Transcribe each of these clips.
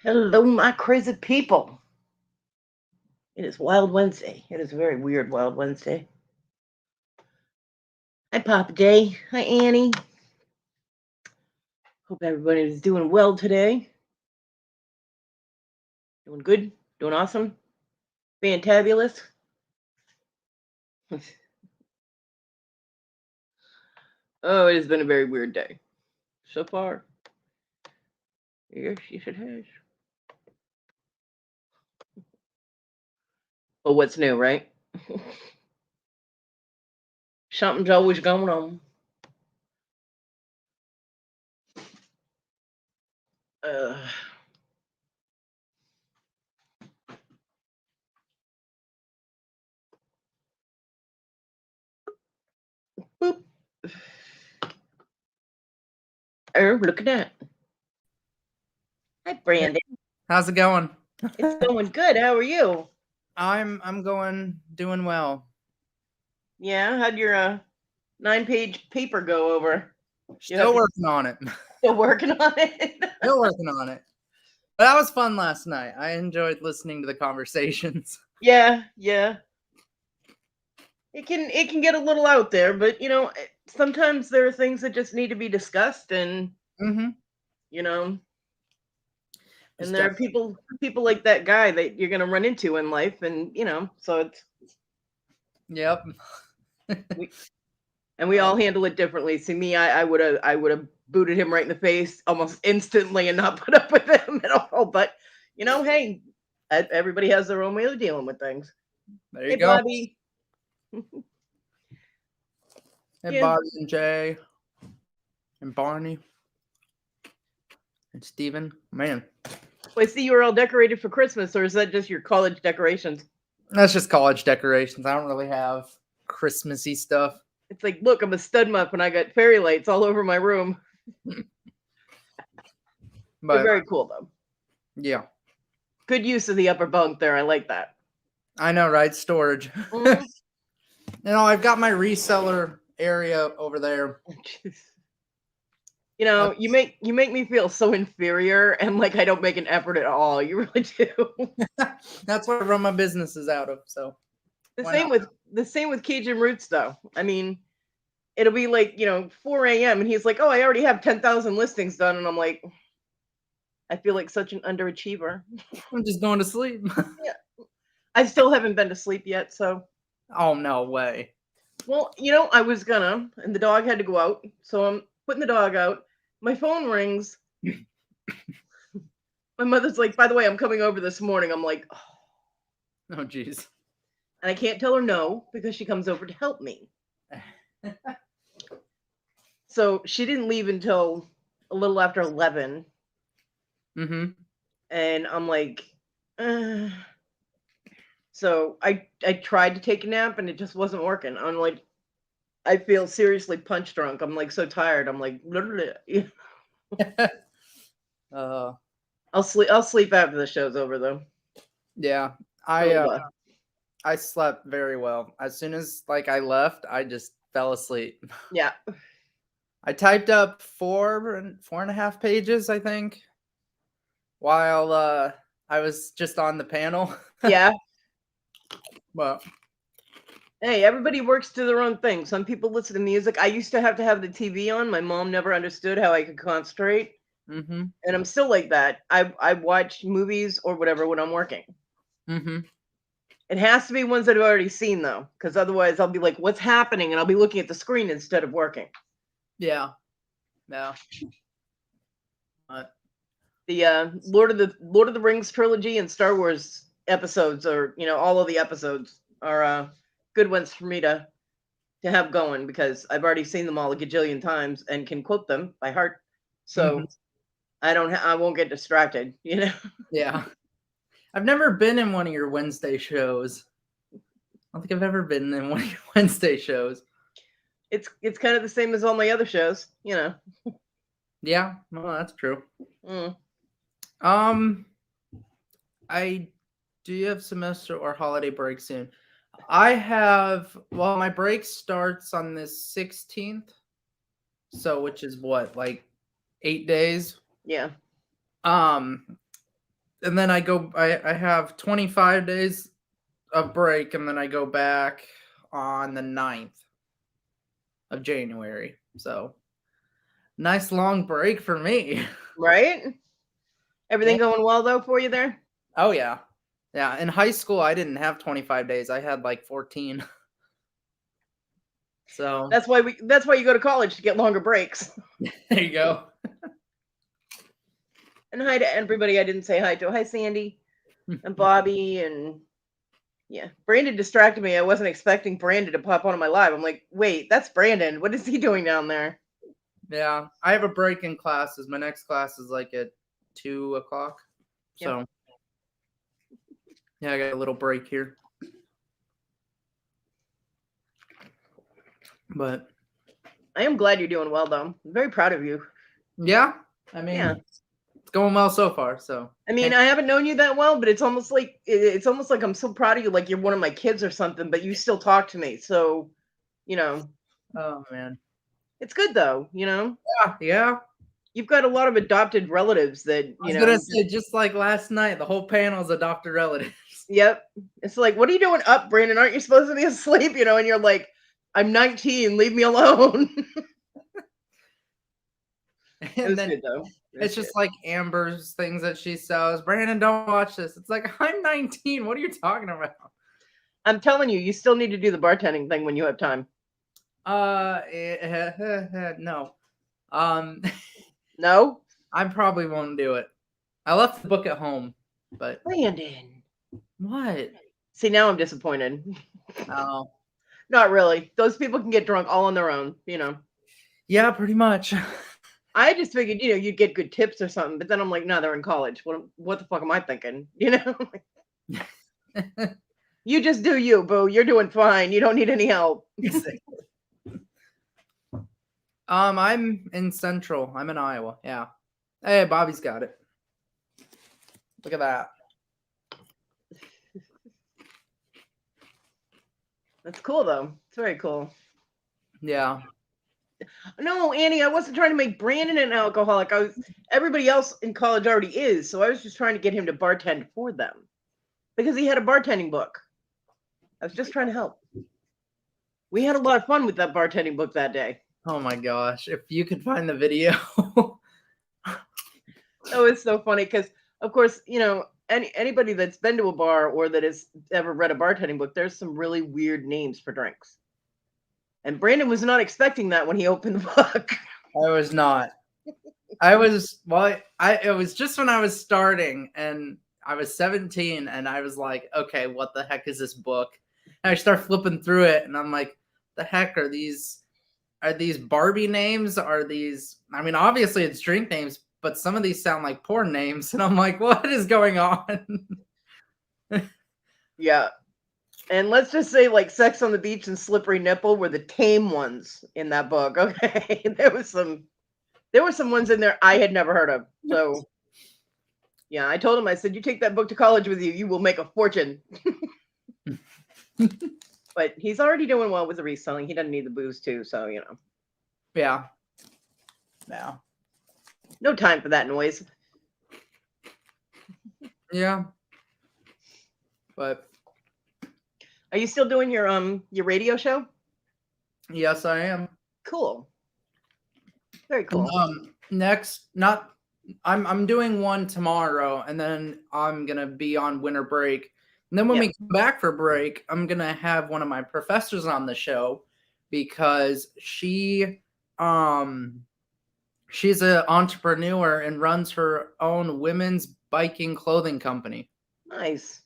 Hello, my crazy people. It is Wild Wednesday. It is a very weird Wild Wednesday. Hi, Papa Day. Hi, Annie. Hope everybody is doing well today. Doing good? Doing awesome? Fantabulous? Oh, it has been a very weird day so far. Yes, it has. But what's new, right? Something's always going on. Uh, boop. Oh, look at that. Hi, Brandon. How's it going? It's going good. How are you? I'm doing well. Yeah, how'd your 9-page paper go over? You have Still working on it. still working on it. Still working on it. But that was fun last night. I enjoyed listening to the conversations. Yeah. It can get a little out there, but sometimes there are things that just need to be discussed, and Mm-hmm. you know, It's and there are definitely. people like that guy that you're gonna run into in life, and so Yep. we we all handle it differently. See, me, I would have booted him right in the face almost instantly and not put up with him at all. But hey, everybody has their own way of dealing with things. There you Hey, go. Bobby. Hey, Yeah. Bobby and Jay and Barney and Steven. Man, Well, I see you were all decorated for Christmas, or is that just your college decorations? that's just college decorations. I don't really have Christmassy stuff. It's like, look, I'm a stud muff and I got fairy lights all over my room. They're But very cool though. yeah, Good use of the upper bunk there. I like that. I know, right? Storage. Mhm. I've got my reseller area over there. You make me feel so inferior and like I don't make an effort at all. You really do. That's what I run my businesses out of. So the why same not? with the same with Cajun Roots though. I mean, it'll be like 4 a.m. and he's like, "Oh, I already have 10,000 listings done," and I'm like, I feel like such an underachiever. I'm just going to sleep. Yeah, I still haven't been to sleep yet, so. Oh, no way. Well, I was gonna, and the dog had to go out, so I'm putting the dog out. My phone rings. My mother's like, "By the way, I'm coming over this morning." I'm like, oh. Oh, jeez. And I can't tell her no because she comes over to help me. So she didn't leave until a little after 11, Mm-hmm. and I'm like, uh. So I tried to take a nap and it just wasn't working. I'm like, I feel seriously punch drunk. I'm like so tired. I'm like, uh, I'll sleep after the show's over though. yeah. So I uh, I slept very well. As soon as I left, I just fell asleep. yeah. I typed up four and a half pages, I think, while I was just on the panel. Yeah. But Hey, everybody works to their own thing. Some people listen to music. I used to have the TV on. My mom never understood how I could concentrate, mm-hmm. and I'm still like that. I watch movies or whatever when I'm working. Mm-hmm. It has to be ones that I've already seen though, because otherwise I'll be like, "What's happening?" and I'll be looking at the screen instead of working. Yeah. Yeah. But The Lord of the Rings trilogy and Star Wars episodes, or all of the episodes are good ones for me to have going because I've already seen them all a gajillion times and can quote them by heart. mm-hmm. So I won't get distracted. Yeah. I've never been in one of your Wednesday shows. I don't think I've ever been in one of your Wednesday shows. It's kind of the same as all my other shows. Yeah, well, that's true. Mm. Um, I do you have semester or holiday break soon? I have. Well, my break starts on the 16th, so which is what 8 days. Yeah. Um, and then I have 25 days of break, and then I go back on the 9th of January. So nice long break for me. Right? Everything Yeah. going well though for you there? Oh yeah. Yeah. In high school I didn't have 25 days. I had like 14. So That's why you go to college to get longer breaks. there you go. And hi to everybody I didn't say hi to. Hi Sandy and Bobby and yeah. Brandon distracted me. I wasn't expecting Brandon to pop onto my live. I'm like, wait, that's Brandon. What is he doing down there? Yeah. I have a break in classes. My next class is like at 2:00. So yeah, I got a little break here. But I am glad you're doing well though. I'm very proud of you. yeah, I mean, Yeah. it's going well so far. So I mean, I haven't known you that well, but it's almost like I'm so proud of you, like you're one of my kids or something. But you still talk to me, so you know oh man, it's good though. yeah. You've got a lot of adopted relatives that I was gonna say, just like last night, the whole panel's adopted relatives. Yep. It's like, what are you doing up, Brandon? Aren't you supposed to be asleep? And you're like, I'm 19. Leave me alone. It And was then good though. it's just like Amber's things that she sells. Brandon, don't watch this. It's like, I'm 19. What are you talking about? I'm telling you, you still need to do the bartending thing when you have time. No. No, I probably won't do it. I left the book at home, but Brandon. what? See, now I'm disappointed. Oh, Not really. Those people can get drunk all on their own. yeah, pretty much. I just figured, you'd get good tips or something. But then I'm like, no, they're in college. What the fuck am I thinking? You just do you, boo. You're doing fine. You don't need any help. I'm in Central. I'm in Iowa. Yeah. Hey, Bobby's got it. Look at that. That's cool though. It's very cool. Yeah. No, Annie, I wasn't trying to make Brandon an alcoholic. Everybody else in college already is, so I was just trying to get him to bartend for them because he had a bartending book. I was just trying to help. We had a lot of fun with that bartending book that day. Oh my gosh. If you could find the video. Oh, it's so funny because, of course, anybody that's been to a bar or that has ever read a bartending book, there's some really weird names for drinks. And Brandon was not expecting that when he opened the book. I was not. It was just when I was starting and I was 17 and I was like, okay, what the heck is this book? And I start flipping through it and I'm like, the heck are these Barbie names? Obviously it's drink names, but some of these sound like porn names. And I'm like, what is going on? Yeah. And let's just say like Sex on the Beach and Slippery Nipple were the tame ones in that book. Okay. There were some ones in there I had never heard of. So yeah, I told him, I said, you take that book to college with you, you will make a fortune. But he's already doing well with the reselling. He doesn't need the booze too, so Yeah. Yeah. No time for that noise. Yeah. But are you still doing your radio show? Yes, I am. Cool. Very cool. I'm doing one tomorrow, and then I'm gonna be on winter break. And then when we come back for break, I'm gonna have one of my professors on the show because she's an entrepreneur and runs her own women's biking clothing company. Nice.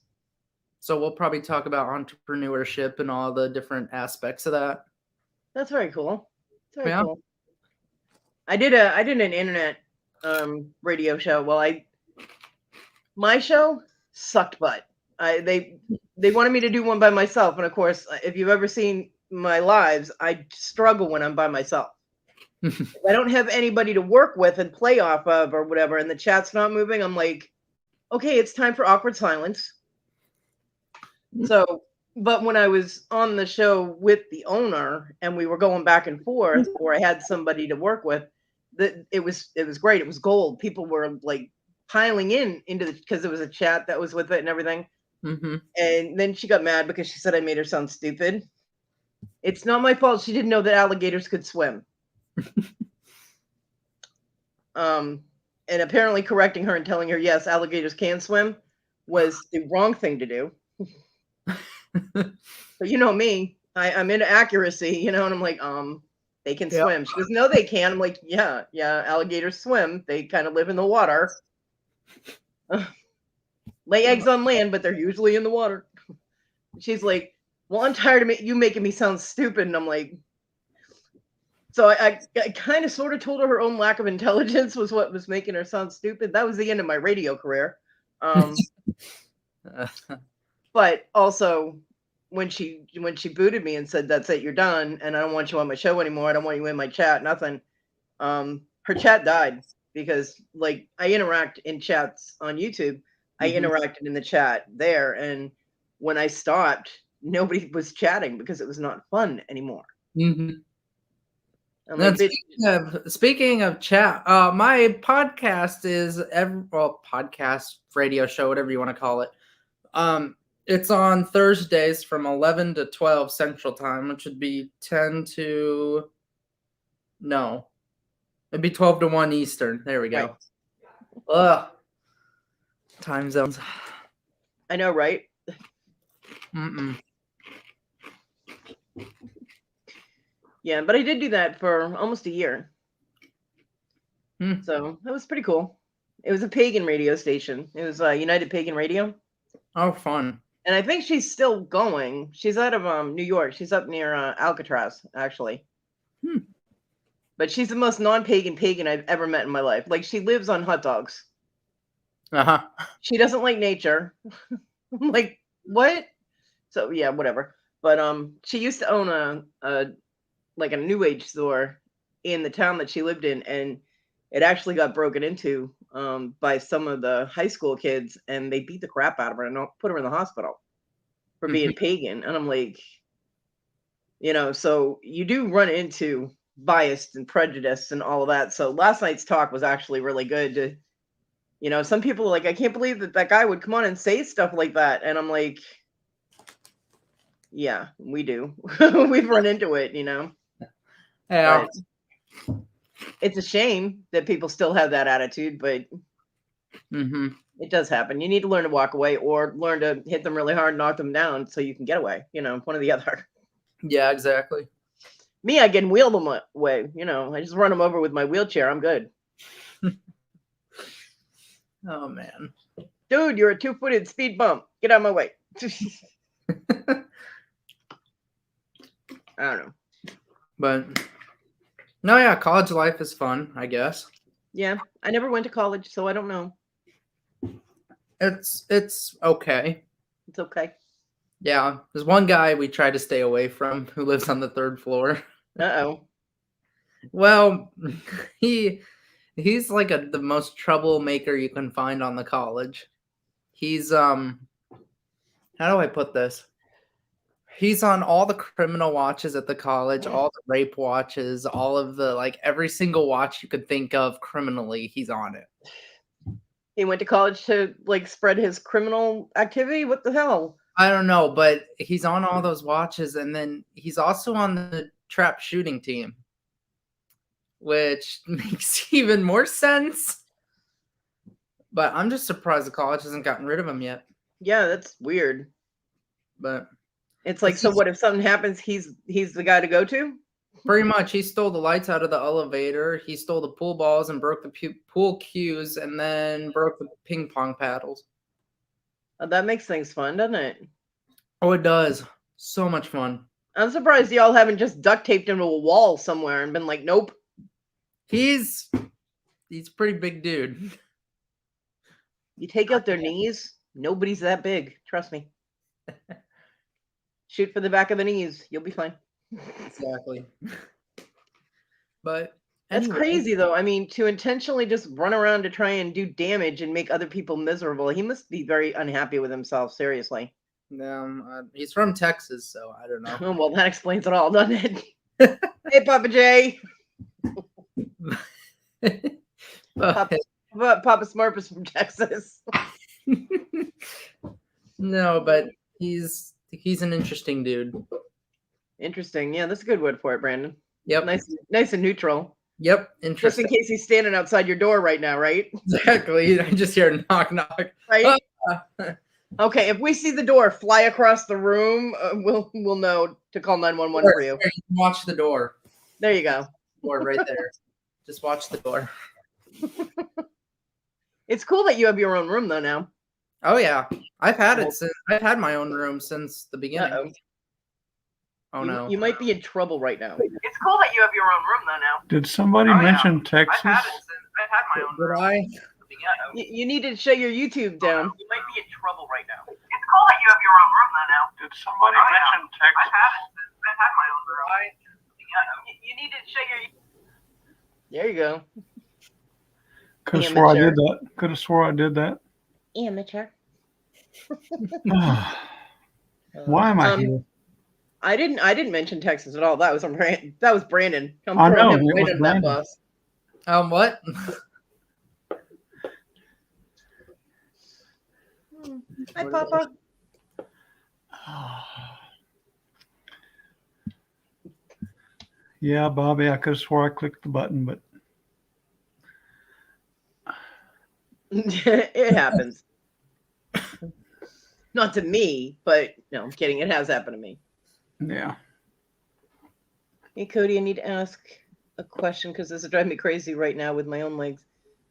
So we'll probably talk about entrepreneurship and all the different aspects of that. That's very cool. It's very cool. I did an internet radio show. Well, my show sucked butt. They wanted me to do one by myself, and of course, if you've ever seen my lives, I struggle when I'm by myself. If I don't have anybody to work with and play off of or whatever, and the chat's not moving, I'm like, okay, it's time for awkward silence. So, but when I was on the show with the owner and we were going back and forth, or I had somebody to work with, it was great. It was gold. People were like piling into the, because it was a chat that was with it and everything. Mm-hmm. And then she got mad because she said I made her sound stupid. It's not my fault. She didn't know that alligators could swim. And apparently correcting her and telling her, yes, alligators can swim was the wrong thing to do. But you know me, I'm into accuracy, and I'm like, they can Yep. swim. She goes, no, they can. I'm like, yeah, alligators swim. They kind of live in the water. Lay eggs on land, but they're usually in the water. She's like, well, I'm tired of you making me sound stupid. And I'm like, so I kind of sort of told her own lack of intelligence was what was making her sound stupid. That was the end of my radio career. But also when she booted me and said, that's it, you're done, and I don't want you on my show anymore, I don't want you in my chat, nothing, her chat died because, like, I interact in chats on YouTube. I interacted in the chat there, and when I stopped, nobody was chatting because it was not fun anymore. Like, speaking of chat, my podcast is podcast, radio show, whatever you want to call it. It's on Thursdays from 11 to 12 Central Time, which would be 10 to... No. It'd be 12 to 1 Eastern. There we go. Right. Ugh. Time zones. I know, right? Yeah, but I did do that for almost a year. So that was pretty cool. It was a pagan radio station. It was United Pagan Radio. Oh, fun. And I think she's still going. She's out of New York. She's up near Alcatraz, actually. But she's the most non-pagan pagan I've ever met in my life. Like, she lives on hot dogs. She doesn't like nature. I'm like, what? So yeah, whatever. But she used to own a new age store in the town that she lived in, and it actually got broken into by some of the high school kids, and they beat the crap out of her and put her in the hospital for being pagan. And I'm like, so you do run into bias and prejudice and all of that. So last night's talk was actually really good. Some people are like, I can't believe that guy would come on and say stuff like that. And I'm like, yeah, we do. We've run into it, Yeah. But it's a shame that people still have that attitude, but it does happen. You need to learn to walk away or learn to hit them really hard, knock them down so you can get away, one or the other. Yeah, exactly. Me, I can wheel them away. I just run them over with my wheelchair. I'm good. Oh, man. Dude, you're a 2-footed speed bump. Get out of my way. I don't know. But, no, yeah, college life is fun, I guess. Yeah, I never went to college, so I don't know. It's okay. It's okay. Yeah, there's one guy we try to stay away from who lives on the 3rd floor. Uh-oh. Well, he's like the most troublemaker you can find on the college. He's how do I put this? He's on all the criminal watches at the college, all the rape watches, all of the every single watch you could think of criminally, he's on it. He went to college to spread his criminal activity? What the hell? I don't know, but he's on all those watches, and then he's also on the trap shooting team, which makes even more sense. But I'm just surprised the college hasn't gotten rid of him yet. Yeah, that's weird. But it's like, so what if something happens, he's the guy to go to? Pretty much. He stole the lights out of the elevator. He stole the pool balls and broke the pool cues, and then broke the ping pong paddles. That makes things fun, doesn't it? Oh, it does. So much fun. I'm surprised y'all haven't just duct taped him to a wall somewhere and been like, nope. He's a pretty big dude. You take out their knees, nobody's that big. Trust me. Shoot for the back of the knees. You'll be fine. Exactly. But that's crazy, though. I mean, to intentionally just run around to try and do damage and make other people miserable. He must be very unhappy with himself. Seriously. He's from Texas, so I don't know. Oh, well, that explains it all, doesn't it? Hey, Papa J. Papa Smurf is from Texas. No, but he's an interesting dude. Interesting. Yeah, that's a good word for it, Brandon. Yep. Nice and neutral. Yep. Just Interesting. in case he's standing outside your door right now, right? Exactly. I just hear knock knock. Right. Okay. If we see the door fly across the room, we'll know to call 911 for you. You can watch the door. There you go. Door right there. Just watch the door. It's cool that you have your own room though now. Oh yeah, I've had my own room since the beginning. Uh-oh. Oh no. You might be in trouble right now. It's cool that you have your own room though now. Did somebody mention Texas? I've had my own room. Did I? You need to shut your YouTube down. You might be in trouble right now. It's cool that you have your own room though now. Did somebody mention Texas? I've had my own room. You need to shut your. There you go. Could have swore I did that. Could have swore I did that. Amateur. Why am I here? I didn't mention Texas at all. That was Brandon. I know, him it right was under that Brandon. bus. What? Hi, Papa. Yeah, Bobby, I could have swore I clicked the button, but It happens. Not to me, but no, I'm kidding. It has happened to me. yeah. Hey, Cody, I need to ask a question because this is driving me crazy right now with my own legs.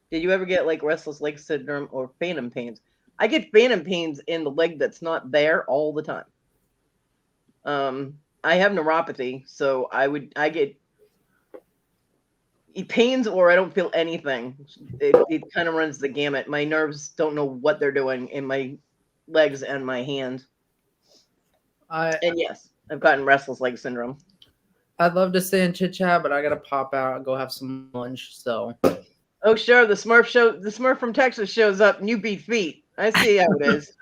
Did you ever get like restless leg syndrome or phantom pains? I get phantom pains in the leg that's not there all the time. I have neuropathy, so I get pains or I don't feel anything. It kind of runs the gamut. My nerves don't know what they're doing in my legs and my hands. And yes, I've gotten restless leg syndrome. I'd love to stay in chit chat, but I gotta pop out and go have some lunch. So. Oh sure, the Smurf from Texas shows up. And you beat feet. I see how it is.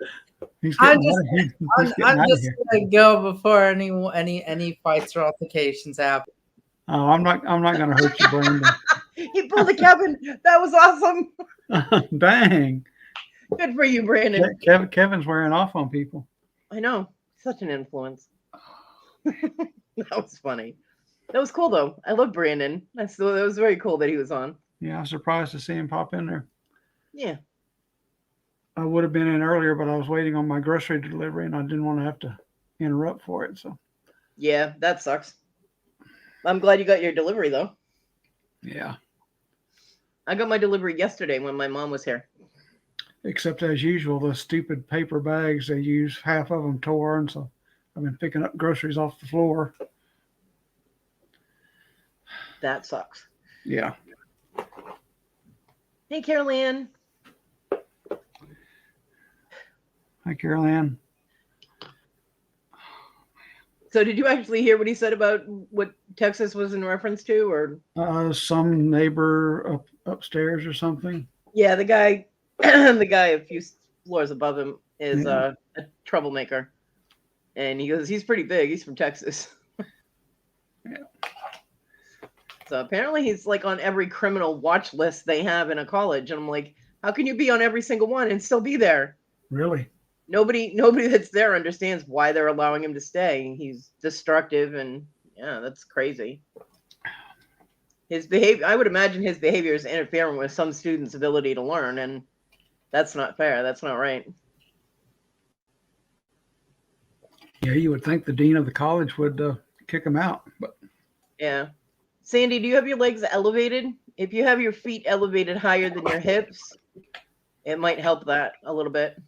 I'm just gonna go before any fights or altercations happen. Oh, I'm not gonna hurt you, Brandon. He pulled a Kevin. That was awesome. Dang. Good for you, Brandon. Kevin's wearing off on people. I know. Such an influence. That was funny. That was cool though. I love Brandon. That was very cool that he was on. Yeah, I was surprised to see him pop in there. Yeah. I would have been in earlier, but I was waiting on my grocery delivery and I didn't want to have to interrupt for it. So yeah, that sucks. I'm glad you got your delivery though. Yeah. I got my delivery yesterday when my mom was here. Except as usual, the stupid paper bags they use, half of them torn, so I've been picking up groceries off the floor. That sucks. Yeah. Hey, Carol Ann. Hi, Carol Ann. So did you actually hear what he said about what Texas was in reference to, or some neighbor upstairs or something? Yeah, the guy a few floors above him is a troublemaker. And he goes, he's pretty big. He's from Texas. Yeah. So apparently he's like on every criminal watch list they have in a college. And I'm like, how can you be on every single one and still be there? Really? Nobody that's there understands why they're allowing him to stay. He's destructive, and yeah, that's crazy. His behavior, I would imagine his behavior is interfering with some students' ability to learn, and that's not fair. That's not right. Yeah, you would think the dean of the college would kick him out, but yeah. Sandy, do you have your legs elevated? If you have your feet elevated higher than your hips, it might help that a little bit.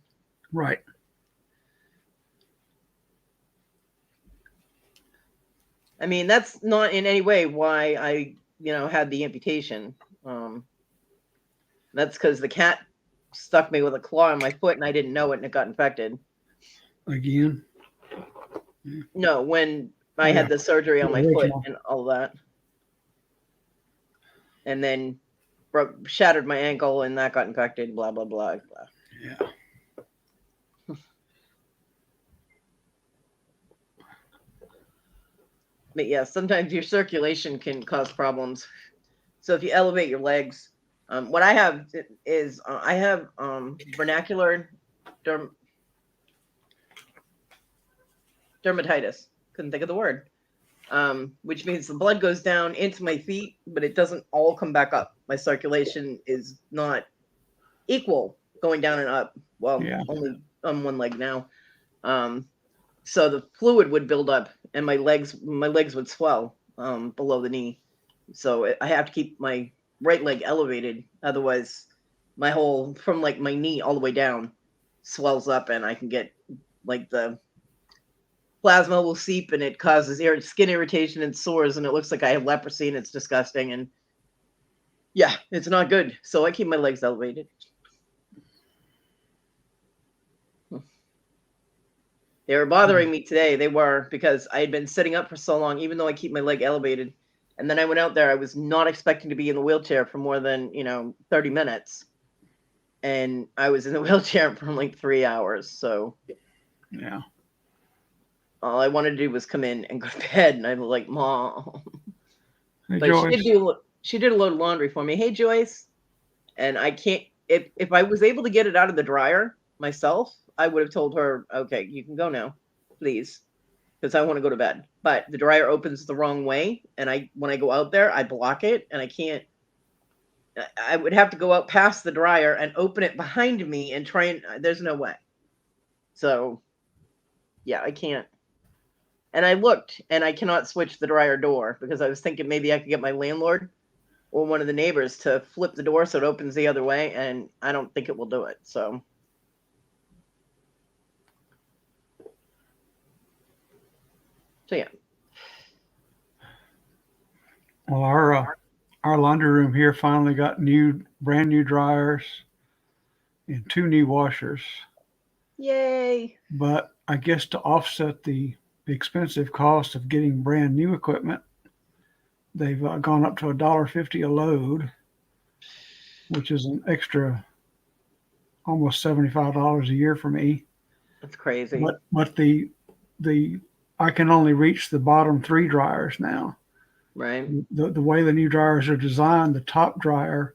Right. I mean, that's not in any way why I, had the amputation. That's because the cat stuck me with a claw in my foot and I didn't know it and it got infected. Again? No, when I had the surgery on my foot and all that. And then shattered my ankle and that got infected, blah, blah, blah, blah. Yeah. But yeah, sometimes your circulation can cause problems. So if you elevate your legs, What I have is I have vernacular dermatitis. Couldn't think of the word. Which means the blood goes down into my feet, but it doesn't all come back up. My circulation is not equal going down and up. Well, Yeah. only on one leg now. So the fluid would build up, and my legs would swell below the knee. So I have to keep my right leg elevated, otherwise, my whole from like my knee all the way down swells up, and I can get like the plasma will seep, and it causes skin irritation and sores, and it looks like I have leprosy, and it's disgusting, and yeah, it's not good. So I keep my legs elevated. They were bothering me today. They were, because I had been sitting up for so long, even though I keep my leg elevated. And then I went out there. I was not expecting to be in the wheelchair for more than 30 minutes, and I was in the wheelchair for like 3 hours. So Yeah. all I wanted to do was come in and go to bed, and I'm like, Mom. Hey, But Joyce. she did a load of laundry for me. Hey, Joyce. And I can't, if I was able to get it out of the dryer myself, I would have told her, okay, you can go now, please, because I want to go to bed. But the dryer opens the wrong way, and when I go out there, I block it, and I can't. I would have to go out past the dryer and open it behind me and try and. There's no way. So, yeah, I can't. And I looked, and I cannot switch the dryer door, because I was thinking maybe I could get my landlord or one of the neighbors to flip the door so it opens the other way, and I don't think it will do it. So yeah. Well, our laundry room here finally got brand new dryers and 2 new washers. Yay. But I guess to offset the expensive cost of getting brand new equipment, they've gone up to $1.50 a load, which is an extra almost $75 a year for me. That's crazy. But the I can only reach the bottom 3 dryers now. Right. The way the new dryers are designed, the top dryer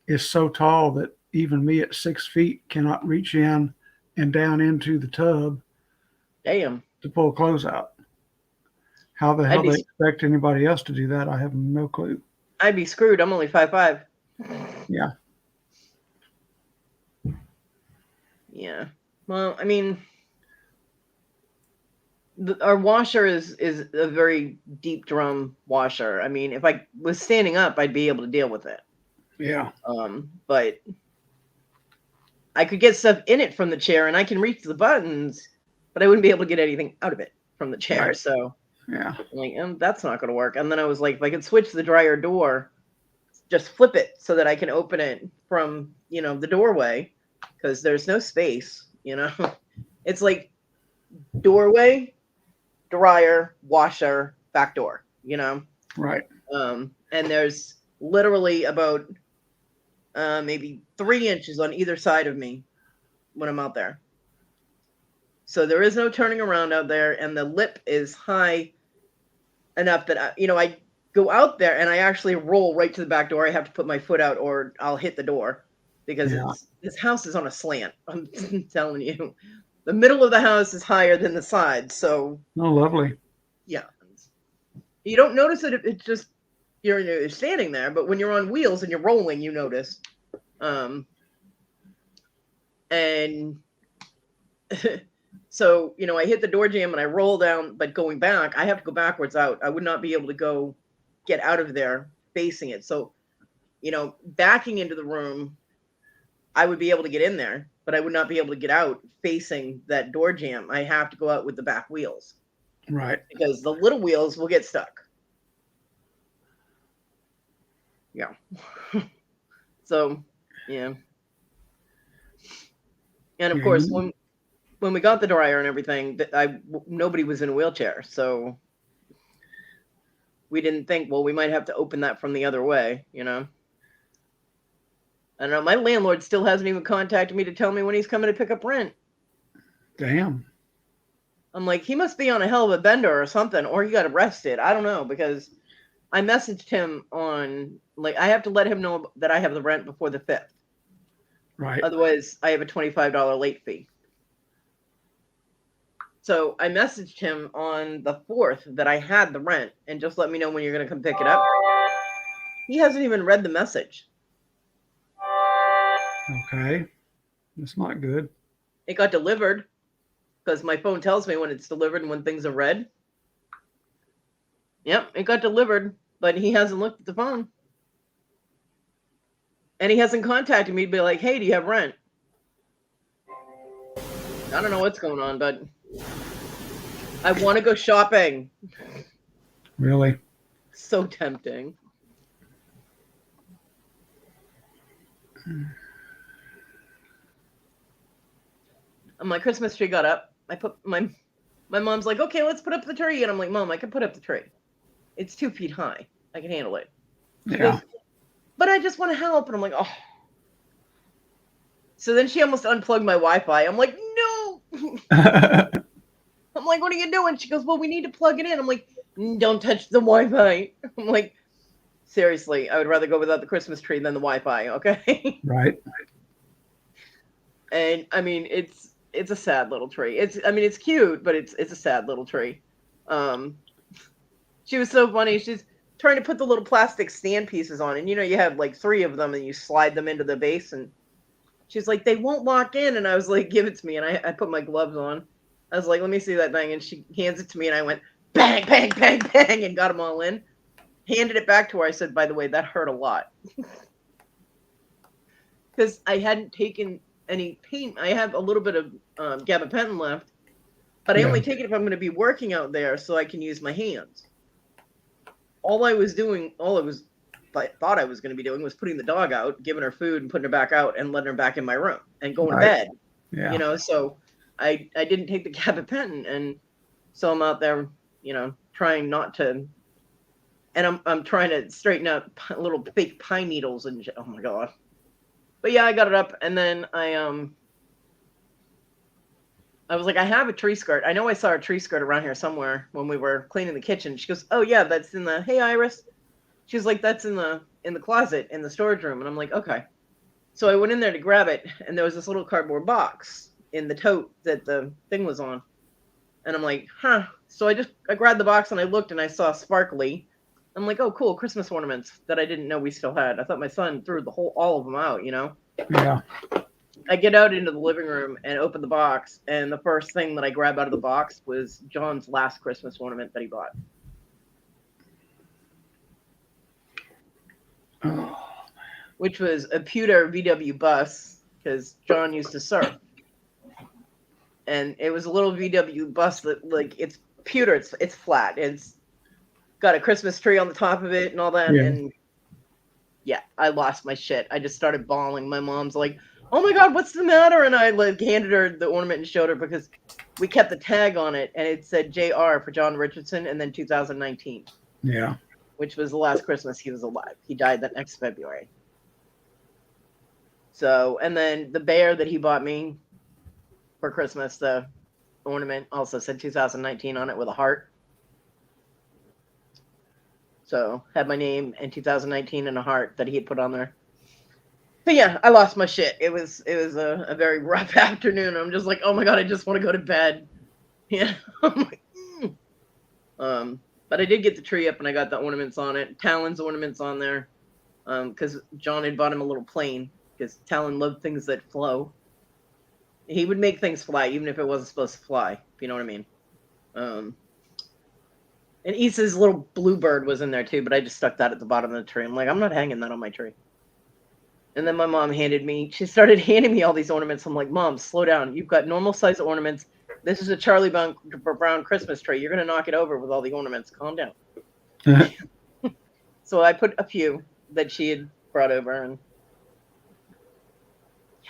is so tall that even me at 6 feet cannot reach in and down into the tub. Damn. To pull clothes out. How the hell they expect anybody else to do that? I have no clue. I'd be screwed. I'm only 5'5". Yeah. Yeah. Well, I mean, our washer is a very deep drum washer. I mean, if I was standing up, I'd be able to deal with it. Yeah. But I could get stuff in it from the chair, and I can reach the buttons, but I wouldn't be able to get anything out of it from the chair. Right. So yeah, I'm like, that's not going to work. And then I was like, if I could switch the dryer door, just flip it so that I can open it from, the doorway, because there's no space, It's like doorway, dryer, washer, back door, Right. And there's literally about maybe 3 inches on either side of me when I'm out there. So there is no turning around out there, and the lip is high enough that I go out there and I actually roll right to the back door. I have to put my foot out, or I'll hit the door, because this house is on a slant. I'm telling you, the middle of the house is higher than the side. So lovely. Yeah, you don't notice it. It's just you're standing there, but when you're on wheels and you're rolling, you notice. And so, I hit the door jamb and I roll down, but going back, I have to go backwards out. I would not be able to get out of there facing it. So, backing into the room, I would be able to get in there, but I would not be able to get out facing that door jamb. I have to go out with the back wheels. Right. Because the little wheels will get stuck. Yeah. So, yeah. And of course, when we got the dryer and everything, nobody was in a wheelchair, so we didn't think, well, we might have to open that from the other way, I don't know. My landlord still hasn't even contacted me to tell me when he's coming to pick up rent. Damn. I'm like, he must be on a hell of a bender or something, or he got arrested. I don't know, because I messaged him on, like, I have to let him know that I have the rent before the 5th. Right. Otherwise, I have a $25 late fee. So I messaged him on the 4th that I had the rent and just let me know when you're going to come pick it up. He hasn't even read the message. Okay. That's not good. It got delivered because my phone tells me when it's delivered and when things are read. Yep, it got delivered, but he hasn't looked at the phone. And he hasn't contacted me to be like, hey, do you have rent? I don't know what's going on, but I want to go shopping. Really? So tempting. And my Christmas tree got up. I put my mom's like, okay, let's put up the tree. And I'm like, Mom, I can put up the tree. It's 2 feet high. I can handle it. She goes, but I just want to help. And I'm like, oh. So then she almost unplugged my Wi-Fi. I'm like, no. I'm like, what are you doing? She goes, well, we need to plug it in. I'm like, don't touch the Wi-Fi. I'm like, seriously, I would rather go without the Christmas tree than the Wi-Fi, okay? Right. And I mean, it's a sad little tree. It's cute, but it's a sad little tree. She was so funny. She's trying to put the little plastic stand pieces on, and you have like 3 of them, and you slide them into the base, and she's like, they won't lock in. And I was like, give it to me. And I put my gloves on. I was like, let me see that thing. And she hands it to me, and I went bang, bang, bang, bang, and got them all in. Handed it back to her. I said, by the way, that hurt a lot. Because I hadn't taken any paint. I have a little bit of gabapentin left, but I only take it if I'm going to be working out there so I can use my hands. All I thought I was going to be doing was putting the dog out, giving her food and putting her back out and letting her back in my room and going to bed. Yeah. So I didn't take the gabapentin, and so I'm out there, trying not to, and I'm trying to straighten out little fake pine needles and oh my God. But yeah, I got it up, and then I was like, I have a tree skirt. I know I saw a tree skirt around here somewhere when we were cleaning the kitchen. She goes, oh yeah, that's in the, hey Iris. She was like, that's in the closet in the storage room. And I'm like, okay. So I went in there to grab it, and there was this little cardboard box in the tote that the thing was on. And I'm like, huh. So I grabbed the box and I looked and I saw sparkly. I'm like, oh cool, Christmas ornaments that I didn't know we still had. I thought my son threw all of them out, Yeah. I get out into the living room and open the box, and the first thing that I grab out of the box was John's last Christmas ornament that he bought. Oh. Which was a pewter VW bus, because John used to surf. And it was a little VW bus that, like, it's pewter, it's flat. It's got a Christmas tree on the top of it and all that. Yeah. And yeah, I lost my shit. I just started bawling. My mom's like, oh my God, what's the matter? And I handed her the ornament and showed her, because we kept the tag on it, and it said JR for John Richardson, and then 2019. Yeah. Which was the last Christmas he was alive. He died that next February. So, and then the bear that he bought me for Christmas, the ornament, also said 2019 on it with a heart. So, had my name and 2019 and a heart that he had put on there. But yeah, I lost my shit. It was a very rough afternoon. I'm just like, oh my God, I just want to go to bed. Yeah. I'm like, but I did get the tree up, and I got the ornaments on it. Talon's ornaments on there. Because John had bought him a little plane, because Talon loved things that flow. He would make things fly, even if it wasn't supposed to fly, if you know what I mean. And Issa's little bluebird was in there too, but I just stuck that at the bottom of the tree. I'm like, I'm not hanging that on my tree. And then my mom she started handing me all these ornaments. I'm like, Mom, slow down. You've got normal size ornaments. This is a Charlie Brown Christmas tree. You're going to knock it over with all the ornaments. Calm down. So I put a few that she had brought over, and yeah.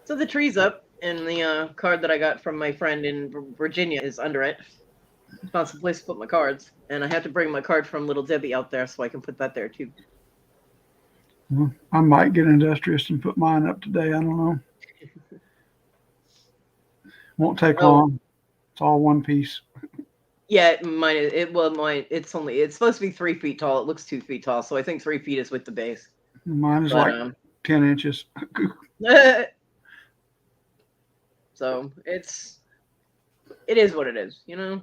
So the tree's up, and the card that I got from my friend in Virginia is under it. Found some place to put my cards, and I have to bring my card from Little Debbie out there so I can put that there too. Well, I might get industrious and put mine up today. I don't know. Won't take long. It's all one piece. Yeah, mine is it's supposed to be 3 feet tall. It looks 2 feet tall, so I think 3 feet is with the base. Mine is But like 10 inches. so it is what it is, you know.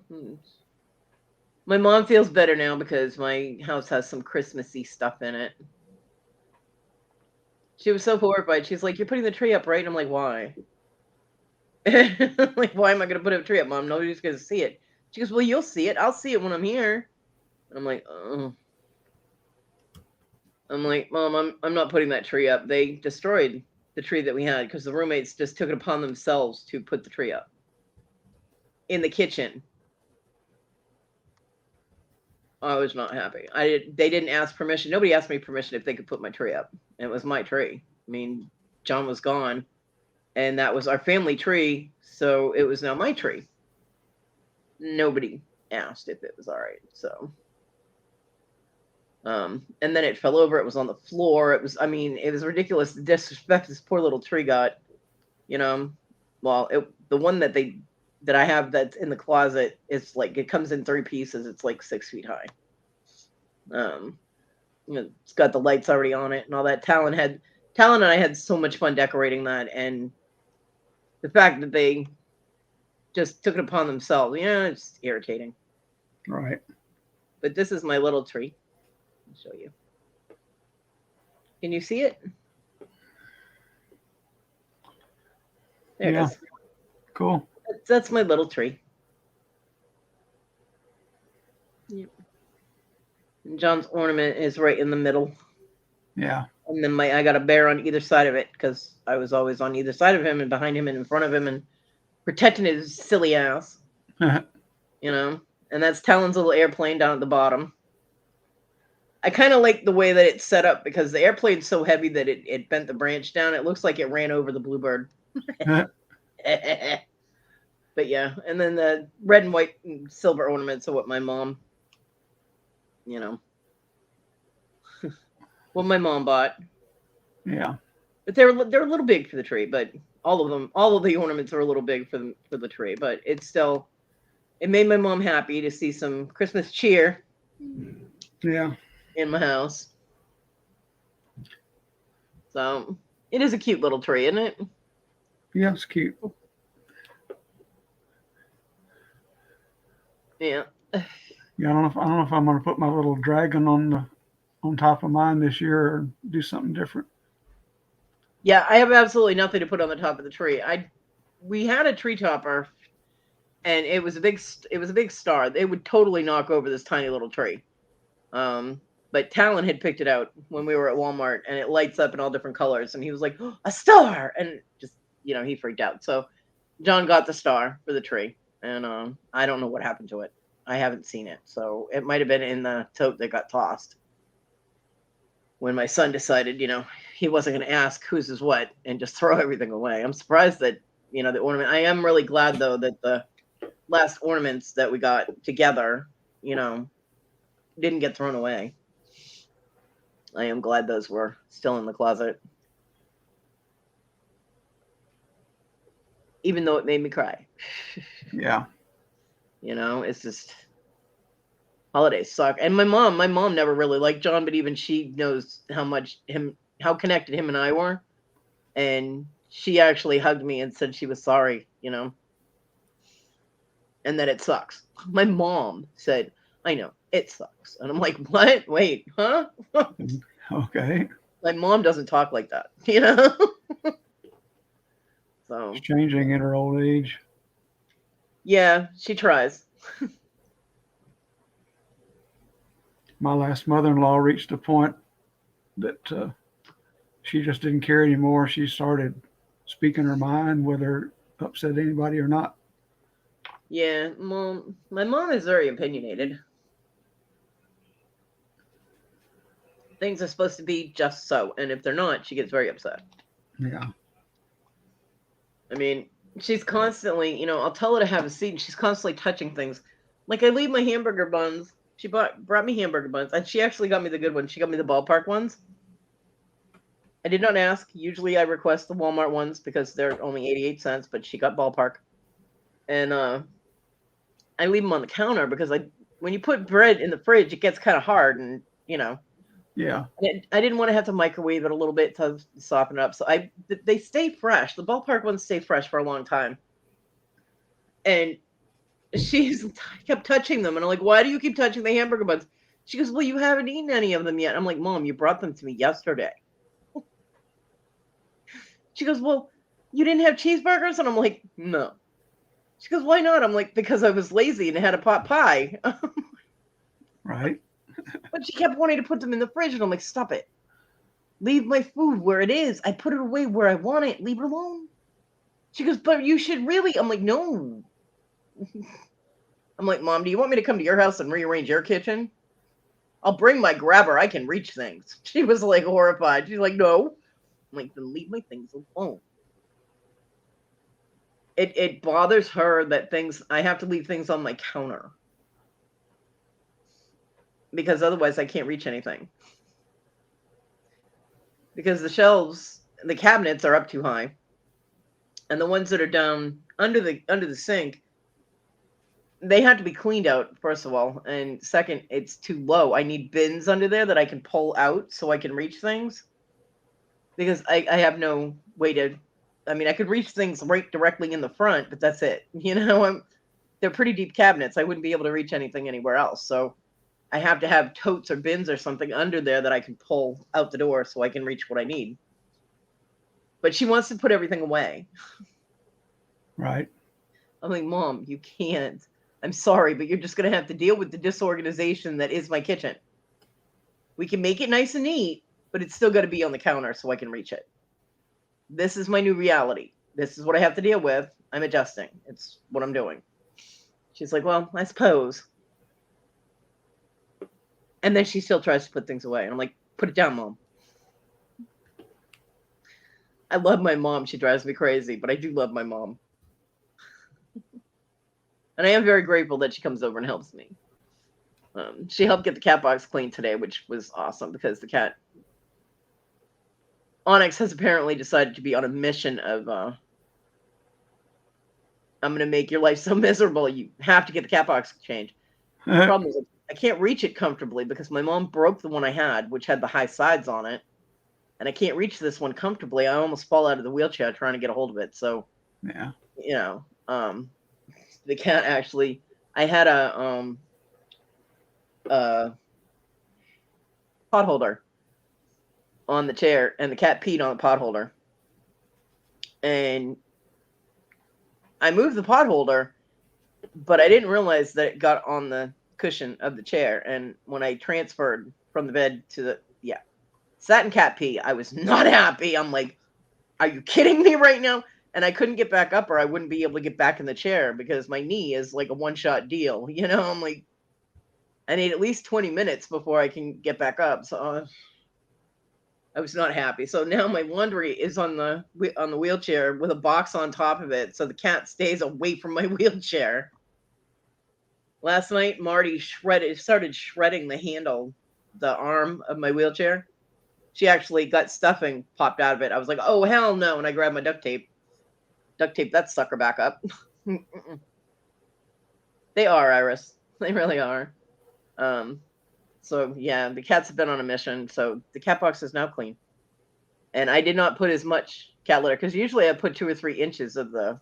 My mom feels better now because my house has some Christmassy stuff in it. She was so horrified. She's like, "You're putting the tree up, right?" And I'm like, "Why?" Like, why am I going to put a tree up, Mom? Nobody's going to see it. She goes, "Well, you'll see it. I'll see it when I'm here." And I'm like, "Oh." I'm like, "Mom, I'm not putting that tree up." They destroyed the tree that we had because the roommates just took it upon themselves to put the tree up in the kitchen. I was not happy. They didn't ask permission. Nobody asked me permission if they could put my tree up. It was my tree. I mean, John was gone, and that was our family tree, so it was now my tree. Nobody asked if it was all right. So, and then it fell over. It was on the floor. It was ridiculous. The disrespect this poor little tree got. You know, well, the one that I have that's in the closet is like it comes in 3 pieces. It's like 6 feet high. Um, it's got the lights already on it and all that. Talon and I had so much fun decorating that, and the fact that they just took it upon themselves, it's irritating. Right. But this is my little tree. I'll show you. Can you see it? There it is. Cool. That's my little tree. Yep. And John's ornament is right in the middle. Yeah. And then I got a bear on either side of it because I was always on either side of him and behind him and in front of him and protecting his silly ass. And that's Talon's little airplane down at the bottom. I kind of like the way that it's set up because the airplane's so heavy that it bent the branch down. It looks like it ran over the bluebird. But yeah, and then the red and white and silver ornaments are what my mom, what my mom bought. Yeah. But they're a little big for the tree, but all of the ornaments are a little big for the tree, but it made my mom happy to see some Christmas cheer. Yeah. In my house. So it is a cute little tree, isn't it? Yeah, it's cute. Yeah. Yeah, I don't know if I'm gonna put my little dragon on top of mine this year or do something different. Yeah, I have absolutely nothing to put on the top of the tree. We had a tree topper, and it was a big star. They would totally knock over this tiny little tree. But Talon had picked it out when we were at Walmart, and it lights up in all different colors. And he was like, "Oh, a star!" And just he freaked out. So John got the star for the tree, and I don't know what happened to it. I haven't seen it, so it might have been in the tote that got tossed. When my son decided, he wasn't going to ask whose is what and just throw everything away. I'm surprised that, the ornament. I am really glad, though, that the last ornaments that we got together, didn't get thrown away. I am glad those were still in the closet. Even though it made me cry. Yeah. It's just holidays suck. And my mom never really liked John, but even she knows how connected him and I were. And she actually hugged me and said she was sorry, and that it sucks. My mom said, "I know, it sucks." And I'm like, "What? Wait, huh?" Okay. My mom doesn't talk like that, So She's changing in her old age. Yeah, she tries. My last mother-in-law reached a point that she just didn't care anymore. She started speaking her mind, whether it upset anybody or not. Yeah, my mom is very opinionated. Things are supposed to be just so, and if they're not, she gets very upset. Yeah. I mean, she's constantly, I'll tell her to have a seat, and she's constantly touching things. Like I leave my hamburger buns. She brought me hamburger buns, and she actually got me the good ones. She got me the ballpark ones. I did not ask. Usually, I request the Walmart ones because they're only 88 cents, but she got ballpark. And I leave them on the counter because when you put bread in the fridge, it gets kind of hard, and Yeah. I didn't want to have to microwave it a little bit to soften it up. So they stay fresh. The ballpark ones stay fresh for a long time. And she's kept touching them, and I'm like, why do you keep touching the hamburger buns? She goes, well, you haven't eaten any of them yet. I'm like, Mom, you brought them to me yesterday. She goes, well, you didn't have cheeseburgers? And I'm like, no. She goes, why not? I'm like, because I was lazy and had a pot pie. Right. But she kept wanting to put them in the fridge, and I'm like, stop it. Leave my food where it is. I put it away where I want it. Leave it alone. She goes, but you should really. I'm like, no. I'm like, Mom, do you want me to come to your house and rearrange your kitchen? I'll bring my grabber. I can reach things. She was like horrified. She's like, no. I'm like, then leave my things alone. It bothers her that I have to leave things on my counter. Because otherwise I can't reach anything. Because the shelves, the cabinets are up too high. And the ones that are down under the sink, they have to be cleaned out, first of all. And second, it's too low. I need bins under there that I can pull out so I can reach things. Because I have no way to, I could reach things right directly in the front, but that's it. They're pretty deep cabinets. I wouldn't be able to reach anything anywhere else. So I have to have totes or bins or something under there that I can pull out the door so I can reach what I need. But she wants to put everything away. Right. I'm like, Mom, you can't. I'm sorry, but you're just going to have to deal with the disorganization that is my kitchen. We can make it nice and neat, but it's still got to be on the counter so I can reach it. This is my new reality. This is what I have to deal with. I'm adjusting. It's what I'm doing. She's like, well, I suppose. And then she still tries to put things away. And I'm like, put it down, Mom. I love my mom. She drives me crazy, but I do love my mom. And I am very grateful that she comes over and helps me. She helped get the cat box cleaned today, which was awesome because the cat Onyx has apparently decided to be on a mission of I'm going to make your life so miserable. You have to get the cat box changed. The problem is I can't reach it comfortably because my mom broke the one I had, which had the high sides on it. And I can't reach this one comfortably. I almost fall out of the wheelchair trying to get a hold of it. So, Yeah. The cat actually, I had a pot holder on the chair, and the cat peed on the pot holder. And I moved the pot holder, but I didn't realize that it got on the cushion of the chair. And when I transferred from the bed to the satin cat pee, I was not happy. I'm like, are you kidding me right now? And I couldn't get back up, or I wouldn't be able to get back in the chair because my knee is like a one-shot deal. I'm like, I need at least 20 minutes before I can get back up. So I was not happy. So now my laundry is on the wheelchair with a box on top of it, so the cat stays away from my wheelchair. Last night, Marty started shredding the arm of my wheelchair. She actually got stuffing popped out of it. I was like, oh, hell no. And I grabbed my duct tape that sucker back up. They are, Iris. They really are. So, yeah, the cats have been on a mission. So the cat box is now clean. And I did not put as much cat litter because usually I put 2 or 3 inches of the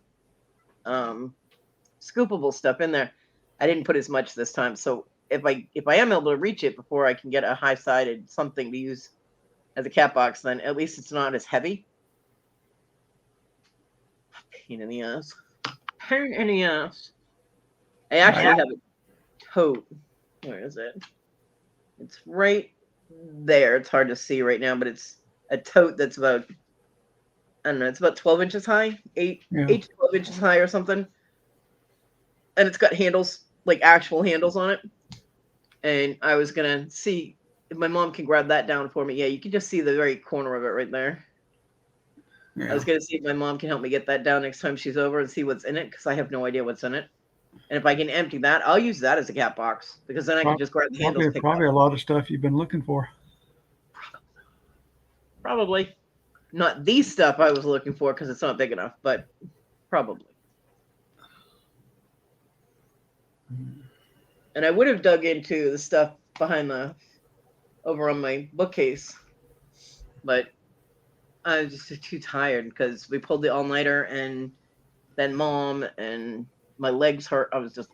scoopable stuff in there. I didn't put as much this time. So if I am able to reach it before I can get a high-sided something to use as a cat box, then at least it's not as heavy. Pain in the ass. Pain in the ass. I actually have a tote. Where is it? It's right there. It's hard to see right now, but it's a tote that's about, I don't know, it's about 12 inches high, 8 to 12 inches high or something. And it's got handles, like actual handles on it. And I was going to see if my mom can grab that down for me. Yeah, you can just see the very corner of it right there. Yeah. I was going to see if my mom can help me get that down next time she's over and see what's in it, because I have no idea what's in it. And if I can empty that, I'll use that as a cat box, because then I can just grab the handles. Probably a lot of stuff you've been looking for. Probably. Not the stuff I was looking for, because it's not big enough, but probably. And I would have dug into the stuff behind over on my bookcase, but I was just too tired because we pulled the all-nighter and then mom and my legs hurt. I was just,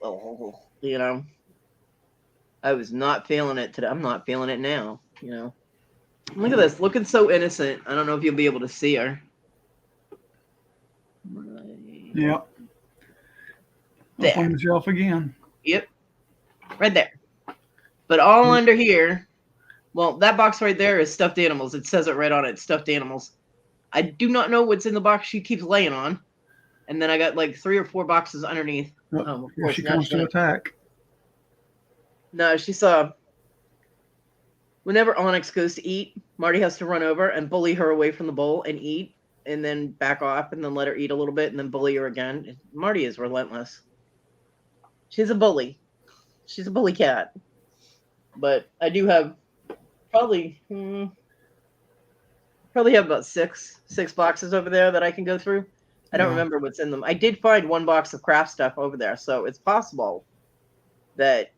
I was not feeling it today. I'm not feeling it now, Look at this, looking so innocent. I don't know if you'll be able to see her. Yep. There. Up on the shelf again. Yep. Right there. But all under here, well, that box right there is stuffed animals. It says it right on it, stuffed animals. I do not know what's in the box she keeps laying on. And then I got like 3 or 4 boxes underneath. Oh, here she comes to attack. No, she saw. Whenever Onyx goes to eat, Marty has to run over and bully her away from the bowl and eat, and then back off and then let her eat a little bit and then bully her again. Marty is relentless. She's a bully. She's a bully cat. But I do have probably have about six boxes over there that I can go through. I don't remember what's in them. I did find 1 box of craft stuff over there, so it's possible that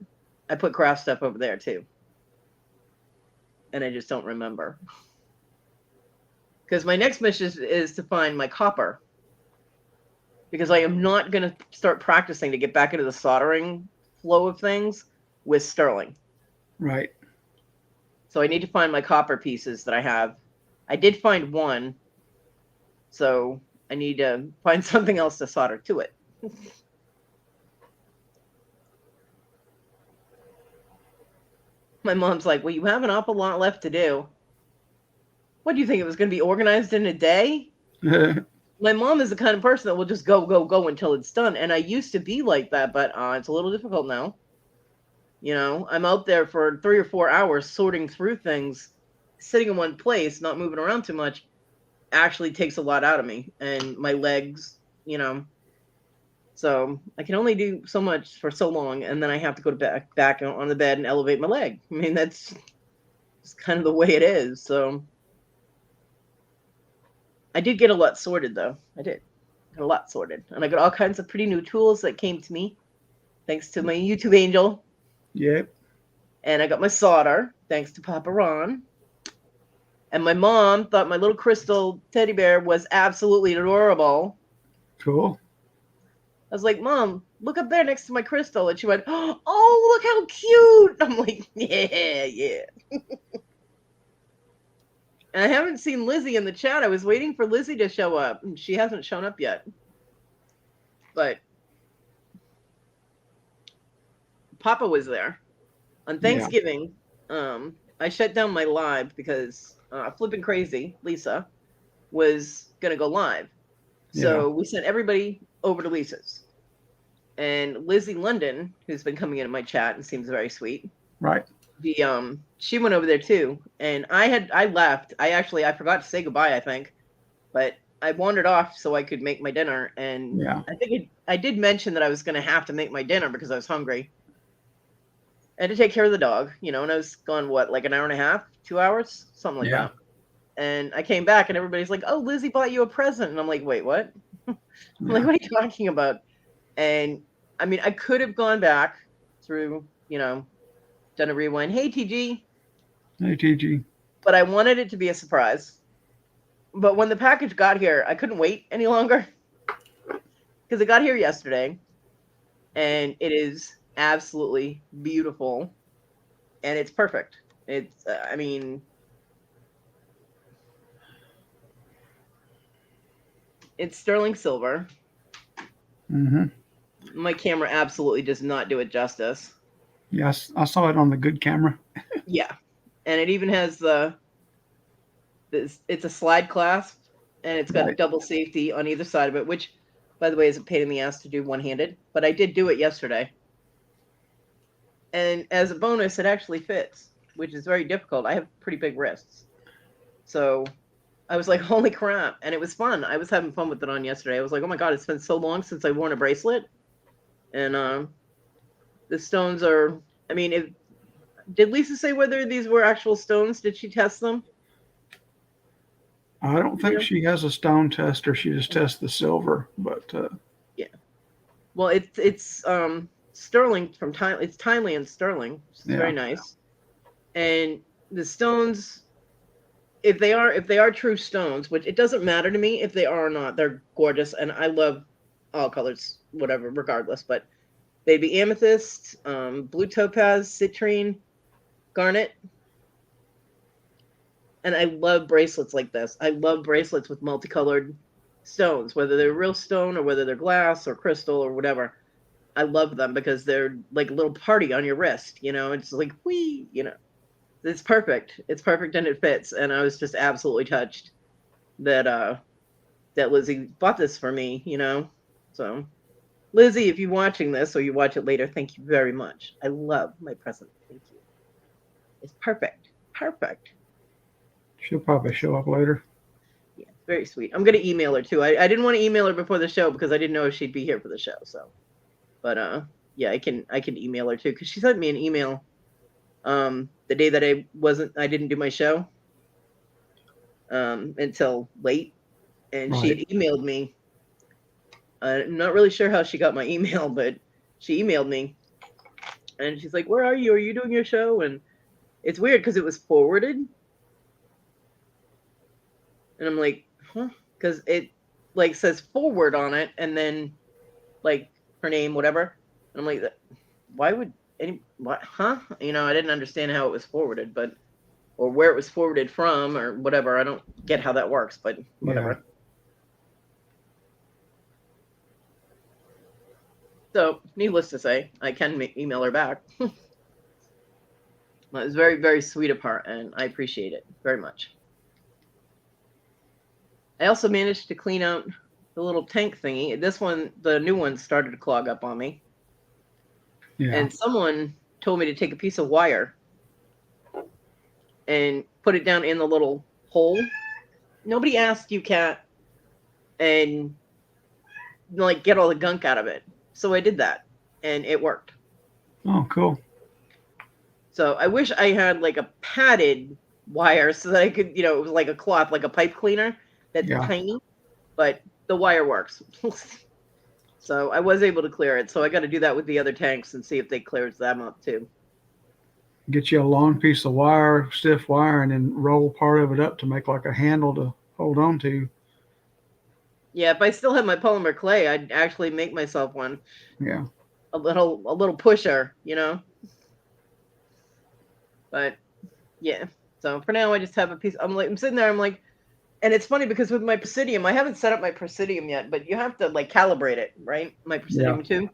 I put craft stuff over there too. And I just don't remember. Because my next mission is to find my copper. Because I am not going to start practicing to get back into the soldering flow of things with sterling. Right. So I need to find my copper pieces that I have. I did find 1. So I need to find something else to solder to it. My mom's like, well, you have an awful lot left to do. What do you think? It was going to be organized in a day? My mom is the kind of person that will just go until it's done. And I used to be like that, but it's a little difficult now. I'm out there for 3 or 4 hours sorting through things, sitting in one place, not moving around too much, actually takes a lot out of me. And my legs, So I can only do so much for so long, and then I have to go back on the bed and elevate my leg. I mean, that's just kind of the way it is. So I did get a lot sorted, though. I did. Got a lot sorted. And I got all kinds of pretty new tools that came to me, thanks to my YouTube angel. Yep. And I got my solder, thanks to Papa Ron. And my mom thought my little crystal teddy bear was absolutely adorable. Cool. I was like, Mom, look up there next to my crystal. And she went, oh, look how cute. I'm like, yeah. And I haven't seen Lizzie in the chat. I was waiting for Lizzie to show up, and she hasn't shown up yet. But Papa was there. On Thanksgiving, I shut down my live because Flippin' Crazy, Lisa, was going to go live. So we sent everybody over to Lisa's. And Lizzie London, who's been coming into my chat and seems very sweet. Right. She went over there too. And I left. I forgot to say goodbye, I think. But I wandered off so I could make my dinner. And I think I did mention that I was going to have to make my dinner because I was hungry. I had to take care of the dog, and I was gone, like an hour and a half, 2 hours, something like that. And I came back and everybody's like, oh, Lizzie bought you a present. And I'm like, wait, what? I'm like, what are you talking about? And I mean, I could have gone back through, done a rewind. Hey, TG. Hey, TG. But I wanted it to be a surprise. But when the package got here, I couldn't wait any longer because it got here yesterday and it is absolutely beautiful and it's perfect. It's, it's sterling silver. Mm-hmm. My camera absolutely does not do it justice. Yes, I saw it on the good camera. Yeah. And it even has it's a slide clasp and it's got double safety on either side of it, which, by the way, is a pain in the ass to do one-handed. But I did do it yesterday. And as a bonus, it actually fits, which is very difficult. I have pretty big wrists. So I was like, holy crap. And it was fun. I was having fun with it on yesterday. I was like, oh my God, it's been so long since I've worn a bracelet. And the stones are, did Lisa say whether these were actual stones? Did she test them? I don't think she has a stone tester. She just tests the silver, but yeah. Well, it's sterling from Thailand. It's Thailand sterling. It's Yeah. very nice. And the stones, if they are true stones, which it doesn't matter to me if they are or not, they're gorgeous, and I love all colors, whatever, regardless. But they'd be amethyst, blue topaz, citrine, garnet. And I love bracelets like this. I love bracelets with multicolored stones, whether they're real stone or whether they're glass or crystal or whatever. I love them because they're like a little party on your wrist, you know. It's like whee, you know. It's perfect. It's perfect and it fits. And I was just absolutely touched that that Lizzie bought this for me, you know. So Lizzie, if you're watching this or you watch it later, thank you very much. I love my present. Thank you. It's perfect. Perfect. She'll probably show up later. Yeah, very sweet. I'm gonna email her too. I didn't want to email her before the show because I didn't know if she'd be here for the show. So, but yeah, I can email her too because she sent me an email the day that I didn't do my show until late, and she had emailed me. I'm not really sure how she got my email, but she emailed me, and she's like, "Where are you? Are you doing your show?" And it's weird because it was forwarded. And I'm like, huh? Because it like says forward on it, and then like her name, whatever. And I'm like, why would what? Huh? You know, I didn't understand how it was forwarded, but or where it was forwarded from, or whatever. I don't get how that works, but whatever. Yeah. So, needless to say, I can email her back. It was very, very sweet of her, and I appreciate it very much. I also managed to clean out the little tank thingy. This one, the new one, started to clog up on me. Yeah. And someone told me to take a piece of wire and put it down in the little hole. Nobody asked you, Kat, and like get all the gunk out of it. So I did that, and it worked. Oh, cool. So I wish I had like a padded wire so that I could, you know, it was like a cloth, like a pipe cleaner. That's tiny, but the wire works. So I was able to clear it. So I got to do that with the other tanks and see if they clears them up too. Get you a long piece of wire, stiff wire, and then roll part of it up to make like a handle to hold on to. Yeah, if I still had my polymer clay, I'd actually make myself one. Yeah. A little pusher, you know. But yeah. So for now I just have a piece. I'm sitting there, I'm like, and it's funny because with my Presidium, I haven't set up my Presidium yet, but you have to like calibrate it, right? My Presidium too.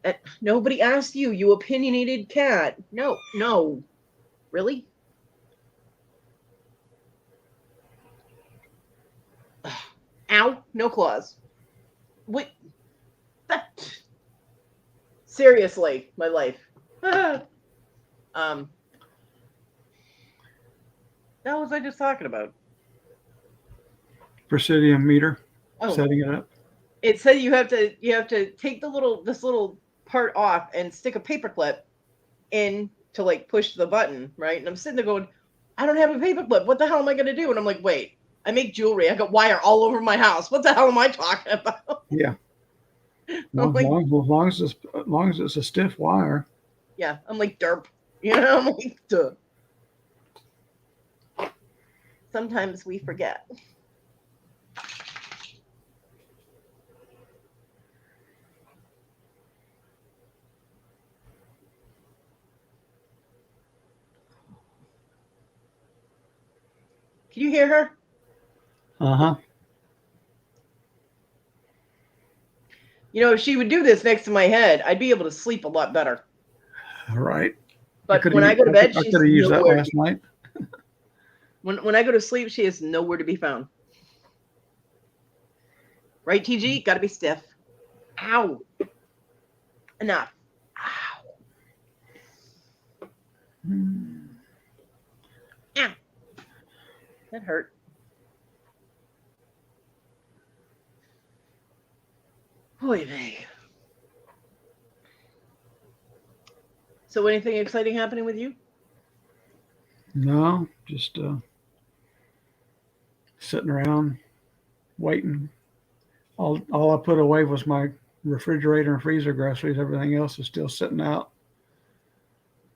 And nobody asked you, you opinionated cat. No. Really? Ow, no claws. Wait. Seriously, my life. That was I just talking about? Presidium meter. Setting it up. It said you have to take this little part off and stick a paper clip in to like push the button, right? And I'm sitting there going, I don't have a paper clip. What the hell am I gonna do? And I'm like, wait, I make jewelry. I got wire all over my house. What the hell am I talking about? Yeah. As long as it's a stiff wire. Yeah, I'm like derp. You know, I'm like duh. Sometimes we forget. Can you hear her? Uh-huh. You know, if she would do this next to my head, I'd be able to sleep a lot better. Right. But when I go to bed, she's could have used that last night. When I go to sleep, she is nowhere to be found. Right, TG? Got to be stiff. Ow. Enough. Ow. Ow. That hurt. Oy vey. So anything exciting happening with you? No, just sitting around waiting. All I put away was my refrigerator and freezer groceries. Everything else is still sitting out.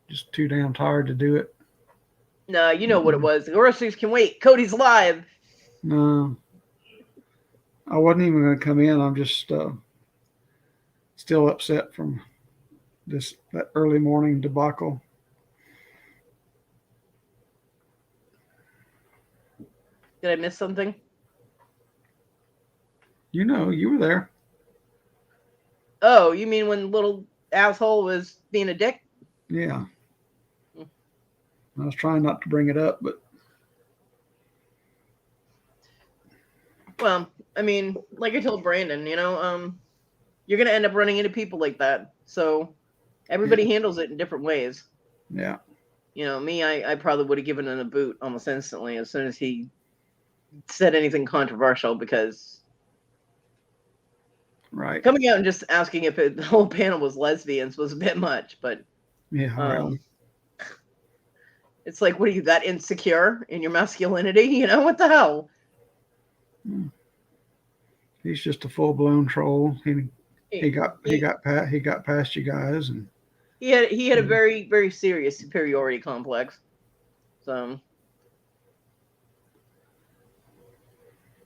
Just too damn tired to do it. No, you know what it was. The groceries can wait. Cody's live. No, I wasn't even going to come in. I'm just still upset from that early morning debacle. Did I miss something? You know, you were there. Oh, you mean when little asshole was being a dick? Yeah. I was trying not to bring it up, but Well, I mean, like I told Brandon, you're gonna end up running into people like that. So everybody handles it in different ways. yeah. Me, I probably would have given him a boot almost instantly as soon as he said anything controversial, because Right. coming out and just asking if the whole panel was lesbians was a bit much. But Yeah. Right. it's like, what are you, that insecure in your masculinity? What the hell? He's just a full blown troll. He got past you guys, and he had a very, very serious superiority complex. So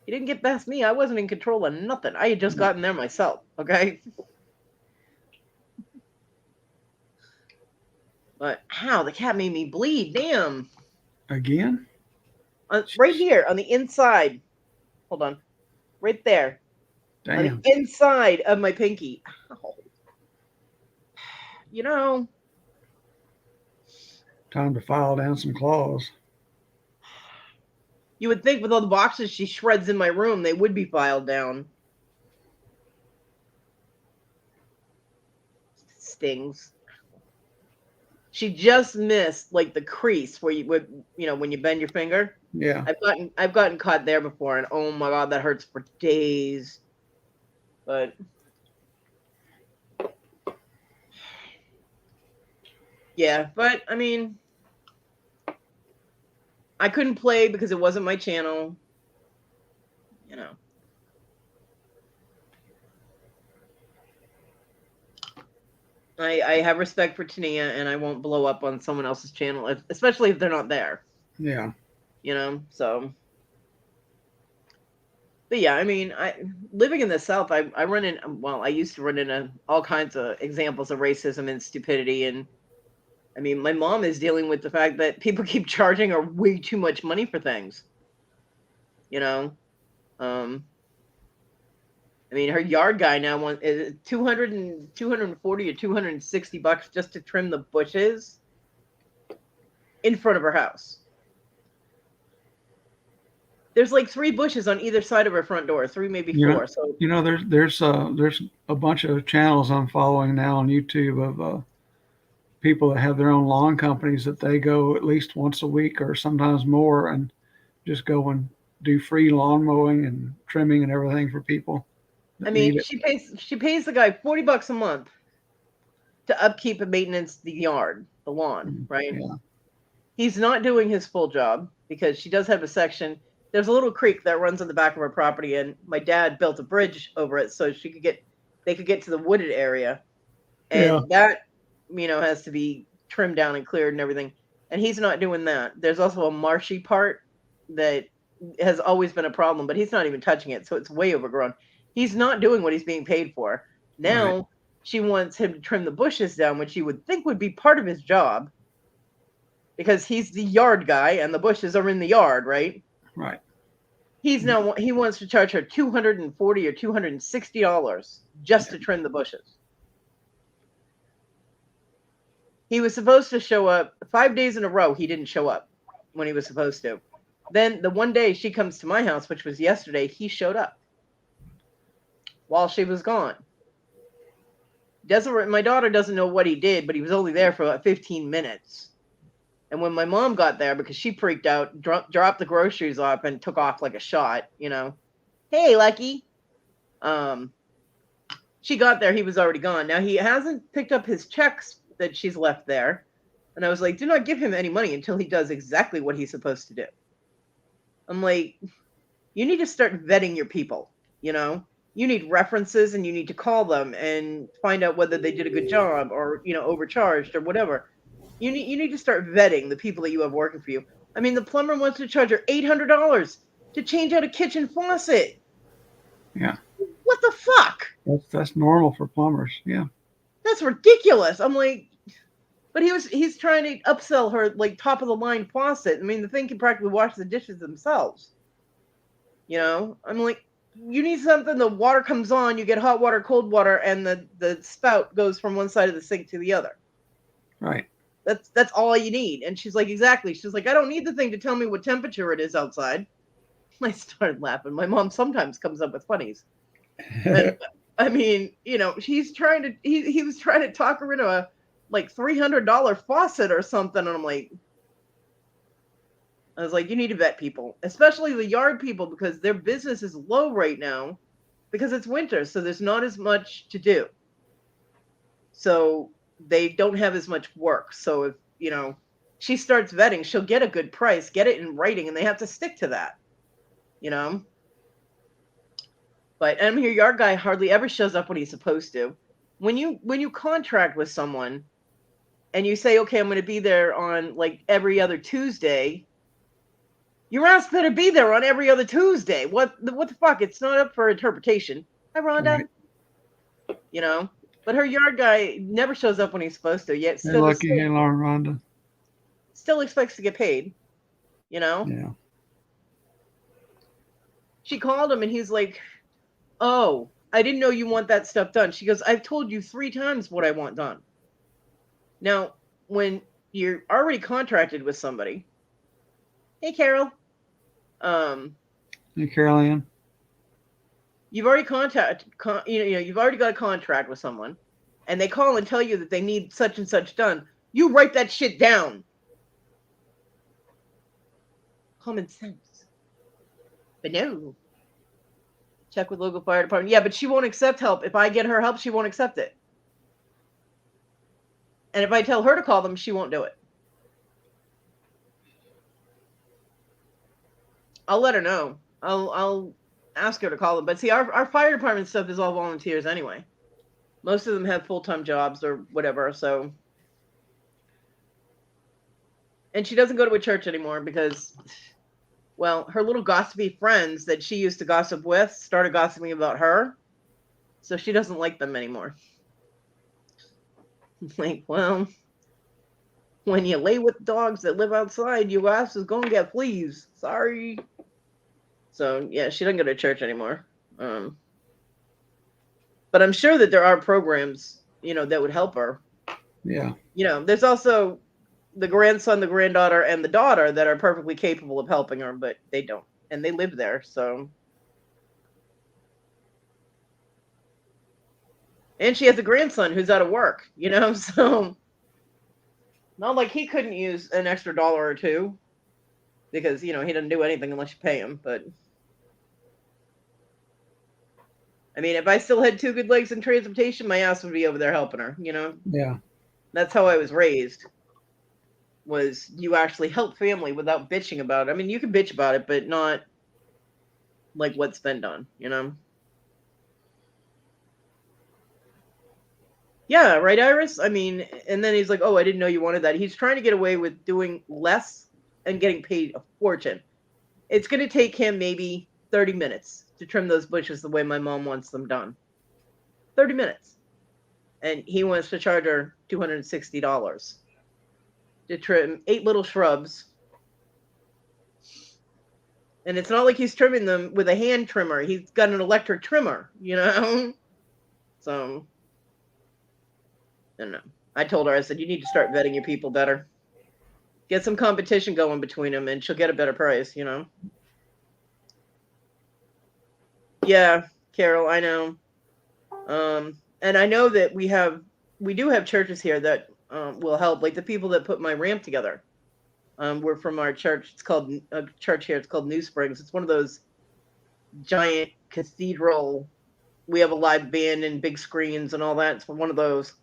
he didn't get past me. I wasn't in control of nothing. I had just gotten there myself. Okay. But how the cat made me bleed? Damn. again. Right here on the inside. Hold on. Right there. On Damn. the inside of my pinky. Ow. Time to file down some claws. You would think with all the boxes she shreds in my room, they would be filed down. Stings. She just missed like the crease where you would, when you bend your finger. Yeah. I've gotten caught there before, and oh my god, that hurts for days. But yeah, but I mean, I couldn't play because it wasn't my channel. I have respect for Tania, and I won't blow up on someone else's channel, especially if they're not there. Yeah. So. But yeah, I mean, living in the South, I used to run into all kinds of examples of racism and stupidity. And I mean, my mom is dealing with the fact that people keep charging her way too much money for things. I mean, her yard guy now wants 240 or $260 just to trim the bushes in front of her house. There's like 3 bushes on either side of her front door, 3, maybe 4. So there's a bunch of channels I'm following now on YouTube of people that have their own lawn companies that they go at least once a week or sometimes more and just go and do free lawn mowing and trimming and everything for people. I mean, she pays the guy $40 a month to upkeep and maintenance the yard, the lawn, right? Yeah. He's not doing his full job because she does have a section. There's a little creek that runs on the back of her property, and my dad built a bridge over it so they could get to the wooded area, and that has to be trimmed down and cleared and everything. And he's not doing that. There's also a marshy part that has always been a problem, but he's not even touching it, so it's way overgrown. He's not doing what he's being paid for. Now she wants him to trim the bushes down, which you would think would be part of his job, because he's the yard guy and the bushes are in the yard, right? Right. He wants to charge her $240 or $260 just to trim the bushes. He was supposed to show up 5 days in a row. He didn't show up when he was supposed to. Then the one day she comes to my house, which was yesterday, he showed up while she was gone. My daughter doesn't know what he did, but he was only there for about 15 minutes. And when my mom got there, because she freaked out, dropped the groceries off and took off like a shot, Hey, Lucky. She got there, he was already gone. Now, he hasn't picked up his checks that she's left there. And I was like, do not give him any money until he does exactly what he's supposed to do. I'm like, you need to start vetting your people, you need references and you need to call them and find out whether they did a good job or, overcharged or whatever. You need to start vetting the people that you have working for you. I mean, the plumber wants to charge her $800 to change out a kitchen faucet. Yeah. What the fuck? That's normal for plumbers. Yeah. That's ridiculous. I'm like, but he's trying to upsell her like top of the line faucet. I mean, the thing can practically wash the dishes themselves. I'm like, you need something. The water comes on, you get hot water, cold water, and the spout goes from one side of the sink to the other. Right. That's all you need. And she's like, exactly. She's like, I don't need the thing to tell me what temperature it is outside. I started laughing. My mom sometimes comes up with funnies. And, I mean, he was trying to talk her into a like $300 faucet or something. And I was like, you need to vet people, especially the yard people, because their business is low right now because it's winter. So there's not as much to do. So they don't have as much work. So if, she starts vetting, she'll get a good price, get it in writing, and they have to stick to that, But your yard guy hardly ever shows up when he's supposed to. When you contract with someone and you say, okay, I'm going to be there on like every other Tuesday, your ass better be there on every other Tuesday. What the fuck? It's not up for interpretation. Hi, Rhonda. Right. But her yard guy never shows up when he's supposed to, yet Hey, Lucky. Hey, Lauren, Rhonda. Still expects to get paid, Yeah. She called him and he's like, oh, I didn't know you want that stuff done. She goes, I've told you 3 times what I want done. Now, when you're already contracted with somebody, hey, Carol. Hey, Carol Ann. You've already you've already got a contract with someone, and they call and tell you that they need such and such done. You write that shit down. Common sense. But no. Check with local fire department. Yeah, but she won't accept help. If I get her help, she won't accept it. And if I tell her to call them, she won't do it. I'll let her know. I'll ask her to call them. But see, our fire department stuff is all volunteers anyway. Most of them have full-time jobs or whatever, so. And she doesn't go to a church anymore because, well, her little gossipy friends that she used to gossip with started gossiping about her. So she doesn't like them anymore. Like, well, when you lay with dogs that live outside, your ass is going to get fleas. Sorry. So, yeah, she doesn't go to church anymore. But I'm sure that there are programs, that would help her. Yeah. There's also the grandson, the granddaughter, and the daughter that are perfectly capable of helping her, but they don't. And they live there, so. And she has a grandson who's out of work, so. Not like he couldn't use an extra $1 or $2 because, he doesn't do anything unless you pay him, but. I mean, if I still had 2 good legs in transportation, my ass would be over there helping her, Yeah. That's how I was raised. Was you actually help family without bitching about it. I mean, you can bitch about it, but not like what's been done, Yeah, right, Iris? I mean, and then he's like, oh, I didn't know you wanted that. He's trying to get away with doing less and getting paid a fortune. It's going to take him maybe 30 minutes to trim those bushes the way my mom wants them done. 30 minutes. And he wants to charge her $260 to trim 8 little shrubs. And it's not like he's trimming them with a hand trimmer. He's got an electric trimmer, So, I don't know. I told her, I said, you need to start vetting your people better. Get some competition going between them and she'll get a better price, Yeah, Carol, I know. And I know that we do have churches here that will help. Like the people that put my ramp together. We're from our church. It's called a church here. It's called New Springs. It's one of those giant cathedral. We have a live band and big screens and all that. It's one of those.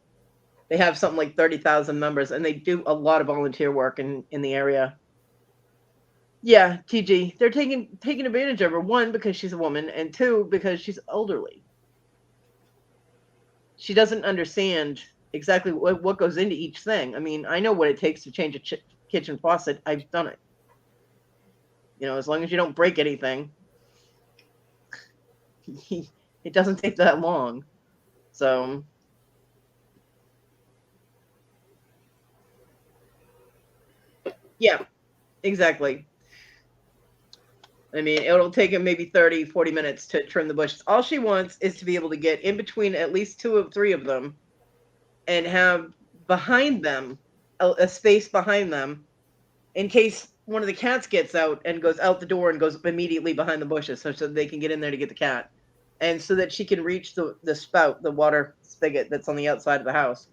They have something like 30,000 members, and they do a lot of volunteer work in the area. Yeah, TG. They're taking advantage of her. One, because she's a woman, and two, because she's elderly. She doesn't understand exactly what goes into each thing. I mean, I know what it takes to change a kitchen faucet. I've done it. As long as you don't break anything, it doesn't take that long. So, yeah, exactly. I mean, it'll take him maybe 30, 40 minutes to trim the bushes. All she wants is to be able to get in between at least two or three of them and have behind them a space behind them in case one of the cats gets out and goes out the door and goes immediately behind the bushes so they can get in there to get the cat. And so that she can reach the spout, the water spigot that's on the outside of the house.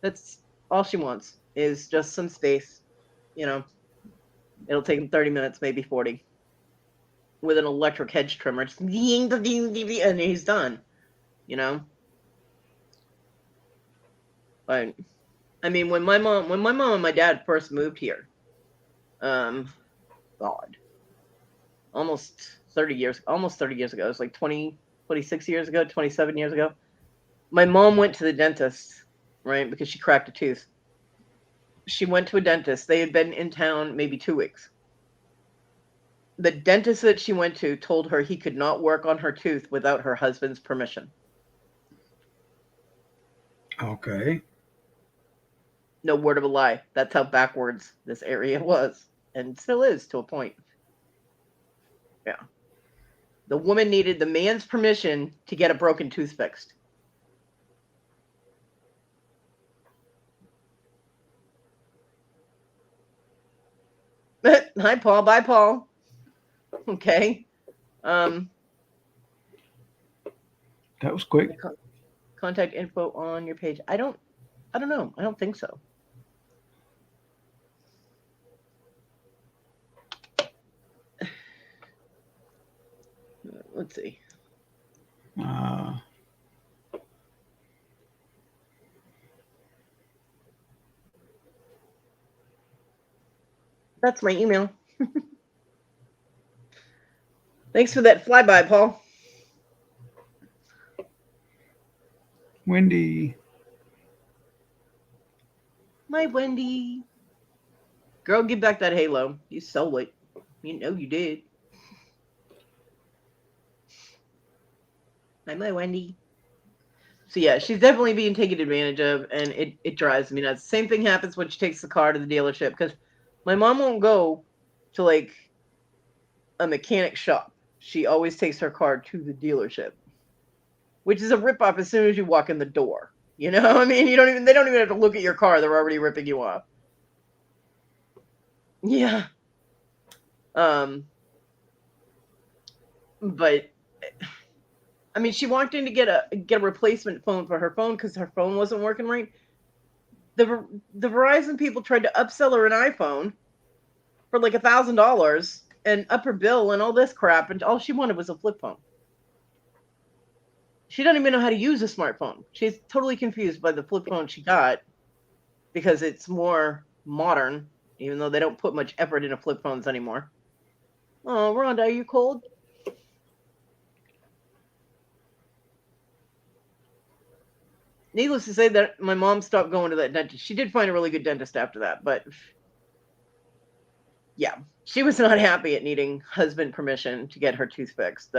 That's all she wants is just some space. It'll take him 30 minutes, maybe 40. With an electric hedge trimmer. Just and he's done. But I mean when my mom and my dad first moved here, God. Almost 30 years ago. It was like 26 years ago, 27 years ago. My mom went to the dentist, right? Because she cracked a tooth. She went to a dentist. They had been in town maybe 2 weeks. The dentist that she went to told her he could not work on her tooth without her husband's permission. Okay. No word of a lie. That's how backwards this area was and still is to a point. Yeah. The woman needed the man's permission to get a broken tooth fixed. Hi, Paul. Bye, Paul. Okay. That was quick. Contact info on your page. I don't know. I don't think so. Let's see. That's my email. Thanks for that flyby, Paul. Wendy. My Wendy. Girl, give back that halo. You stole it. You know you did. My Wendy. So yeah, she's definitely being taken advantage of, and it drives me nuts. Same thing happens when she takes the car to the dealership, because my mom won't go to like a mechanic shop. She always takes her car to the dealership, which is a ripoff as soon as you walk in the door. I mean, they don't even have to look at your car. They're already ripping you off. Yeah. But I mean, she walked in to get a replacement phone for her phone because her phone wasn't working right. The Verizon people tried to upsell her an iPhone for like $1,000 and up her bill and all this crap, and all she wanted was a flip phone. She doesn't even know how to use a smartphone. She's totally confused by the flip phone she got because it's more modern, even though they don't put much effort into flip phones anymore. Oh, Rhonda, are you cold? Needless to say that my mom stopped going to that dentist. She did find a really good dentist after that, but yeah, she was not happy at needing husband permission to get her tooth fixed.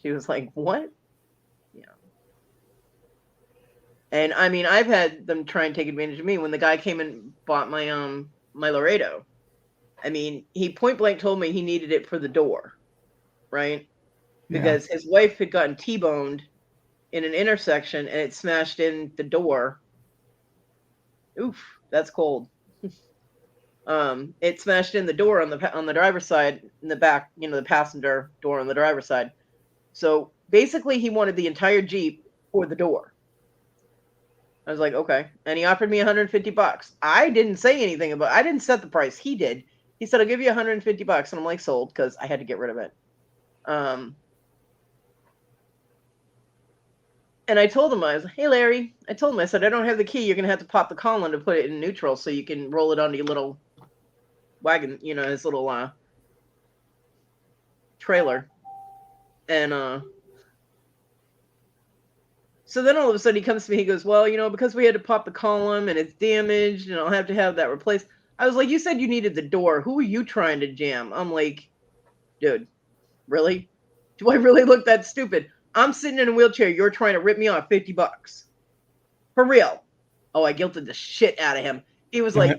She was like, what? Yeah. And I mean, I've had them try and take advantage of me. When the guy came and bought my Laredo, I mean, he point blank told me he needed it for the door, right? Because his wife had gotten T-boned in an intersection and it smashed in the door. Oof, that's cold. It smashed in the door on the driver's side in the back, the passenger door on the driver's side. So basically, he wanted the entire Jeep for the door. I was like, okay, and he offered me $150. I didn't say anything about. I didn't set the price. He did. He said, "I'll give you $150," and I'm like, sold, because I had to get rid of it. And I told him, I was like, hey, Larry, I told him, I said, I don't have the key. You're going to have to pop the column to put it in neutral so you can roll it onto your little wagon, his little trailer. And so then all of a sudden he comes to me, he goes, well, because we had to pop the column and it's damaged and I'll have to have that replaced. I was like, you said you needed the door. Who are you trying to jam? I'm like, dude, really? Do I really look that stupid? I'm sitting in a wheelchair. You're trying to rip me off $50. For real. Oh, I guilted the shit out of him. He was like,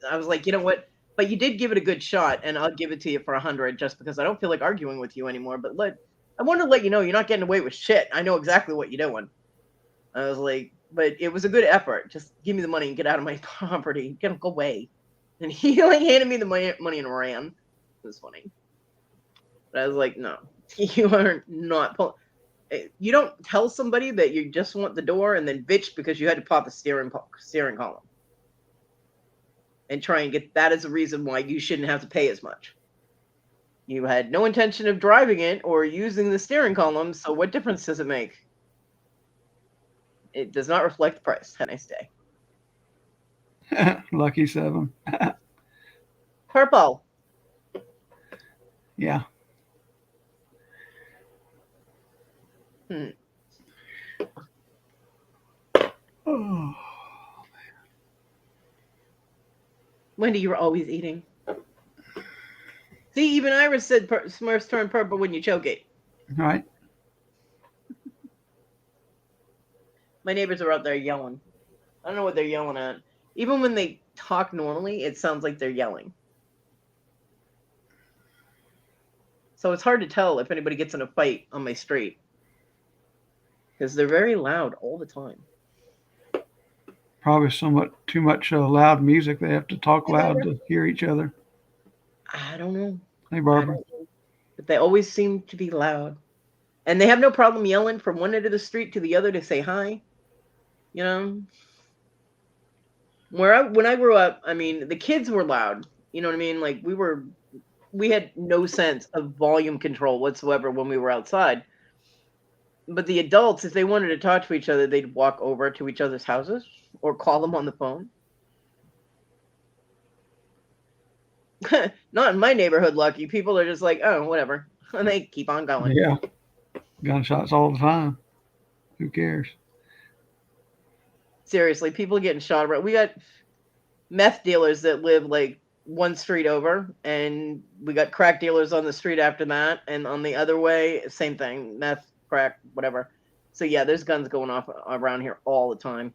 I was like, you know what? But you did give it a good shot, and I'll give it to you for 100 just because I don't feel like arguing with you anymore. But I want to let you know you're not getting away with shit. I know exactly what you're doing. I was like, but it was a good effort. Just give me the money and get out of my property. Go away. And he like handed me the money and ran. It was funny. But I was like, no, you are not. You don't tell somebody that you just want the door and then bitch because you had to pop a steering column and try and get that as a reason why you shouldn't have to pay as much. You had no intention of driving it or using the steering column, so what difference does it make? It does not reflect the price. Have a nice day. Lucky 7. Purple. Yeah. Oh. Wendy, you were always eating. See, even Iris said Smurfs turn purple when you choke it. Right. My neighbors are out there yelling. I don't know what they're yelling at. Even when they talk normally, it sounds like they're yelling. So it's hard to tell if anybody gets in a fight on my street. Because they're very loud all the time. Probably somewhat too much loud music. They have to talk loud to hear each other. I don't know. Hey, Barbara. But they always seem to be loud. And they have no problem yelling from one end of the street to the other to say hi. You know? When I grew up, I mean, the kids were loud. You know what I mean? Like, we had no sense of volume control whatsoever when we were outside. But the adults, if they wanted to talk to each other, they'd walk over to each other's houses or call them on the phone. Not in my neighborhood, Lucky. People are just like, oh, whatever. And they keep on going. Yeah. Gunshots all the time. Who cares? Seriously, people getting shot around. We got meth dealers that live like one street over, and we got crack dealers on the street after that, and on the other way, same thing, meth, crack, whatever. So yeah, there's guns going off around here all the time.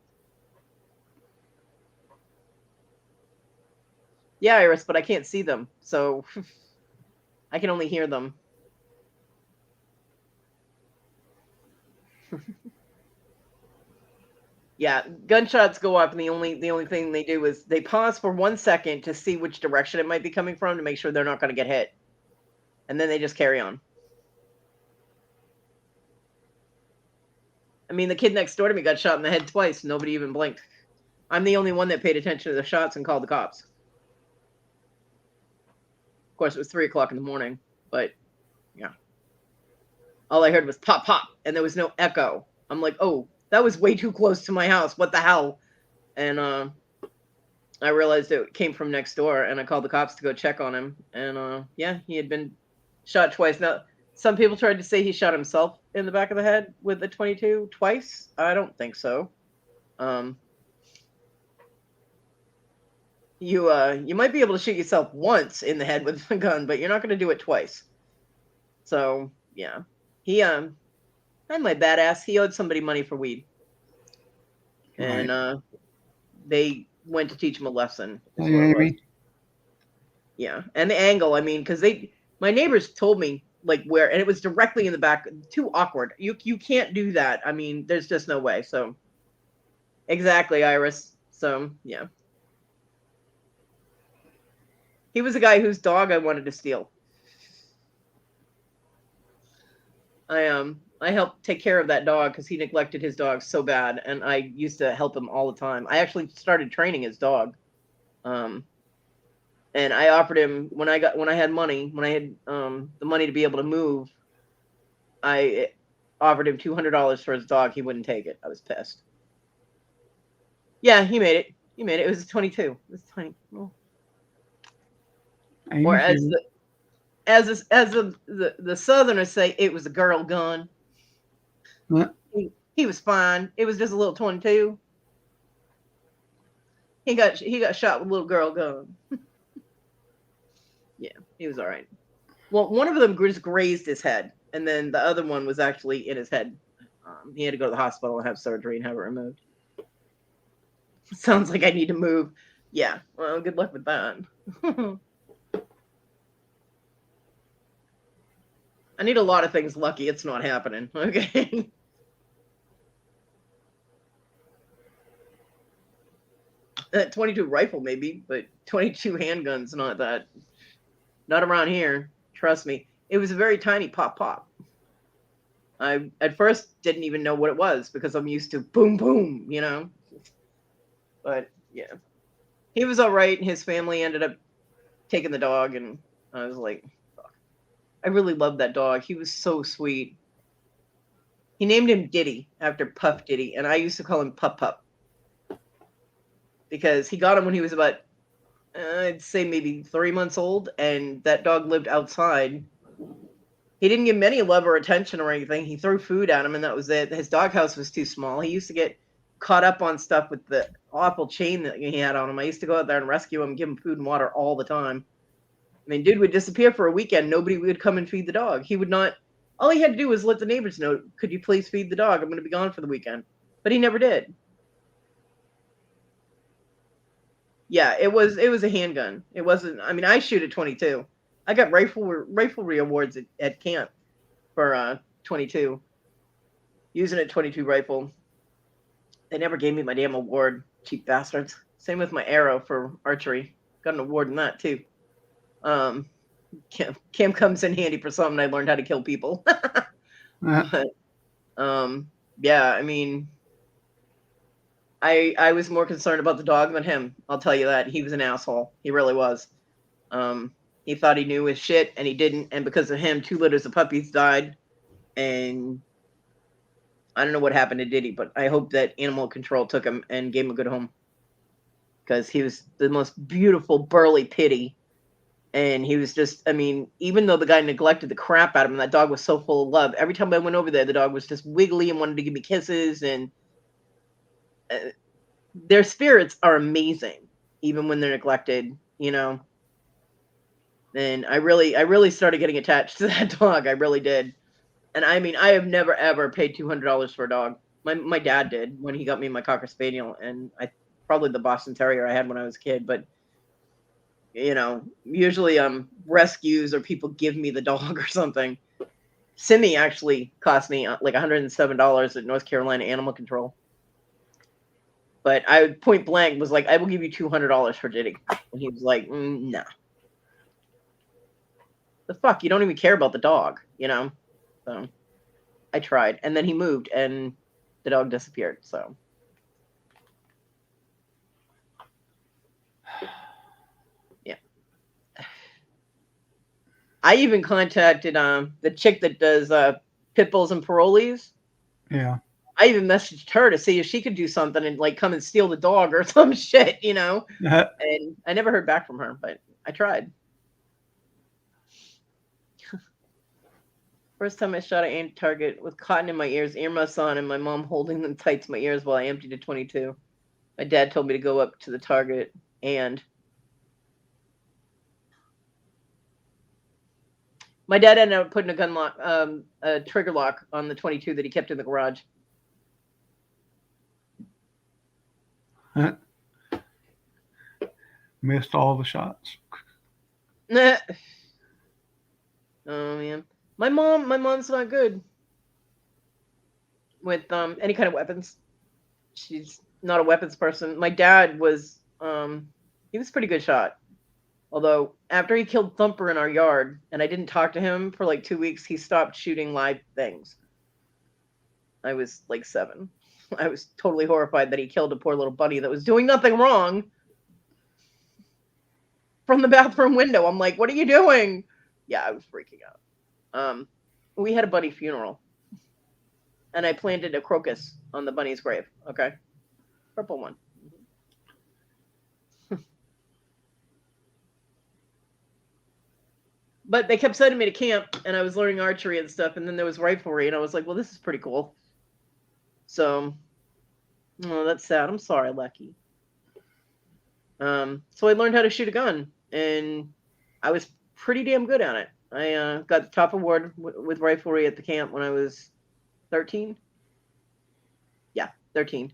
Yeah, Iris, but I can't see them, so I can only hear them. Yeah, gunshots go off, and the only thing they do is they pause for 1 second to see which direction it might be coming from to make sure they're not going to get hit, and then they just carry on. I mean, the kid next door to me got shot in the head twice. Nobody even blinked. I'm the only one that paid attention to the shots and called the cops. Of course, it was 3 o'clock in the morning, but yeah. All I heard was pop, pop, and there was no echo. I'm like, oh, that was way too close to my house. What the hell? And I realized it came from next door, and I called the cops to go check on him. And yeah, he had been shot twice. Now, some people tried to say he shot himself in the back of the head with the 22 twice. I don't think so. You might be able to shoot yourself once in the head with a gun, but you're not going to do it twice. So yeah, he I'm my badass. He owed somebody money for weed, and they went to teach him a lesson. Yeah, and the angle. I mean, because my neighbors told me like where, and it was directly in the back. Too awkward. You can't do that. I mean, there's just no way. So exactly, Iris. So yeah. He was a guy whose dog I wanted to steal. I helped take care of that dog because he neglected his dog so bad, and I used to help him all the time. I actually started training his dog, and I offered him when I had money, when I had the money to be able to move. I offered him $200 for his dog. He wouldn't take it. I was pissed. Yeah, he made it. He made it. It was a 22. It was tiny. Oh. Or as the Southerners say, it was a girl gun. Yeah. He was fine. It was just a little 22. He got shot with a little girl gun. Yeah, he was all right. Well, one of them just grazed his head, and then the other one was actually in his head. He had to go to the hospital and have surgery and have it removed. Sounds like I need to move. Yeah, well, good luck with that. I need a lot of things lucky. It's not happening. Okay. That 22 rifle maybe, but 22 handguns, not that. Not around here. Trust me. It was a very tiny pop. I at first didn't even know what it was because I'm used to boom boom, you know. But yeah, he was all right. His family ended up taking the dog, and I was like, fuck. I really loved that dog. He was so sweet. He named him Diddy after Puff Diddy, and I used to call him Pup because he got him when he was about, I'd say maybe 3 months old, and that dog lived outside. He didn't give him any love or attention or anything. He threw food at him, and that was it. His doghouse was too small. He used to get caught up on stuff with the awful chain that he had on him. I used to go out there and rescue him, give him food and water all the time. I mean, dude would disappear for a weekend. Nobody would come and feed the dog. He would not. All he had to do was let the neighbors know, could you please feed the dog? I'm going to be gone for the weekend. But he never did. Yeah, it was a handgun. It wasn't. I mean, I shoot at 22. I got riflery awards at camp for 22. Using a 22 rifle. They never gave me my damn award, cheap bastards. Same with my arrow for archery. Got an award in that too. Cam comes in handy for something. I learned how to kill people. But, yeah, I mean, I was more concerned about the dog than him. I'll tell you that. He was an asshole. He really was. He thought he knew his shit, and he didn't. And because of him, 2 litters of puppies died. And I don't know what happened to Diddy, but I hope that animal control took him and gave him a good home. Because he was the most beautiful, burly pitty. And he was just, I mean, even though the guy neglected the crap out of him, that dog was so full of love. Every time I went over there, the dog was just wiggly and wanted to give me kisses. And their spirits are amazing, even when they're neglected, you know. And I really started getting attached to that dog. I really did. And I mean, I have never ever paid $200 for a dog. My dad did when he got me my Cocker Spaniel, and probably the Boston Terrier I had when I was a kid. But you know, usually rescues or people give me the dog or something. Simi actually cost me like $107 at North Carolina Animal Control. But I point blank was like, I will give you $200 for Diddy, and he was like, no. The fuck, you don't even care about the dog, you know. So I tried, and then he moved, and the dog disappeared. So yeah, I even contacted the chick that does pit bulls and parolees. Yeah. I even messaged her to see if she could do something and like come and steal the dog or some shit, you know. And I never heard back from her, but I tried. First time I shot an aimed target with cotton in my ears, earmuffs on, and my mom holding them tight to my ears while I emptied a 22. My dad told me to go up to the target, and my dad ended up putting a trigger lock on the 22 that he kept in the garage. Missed all the shots. Nah. Oh man, my mom's not good with any kind of weapons. She's not a weapons person. My dad was he was a pretty good shot. Although after he killed Thumper in our yard and I didn't talk to him for like 2 weeks, he stopped shooting live things. I was like 7. I was totally horrified that he killed a poor little bunny that was doing nothing wrong from the bathroom window. I'm like, what are you doing? Yeah, I was freaking out. We had a bunny funeral, and I planted a crocus on the bunny's grave. Okay, purple one. But they kept sending me to camp, and I was learning archery and stuff. And then there was riflery, and I was like, well, this is pretty cool. So, oh, that's sad. I'm sorry, Lucky. So I learned how to shoot a gun, and I was pretty damn good at it. I got the top award with riflery at the camp when I was 13. Yeah, 13.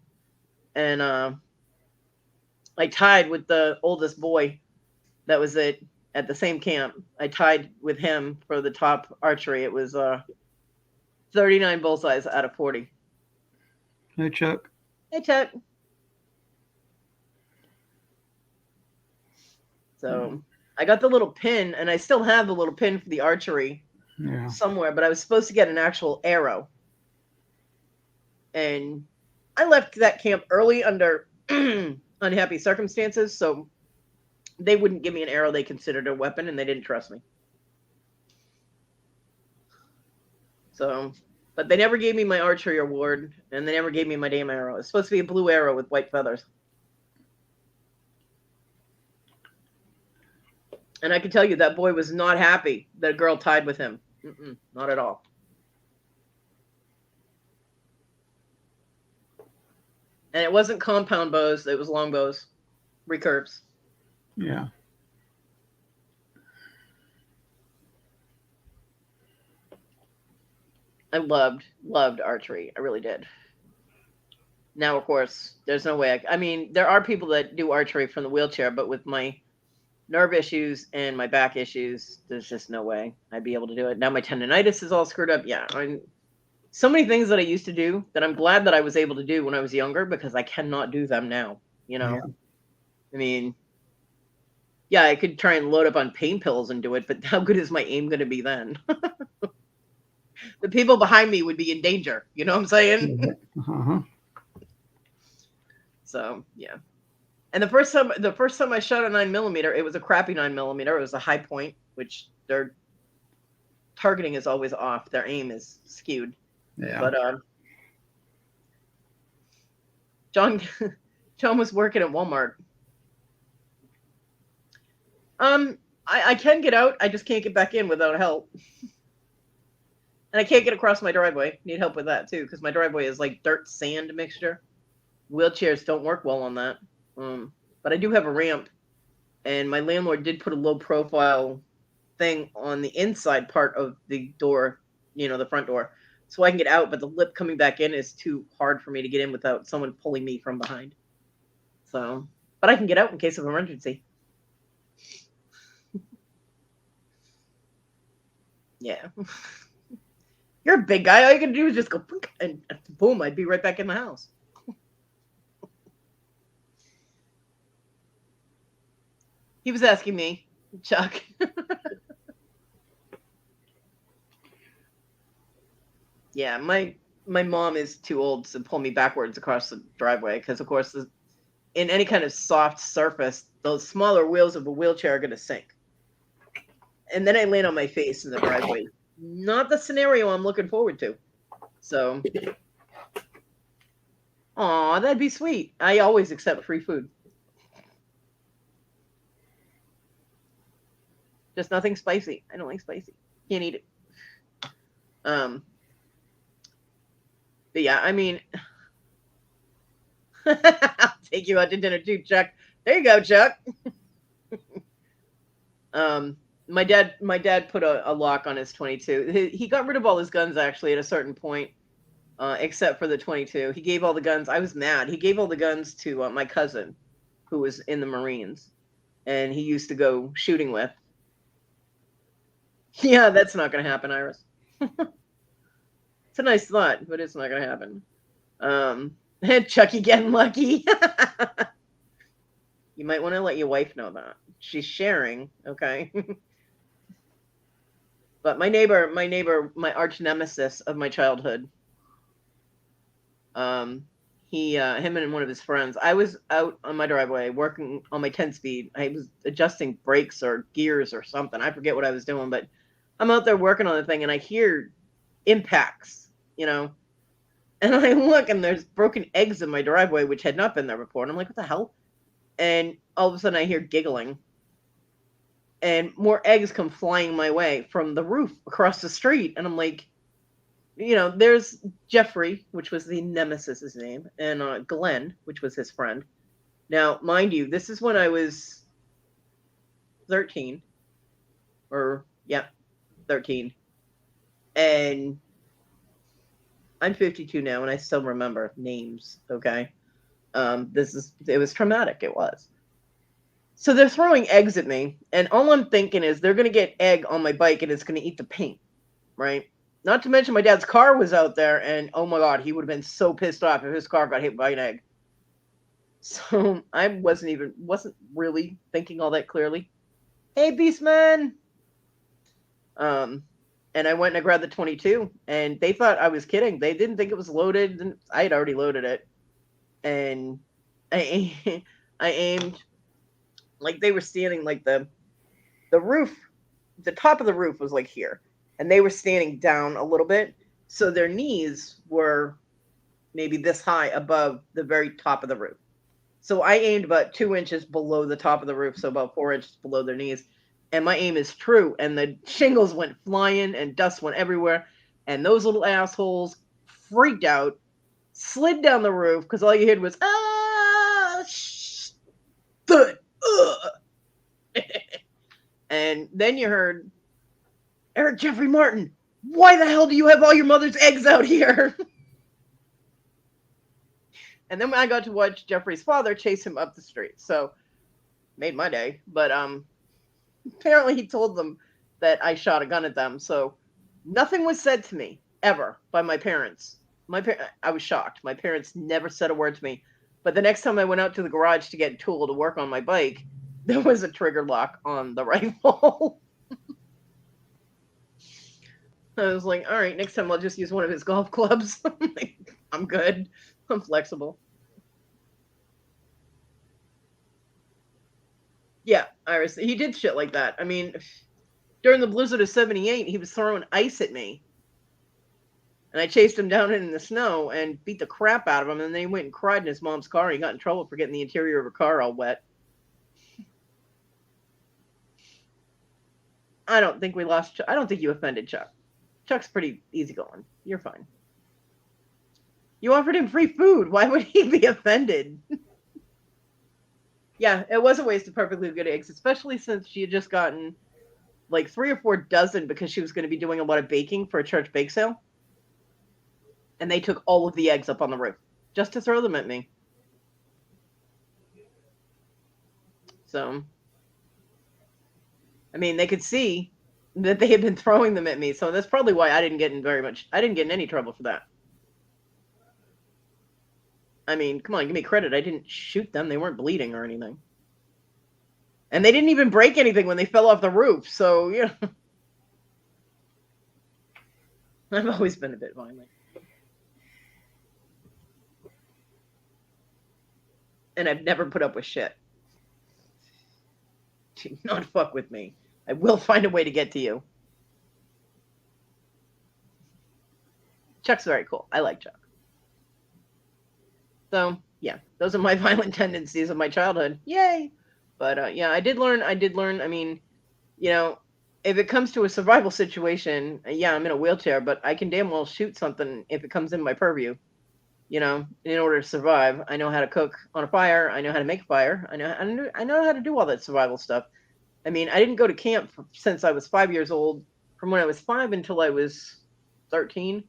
And I tied with the oldest boy that was at the same camp. I tied with him for the top archery. It was 39 bullseyes out of 40. Hey, Chuck. Hey, Chuck. So I got the little pin, and I still have the little pin for the archery somewhere, but I was supposed to get an actual arrow. And I left that camp early under unhappy circumstances, so they wouldn't give me an arrow they considered a weapon, and they didn't trust me. So, but they never gave me my archery award, and they never gave me my damn arrow. It's supposed to be a blue arrow with white feathers. And I can tell you that boy was not happy that a girl tied with him. Not at all. And it wasn't compound bows. It was long bows. Recurves. Yeah. I loved archery. I really did. Now, of course, there's no way. I mean, there are people that do archery from the wheelchair, but with my nerve issues and my back issues, there's just no way I'd be able to do it. Now my tendonitis is all screwed up. Yeah, so many things that I used to do that I'm glad that I was able to do when I was younger, because I cannot do them now. You know, I mean, yeah, I could try and load up on pain pills and do it, but how good is my aim going to be then? The people behind me would be in danger. You know what I'm saying? So yeah. And the first time I shot a 9mm, it was a crappy 9mm. It was a high point, which their targeting is always off. Their aim is skewed. Yeah. But John was working at Walmart. I can get out. I just can't get back in without help. And I can't get across my driveway. Need help with that too, because my driveway is like dirt sand mixture. Wheelchairs don't work well on that. But I do have a ramp, and my landlord did put a low profile thing on the inside part of the door, the front door, so I can get out, but the lip coming back in is too hard for me to get in without someone pulling me from behind. So, but I can get out in case of emergency. Yeah. You're a big guy. All you can do is just go, and boom, I'd be right back in the house. He was asking me, Chuck. Yeah, my mom is too old to pull me backwards across the driveway, because, of course, in any kind of soft surface, those smaller wheels of a wheelchair are going to sink. And then I land on my face in the driveway. Not the scenario I'm looking forward to. So, aw, that'd be sweet. I always accept free food. Just nothing spicy. I don't like spicy. Can't eat it. But yeah, I mean, I'll take you out to dinner too, Chuck. There you go, Chuck. My dad put a lock on his 22. He got rid of all his guns actually at a certain point, except for the 22. He gave all the guns. I was mad. He gave all the guns to my cousin, who was in the Marines, and he used to go shooting with. Yeah, that's not going to happen, Iris. It's a nice thought, but it's not going to happen. Chucky getting lucky. You might want to let your wife know that. She's sharing, okay? But my neighbor, my arch nemesis of my childhood, him and one of his friends, I was out on my driveway working on my 10-speed. I was adjusting brakes or gears or something. I forget what I was doing, but I'm out there working on the thing, and I hear impacts, and I look, and there's broken eggs in my driveway, which had not been there before. And I'm like, what the hell? And all of a sudden I hear giggling. and more eggs come flying my way from the roof across the street. And I'm like, there's Jeffrey, which was the nemesis's name, and Glenn, which was his friend. Now, mind you, this is when I was 13, or 13, and I'm 52 now, and I still remember names. Okay, it was traumatic. It was. So they're throwing eggs at me, and all I'm thinking is they're gonna get egg on my bike, and it's gonna eat the paint, right? Not to mention my dad's car was out there, and oh my god, he would have been so pissed off if his car got hit by an egg. So I wasn't really thinking all that clearly. Hey, Beastman! And I went and I grabbed the 22, and they thought I was kidding. They didn't think it was loaded, and I had already loaded it. And I aimed, like they were standing, like the roof, the top of the roof was like here, and they were standing down a little bit, so their knees were maybe this high above the very top of the roof. So I aimed about 2 inches below the top of the roof, so about 4 inches below their knees. And my aim is true, and the shingles went flying, and dust went everywhere, and those little assholes freaked out, slid down the roof, because all you heard was, thud, and then you heard, Eric Jeffrey Martin, why the hell do you have all your mother's eggs out here? And then I got to watch Jeffrey's father chase him up the street, so made my day. But apparently he told them that I shot a gun at them, so nothing was said to me ever by my parents. I was shocked. My parents never said a word to me. But the next time I went out to the garage to get a tool to work on my bike, there was a trigger lock on the rifle. I was like, all right, next time I'll just use one of his golf clubs. I'm good. I'm flexible. Yeah, Iris, he did shit like that. I mean, during the blizzard of 78, he was throwing ice at me. And I chased him down in the snow and beat the crap out of him. And then he went and cried in his mom's car. And he got in trouble for getting the interior of her car all wet. I don't think we lost Chuck. I don't think you offended Chuck. Chuck's pretty easygoing. You're fine. You offered him free food. Why would he be offended? Yeah, it was a waste of perfectly good eggs, especially since she had just gotten like 3 or 4 dozen because she was going to be doing a lot of baking for a church bake sale. And they took all of the eggs up on the roof just to throw them at me. So, I mean, they could see that they had been throwing them at me. So that's probably why I didn't get in any trouble for that. I mean, come on, give me credit. I didn't shoot them. They weren't bleeding or anything. And they didn't even break anything when they fell off the roof. So, yeah. I've always been a bit violent. And I've never put up with shit. Do not fuck with me. I will find a way to get to you. Chuck's very cool. I like Chuck. So, yeah, those are my violent tendencies of my childhood. Yay! But, yeah, I did learn. I mean, if it comes to a survival situation, yeah, I'm in a wheelchair, but I can damn well shoot something if it comes in my purview. In order to survive. I know how to cook on a fire. I know how to make a fire. I know how to do all that survival stuff. I mean, I didn't go to camp since I was 5 years old, from when I was 5 until I was 13,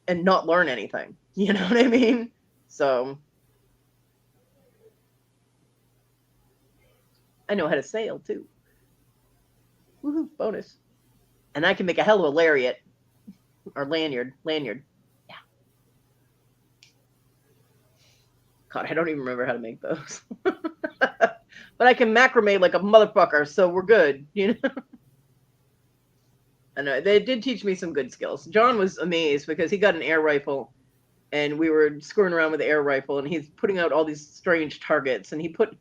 and not learn anything. You know what I mean? So, I know how to sail, too. Woohoo, bonus. And I can make a hell of a lariat. Or lanyard. Yeah. God, I don't even remember how to make those. But I can macrame like a motherfucker, so we're good, I know, they did teach me some good skills. John was amazed because he got an air rifle, and we were screwing around with the air rifle, and he's putting out all these strange targets, and he put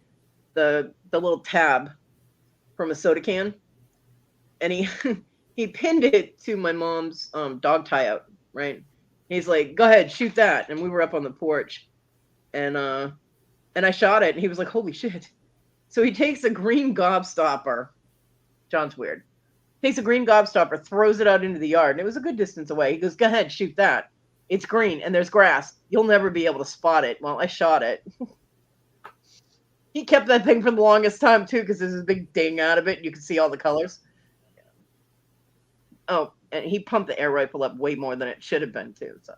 the little tab from a soda can, and he pinned it to my mom's dog tie out, right? He's like, go ahead, shoot that. And we were up on the porch, and I shot it, and he was like, holy shit. So he takes a green gobstopper. John's weird. Takes a green gobstopper, throws it out into the yard, and it was a good distance away. He goes, "Go ahead, shoot that. It's green and there's grass. You'll never be able to spot it." Well, I shot it. He kept that thing for the longest time too, because there's this big ding out of it. And you can see all the colors. Oh, and he pumped the air rifle up way more than it should have been too. So.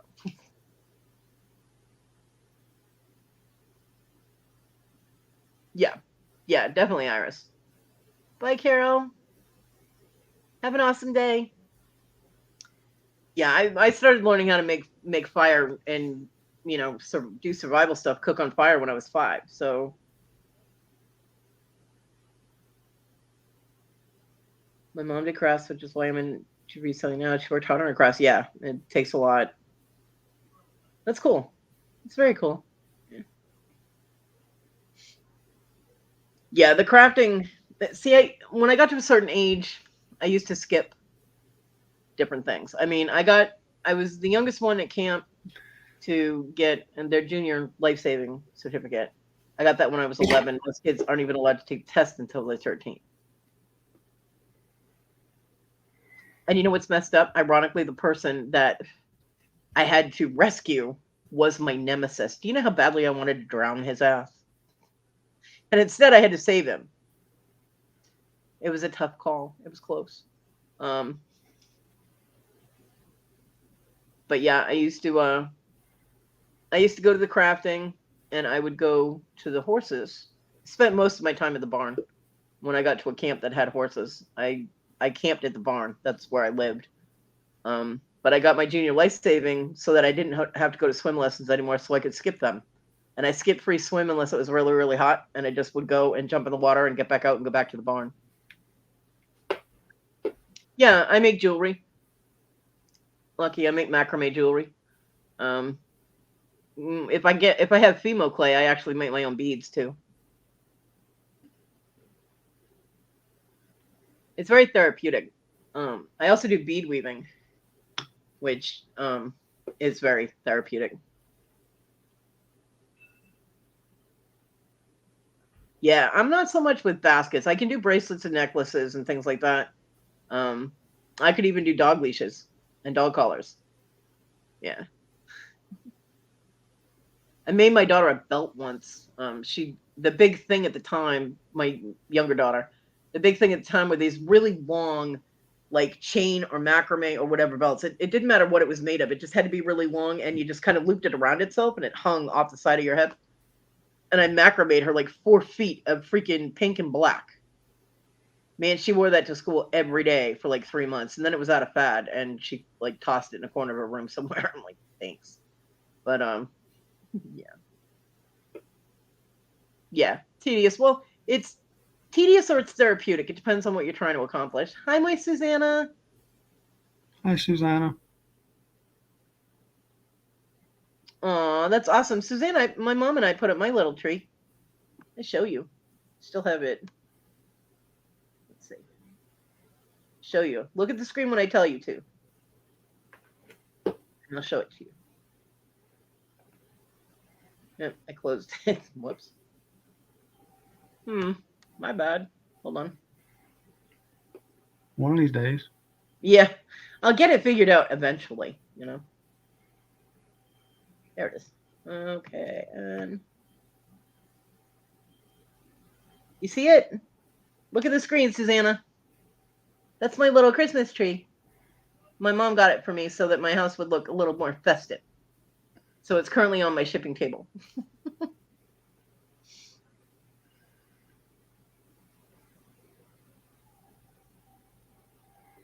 Yeah, definitely Iris. Bye, Carol. Have an awesome day. Yeah, I started learning how to make fire and do survival stuff, cook on fire when I was 5. So my mom did crafts, which is why I'm into reselling now. She worked hard on her crafts. Yeah, it takes a lot. That's cool. It's very cool. Yeah, the crafting. See, when I got to a certain age, I used to skip different things. I mean, I was the youngest one at camp to get their junior life-saving certificate. I got that when I was 11. Most kids aren't even allowed to take tests until they're 13. And you know what's messed up? Ironically, the person that I had to rescue was my nemesis. Do you know how badly I wanted to drown his ass? And instead, I had to save him. It was a tough call. It was close. But yeah, I used to go to the crafting, and I would go to the horses. Spent most of my time at the barn. When I got to a camp that had horses, I camped at the barn. That's where I lived. But I got my junior life saving so that I didn't have to go to swim lessons anymore, so I could skip them. And I skipped free swim unless it was really, really hot, and I just would go and jump in the water and get back out and go back to the barn. Yeah, I make jewelry. Lucky, I make macrame jewelry. If I have Fimo clay, I actually make my own beads too. It's very therapeutic. I also do bead weaving, which is very therapeutic. Yeah, I'm not so much with baskets. I can do bracelets and necklaces and things like that. I could even do dog leashes and dog collars. Yeah. I made my daughter a belt once. The big thing at the time, my younger daughter, the big thing at the time were these really long, like chain or macrame or whatever belts. It didn't matter what it was made of. It just had to be really long, and you just kind of looped it around itself, and it hung off the side of your head. And I macrameed her like 4 feet of freaking pink and black. Man, she wore that to school every day for like 3 months, and then it was out of fad, and she like tossed it in a corner of her room somewhere. I'm like, thanks. But yeah, tedious. Well, it's tedious or it's therapeutic. It depends on what you're trying to accomplish. Hi, my Susanna. Hi, Susanna. Aw, that's awesome. Susanna, my mom and I put up my little tree. I show you. Still have it. Let's see. Show you. Look at the screen when I tell you to. And I'll show it to you. Yep, I closed it. Whoops. My bad. Hold on. One of these days. Yeah, I'll get it figured out eventually, There it is. Okay, and you see it? Look at the screen, Susanna. That's my little Christmas tree. My mom got it for me so that my house would look a little more festive. So it's currently on my shipping table.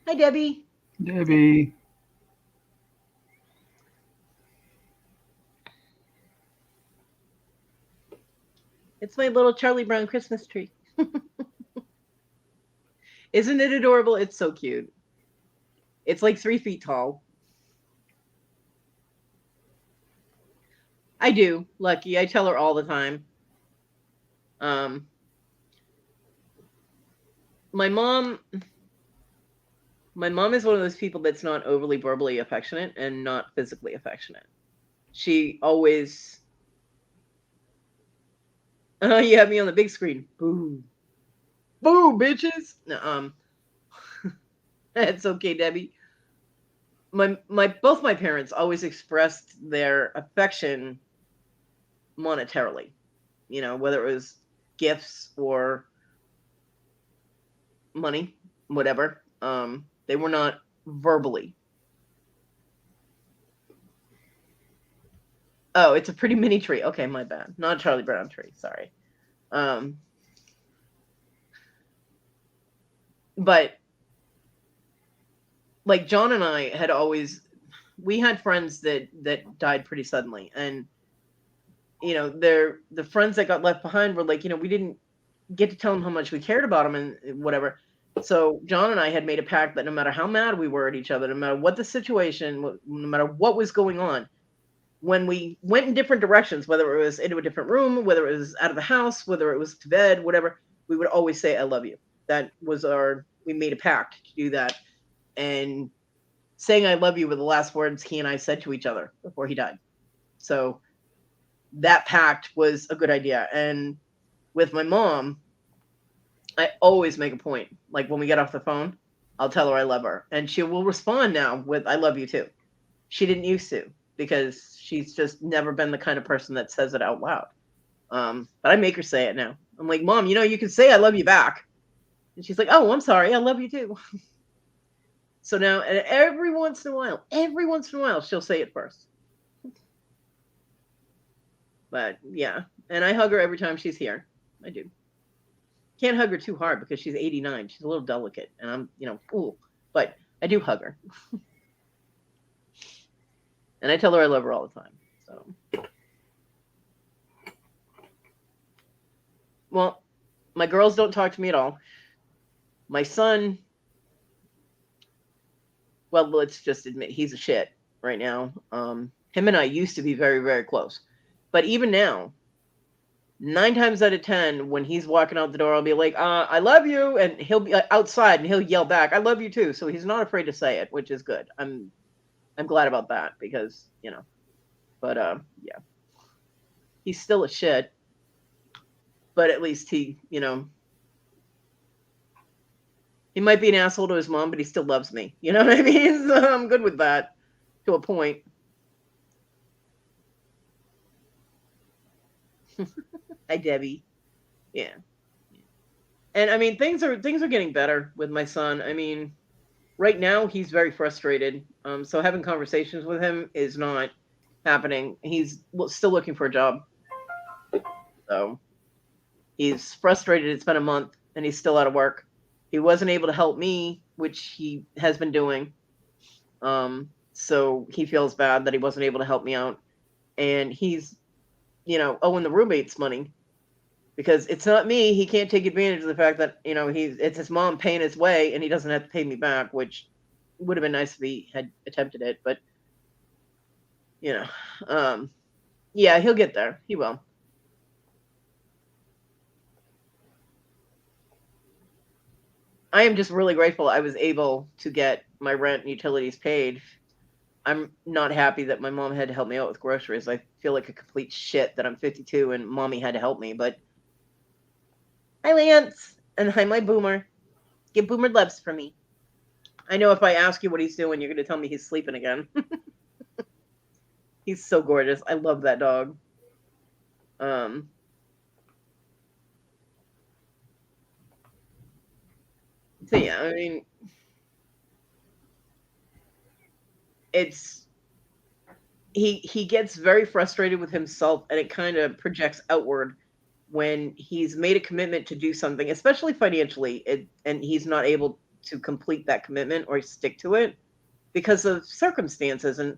Hi, Debbie. Debbie. It's my little Charlie Brown Christmas tree. Isn't it adorable? It's so cute. It's like 3 feet tall. I do, Lucky. I tell her all the time. My mom is one of those people that's not overly verbally affectionate and not physically affectionate. She always You have me on the big screen. Boo. Boo, bitches. No, it's okay, Debbie. Both my parents always expressed their affection monetarily. Whether it was gifts or money, whatever. They were not verbally. Oh, it's a pretty mini tree. Okay, my bad. Not a Charlie Brown tree. Sorry. But like John and I we had friends that died pretty suddenly, and the friends that got left behind were like, we didn't get to tell them how much we cared about them and whatever. So John and I had made a pact that no matter how mad we were at each other, no matter what the situation, no matter what was going on, when we went in different directions, whether it was into a different room, whether it was out of the house, whether it was to bed, whatever, we would always say, I love you. That was we made a pact to do that. And saying I love you were the last words he and I said to each other before he died. So that pact was a good idea. And with my mom, I always make a point. Like when we get off the phone, I'll tell her I love her. And she will respond now with, I love you too. She didn't used to, because she's just never been the kind of person that says it out loud. But I make her say it now. I'm like, Mom, you can say I love you back. And she's like, oh, I'm sorry. I love you too. So now, and every once in a while, she'll say it first. But yeah, and I hug her every time she's here. I do. Can't hug her too hard because she's 89. She's a little delicate, and I'm, ooh. But I do hug her. And I tell her I love her all the time. So, well, my girls don't talk to me at all. My son, well, let's just admit he's a shit right now. Him and I used to be very, very close. But even now, 9 times out of 10, when he's walking out the door, I'll be like, I love you. And he'll be outside and he'll yell back, I love you too. So he's not afraid to say it, which is good. I'm glad about that because, but yeah, he's still a shit. But at least he might be an asshole to his mom, but he still loves me. You know what I mean? So I'm good with that to a point. Hi, Debbie. Yeah. And I mean, things are getting better with my son. I mean, right now he's very frustrated. So having conversations with him is not happening. He's still looking for a job. So he's frustrated. It's been a month and he's still out of work. He wasn't able to help me, which he has been doing. So he feels bad that he wasn't able to help me out. And he's, owing the roommates money because it's not me. He can't take advantage of the fact that, it's his mom paying his way and he doesn't have to pay me back, which would have been nice if he had attempted it. But, yeah, he'll get there. He will. I am just really grateful I was able to get my rent and utilities paid. I'm not happy that my mom had to help me out with groceries. I feel like a complete shit that I'm 52 and mommy had to help me. But hi, Lance. And hi, my Boomer. Get Boomer loves for me. I know if I ask you what he's doing, you're going to tell me he's sleeping again. He's so gorgeous. I love that dog. So yeah, I mean, he gets very frustrated with himself, and it kind of projects outward when he's made a commitment to do something, especially financially, and he's not able to complete that commitment or stick to it because of circumstances. And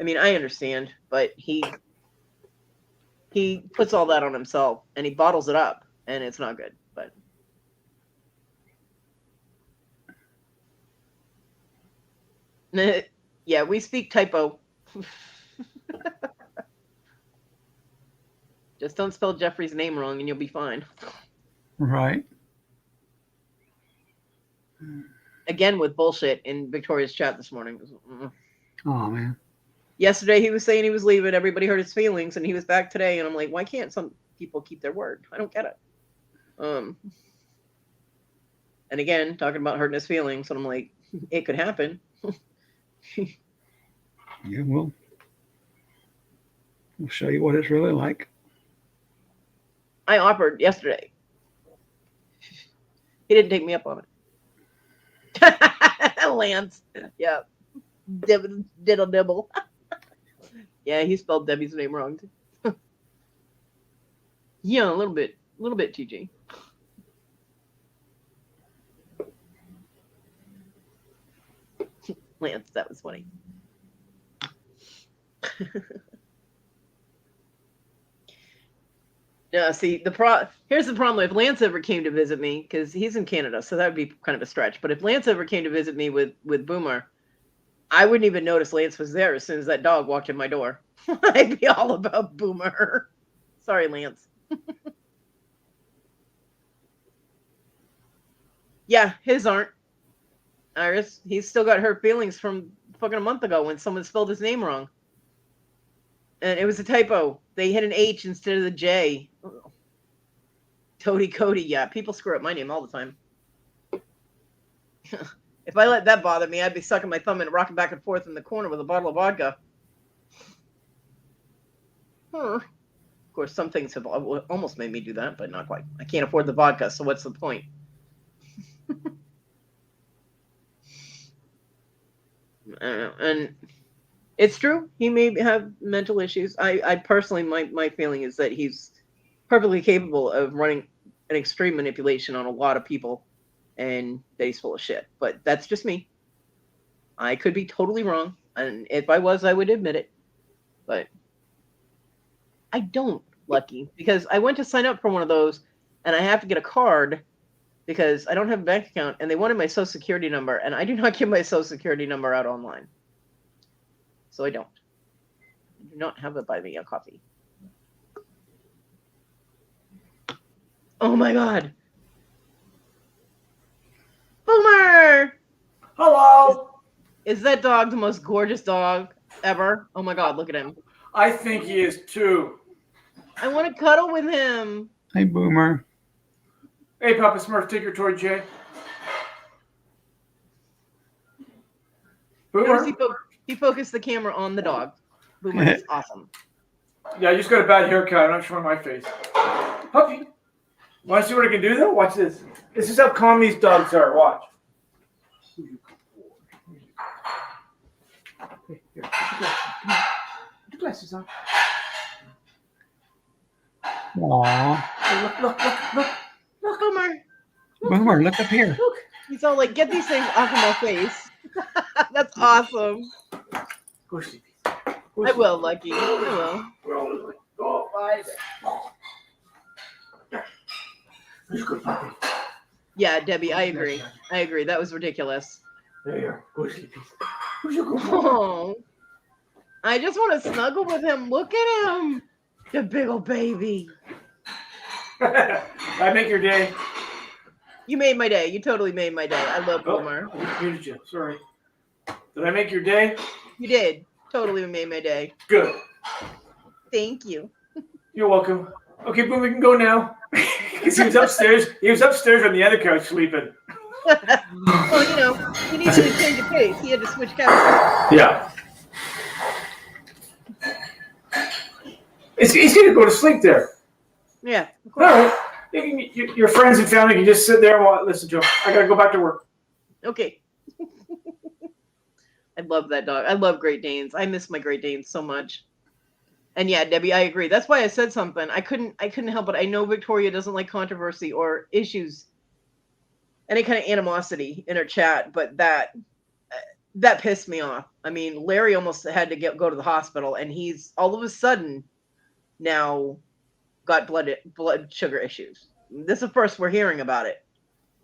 I mean, I understand, but he puts all that on himself and he bottles it up, and it's not good. But yeah, we speak typo. Just don't spell Jeffrey's name wrong and you'll be fine. Right. Again with bullshit in Victoria's chat this morning. Oh, man. Yesterday he was saying he was leaving. Everybody hurt his feelings and he was back today. And I'm like, why can't some people keep their word. I don't get it. And again, talking about hurting his feelings, and I'm like, it could happen. Yeah, we'll show you what it's really like. I offered yesterday. He didn't take me up on it. Lance. Yeah. Diddle dibble. Yeah, he spelled Debbie's name wrong too. Yeah, a little bit, TG. Lance, that was funny. Yeah, see, here's the problem. If Lance ever came to visit me, because he's in Canada, so that would be kind of a stretch. But if Lance ever came to visit me with Boomer, I wouldn't even notice Lance was there as soon as that dog walked in my door. I'd be all about Boomer. Sorry, Lance. Yeah, his aren't. Iris, he's still got hurt feelings from fucking a month ago when someone spelled his name wrong. And it was a typo. They hit an H instead of the J. Kodi, yeah. People screw up my name all the time. If I let that bother me, I'd be sucking my thumb and rocking back and forth in the corner with a bottle of vodka. Of course, some things have almost made me do that, but not quite. I can't afford the vodka, so what's the point? And it's true. He may have mental issues. I personally, my feeling is that he's perfectly capable of running an extreme manipulation on a lot of people, and that he's full of shit. But that's just me. I could be totally wrong, and if I was, I would admit it. But I don't, Lucky, because I went to sign up for one of those, and I have to get a card because I don't have a bank account, and they wanted my social security number, and I do not give my social security number out online. So I don't. I do not have it by me a coffee. Oh my god. Boomer! Hello. Is that dog the most gorgeous dog ever? Oh my god, look at him. I think he is too. I want to cuddle with him. Hey, Boomer. Hey, Papa Smurf, take your toy, Jay. Notice Boomer. he focused the camera on the dog. Boomer is awesome. Yeah, I just got a bad haircut. I'm not showing my face. Puppy. Want to see what I can do, though? Watch this. This is how calm these dogs are. Watch. Hey, here, put your glasses on. Aw. Hey, look. Boomer. Boomer, look up here. Look. He's all like, get these things off of my face. That's awesome. Go sleep. I will, Lucky. I will. Go, bye. Who's good, puppy? Yeah, Debbie, I agree. That was ridiculous. There you are. Go sleep. Who's your good puppy? Oh, I just want to snuggle with him. Look at him. The big old baby. I make your day. You made my day. You totally made my day. I love Boomer. I just muted you. Sorry. Did I make your day? You did. Totally made my day. Good. Thank you. You're welcome. Okay, Boom, we can go now. Because he was upstairs. He was upstairs on the other couch sleeping. Well, you know, he needed to change of pace. He had to switch couches. Yeah. He's going to go to sleep there. Yeah, of All course. right. Your friends and family can just sit there and listen to him. I got to go back to work. Okay. I love that dog. I love Great Danes. I miss my Great Danes so much. And yeah, Debbie, I agree. That's why I said something. I couldn't help it. I know Victoria doesn't like controversy or issues, any kind of animosity in her chat, but that pissed me off. I mean, Larry almost had to go to the hospital, and he's all of a sudden now got blood sugar issues. This is the first we're hearing about it.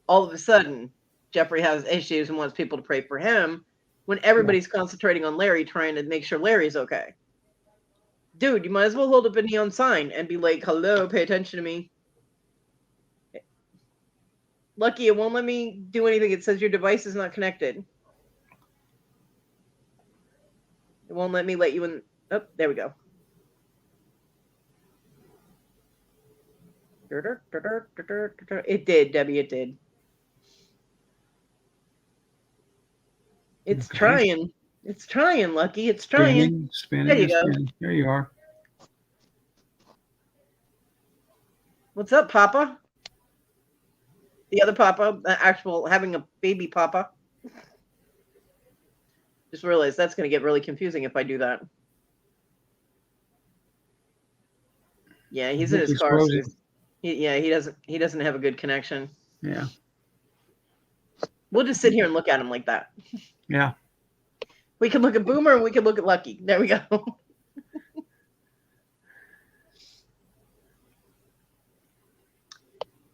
All of a sudden, Jeffrey has issues and wants people to pray for him when everybody's concentrating on Larry, trying to make sure Larry's okay. Dude, you might as well hold up a neon sign and be like, hello, pay attention to me. Lucky, it won't let me do anything. It says your device is not connected. It won't let me let you in. Oh, there we go. It did, Debbie. It did. It's Okay. trying. It's trying, Lucky. It's trying. Spinning, There you and go. spinning. There you are. What's up, Papa? The other Papa, actual having a baby Papa. Just realized that's going to get really confusing if I do that. Yeah, he's in his car. So he doesn't have a good connection. Yeah. We'll just sit here and look at him like that. Yeah. We can look at Boomer and we can look at Lucky. There we go.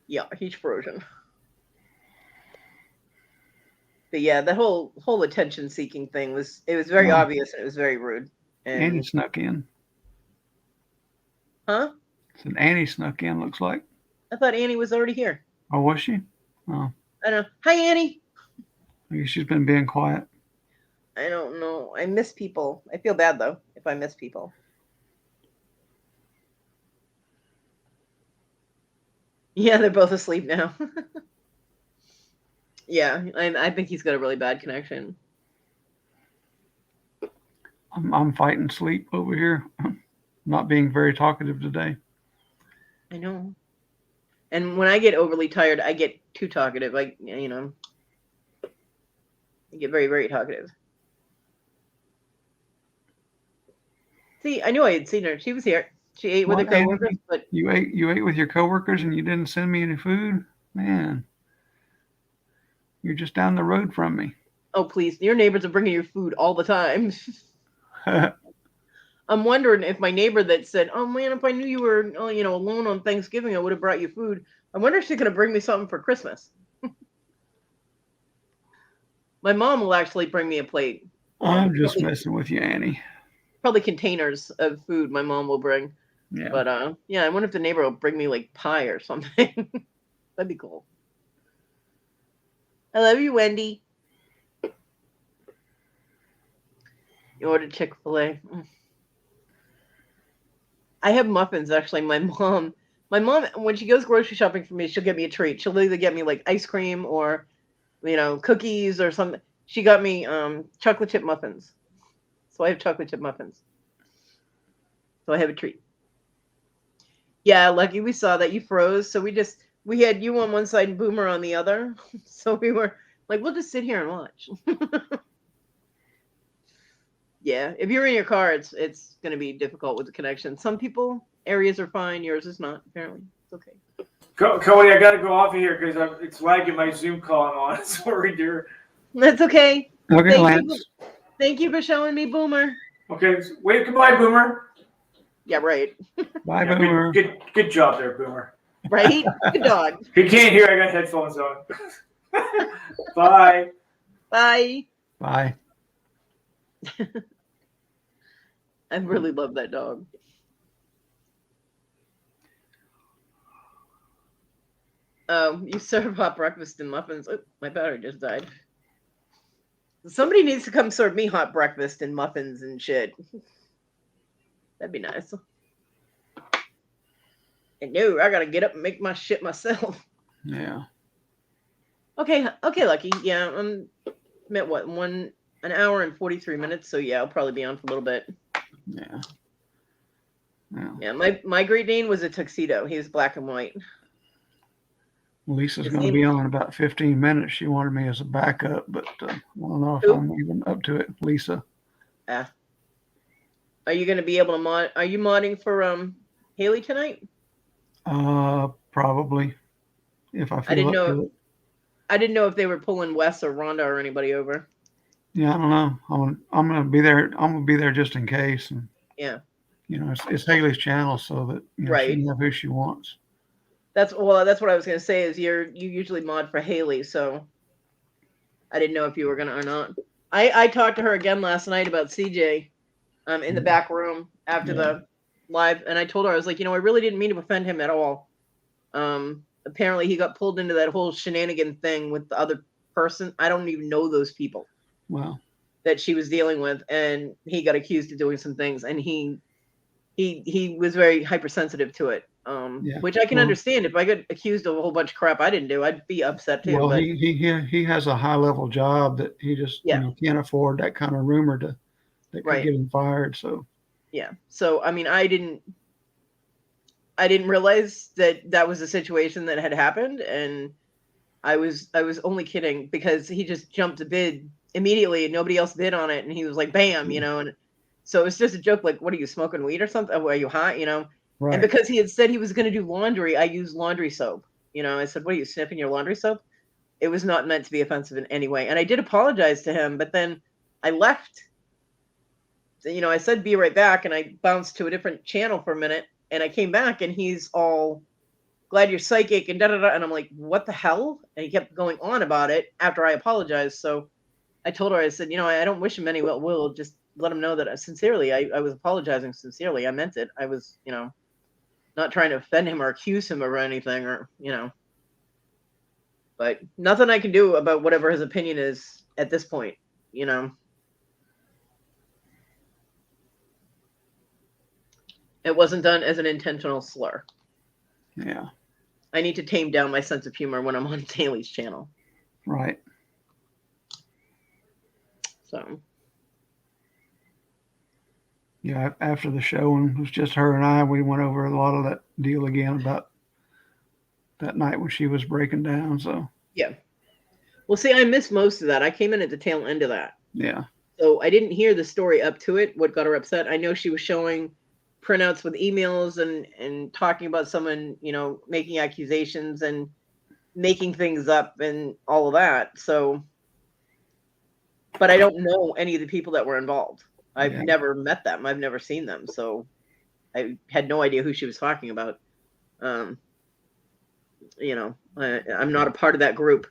Yeah, he's frozen. But yeah, that whole attention seeking thing was very obvious and it was very rude. Annie snuck in. Huh? So Annie snuck in, looks like. I thought Annie was already here. Oh, was she? Oh. I don't know. Hi, Annie. I guess she's been being quiet. I don't know. I miss people. I feel bad though if I miss people. Yeah, they're both asleep now. Yeah, I think he's got a really bad connection. I'm fighting sleep over here. Not being very talkative today. I know. And when I get overly tired, I get too talkative. I get very, very talkative. See, I knew I had seen her. She was here. She ate with her coworkers, but you ate with your coworkers and you didn't send me any food? Man. You're just down the road from me. Oh, please. Your neighbors are bringing you food all the time. I'm wondering if my neighbor that said, oh, man, if I knew you were alone on Thanksgiving, I would have brought you food. I wonder if she's going to bring me something for Christmas. My mom will actually bring me a plate. I'm just messing with you, Annie. Probably containers of food my mom will bring. Yeah. But, I wonder if the neighbor will bring me, like, pie or something. That'd be cool. I love you, Wendy. You ordered Chick-fil-A. I have muffins, actually. My mom, when she goes grocery shopping for me, she'll get me a treat. She'll either get me, like, ice cream or, cookies or something. She got me chocolate chip muffins. So I have chocolate chip muffins. So I have a treat. Yeah, Lucky, we saw that you froze. So we had you on one side and Boomer on the other. So we were like, we'll just sit here and watch. Yeah, if you're in your car, it's going to be difficult with the connection. Some areas are fine. Yours is not, apparently. It's okay. Cody, I got to go off of here because it's lagging my Zoom call I'm on. Sorry, dear. That's okay. Okay, Lance. Thank you for showing me Boomer. Okay, wave goodbye, Boomer. Yeah, right. Bye, Boomer. Good job there, Boomer. Right? Good dog. He can't hear. I got headphones on. Bye. Bye. Bye. I really love that dog. You serve hot breakfast and muffins. Oh, my battery just died. Somebody needs to come serve me hot breakfast and muffins and shit. That'd be nice. And no, I gotta get up and make my shit myself. Yeah. Okay, Lucky. Yeah, I'm at what, an hour and 43 minutes. So yeah, I'll probably be on for a little bit. Yeah. Yeah, my Great Dane was a tuxedo. He was black and white. Lisa's going to be on in about 15 minutes. She wanted me as a backup, but I don't know if I'm even up to it, Lisa. Are you going to be able to mod? Are you modding for Haley tonight? Probably. If I feel up to it. I didn't know if they were pulling Wes or Rhonda or anybody over. Yeah, I don't know. I'm going to be there. I'm going to be there just in case. And yeah. It's Haley's channel, so that she can have who she wants. That's what I was going to say. Is you usually mod for Haley, so I didn't know if you were going to or not. I talked to her again last night about CJ, in the back room after the live, and I told her, I was like, I really didn't mean to offend him at all. Apparently he got pulled into that whole shenanigan thing with the other person. I don't even know those people. Wow. That she was dealing with, and he got accused of doing some things, and he was very hypersensitive to it. Yeah. which I can Well, understand. If I got accused of a whole bunch of crap I didn't do, I'd be upset too. well, But he has a high level job that he just yeah, can't afford that kind of rumor that could right. get him fired. So Yeah. So I mean, I didn't realize that that was a situation that had happened, and I was only kidding because he just jumped a bid immediately and nobody else bid on it, and he was like, "Bam," and so it's just a joke. Like, what are you smoking weed or something? Are you high? And right, because he had said he was going to do laundry, I used laundry soap. I said, "What are you sniffing your laundry soap?" It was not meant to be offensive in any way, and I did apologize to him, but then I left. I said, "Be right back," and I bounced to a different channel for a minute, and I came back, and he's all glad you're psychic and da da da. And I'm like, what the hell? And he kept going on about it after I apologized. So I told her, I said, I don't wish him any will. Just let him know that I was apologizing sincerely. I meant it. I was, not trying to offend him or accuse him of anything but nothing I can do about whatever his opinion is at this point, It wasn't done as an intentional slur. yeah, I need to tame down my sense of humor when I'm on Daly's channel. right. So Yeah, after the show, and it was just her and I, we went over a lot of that deal again about that night when she was breaking down. So yeah. Well, see, I missed most of that. I came in at the tail end of that. yeah, So I didn't hear the story up to it, what got her upset. I know she was showing printouts with emails and talking about someone, making accusations and making things up and all of that. So, but I don't know any of the people that were involved. I've yeah, never met them. I've never seen them. So I had no idea who she was talking about. I'm not a part of that group.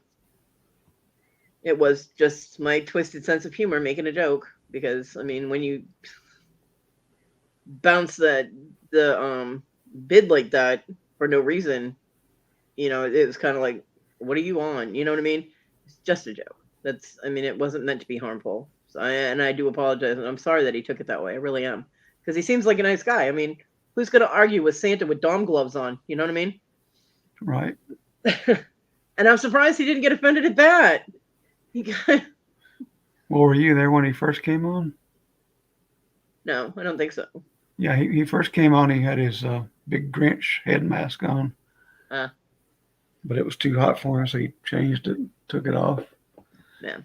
It was just my twisted sense of humor making a joke because, I mean, when you bounce the bid like that for no reason, it was kind of like, what are you on? You know what I mean? It's just a joke. It wasn't meant to be harmful. So I do apologize, and I'm sorry that he took it that way. I really am, because he seems like a nice guy. I mean, who's going to argue with Santa with Dom gloves on? You know what I mean? right. And I'm surprised he didn't get offended at that. Well, were you there when he first came on? No, I don't think so. Yeah, he first came on. He had his big Grinch head mask on, Uh, but it was too hot for him, so he changed it, took it off. yeah.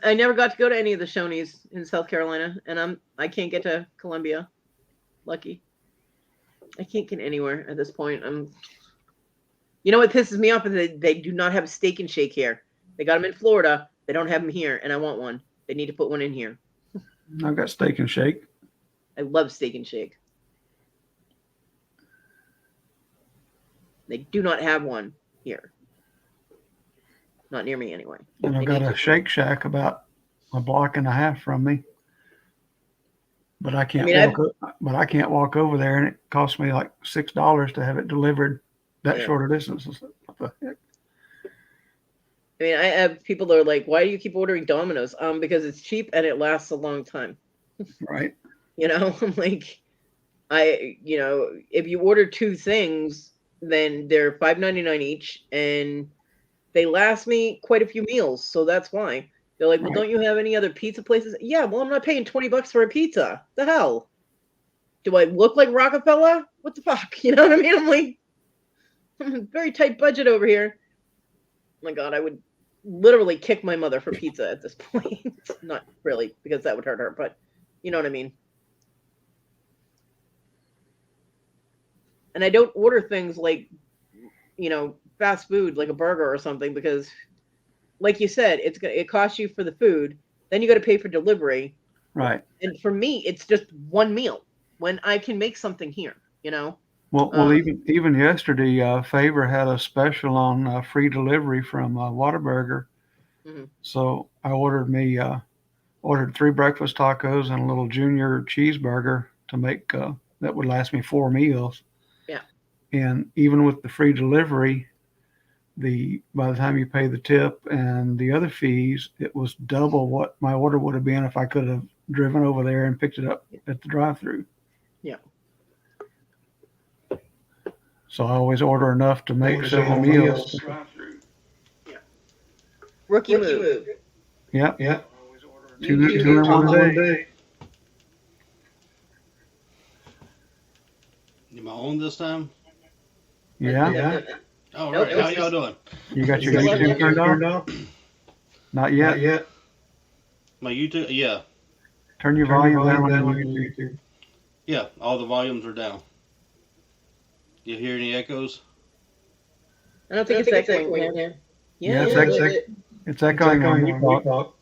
I never got to go to any of the Shoney's in South Carolina, and I can't get to Columbia. Lucky. I can't get anywhere at this point. What pisses me off is they do not have a Steak and Shake here. They got them in Florida. They don't have them here, and I want one. They need to put one in here. I've got Steak and Shake. I love Steak and Shake. They do not have one here. Not near me, anyway. And I've got a Shake Shack about a block and a half from me. But I can't I can't walk over there, and it costs me like $6 to have it delivered that short a distance. What the heck? I have people that are like, "Why do you keep ordering Domino's?" Because it's cheap and it lasts a long time. Right. I'm like, if you order two things, then they're $5.99 each, and they last me quite a few meals. So that's why. They're like, well, don't you have any other pizza places? Yeah, well, I'm not paying $20 for a pizza. The hell? Do I look like Rockefeller? What the fuck? You know what I mean? I'm like, I'm a very tight budget over here. Oh my God, I would literally kick my mother for pizza at this point. Not really, because that would hurt her, but you know what I mean. And I don't order things like, fast food, like a burger or something, because like you said, it costs you for the food, then you got to pay for delivery. Right. And for me, it's just one meal when I can make something here, Well, even yesterday, Favor had a special on free delivery from Whataburger. Mm-hmm. So I ordered 3 breakfast tacos and a little junior cheeseburger to make that would last me 4 meals. Yeah. And even with the free delivery, by the time you pay the tip and the other fees, it was double what my order would have been if I could have driven over there and picked it up at the drive-thru. Yeah. So I always order enough to make several meals. Rookie move. Yep. Yeah. Two YouTube in top one day. day. Am I on this time? Yeah. Yeah. All Nope, right. How y'all doing? You got your Still YouTube have turned on? Not yet. Not yet. My YouTube? Yeah. Turn your volume down on your YouTube. Yeah. All the volumes are down. You hear any echoes? I don't think it's echoing. Yeah, Yeah, it's echoing when you talk.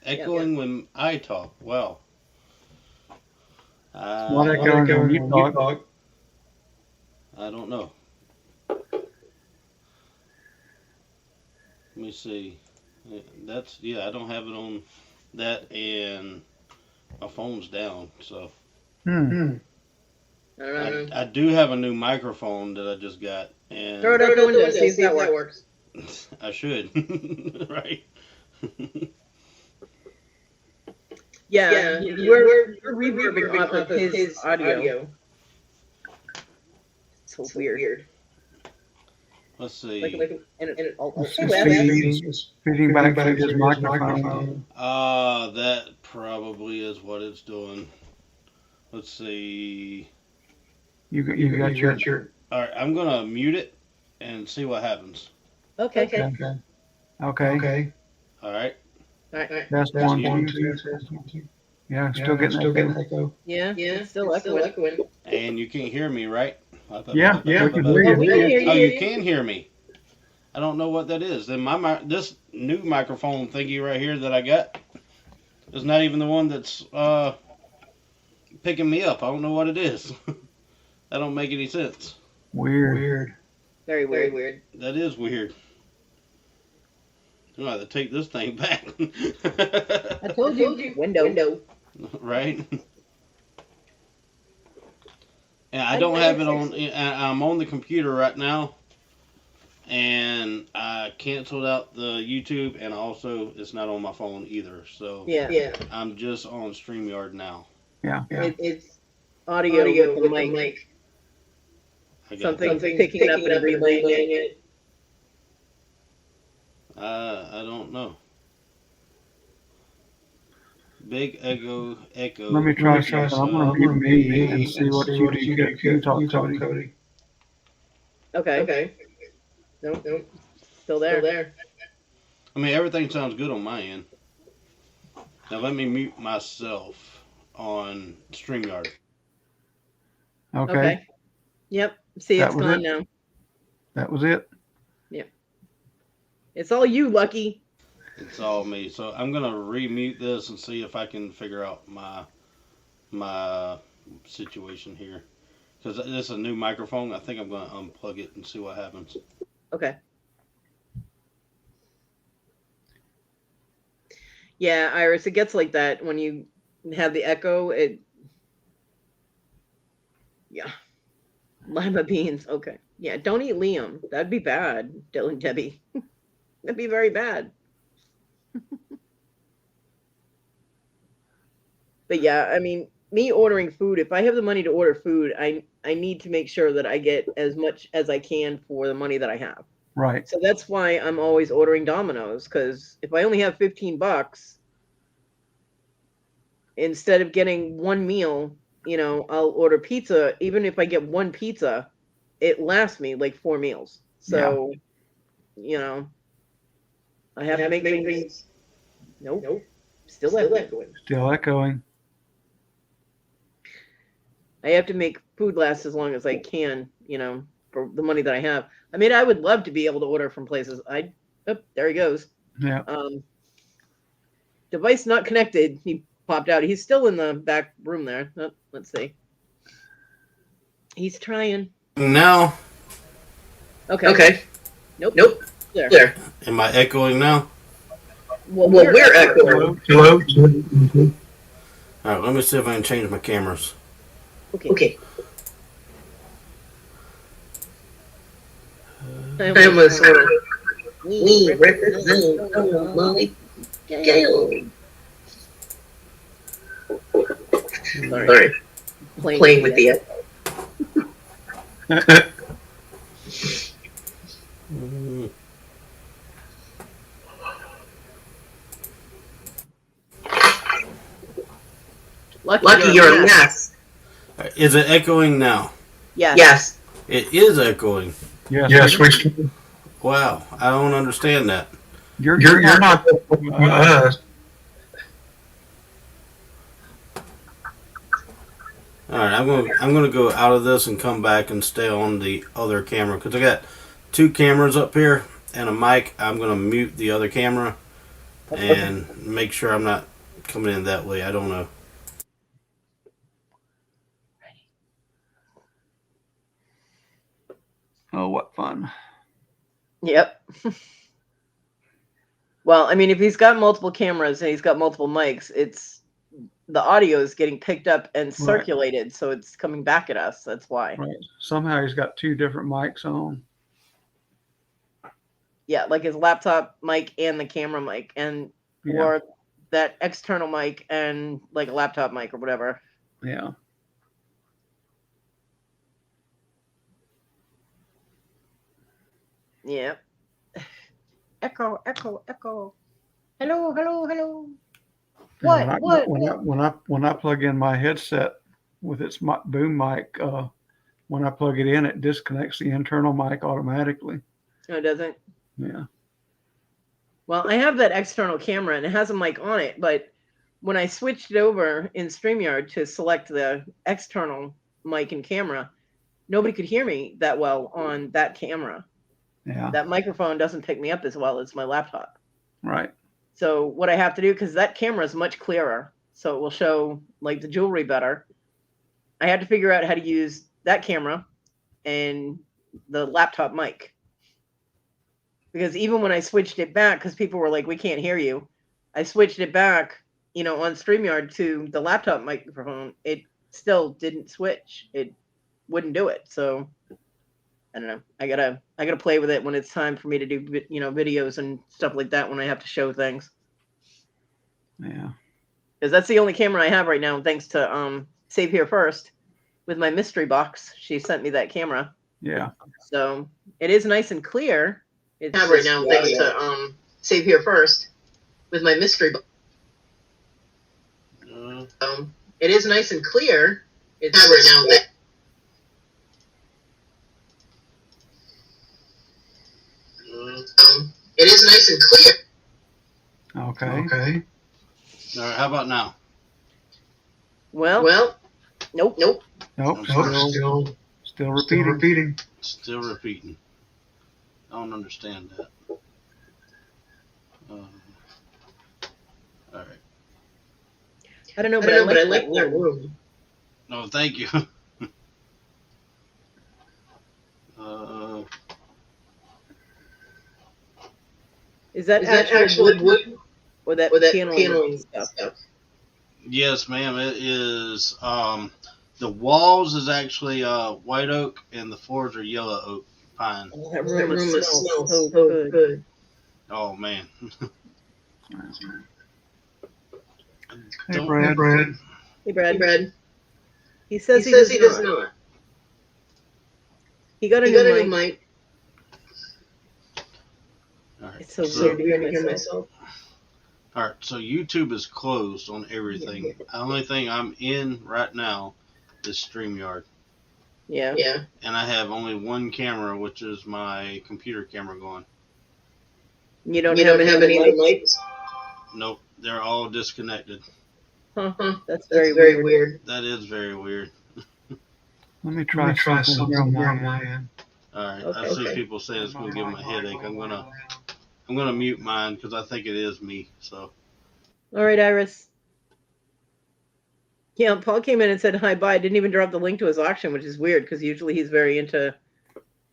Echoing when I talk. Wow. Not echoing when you talk. I don't know. Let me see. That's I don't have it on that, and my phone's down. So I don't know. I do have a new microphone that I just got, and Throw it out the window, see if that works. I should. Right. Yeah, we're reverbing off of his audio. So weird. Let's see. It's feeding back to his microphone. That probably is what it's doing. Let's see. You got your. All right, I'm gonna mute it and see what happens. Okay. Okay. All right. That's one, two. Yeah, still getting echo. Yeah, it's still echoing. And you can't hear me, right? Yeah, we can hear Oh, we can hear Oh, you. you can hear me. I don't know what that is. Then this new microphone thingy right here that I got is not even the one that's picking me up. I don't know what it is. That don't make any sense. Weird. Very weird. That is weird. I'm gonna have to take this thing back. I told you. Window. Right? And I don't have it on. I'm on the computer right now, and I canceled out the YouTube, and also it's not on my phone either. So Yeah. I'm just on StreamYard now. Yeah. It's audio with the mic. Something's picking it up and relaying it. I don't know. Big echo. Let me try something. I'm gonna mute me and see what you get. You talk, Kodi. Okay. Nope. Still there. I mean, everything sounds good on my end. Now let me mute myself on StreamYard. Okay. Yep. See, That it's was gone it? now. That was it. It's all you, Lucky. It's all me. So I'm gonna remute this and see if I can figure out my situation here. Because this is a new microphone. I think I'm gonna unplug it and see what happens. Okay. Yeah, Iris, it gets like that when you have the echo. Yeah. Lima beans. Okay. Yeah, don't eat Liam. That'd be bad, Dylan Debbie. That'd be very bad. But yeah, I mean, me ordering food, if I have the money to order food, I need to make sure that I get as much as I can for the money that I have. Right. So that's why I'm always ordering Domino's, because if I only have $15, instead of getting one meal, I'll order pizza. Even if I get one pizza, it lasts me like 4 meals. So, I have to make things. Nope. Still echoing. Still echoing. I have to make food last as long as I can, for the money that I have. I mean, I would love to be able to order from places. There he goes. Yeah. Device not connected. He popped out. He's still in the back room there. Let's see. He's trying. Now. Okay. Nope. There. Am I echoing now? Well, we're echoing. Hello. All right. Let me see if I can change my cameras. Okay. I almost we represent Molly Gale. Sorry. playing with the Lucky you're a mess. Is it echoing now? Yes. Yes. It is echoing. Yes, Wow, I don't understand that. you're not us. All right, I'm gonna go out of this and come back and stay on the other camera because I got two cameras up here and a mic. I'm gonna mute the other camera and make sure I'm not coming in that way. I don't know. Oh, what fun. Yep. Well, I mean, if he's got multiple cameras and he's got multiple mics, it's the audio is getting picked up and circulated, so it's coming back at us. That's why. Right. Somehow he's got two different mics on. Yeah, like his laptop mic and the camera mic, and Yeah. or that external mic and like a laptop mic or whatever. Yeah. Yeah. Echo, echo, echo. Hello, hello, hello. Yeah, What? when I plug in my headset with its boom mic, when I plug it in, it disconnects the internal mic automatically. No, it doesn't. Yeah. Well, I have that external camera and it has a mic on it, but when I switched it over in StreamYard to select the external mic and camera, nobody could hear me that well on that camera. Yeah. That microphone doesn't pick me up as well as my laptop. Right. So what I have to do, because that camera is much clearer, so it will show like the jewelry better, I had to figure out how to use that camera and the laptop mic. Because even when I switched it back, because people were like, we can't hear you, I switched it back, on StreamYard to the laptop microphone. It still didn't switch. It wouldn't do it. So I don't know. I gotta play with it when it's time for me to do, videos and stuff like that when I have to show things. Yeah. Because that's the only camera I have right now, thanks to Save Here First with my mystery box. She sent me that camera. Yeah. So it is nice and clear. It's right now, thanks to Save Here First with my mystery box. It is nice and clear. It's right now. It is nice and clear. Okay. All right, how about now? Well, nope. Nope. Still Still repeating. Still repeating. I don't understand that. All right. I don't know, but I like that room. No, thank you. Is that actual wood or that paneling stuff? Yes, ma'am. It is. The walls is actually white oak, and the floors are yellow oak pine. Oh, that room smells so good. Oh man. Hey, Brad. Hey, Brad. He says he does not. He got a new mic. All right. It's so weird to hear myself. All right, so YouTube is closed on everything. The only thing I'm in right now is StreamYard. Yeah. And I have only one camera, which is my computer camera going. You don't have any other mics? Nope, they're all disconnected. Huh. That's very weird. That is very weird. Let me try something on my end. All right, Okay. I see people saying it's going to give them a headache. I'm gonna mute mine because I think it is me. So. All right, Iris. Yeah, Paul came in and said hi, bye. Didn't even drop the link to his auction, which is weird because usually he's very into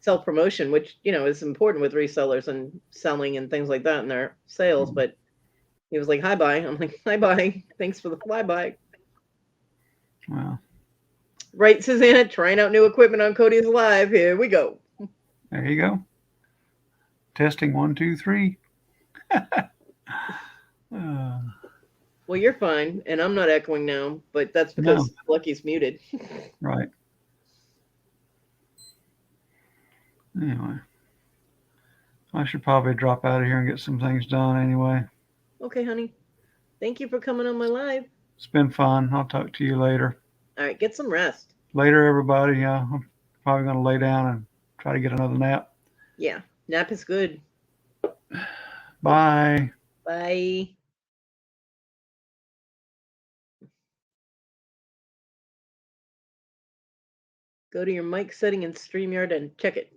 self-promotion, which, is important with resellers and selling and things like that in their sales. But he was like, hi, bye. I'm like, hi, bye. Thanks for the flyby. Wow. Right, Susanna, trying out new equipment on Kodi's Live. Here we go. There you go. Testing 1, 2, 3. Well, you're fine, and I'm not echoing now, but that's No. because Lucky's muted. Right. Anyway, I should probably drop out of here and get some things done anyway. Okay, honey. Thank you for coming on my live. It's been fun. I'll talk to you later. All right, get some rest. Later, everybody. I'm probably going to lay down and try to get another nap. Yeah, nap is good. Bye. Bye. Go to your mic setting in StreamYard and check it.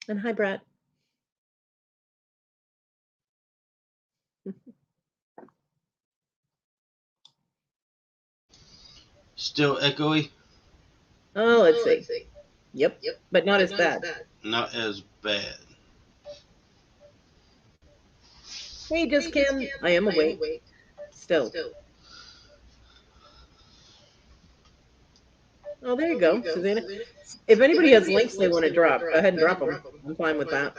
And hi, Brad. Still echoey? Oh, let's see. Yep, but not as bad. Not as bad. Hey, just Kim. I am awake. Still. Oh, there you go, Susanna. If anybody has links they want to drop, go ahead and drop them. I'm fine with that.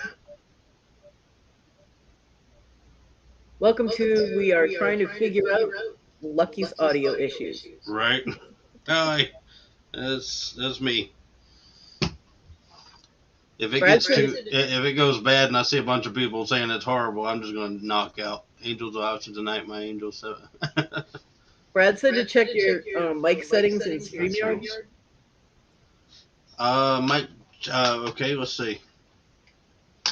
Welcome to We Are Trying to Figure Out Lucky's Audio Issues. Right? Hi. That's me. If it goes bad and I see a bunch of people saying it's horrible, I'm just going to knock out. Angels are out tonight, my angels. Brad said to check your mic settings in StreamYard. Mike. Okay, let's see.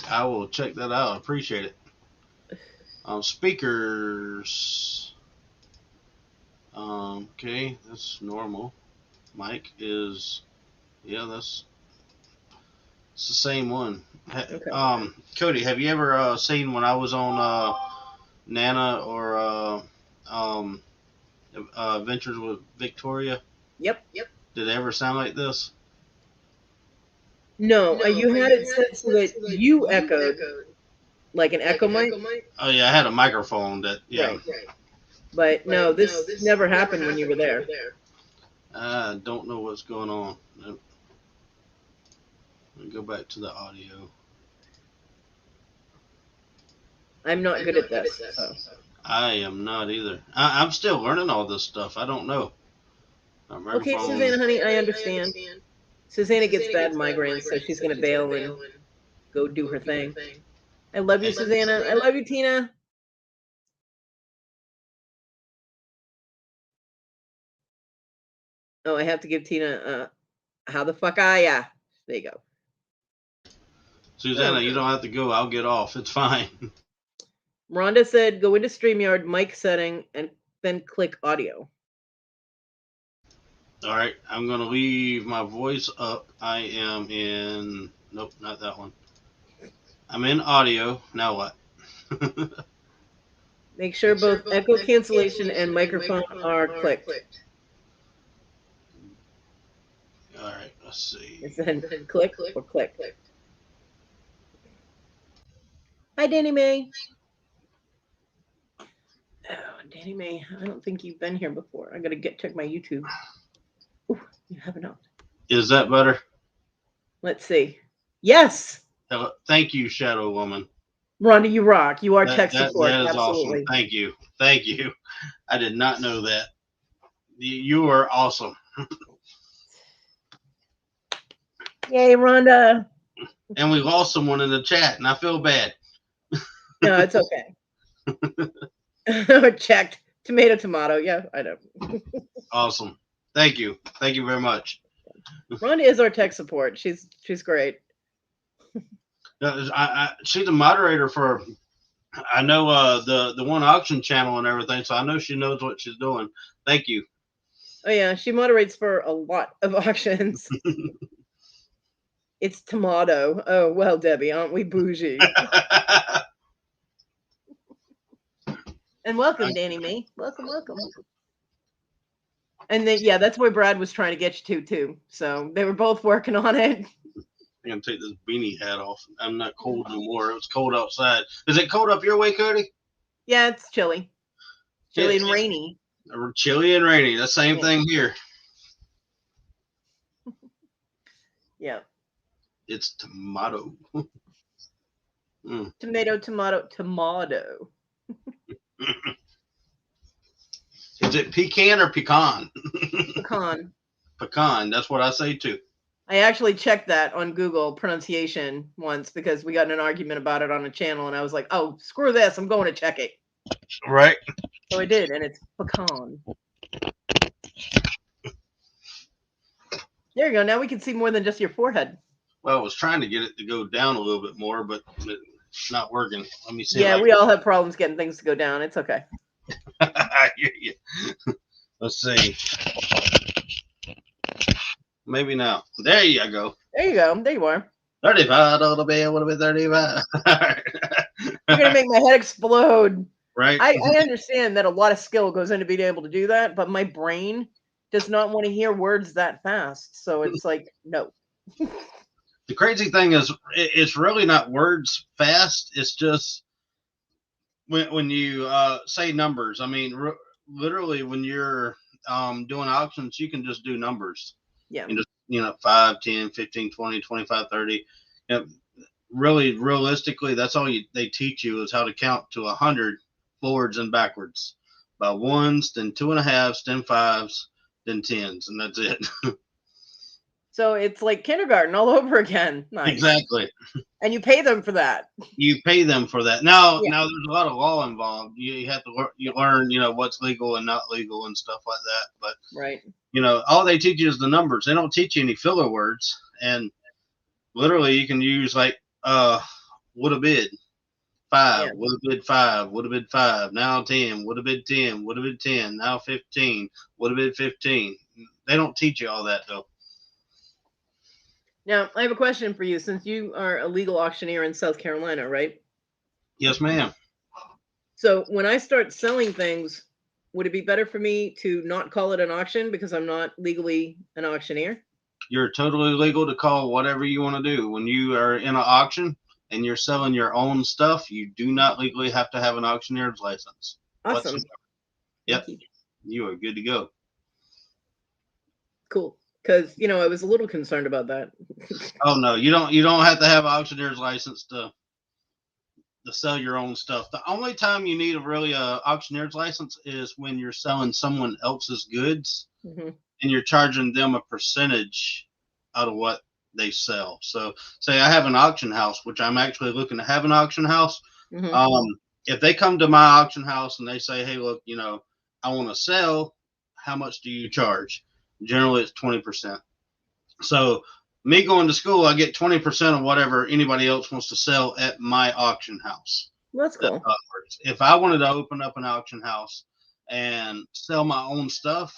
I will check that out. Appreciate it. Speakers. Okay, that's normal. Mic is, it's the same one. Okay. Kodi, have you ever seen when I was on Nana or Adventures with Victoria? Yep. Did it ever sound like this? No, you had it set so that you echoed, like an echo mic. Oh yeah, I had a microphone that Right. But no, this never happened when you were there. I don't know what's going on. Let me go back to the audio. I'm not good at this. So. I am not either. I'm still learning all this stuff. I don't know. Okay, Susanna, honey, I understand. Susanna gets bad migraines, so she's going to bail and go do her thing. I love you, Susanna. I love you, Tina. Oh, I have to give Tina, how the fuck are ya? There you go. Susanna, you don't have to go. I'll get off. It's fine. Rhonda said, go into StreamYard, mic setting, and then click audio. All right, I'm going to leave my voice up. I am in, nope, not that one. I'm in audio. Now what? Make sure both echo cancellation and microphone are clicked. All right, let's see. It said click or click. Hi, Danny Mae. Oh, Danny Mae, I don't think you've been here before. I got to check my YouTube. Ooh, you have not. Is that better? Let's see. Yes. Thank you, Shadow Woman. Rhonda, you rock. You are tech support. That is Absolutely. awesome. Thank you. Thank you. I did not know that. You are awesome. Yay, Rhonda. And we lost someone in the chat, and I feel bad. No, it's okay. Checked. Tomato. Yeah, I know. Awesome. Thank you. Thank you very much. Rhonda is our tech support. She's great. She's a moderator for, I know the one auction channel and everything, so I know she knows what she's doing. Thank you. Oh yeah, she moderates for a lot of auctions. It's tomato. Oh well, Debbie, aren't we bougie? And welcome, Danny Mae. Welcome. And then that's where Brad was trying to get you to too. So they were both working on it. I'm gonna take this beanie hat off. I'm not cold anymore. It's cold outside. Is it cold up your way, Kodi? Yeah, it's chilly. Chilly and rainy. Chilly and rainy. The same thing here. Yeah. It's tomato. Tomato. Is it pecan or pecan? Pecan. Pecan. That's what I say too. I actually checked that on Google pronunciation once because we got in an argument about it on a channel, and I was like, "Oh, screw this! I'm going to check it." Right. So I did, and it's pecan. There you go. Now we can see more than just your forehead. Well, I was trying to get it to go down a little bit more, but it's not working. Let me see. Yeah, we all have problems getting things to go down. It's okay. I hear you. Let's see. Maybe now. There you go. There you go. There you are. $35 bill would have been 35. You're gonna make my head explode. Right. I understand that a lot of skill goes into being able to do that, but my brain does not want to hear words that fast. So it's like, no. The crazy thing is, it's really not words fast. It's just when you say numbers. I mean, literally, when you're doing auctions, you can just do numbers. Yeah. And just, 5, 10, 15, 20, 25, 30. Really, realistically, that's all they teach you is how to count to 100 forwards and backwards. By ones, then 2.5s, then 5s, then 10s, and that's it. So it's like kindergarten all over again. Nice. Exactly. And you pay them for that. You pay them for that. Now, Yeah. now there's a lot of law involved. You have to learn, what's legal and not legal and stuff like that. But Right. all they teach you is the numbers. They don't teach you any filler words. And literally, you can use like would have bid 5, Yeah. would have bid 5, would have bid 5. Now 10, would have bid 10, would have bid 10. Now 15, would have bid 15. They don't teach you all that though. Now, I have a question for you since you are a legal auctioneer in South Carolina, right? Yes, ma'am. So when I start selling things, would it be better for me to not call it an auction because I'm not legally an auctioneer? You're totally legal to call whatever you want to do. When you are in an auction and you're selling your own stuff, you do not legally have to have an auctioneer's license. Awesome. Whatsoever. Yep. Thank you. You are good to go. Cool. Because, I was a little concerned about that. Oh no, you don't have to have an auctioneer's license to sell your own stuff. The only time you need a really auctioneer's license is when you're selling someone else's goods Mm-hmm. and you're charging them a percentage out of what they sell. So say I have an auction house, which I'm actually looking to have an auction house. Mm-hmm. If they come to my auction house and they say, hey, look, I want to sell, how much do you charge? Generally, it's 20%. So me going to school, I get 20% of whatever anybody else wants to sell at my auction house. That's cool. That's how it works. If I wanted to open up an auction house and sell my own stuff,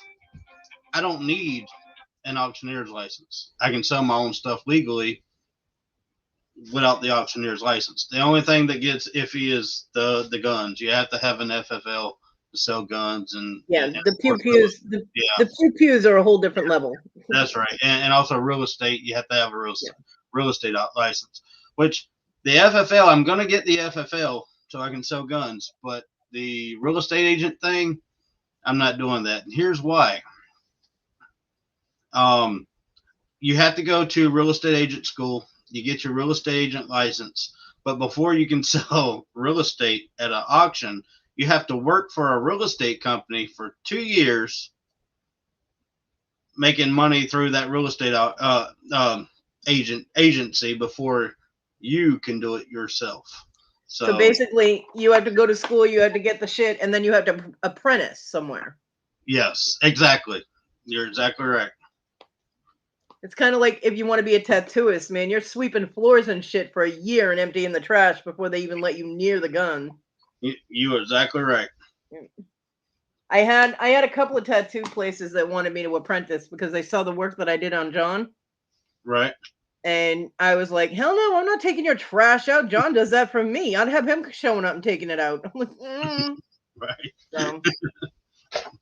I don't need an auctioneer's license. I can sell my own stuff legally without the auctioneer's license. The only thing that gets iffy is the guns. You have to have an FFL to sell guns and the pew-pews. The pew-pews are a whole different level. That's right. And also real estate, you have to have a real estate license, which the FFL, I'm going to get the FFL so I can sell guns, but the real estate agent thing, I'm not doing that. And here's why. You have to go to real estate agent school. You get your real estate agent license, but before you can sell real estate at an auction, you have to work for a real estate company for 2 years, making money through that real estate agency before you can do it yourself. So basically, you have to go to school, you have to get the shit, and then you have to apprentice somewhere. Yes, exactly. You're exactly right. It's kind of like if you want to be a tattooist, man, you're sweeping floors and shit for a year and emptying the trash before they even let you near the gun. You are exactly right. I had a couple of tattoo places that wanted me to apprentice because they saw the work that I did on John. Right. And I was like, hell no, I'm not taking your trash out. John does that for me. I'd have him showing up and taking it out. I'm like, Right.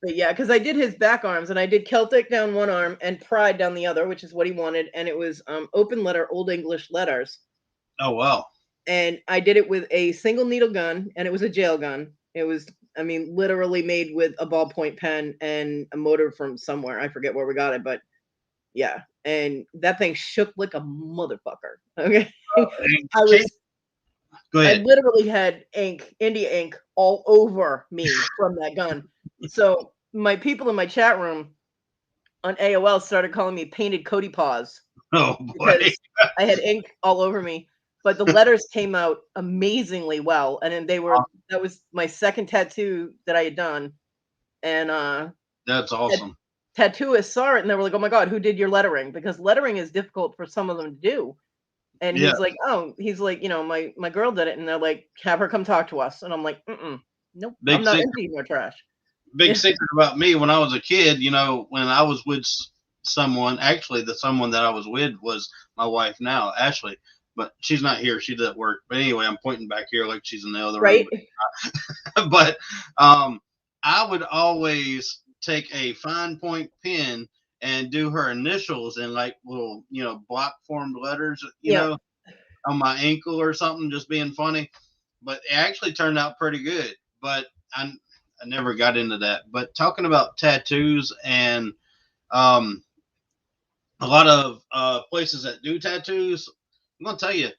But yeah, because I did his back arms and I did Celtic down one arm and Pride down the other, which is what he wanted. And it was open letter, Old English letters. Oh, wow. And I did it with a single needle gun and it was a jail gun. It was, literally made with a ballpoint pen and a motor from somewhere. I forget where we got it, but yeah. And that thing shook like a motherfucker. Okay. Go I ahead. literally had ink, India ink, all over me from that gun. So my people in my chat room on AOL started calling me Painted Kodi Paws Oh boy. because I had ink all over me. But the letters came out amazingly well, and then that was my second tattoo that I had done, and That's awesome. tattooists saw it and they were like, "Oh my god, who did your lettering?" Because lettering is difficult for some of them to do. And Yeah. he's like, "Oh, he's like, my girl did it," and they're like, "Have her come talk to us." And I'm like, nope, Big I'm not secret. emptying your trash." Big secret about me when I was a kid. When I was with someone, actually, the someone that I was with was my wife now, Ashley. But she's not here. She's at work. But anyway, I'm pointing back here like she's in the other room. Right? But I would always take a fine point pen and do her initials in like little, block formed letters, Yeah. on my ankle or something, just being funny. But it actually turned out pretty good. But I never got into that. But talking about tattoos and um, a lot of places that do tattoos, I'm gonna tell you,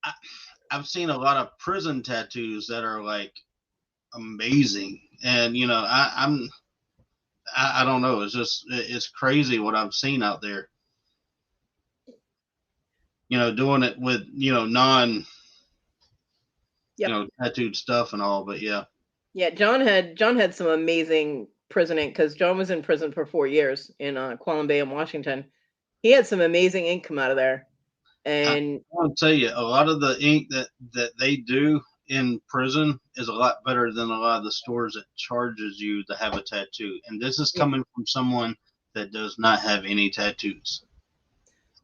I, I've seen a lot of prison tattoos that are like amazing, and I don't know, it's crazy what I've seen out there. Doing it with non Yep. tattooed stuff and all, but yeah. Yeah, John had some amazing prison ink because John was in prison for 4 years in Quallen Bay in Washington. He had some amazing ink come out of there. I And want to tell you, a lot of the ink that they do in prison is a lot better than a lot of the stores that charges you to have a tattoo. And this is yeah, coming from someone that does not have any tattoos.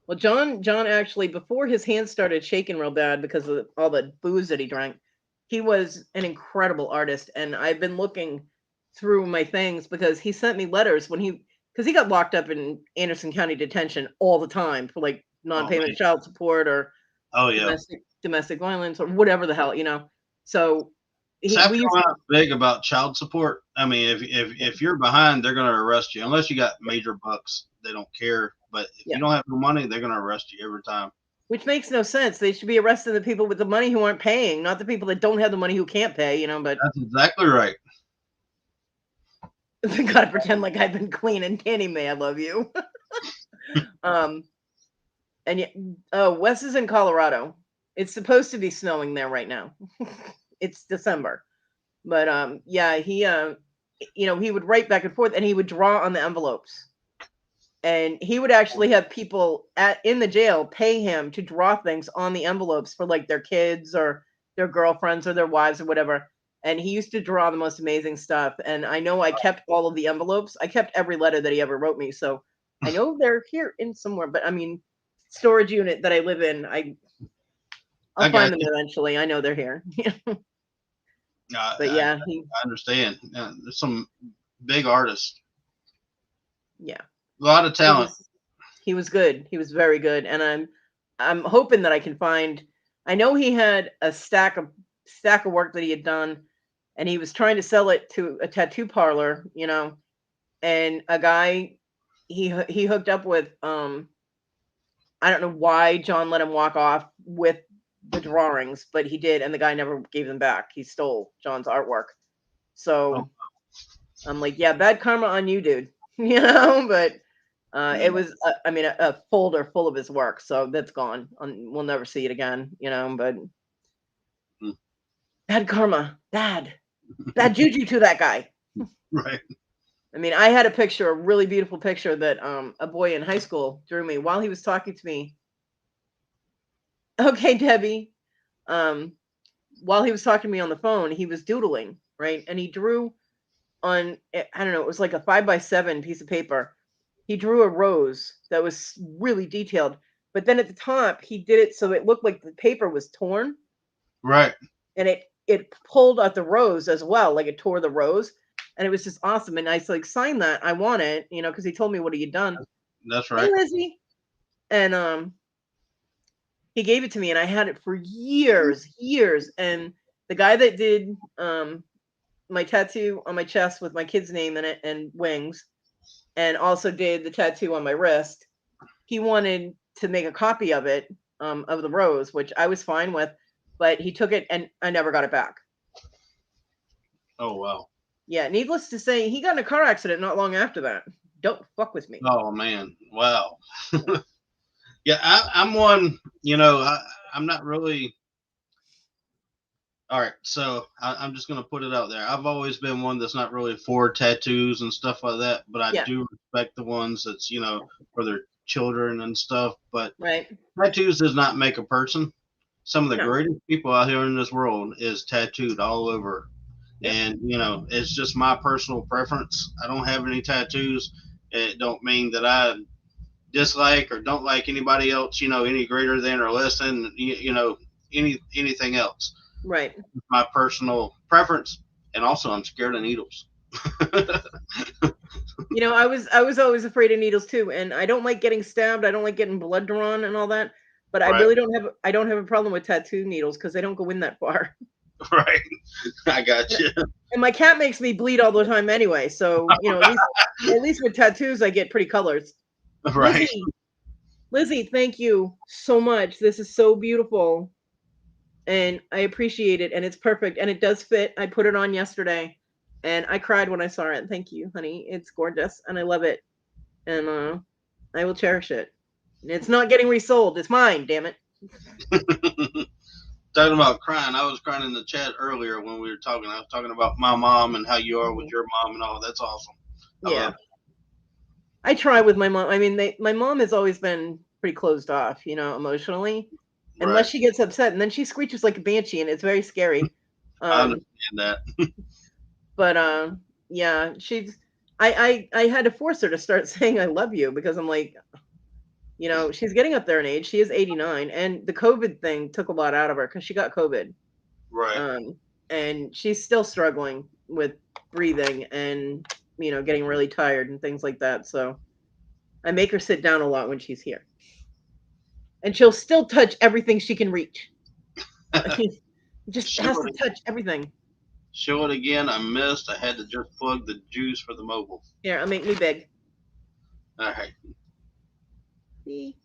well, John actually, before his hands started shaking real bad because of all the booze that he drank, he was an incredible artist. And I've been looking through my things because he sent me letters because he got locked up in Anderson County detention all the time for like Oh non-payment man. of child support or Oh yeah. domestic violence or whatever the hell. So South we used Carolina's big about child support. I mean, if you're behind, they're going to arrest you unless you got major bucks. They don't care. But if yeah, you don't have no money, they're going to arrest you every time. which makes no sense. They should be arresting the people with the money who aren't paying, not the people that don't have the money who can't pay. But That's exactly right. I gotta pretend like I've been cleaning. Danny May, I love you. um, and yet, oh, Wes is in Colorado. It's supposed to be snowing there right now. It's December, but yeah, he would write back and forth, and he would draw on the envelopes, and he would actually have people in the jail pay him to draw things on the envelopes for like their kids or their girlfriends or their wives or whatever. And he used to draw the most amazing stuff. And I know I kept all of the envelopes. I kept every letter that he ever wrote me. So I know they're here in somewhere. But I mean, storage unit that I live in, I'll I find got them you. eventually. I know they're here. But yeah, I understand. There's some big artists, yeah, a lot of he talent. was good. He was very good. And I'm hoping that I can find. I know he had a stack of work that he had done, and he was trying to sell it to a tattoo parlor, and a guy he hooked up with. I don't know why John let him walk off with the drawings, but he did, and the guy never gave them back. He stole John's artwork. So Oh, I'm like, yeah, bad karma on you, dude. But yeah. it was, I mean, a folder full of his work, so that's gone. We'll never see it again, But Hmm. bad karma, bad juju to that guy. Right. I mean, I had a picture, a really beautiful picture that a boy in high school drew me while he was talking to me. Okay, Debbie. Um, while he was talking to me on the phone, he was doodling, right? And he drew on, I don't know, it was like a 5x7 piece of paper. He drew a rose that was really detailed, but then at the top, he did it so it looked like the paper was torn, Right. and it pulled out the rose as well, like it tore the rose, and it was just awesome. And I like signed that. I want it, because he told me what he had done. That's Hey, right. Lizzie, and he gave it to me, and I had it for years. And the guy that did my tattoo on my chest with my kid's name in it and wings, and also did the tattoo on my wrist, he wanted to make a copy of it, of the rose, which I was fine with. but he took it and I never got it back. Oh wow. Yeah, needless to say, he got in a car accident not long after that. Don't fuck with me. Oh man. Wow. Yeah, I'm one. I'm not really. All right, so I'm just gonna put it out there. I've always been one that's not really for tattoos and stuff like that, but I Yeah. do respect the ones that's for their children and stuff. But Right. tattoos does not make a person. Some of the No. greatest people out here in this world is tattooed all over, Yep. and it's just my personal preference. I don't have any tattoos. It don't mean that I dislike or don't like anybody else. Any greater than or less than anything else. Right. My personal preference, and also I'm scared of needles. I was always afraid of needles too, and I don't like getting stabbed. I don't like getting blood drawn and all that. But I Right. really don't have a problem with tattoo needles because they don't go in that far. Right, I got you. And my cat makes me bleed all the time anyway, so at least with tattoos I get pretty colors. Right. Lizzie, thank you so much. This is so beautiful. And I appreciate it, and it's perfect, and it does fit. I put it on yesterday, and I cried when I saw it. Thank you, honey. It's gorgeous, and I love it, and I will cherish it. And it's not getting resold. It's mine. Damn it. Talking about crying, I was crying in the chat earlier when we were talking. I was talking about my mom and how you are with your mom and all. That's awesome. Yeah. I try with my mom. I mean, my mom has always been pretty closed off, emotionally. Unless she gets upset, and then she screeches like a banshee, and it's very scary. I understand that. But yeah, I had to force her to start saying I love you because I'm like, she's getting up there in age. She is 89, and the COVID thing took a lot out of her because she got COVID. Right. And she's still struggling with breathing and getting really tired and things like that. So I make her sit down a lot when she's here. And she'll still touch everything she can reach. Just has to touch everything. Show it again. I missed. I had to just plug the juice for the mobile. Here, I'll make me big. All right. See?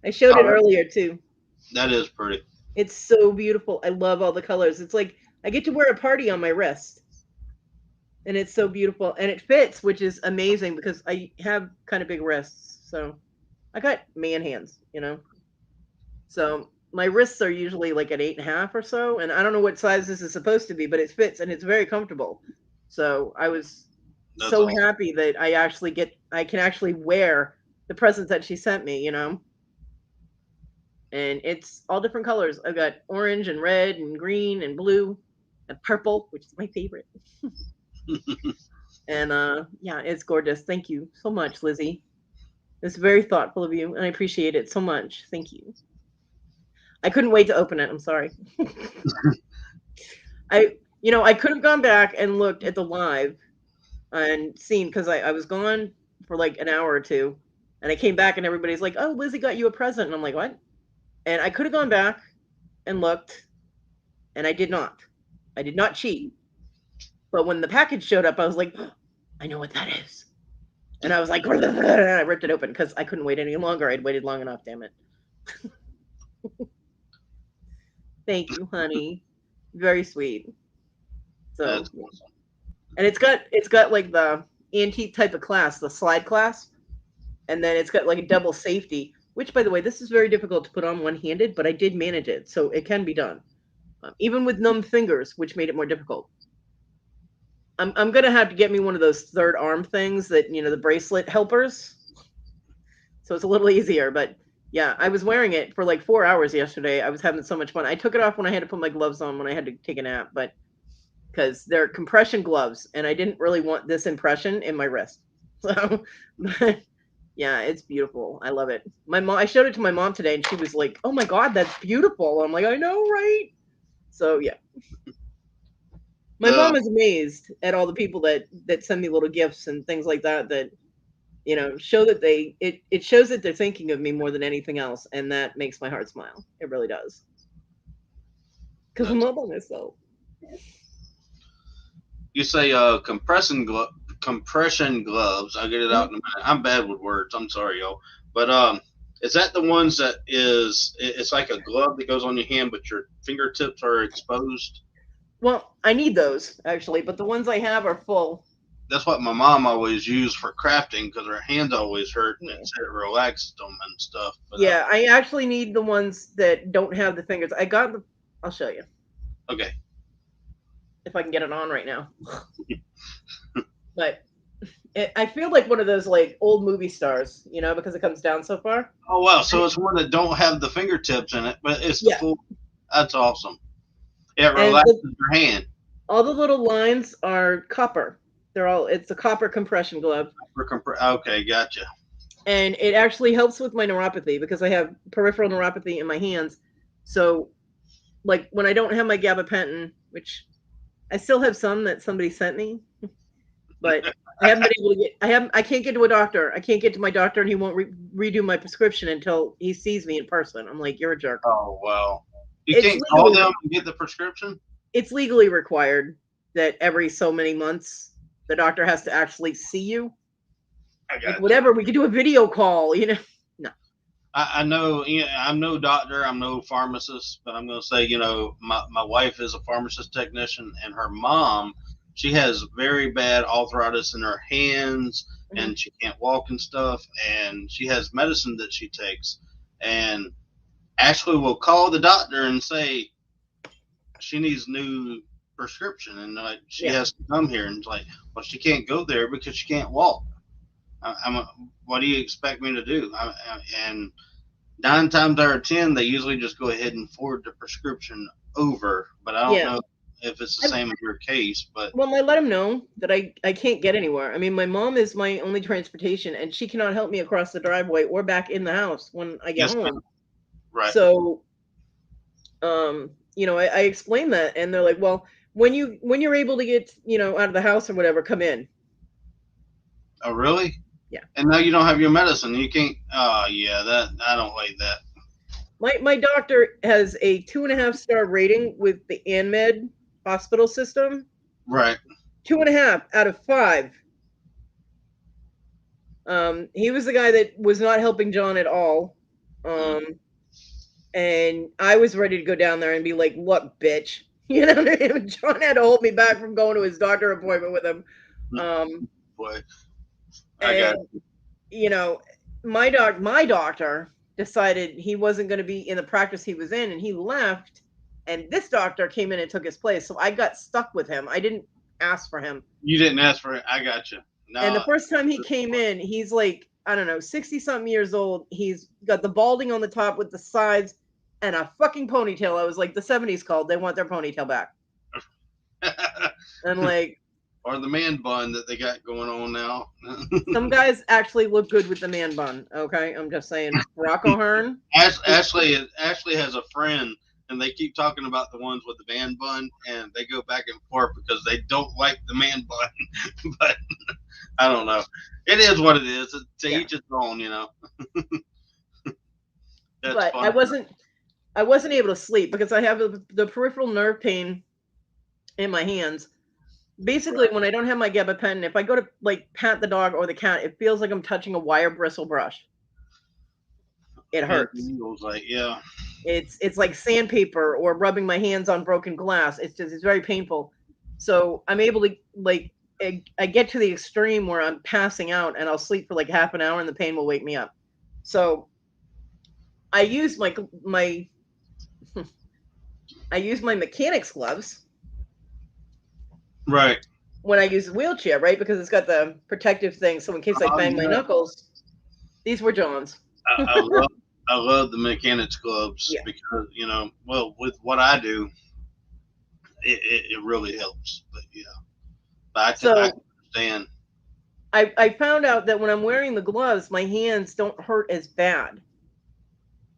I showed it earlier too. That is pretty. It's so beautiful. I love all the colors. It's like I get to wear a party on my wrist. And it's so beautiful. And it fits, which is amazing because I have kind of big wrists. So I got man hands, So my wrists are usually like at 8.5 or so, and I don't know what size this is supposed to be, but it fits and it's very comfortable. So I was so happy that I can actually wear the presents that she sent me, And it's all different colors. I've got orange and red and green and blue and purple, which is my favorite. And yeah, it's gorgeous. Thank you so much, Lizzie. It's very thoughtful of you, and I appreciate it so much. Thank you. I couldn't wait to open it. I'm sorry. I could have gone back and looked at the live and seen because I was gone for like an hour or two, and I came back and everybody's like, "Oh, Lizzie got you a present," and I'm like, "What?" And I could have gone back and looked, and I did not. I did not cheat. But when the package showed up, I was like, oh, I know what that is. And I was like, and I ripped it open because I couldn't wait any longer. I'd waited long enough, damn it. Thank you, honey. Very sweet. So, That's awesome. And it's got like the antique type of clasp, the slide clasp, and then it's got like a double safety. Which, by the way, this is very difficult to put on one-handed, but I did manage it, so it can be done, even with numb fingers, which made it more difficult. I'm gonna have to get me one of those third arm things that the bracelet helpers, so it's a little easier. But yeah, I was wearing it for like 4 hours yesterday. I was having so much fun. I took it off when I had to put my gloves on when I had to take a nap, but because they're compression gloves, and I didn't really want this impression in my wrist. So, but yeah, it's beautiful. I love it. I showed it to my mom today, and she was like, "Oh my God, that's beautiful." I'm like, "I know, right?" So yeah. My mom is amazed at all the people that send me little gifts and things like that show that it shows that they're thinking of me more than anything else, and that makes my heart smile. It really does. Because I'm all by myself. You say compression gloves. I'll get it out in a minute. I'm bad with words. I'm sorry, y'all. But Is that the ones that it's like a glove that goes on your hand, but your fingertips are exposed? Well, I need those actually, but the ones I have are full. That's what my mom always used for crafting because her hands always hurt and it said it relaxed them and stuff. But, Yeah, I actually need the ones that don't have the fingers. I got the. I'll show you okay. if I can get it on right now. But I feel like one of those like old movie stars, you know, because it comes down so far. Oh wow! So it's one that don't have the fingertips in it, but it's the Yeah. full. That's awesome. It And relaxes your hand. all the little lines are copper. It's a copper compression glove. Okay, gotcha. And it actually helps with my neuropathy because I have peripheral neuropathy in my hands. So like when I don't have my gabapentin, which I still have some that somebody sent me, but I haven't been able to get, I can't get to a doctor. I can't get to my doctor and he won't redo my prescription until he sees me in person. I'm like, you're a jerk. Oh wow! You It's can't call legally- them and get the prescription. It's legally required that every so many months the doctor has to actually see you. I Like, got whatever, we could do a video call, you know. I know, you know, I'm no doctor, I'm no pharmacist, but I'm going to say, you know, my wife is a pharmacist technician, and her mom, she has very bad arthritis in her hands, and she can't walk and stuff, and she has medicine that she takes, and Ashley will call the doctor and say she needs new prescription, and like she has to come here, and it's like, well, she can't go there because she can't walk. What do you expect me to do? And 9 times out of 10, they usually just go ahead and forward the prescription over. But I don't know if it's the same in your case. But well, I let him know that I can't get anywhere. I mean, my mom is my only transportation, and she cannot help me across the driveway or back in the house when I get home. Right. So, you know, I explained that, and they're like, well, when you're able to get, you know, out of the house or whatever, come in. Oh, really? Yeah. And now you don't have your medicine. You can't. Oh, yeah. That I don't like that. My doctor has a 2.5-star rating with the ANMED hospital system. Right. 2.5 out of 5. He was the guy that was not helping John at all. And I was ready to go down there and be like, "What, bitch?" You know what I mean? John had to hold me back from going to his doctor appointment with him. Boy, I got it. You know, my doctor decided he wasn't going to be in the practice he was in, and he left. And this doctor came in and took his place, so I got stuck with him. I didn't ask for him. You didn't ask for it. I got you. No, and the first time he came in, he's like, I don't know, 60-something years old. He's got the balding on the top with the sides and a fucking ponytail. I was like, the 70s called. They want their ponytail back. And like, or the man bun that they got going on now. some guys actually look good with the man bun. Okay, I'm just saying. Brock O'Hearn. Ashley has a friend, and they keep talking about the ones with the man bun, and they go back and forth because they don't like the man bun. But I don't know. It is what it is. To each its own, you know. But fun. I wasn't able to sleep because I have the peripheral nerve pain in my hands. Basically, when I don't have my gabapentin, if I go to like pat the dog or the cat, it feels like I'm touching a wire bristle brush. It hurts. Like, yeah. It's like sandpaper or rubbing my hands on broken glass. It's very painful. So I'm able to like I get to the extreme where I'm passing out and I'll sleep for like half an hour and the pain will wake me up. So I use my I use my mechanics gloves. Right. When I use the wheelchair, right? Because it's got the protective thing. So in case I bang my knuckles, these were John's. I love the mechanics gloves because, you know, well, with what I do, it really helps. But yeah, but I can understand. I found out that when I'm wearing the gloves, my hands don't hurt as bad.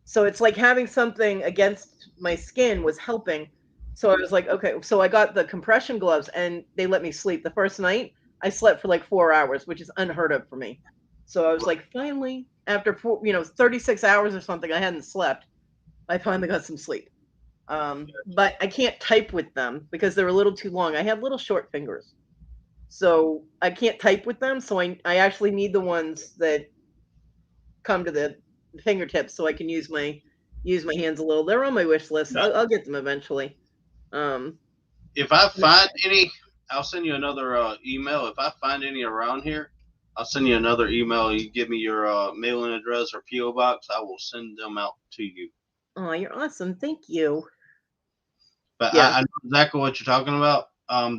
So it's like having something against my skin was helping. So I was like, okay, so I got the compression gloves and they let me sleep. The first night I slept for like 4 hours, which is unheard of for me. So I was like, finally, after 36 hours or something, I hadn't slept. I finally got some sleep. But I can't type with them because they're a little too long. I have little short fingers. So I can't type with them. So I actually need the ones that come to the fingertips so I can use my hands a little. They're on my wish list. I'll get them eventually. If I find any, I'll send you another email. If I find any around here, I'll send you another email. You give me your mailing address or PO box. I will send them out to you. Oh, you're awesome. Thank you. But Yeah. I know exactly what you're talking about.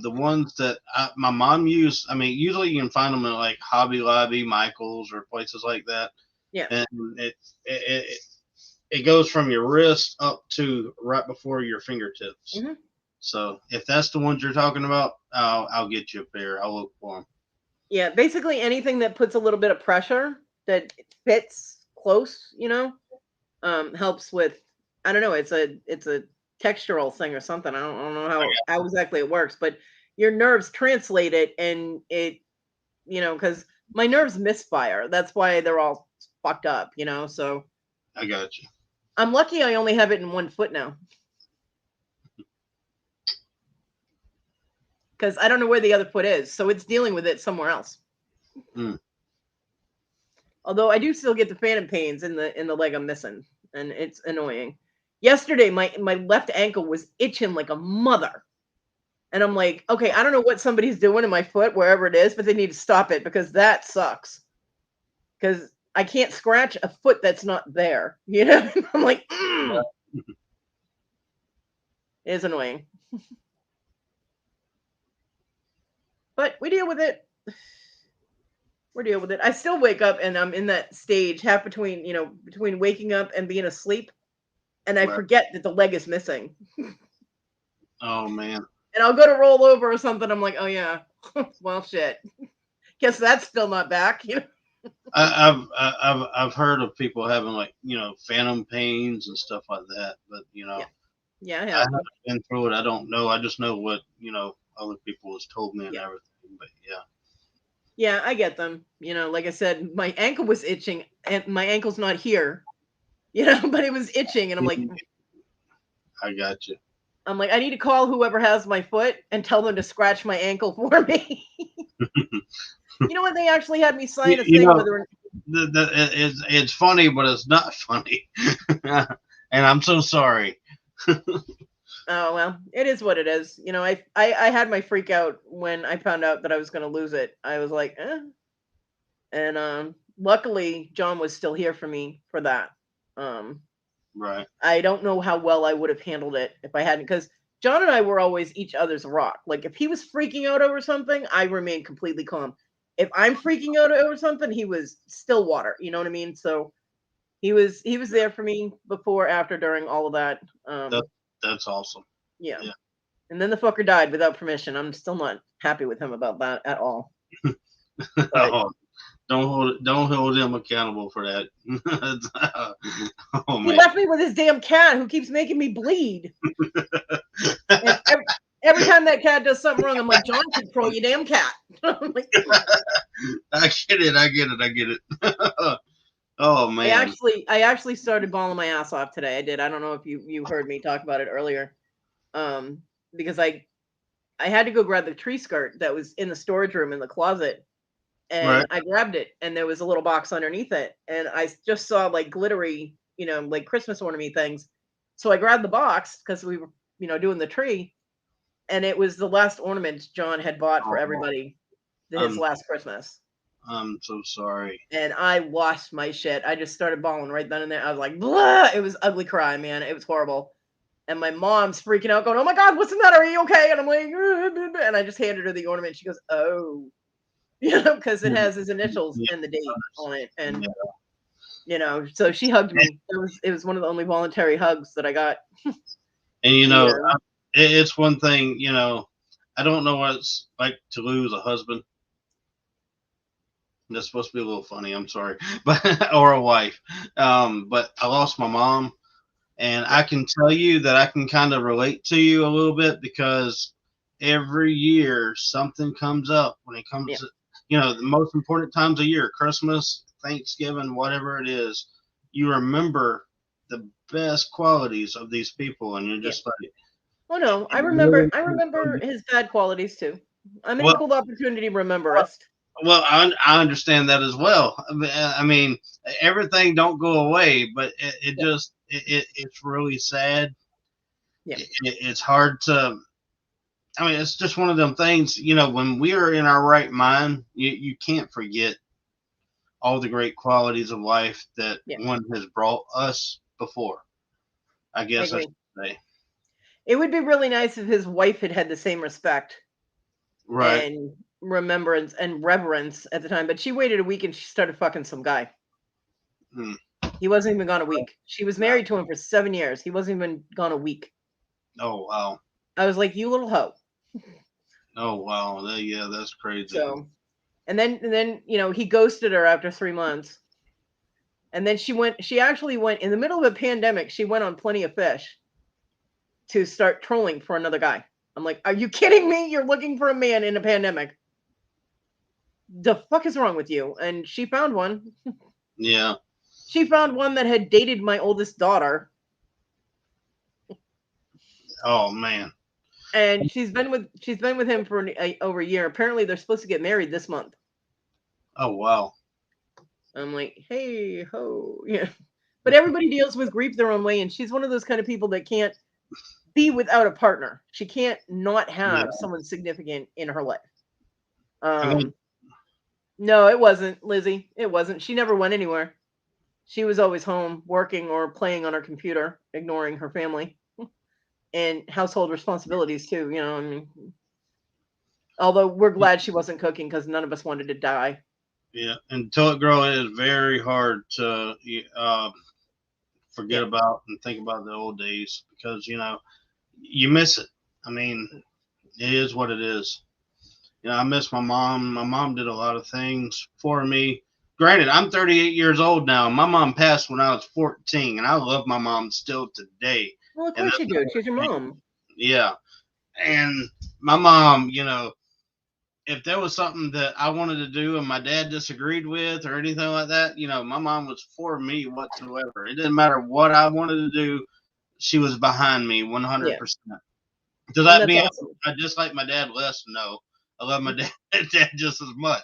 The ones that my mom used, I mean, usually you can find them at like Hobby Lobby, Michael's, or places like that. Yeah. And it goes from your wrist up to right before your fingertips. Mm-hmm. So if that's the ones you're talking about, I'll get you a pair. I'll look for them. Yeah, basically anything that puts a little bit of pressure that fits close, helps with. I don't know. It's a textural thing or something. I don't know how exactly it works, but your nerves translate it, and it, because my nerves misfire. That's why they're all fucked up, So I got you. I'm lucky I only have it in one foot now, because I don't know where the other foot is, so it's dealing with it somewhere else. Mm. Although I do still get the phantom pains in the leg I'm missing, and it's annoying. Yesterday, my left ankle was itching like a mother. And I'm like, okay, I don't know what somebody's doing in my foot, wherever it is, but they need to stop it because that sucks. Because I can't scratch a foot that's not there. I'm like, It is annoying. But we deal with it. We're dealing with it. I still wake up and I'm in that stage half between, between waking up and being asleep. And I forget that the leg is missing. Oh, man. And I'll go to roll over or something. I'm like, oh, yeah. Well, shit. Guess that's still not back. I've heard of people having like phantom pains and stuff like that, but Yeah, I I have. haven't been through it. I don't know. I just know what other people has told me and everything. But yeah, I get them. Like I said, my ankle was itching, and my ankle's not here. But it was itching, and I'm like, I got you. I'm like, I need to call whoever has my foot and tell them to scratch my ankle for me. You know what? They actually had me sign a thing whether it's funny, but it's not funny. And I'm so sorry. Oh, well, it is what it is. I had my freak out when I found out that I was going to lose it. I was like, eh. And luckily, John was still here for me for that. Right. I don't know how well I would have handled it if I hadn't, because John and I were always each other's rock. Like if he was freaking out over something, I remained completely calm. If I'm freaking out over something, he was still water. You know what I mean? So he was there for me before, after, during all of that. That's awesome. Yeah. And then the fucker died without permission. I'm still not happy with him about that at all. Don't hold him accountable for that. Oh, man. He left me with his damn cat who keeps making me bleed. And every time that cat does something wrong, I'm like, John, control your damn cat. I'm like, I get it. Oh, man. I actually started bawling my ass off today. I did. I don't know if you heard me talk about it earlier. Because I had to go grab the tree skirt that was in the storage room in the closet. And Right. I grabbed it, and there was a little box underneath it. And I just saw like glittery, like Christmas ornament things. So I grabbed the box because we were, doing the tree. And it was the last ornament John had bought for everybody his last Christmas. I'm so sorry. And I lost my shit. I just started bawling right then and there. I was like, blah! It was ugly cry, man. It was horrible. And my mom's freaking out, going, "Oh my God, what's the matter? Are you okay?" And I'm like, and I just handed her the ornament. She goes, "Oh," because it has his initials and the date on it. And so she hugged me. It was one of the only voluntary hugs that I got. And it's one thing, I don't know what it's like to lose a husband. That's supposed to be a little funny. I'm sorry, but or a wife. But I lost my mom, and I can tell you that I can kind of relate to you a little bit because every year something comes up when it comes to the most important times of year, Christmas, Thanksgiving, whatever it is. You remember the best qualities of these people, and you're just like, oh no, I remember his bad qualities too. I'm an equal opportunity rememberist. Well, I understand that as well. I mean, everything don't go away, but it Yeah. just it's really sad. Yeah. It's hard to. I mean, it's just one of them things. When we are in our right mind, you can't forget all the great qualities of life that Yeah. one has brought us before. I I guess I agree. should say. It would be really nice if his wife had had the same respect Right. and remembrance and reverence at the time, but she waited a week and she started fucking some guy. Hmm. He wasn't even gone a week. She was married to him for 7 years. He wasn't even gone a week. Oh wow. I was like, you little hoe. Oh wow. Yeah, that's crazy. So, and then he ghosted her after 3 months. And then she actually went in the middle of a pandemic. She went on Plenty of Fish to start trolling for another guy. I'm like, are you kidding me? You're looking for a man in a pandemic. The fuck is wrong with you? And she found one. Yeah. She found one that had dated my oldest daughter. Oh man. And she's been with him for over a year. Apparently they're supposed to get married this month. Oh wow. I'm like, hey ho. Yeah. But everybody deals with grief their own way, and she's one of those kind of people that can't be without a partner. She can't not have Yeah. someone significant in her life. I mean, No, it wasn't, Lizzie. It wasn't. She never went anywhere. She was always home working or playing on her computer, ignoring her family and household responsibilities too. I mean, although we're glad she wasn't cooking because none of us wanted to die. yeah. Until it grow, it is very hard to forget Yeah. about and think about the old days because you miss it. I mean, it is what it is. I miss my mom. My mom did a lot of things for me. Granted, I'm 38 years old now. My mom passed when I was 14, and I love my mom still today. Well, of And course that's you do. She's your mom. yeah. And my mom, if there was something that I wanted to do and my dad disagreed with or anything like that, my mom was for me whatsoever. It didn't matter what I wanted to do. She was behind me 100%. Yeah. Does And that that's mean awesome. I dislike my dad less? No. I love my dad just as much.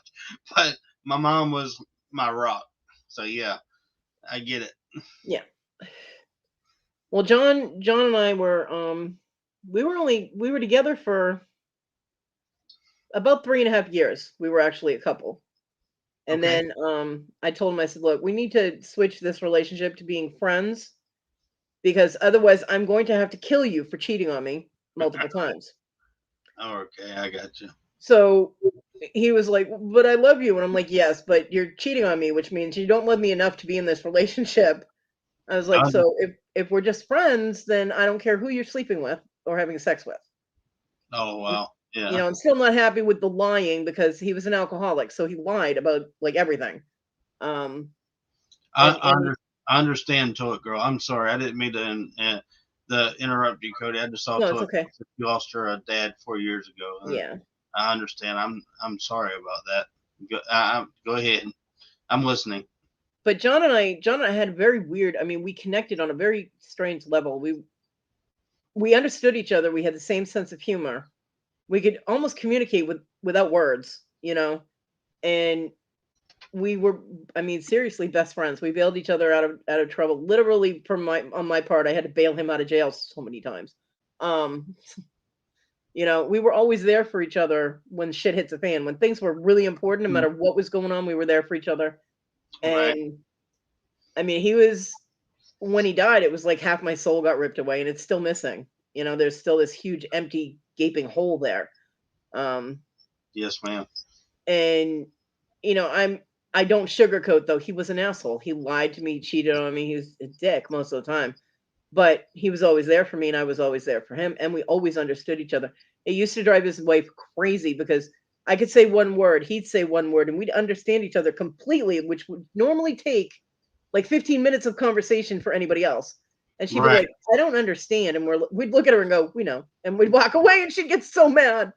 But my mom was my rock. So yeah, I get it. Yeah. Well, John and I were we were together for about 3.5 years. We were actually a couple. And Okay. then I told him, I said, look, we need to switch this relationship to being friends because otherwise I'm going to have to kill you for cheating on me multiple times. Okay, I got you. So he was like, but I love you. And I'm like, yes, but you're cheating on me, which means you don't love me enough to be in this relationship. I was like, I, so if we're just friends, then I don't care who you're sleeping with or having sex with. oh wow. Yeah. I'm still not happy with the lying because he was an alcoholic, so he lied about like everything. Um, I, and I, under, I understand Toilet Girl. I'm sorry. I didn't mean to interrupt you, Cody. I just saw no, it's Toilet okay. Girl. You lost her dad 4 years ago. And Yeah, I understand. I'm sorry about that. Go ahead. I'm listening. but John and I had very weird. I mean, we connected on a very strange level. We understood each other. We had the same sense of humor. We could almost communicate without words, and we were, I mean, seriously best friends. We bailed each other out of trouble. Literally, on my part, I had to bail him out of jail so many times. Um, we were always there for each other when shit hits the fan. When things were really important, no matter what was going on, we were there for each other. Right. And I mean, when he died, it was like half my soul got ripped away, and it's still missing. There's still this huge, empty, gaping hole there. Um, Yes, ma'am. and I don't sugarcoat though. He was an asshole. He lied to me, cheated on me. He was a dick most of the time. But he was always there for me and I was always there for him and we always understood each other. It used to drive his wife crazy because I could say one word, he'd say one word, and we'd understand each other completely, which would normally take like 15 minutes of conversation for anybody else. And she'd be Right. like, I don't understand. And we'd look at her and go, we know. And we'd walk away and she'd get so mad.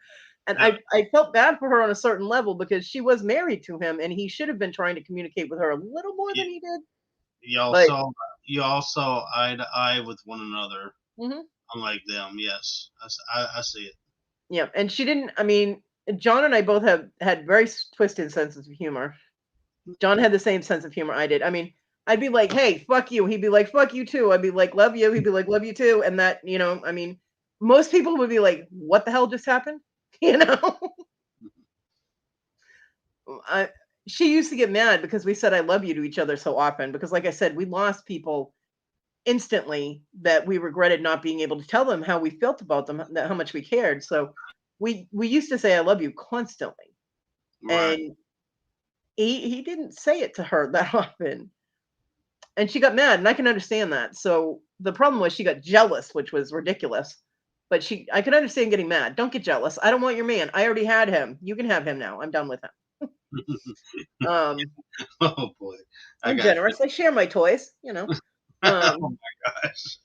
And Yeah. I felt bad for her on a certain level because she was married to him and he should have been trying to communicate with her a little more than he did. Y'all But saw you all saw eye to eye with one another, mhm, unlike them. Yes, I see it. yeah, and she didn't. I mean, John and I both have had very twisted senses of humor. John had the same sense of humor I did. I mean, I'd be like, "Hey, fuck you." He'd be like, "Fuck you too." I'd be like, "Love you." He'd be like, "Love you too." And that, I mean, most people would be like, "What the hell just happened?" You know? I She used to get mad because we said "I love you" to each other so often. Because, like I said, we lost people instantly that we regretted not being able to tell them how we felt about them, how much we cared. So we used to say "I love you" constantly, Right. and he didn't say it to her that often. And she got mad, and I can understand that. So the problem was she got jealous, which was ridiculous. But I could understand getting mad. Don't get jealous. I don't want your man. I already had him. You can have him now. I'm done with him. Um, Oh boy, I I'm got you. generous. I share my toys. Oh Um, my gosh.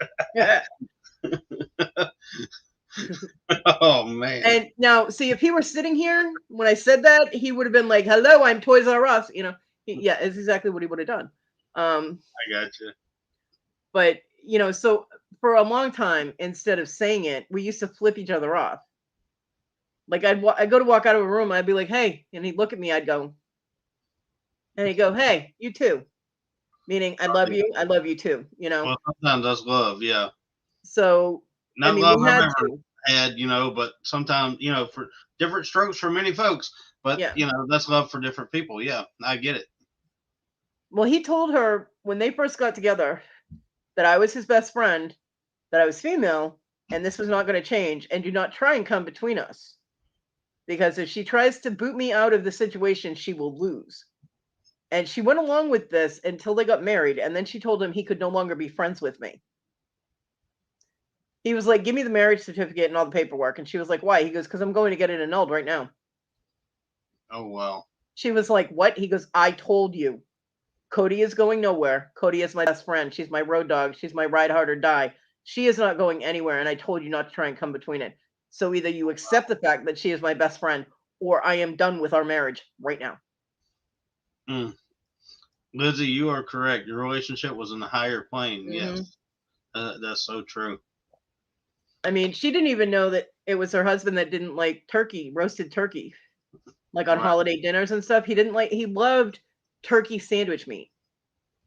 Oh man. and now, see, if he were sitting here when I said that, he would have been like, "Hello, I'm Toys R Us." Yeah, it's exactly what he would have done. Um, I got you. but so for a long time, instead of saying it, we used to flip each other off. Like I'd go to walk out of a room, I'd be like, "Hey," and he'd look at me, I'd go, and he'd go, "Hey, you too," meaning I love you, I love you too. Well, sometimes that's love. Yeah. So I Not mean, love we I've had ever to, had, but sometimes, for different strokes for many folks. But yeah. that's love for different people. Yeah, I get it. Well, he told her when they first got together that I was his best friend, that I was female, and this was not going to change, and do not try and come between us. Because if she tries to boot me out of the situation, she will lose. And she went along with this until they got married, and then she told him he could no longer be friends with me. He was like, "Give me the marriage certificate and all the paperwork." And she was like, "Why?" He goes, "Because I'm going to get it annulled right now." Oh wow. She was like, "What?" He goes, "I told you. Kodi is going nowhere. Kodi is my best friend. She's my road dog. She's my ride hard or die. She is not going anywhere. And I told you not to try and come between it. So either you accept the fact that she is my best friend, or I am done with our marriage right now." Mm. Lizzie, you are correct. Your relationship was in a higher plane. Hmm. Yes, that's so true. I mean, she didn't even know that it was her husband that didn't like turkey, roasted turkey, like on Right. holiday dinners and stuff. He loved turkey sandwich meat,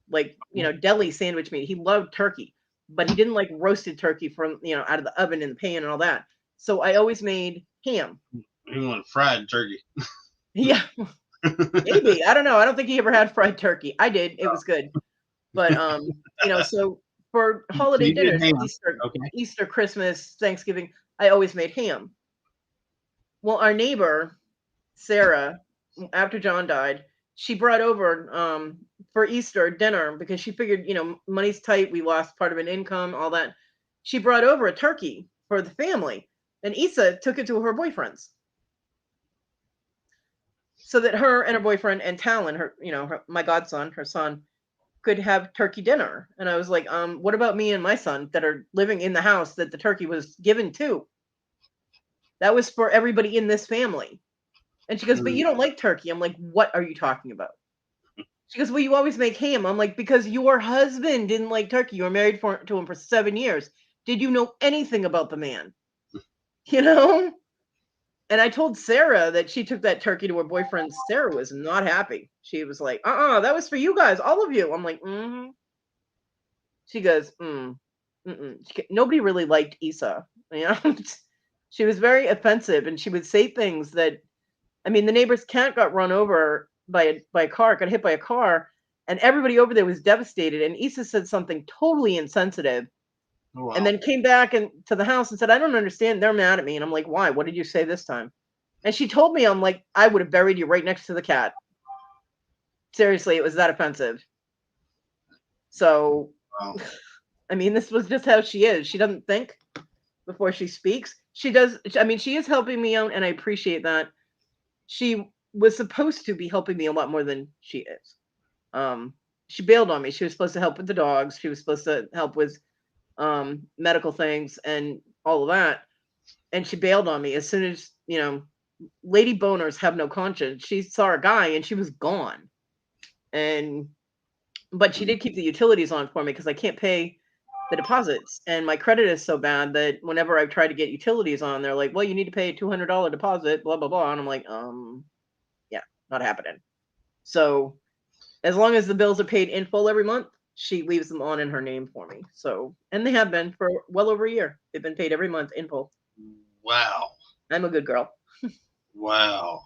like, deli sandwich meat. He loved turkey, but he didn't like roasted turkey from, out of the oven and the pan and all that. So I always made ham. He wanted fried turkey. Yeah, maybe. I don't know. I don't think he ever had fried turkey. I did. It was good. But so for So holiday you did dinners, ham. Easter, Okay. Easter, Christmas, Thanksgiving, I always made ham. Well, our neighbor, Sarah, after John died, she brought over for Easter dinner because she figured, money's tight, we lost part of an income, all that. She brought over a turkey for the family, and Issa took it to her boyfriend's so that her and her boyfriend and Talon, my godson, her son, could have turkey dinner. And I was like, what about me and my son that are living in the house that the turkey was given to? That was for everybody in this family. And she goes, "But Mm. you don't like turkey." I'm like, "What are you talking about?" She goes, "Well, you always make ham." I'm like, "Because your husband didn't like turkey. You were married to him for 7 years. Did you know anything about the man?" You know? And I told Sarah that she took that turkey to her boyfriend. Sarah was not happy. She was like, that was for you guys, all of you. I'm like, mm-hmm. She goes, mm-mm. Nobody really liked Issa. You know? She was very offensive, and she would say things that, I mean, the neighbor's cat got run over by a car, got hit by a car, and everybody over there was devastated. And Issa said something totally insensitive, Oh, and wow. then came back and to the house and said, "I don't understand. They're mad at me." And I'm like, "Why? What did you say this time?" And she told me, I'm like, "I would have buried you right next to the cat." Seriously, it was that offensive. So, Wow. I mean, this was just how she is. She doesn't think before she speaks. She does. I mean, she is helping me out, and I appreciate that. She was supposed to be helping me a lot more than she is. She bailed on me. She was supposed to help with the dogs. She was supposed to help with medical things and all of that. And she bailed on me as soon as, lady boners have no conscience. She saw a guy and she was gone. But she did keep the utilities on for me because I can't pay the deposits, and my credit is so bad that whenever I've tried to get utilities on, they're like, well, you need to pay a $200 deposit, blah blah blah, and I'm like, yeah, not happening. So as long as the bills are paid in full every month, she leaves them on in her name for me. So, and they have been for well over a year. They've been paid every month in full. Wow. I'm a good girl. Wow.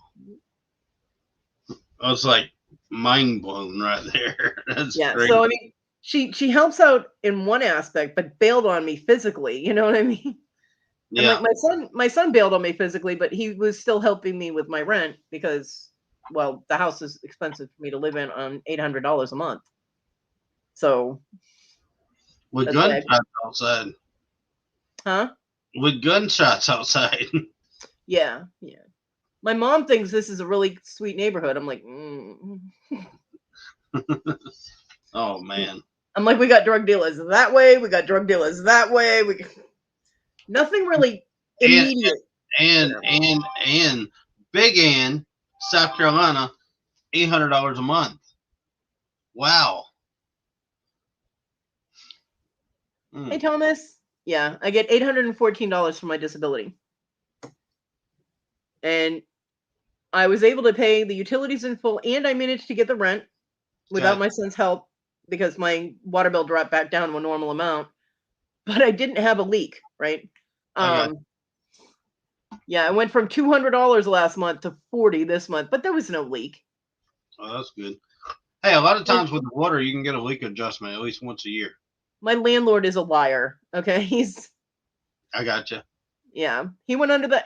I was like mind blown right there. That's Yeah. great. So I mean, she helps out in one aspect, but bailed on me physically. You know what I mean? And Yeah. like my son bailed on me physically, but he was still helping me with my rent because, well, the house is expensive for me to live in on $800 a month. So With that's why gunshots outside. huh? With gunshots outside. Yeah, yeah. My mom thinks this is a really sweet neighborhood. I'm like, Oh man. I'm like, we got drug dealers that way. We got drug dealers that way. Nothing really And immediate. and Big Ann, South Carolina, $800 a month. Wow. Hey, Thomas. Yeah, I get $814 for my disability. And I was able to pay the utilities in full, and I managed to get the rent without my son's help because my water bill dropped back down to a normal amount. But I didn't have a leak, right? Yeah, I went from $200 last month to $40 this month, but there was no leak. Oh, that's good. Hey, a lot of times with the water, you can get a leak adjustment at least once a year. My landlord is a liar. Okay, I gotcha. Yeah, he went under the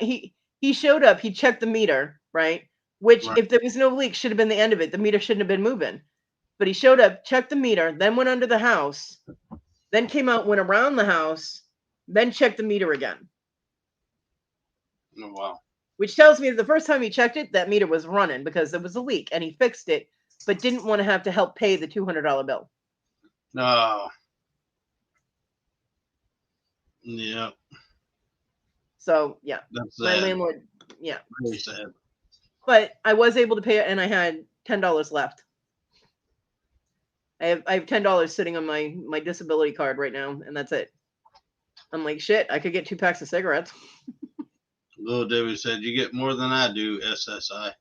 he showed up. He checked the meter, right? Which, Right. if there was no leak, should have been the end of it. The meter shouldn't have been moving. But he showed up, checked the meter, then went under the house, then came out, went around the house, then checked the meter again. Oh, wow. Which tells me that the first time he checked it, that meter was running because there was a leak, and he fixed it, but didn't want to have to help pay the $200 bill. No. Yeah. So yeah, That's my sad. landlord, yeah. Very sad. But I was able to pay it, and I had $10 left. I have $10 sitting on my disability card right now, and that's it. I'm like, shit, I could get 2 packs of cigarettes. Little Debbie said, "You get more than I do, SSI."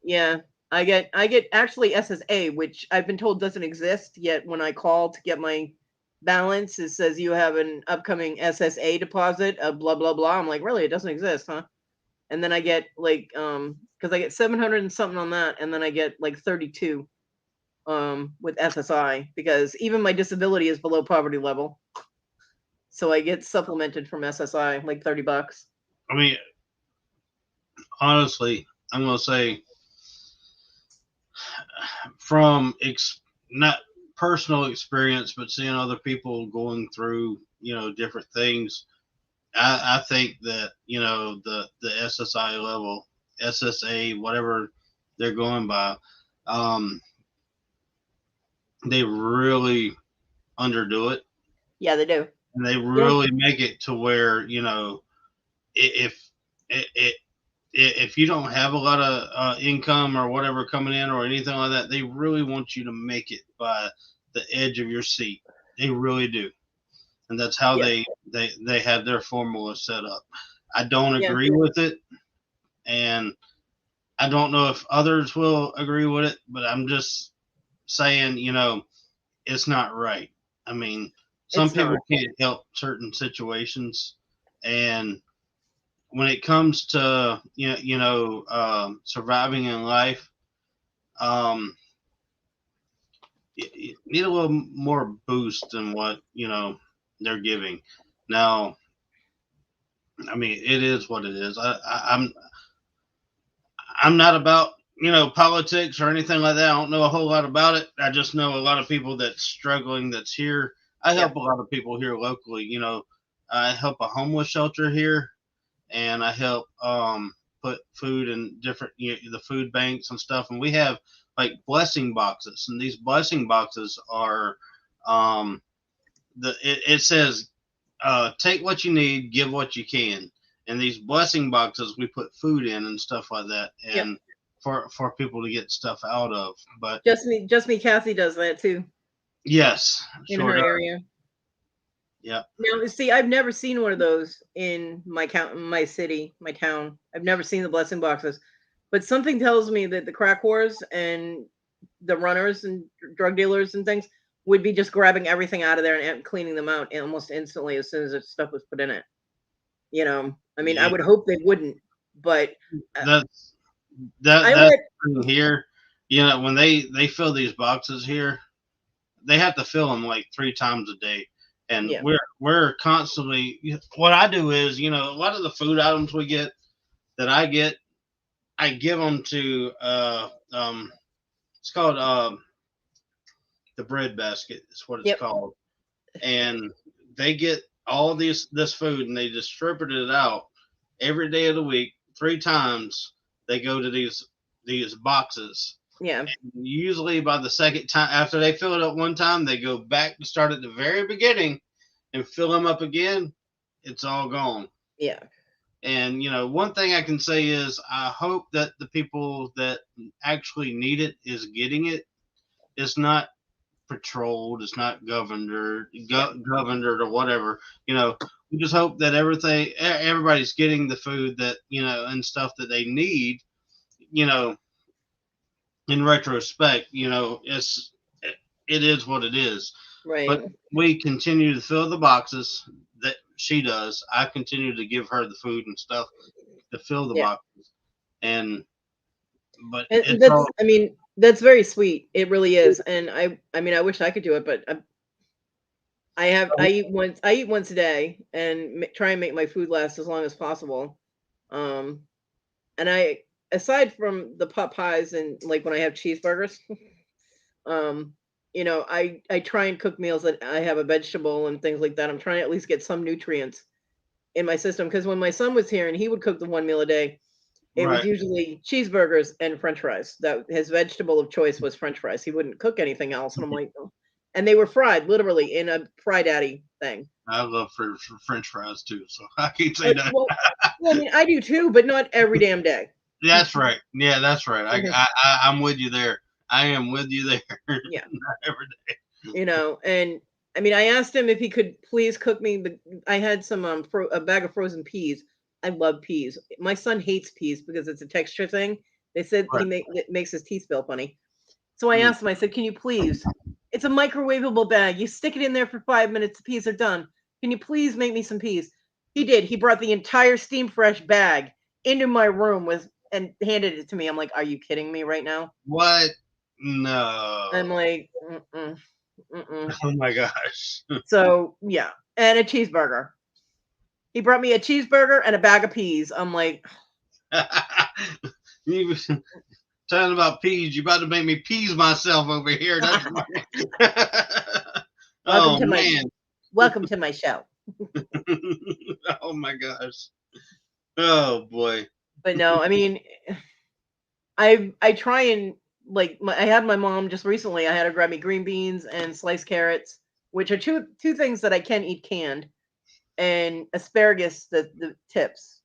Yeah, I get actually SSA, which I've been told doesn't exist yet. When I call to get my balance, it says you have an upcoming SSA deposit of blah blah blah. I'm like, really? It doesn't exist, huh? And then I get like because I get 700 and something on that, and then I get like 32 with SSI because even my disability is below poverty level. So I get supplemented from SSI like $30. I mean, honestly, I'm gonna say from not personal experience, but seeing other people going through, different things. I think that the SSI level, SSA, whatever they're going by, they really underdo it. Yeah, they do. And they really make it to where if if you don't have a lot of income or whatever coming in or anything like that, they really want you to make it by the edge of your seat. They really do, and that's how they have their formula set up. I don't agree with it, and I don't know if others will agree with it, but I'm just saying, it's not right. I mean, some people can't help certain situations, and when it comes to surviving in life, you need a little more boost than what they're giving. Now, I mean, it is what it is. I'm not about politics or anything like that. I don't know a whole lot about it. I just know a lot of people that's struggling that's here. I help a lot of people here locally. I help a homeless shelter here, and I help put food in different the food banks and stuff. And we have like blessing boxes, and these blessing boxes are it says take what you need, give what you can. And these blessing boxes we put food in and stuff like that, and for people to get stuff out of. But just me Kathy does that too yes, in her area. Yeah. Now, see, I've never seen one of those in my city, my town. I've never seen the blessing boxes, but something tells me that the crack whores and the runners and drug dealers and things would be just grabbing everything out of there and cleaning them out almost instantly as soon as the stuff was put in it. You know, I mean, I Yeah. would hope they wouldn't, but That's I that's would. here. You know, when they fill these boxes here, they have to fill them like 3 times a day, and Yeah. we're constantly. What I do is, you know, a lot of the food items we get that I get, I give them to it's called the bread basket. Is what it's Yep. called, and they get all this food and they distribute it out every day of the week 3 times. They go to these boxes. Yeah. Usually by the second time after they fill it up one time, they go back to start at the very beginning and fill them up again. It's all gone. Yeah. And you know, one thing I can say is I hope that the people that actually need it is getting it. It's not patrolled. It's not governed or whatever. You know, we just hope that everybody's getting the food that, you know, and stuff that they need. You know, in retrospect, you know, it is what it is. Right. But we continue to fill the boxes that she does. I continue to give her the food and stuff to fill the boxes, but it's that's, all I mean, that's very sweet. It really is. And I mean, I wish I could do it, but I eat once a day and try and make my food last as long as possible. And aside from the pot pies and like when I have cheeseburgers, you know, I try and cook meals that I have a vegetable and things like that. I'm trying to at least get some nutrients in my system because when my son was here and he would cook the one meal a day, it was right. usually cheeseburgers and French fries. That his vegetable of choice was French fries. He wouldn't cook anything else, and I'm like, oh. And they were fried, literally in a fry daddy thing. I love French fries too, so I can't say that. Well, I mean, I do too, but not every damn day. That's right. Yeah, that's right. I'm with you there. I am with you there. Yeah. Not every day. You know, and I mean, I asked him if he could please cook me. I had some a bag of frozen peas. I love peas. My son hates peas because it's a texture thing. They said Right. it makes his teeth feel funny. So I asked him. I said, "Can you please? It's a microwavable bag. You stick it in there for 5 minutes. The peas are done. Can you please make me some peas?" He did. He brought the entire steam fresh bag into my room and handed it to me. I'm like, "Are you kidding me right now?" What? No. I'm like, mm-mm. Oh my gosh. So yeah, and a cheeseburger. He brought me a cheeseburger and a bag of peas. I'm like, You was talking about peas. You about to make me peas myself over here. That's oh man. Welcome to my show. Oh my gosh. Oh boy. But no, I mean, I try and I had my mom just recently. I had her grab me green beans and sliced carrots, which are two things that I can eat canned, and asparagus, the tips,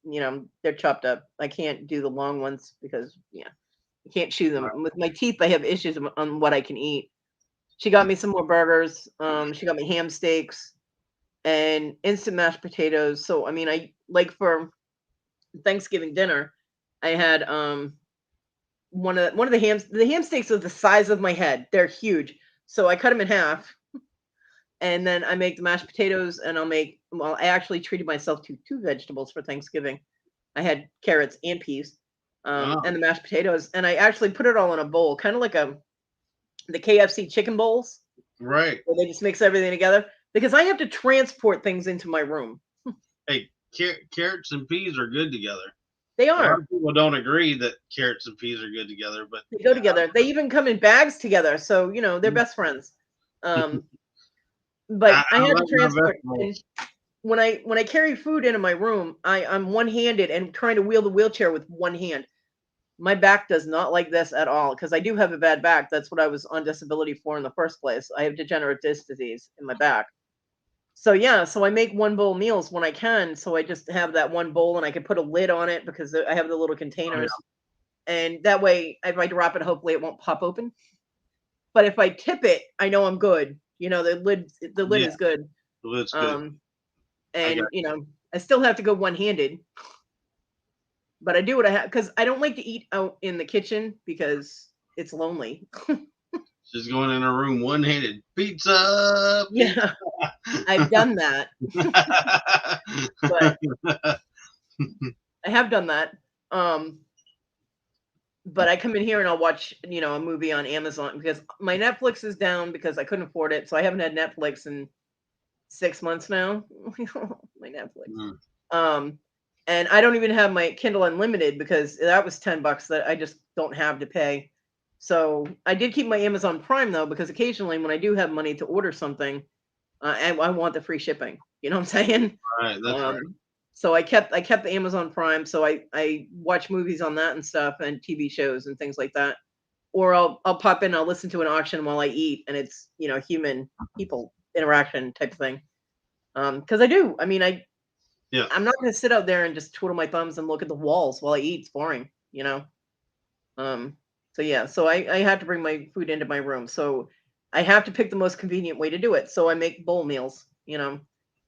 you know, they're chopped up. I can't do the long ones because I can't chew them. With my teeth, I have issues on what I can eat. She got me some more burgers. She got me ham steaks and instant mashed potatoes. So I mean, I like for Thanksgiving dinner, I had one of the ham steaks was the size of my head. They're huge. So I cut them in half. And then I make the mashed potatoes and I actually treated myself to 2 vegetables for Thanksgiving. I had carrots and peas and the mashed potatoes. And I actually put it all in a bowl, kind of like the KFC chicken bowls. Right. Where they just mix everything together because I have to transport things into my room. Hey, carrots and peas are good together. They A lot are. of people don't agree that carrots and peas are good together, but They go together. They even come in bags together. So, you know, they're best friends. But I had to transport. When I carry food into my room, I'm one-handed and trying to wheel the wheelchair with one hand. My back does not like this at all because I do have a bad back. That's what I was on disability for in the first place. I have degenerative disc disease in my back. So yeah, so I make one bowl meals when I can. So I just have that one bowl and I can put a lid on it because I have the little containers. And that way, if I drop it, hopefully it won't pop open. But if I tip it, I know I'm good. You know, the lid Yeah. is good. The lid's good. And got you know, I still have to go one-handed, but I do what I have because I don't like to eat out in the kitchen because it's lonely. She's going in her room one-handed. Pizza. Yeah, I've done that. But I have done that. But I come in here and I'll watch, you know, a movie on Amazon because my Netflix is down because I couldn't afford it. So I haven't had Netflix in 6 months now. My Netflix. Mm. And I don't even have my Kindle Unlimited because that was $10 that I just don't have to pay. So I did keep my Amazon Prime though, because occasionally when I do have money to order something, I want the free shipping. You know what I'm saying? Right, that's right. So I kept the Amazon Prime, so I watch movies on that and stuff, and TV shows and things like that. Or I'll pop in, I'll listen to an auction while I eat, and it's, you know, human people interaction type of thing. Because I do. I mean, Yeah. I'm not going to sit out there and just twiddle my thumbs and look at the walls while I eat. It's boring, you know. So yeah, so I have to bring my food into my room. So I have to pick the most convenient way to do it. So I make bowl meals, you know.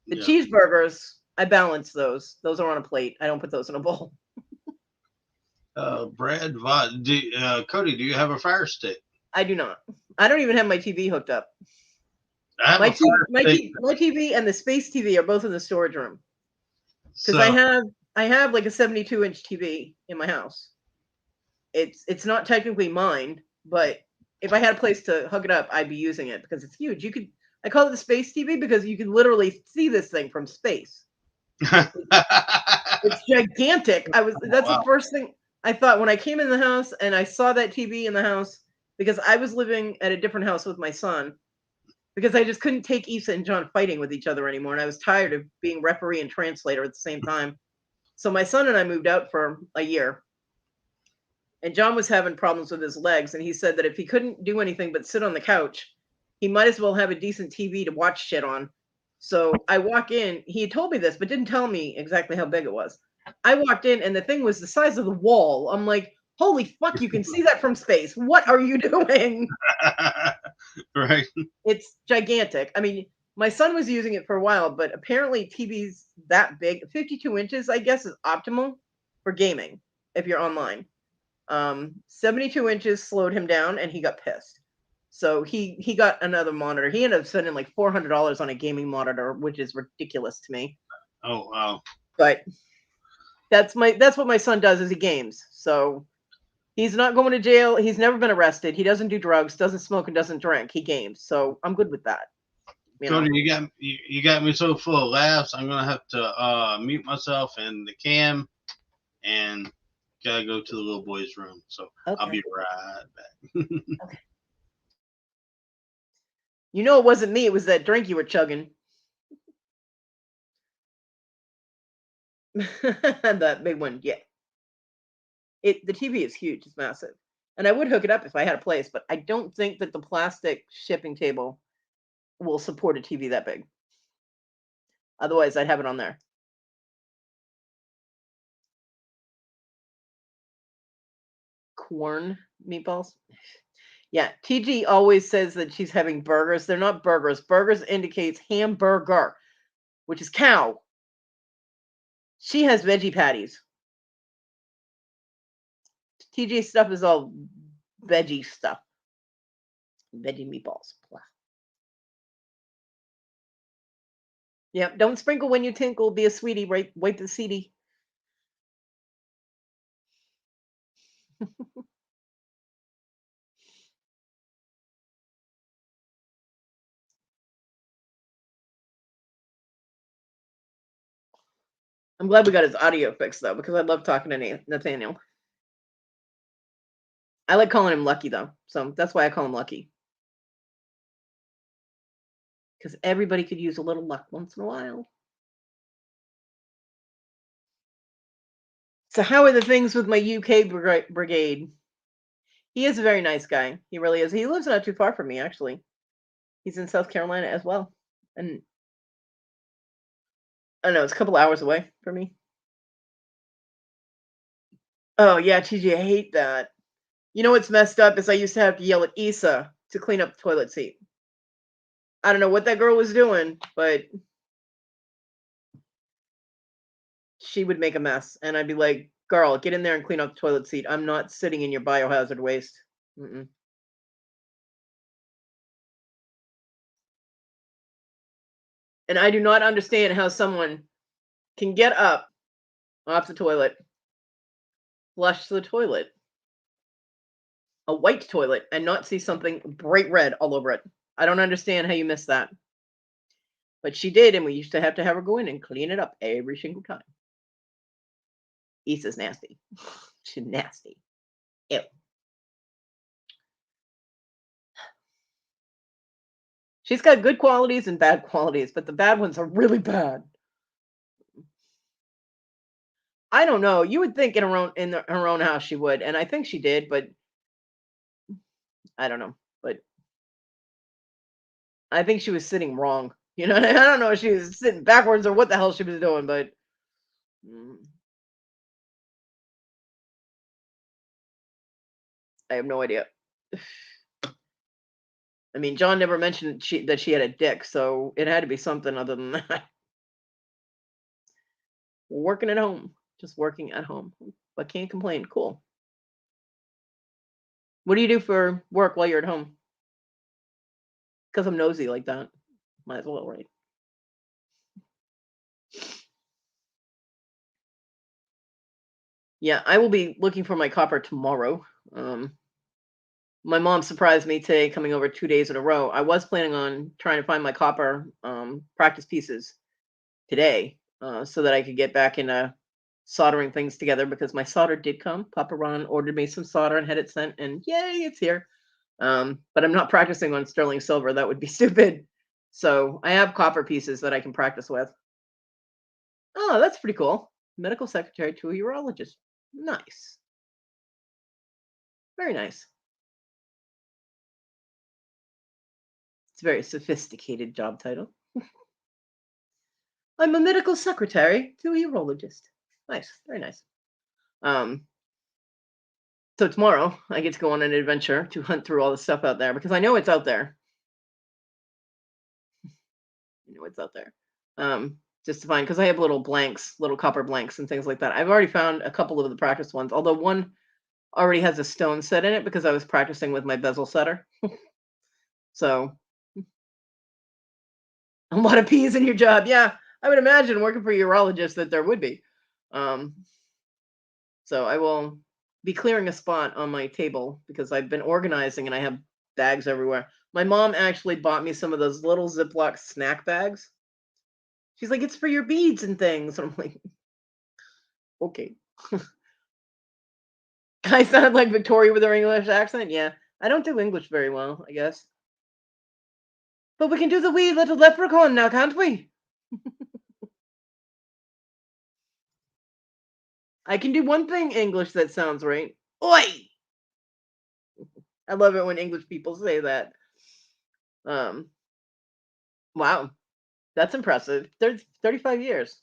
The Yeah. cheeseburgers, I balance those. Those are on a plate. I don't put those in a bowl. Brad, Kodi, do you have a Fire Stick? I do not. I don't even have my TV hooked up. I have My a Fire Stick. my TV and the Space TV are both in the storage room because So, I have like a 72-inch TV in my house. It's not technically mine, but if I had a place to hook it up, I'd be using it because it's huge. I call it the Space TV because you can literally see this thing from space. It's gigantic. That's the wow. first thing I thought when I came in the house and I saw that TV in the house because I was living at a different house with my son because I just couldn't take Issa and John fighting with each other anymore. And I was tired of being referee and translator at the same time. So my son and I moved out for a year. And John was having problems with his legs. And he said that if he couldn't do anything but sit on the couch, he might as well have a decent TV to watch shit on. So I walk in, he had told me this, but didn't tell me exactly how big it was. I walked in and the thing was the size of the wall. I'm like, holy fuck, you can see that from space. What are you doing? Right. It's gigantic. I mean, my son was using it for a while, but apparently TVs that big, 52 inches, I guess, is optimal for gaming if you're online. 72 inches slowed him down and he got pissed. So he got another monitor. He ended up spending like $400 on a gaming monitor, which is ridiculous to me. Oh, wow. But that's what my son does is he games. So he's not going to jail. He's never been arrested. He doesn't do drugs, doesn't smoke, and doesn't drink. He games. So I'm good with that. You know? Kodi, you got me so full of laughs. I'm gonna have to mute myself in the cam and gotta go to the little boy's room. So I'll Okay. be right back. Okay. You know it wasn't me, it was that drink you were chugging. That big one, yeah. The TV is huge, it's massive. And I would hook it up if I had a place, but I don't think that the plastic shipping table will support a TV that big. Otherwise, I'd have it on there. Corn meatballs. Yeah, TG always says that she's having burgers. They're not burgers. Burgers indicates hamburger, which is cow. She has veggie patties. TG stuff is all veggie stuff. Veggie meatballs. Blah. Yep, don't sprinkle when you tinkle. Be a sweetie. Right, wipe the CD. I'm glad we got his audio fixed though, because I love talking to Nathaniel. I like calling him Lucky though, so that's why I call him Lucky. Because everybody could use a little luck once in a while. So how are the things with my UK brigade? He is a very nice guy. He really is. He lives not too far from me, actually. He's in South Carolina as well. And I don't know, it's a couple hours away from me. Oh, yeah, TJ, I hate that. You know what's messed up is I used to have to yell at Issa to clean up the toilet seat. I don't know what that girl was doing, but she would make a mess. And I'd be like, girl, get in there and clean up the toilet seat. I'm not sitting in your biohazard waste. Mm-mm. And I do not understand how someone can get up off the toilet, flush the toilet, a white toilet, and not see something bright red all over it. I don't understand how you missed that. But she did, and we used to have her go in and clean it up every single time. Issa's nasty. She's nasty. Ew. She's got good qualities and bad qualities, but the bad ones are really bad. I don't know. You would think in her own house she would, and I think she did, but I don't know. But I think she was sitting wrong. You know, I don't know if she was sitting backwards or what the hell she was doing, but I have no idea. I mean, John never mentioned that she had a dick, so it had to be something other than that. Working at home, just working at home, but can't complain. Cool. What do you do for work while you're at home? Because I'm nosy like that. Might as well, right? Yeah, I will be looking for my copper tomorrow. My mom surprised me today coming over 2 days in a row. I was planning on trying to find my copper practice pieces today so that I could get back into soldering things together because my solder did come. Papa Ron ordered me some solder and had it sent, and yay, it's here. But I'm not practicing on sterling silver. That would be stupid. So I have copper pieces that I can practice with. Oh, that's pretty cool. Medical secretary to a urologist. Nice. Very nice. It's a very sophisticated job title. I'm a medical secretary to a urologist. Nice. Very nice. So tomorrow I get to go on an adventure to hunt through all the stuff out there because I know it's out there. You know it's out there. Just to find, because I have little blanks, little copper blanks and things like that. I've already found a couple of the practice ones, although one already has a stone set in it because I was practicing with my bezel setter. So a lot of P's in your job. Yeah, I would imagine working for a urologist that there would be. So I will be clearing a spot on my table because I've been organizing and I have bags everywhere. My mom actually bought me some of those little Ziploc snack bags. She's like, it's for your beads and things. And I'm like, okay. I sound like Victoria with her English accent. Yeah, I don't do English very well, I guess. But we can do the wee little leprechaun now, can't we? I can do one thing English that sounds right. Oi! I love it when English people say that. Wow, that's impressive. 35 years.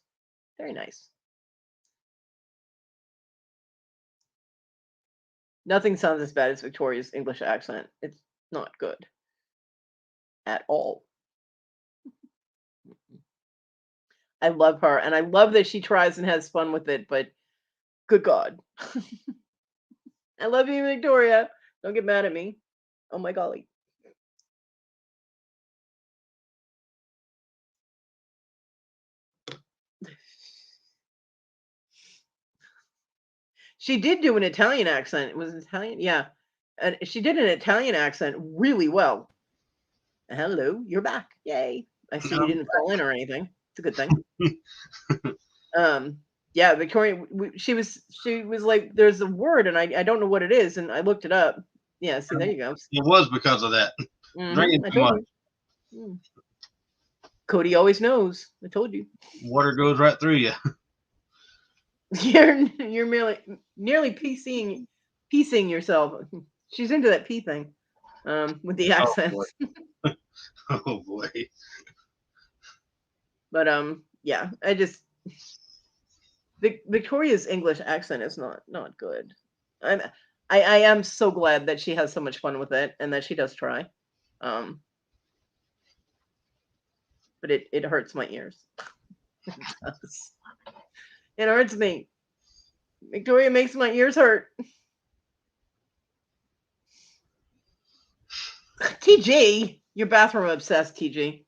Very nice. Nothing sounds as bad as Victoria's English accent. It's not good at all. I love her, and I love that she tries and has fun with it, but good God. I love you, Victoria. Don't get mad at me. Oh my golly. She did do an Italian accent. It was Italian? Yeah. And she did an Italian accent really well. Hello, you're back. Yay. I see you didn't fall in or anything. It's a good thing. Yeah, Victoria, she was like, there's a word and I don't know what it is, and I looked it up. Yeah, see, there you go. It was because of that. Drinking too much. Kodi always knows. I told you. Water goes right through you. You're nearly piecing yourself. She's into that pee thing. With the accents. Oh boy. But yeah, Victoria's English accent is not good. I am so glad that she has so much fun with it and that she does try. but it hurts my ears. It does. It hurts me. Victoria makes my ears hurt. TG, you're bathroom obsessed, TG.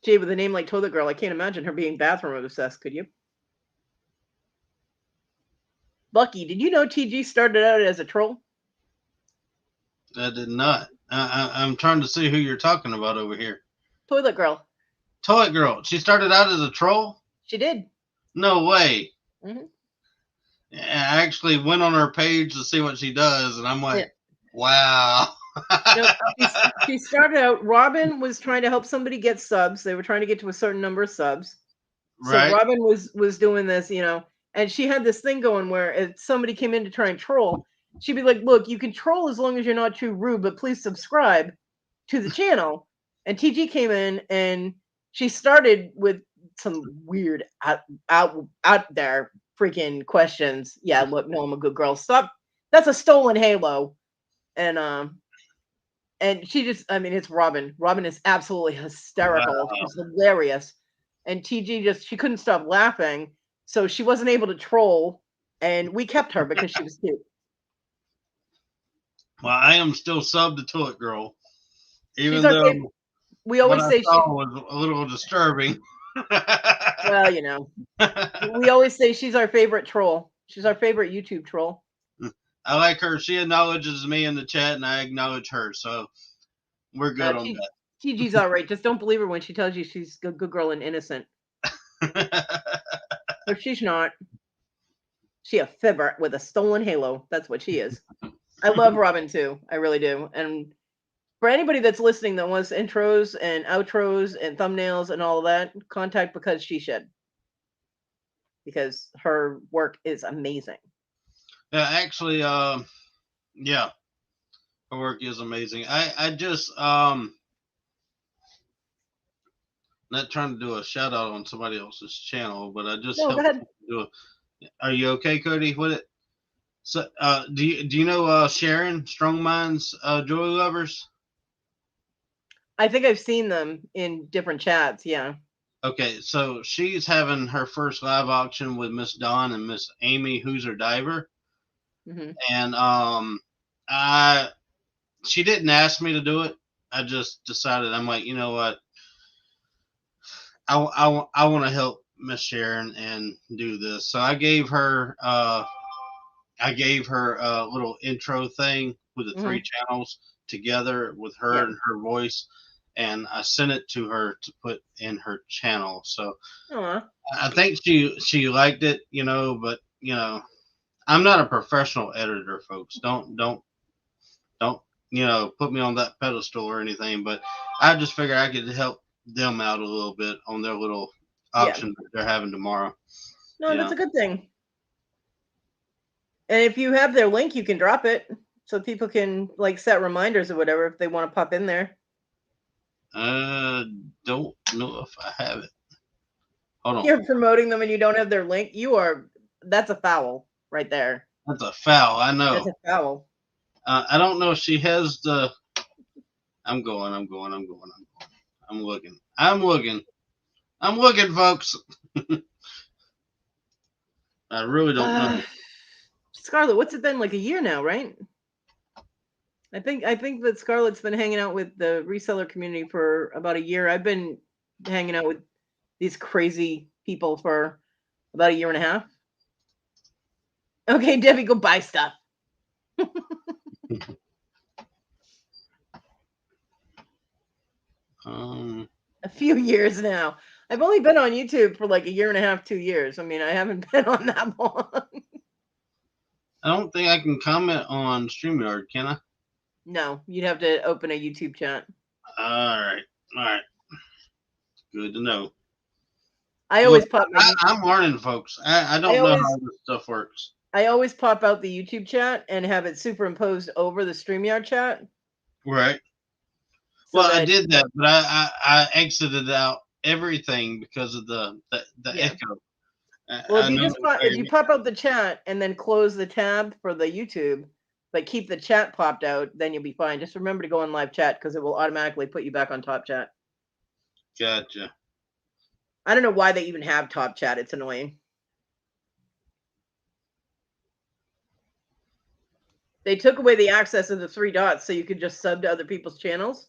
Jay, with a name like Toilet Girl, I can't imagine her being bathroom obsessed, could you? Bucky, did you know TG started out as a troll? I did not. I'm trying to see who you're talking about over here. Toilet Girl. Toilet Girl. She started out as a troll? She did. No way. Mm-hmm. I actually went on her page to see what she does, and I'm like, Yeah. wow. No, she started out, Robin was trying to help somebody get subs. They were trying to get to a certain number of subs. Right. So Robin was doing this, and she had this thing going where if somebody came in to try and troll, she'd be like, look, you can troll as long as you're not too rude, but please subscribe to the channel. And TG came in and she started with some weird out there freaking questions. Yeah, look, no, I'm a good girl. Stop. That's a stolen halo. And she just, I mean, it's Robin. Robin is absolutely hysterical. Wow. She's hilarious. And TG she couldn't stop laughing. So she wasn't able to troll. And we kept her because she was cute. Well, I am still subbed to Toilet Girl. Even She's our though favorite. We always what say I saw was a little disturbing. well, we always say she's our favorite troll. She's our favorite YouTube troll. I like her. She acknowledges me in the chat, and I acknowledge her. So we're good on that. TG's all right. Just don't believe her when she tells you she's a good girl and innocent. But she's not. She a fibber with a stolen halo. That's what she is. I love Robin too. I really do. And for anybody that's listening that wants intros and outros and thumbnails and all of that, contact Because She Should. Because her work is amazing. Yeah, actually, yeah, her work is amazing. I just not trying to do a shout out on somebody else's channel, but I just No, go ahead. Are you okay, Cody? So do you know Sharon Strong Minds Joy Lovers? I think I've seen them in different chats. Yeah. Okay, so she's having her first live auction with Miss Dawn and Miss Amy, who's her diver. Mm-hmm. And she didn't ask me to do it. I just decided, I'm like, you know what? I want to help Miss Sharon and do this. So I gave her a little intro thing with the 3 channels together with her and her voice, and I sent it to her to put in her channel. So I think she liked it, but I'm not a professional editor, folks. Don't put me on that pedestal or anything, but I just figured I could help them out a little bit on their little auction that they're having tomorrow. No, that's a good thing. And if you have their link, you can drop it so people can set reminders or whatever if they want to pop in there. Don't know if I have it. Hold on. You're promoting them and you don't have their link. That's a foul right there. That's a foul. I know. That's a foul. I don't know if she has the. I'm going. I'm looking, folks. I really don't know. Scarlett, what's it been, like a year now, right? I think that Scarlett's been hanging out with the reseller community for about a year. I've been hanging out with these crazy people for about a year and a half. Okay, Debbie, go buy stuff. A few years now. I've only been on YouTube for like a year and a half, 2 years. I mean, I haven't been on that long. I don't think I can comment on StreamYard, can I? No, you'd have to open a YouTube chat. All right. Good to know. I always pop. I'm learning, folks. I don't know how this stuff works. I always pop out the YouTube chat and have it superimposed over the StreamYard chat. Right. So I did that, but I exited out everything because of the echo. Well, if you pop out the chat and then close the tab for the YouTube, but keep the chat popped out, then you'll be fine. Just remember to go on live chat because it will automatically put you back on top chat. Gotcha. I don't know why they even have top chat. It's annoying. They took away the access of the 3 dots so you could just sub to other people's channels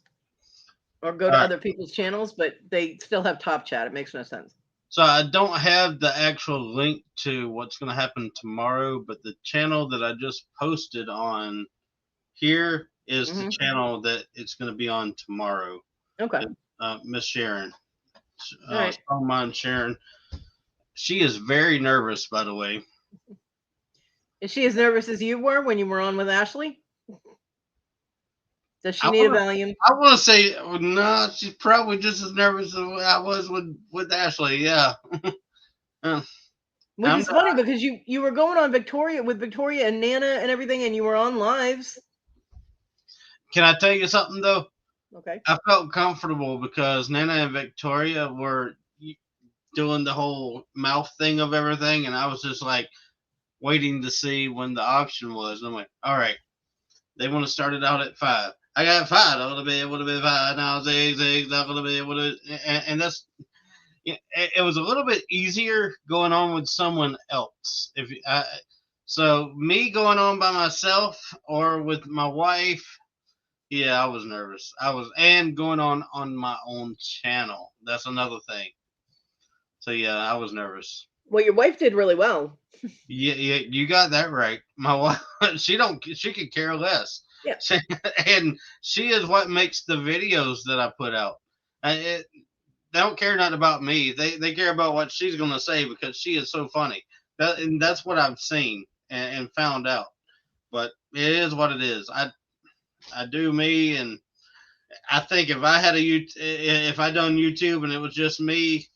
or go to All right. other people's channels, but they still have top chat. It makes no sense. So I don't have the actual link to what's going to happen tomorrow, but the channel that I just posted on here is the channel that it's going to be on tomorrow. Okay. Miss Sharon. All right. Strong Mind Sharon. She is very nervous, by the way. Is she as nervous as you were when you were on with Ashley? Does she I need a wanna- Valium? I want to say, no, she's probably just as nervous as I was with Ashley. Yeah. Which is funny because you were going on Victoria with Victoria and Nana and everything, and you were on lives. Can I tell you something, though? Okay. I felt comfortable because Nana and Victoria were doing the whole mouth thing of everything, and I was just like waiting to see when the auction was. And I'm like, all right, they want to start it out at 5. I got 5. I'm gonna be able to be 5 now. 6. I'm gonna be able to, and that's. It was a little bit easier going on with someone else. So me going on by myself or with my wife, yeah, I was nervous. And going on my own channel. That's another thing. So yeah, I was nervous. Well, your wife did really well. Yeah, you got that right. My wife, she could care less. Yeah. And she is what makes the videos that I put out. They don't care nothing about me. They care about what she's gonna say because she is so funny. And that's what I've seen and found out. But it is what it is. I do me, and I think if I done YouTube and it was just me,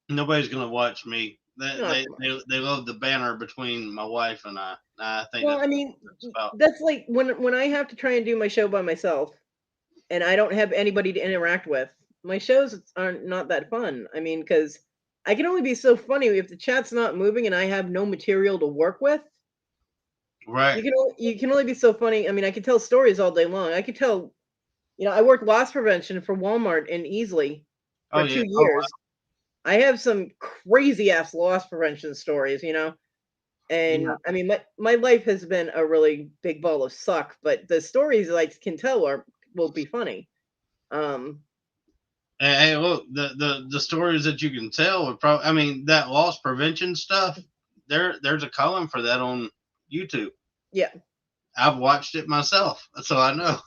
nobody's gonna watch me. They love the banner between my wife and I. I think. Well, that's I mean, about. that's like when I have to try and do my show by myself, and I don't have anybody to interact with. My shows are not that fun. I mean, because I can only be so funny if the chat's not moving and I have no material to work with. Right. You can only be so funny. I mean, I could tell stories all day long. I could tell, I worked loss prevention for Walmart in Easley for 2 years. I have some crazy ass loss prevention stories, and Yeah. I mean, my life has been a really big ball of suck, but the stories I can tell will be funny. Hey, look, the stories that you can tell are probably. I mean, that loss prevention stuff. There's a column for that on YouTube. Yeah. I've watched it myself, so I know.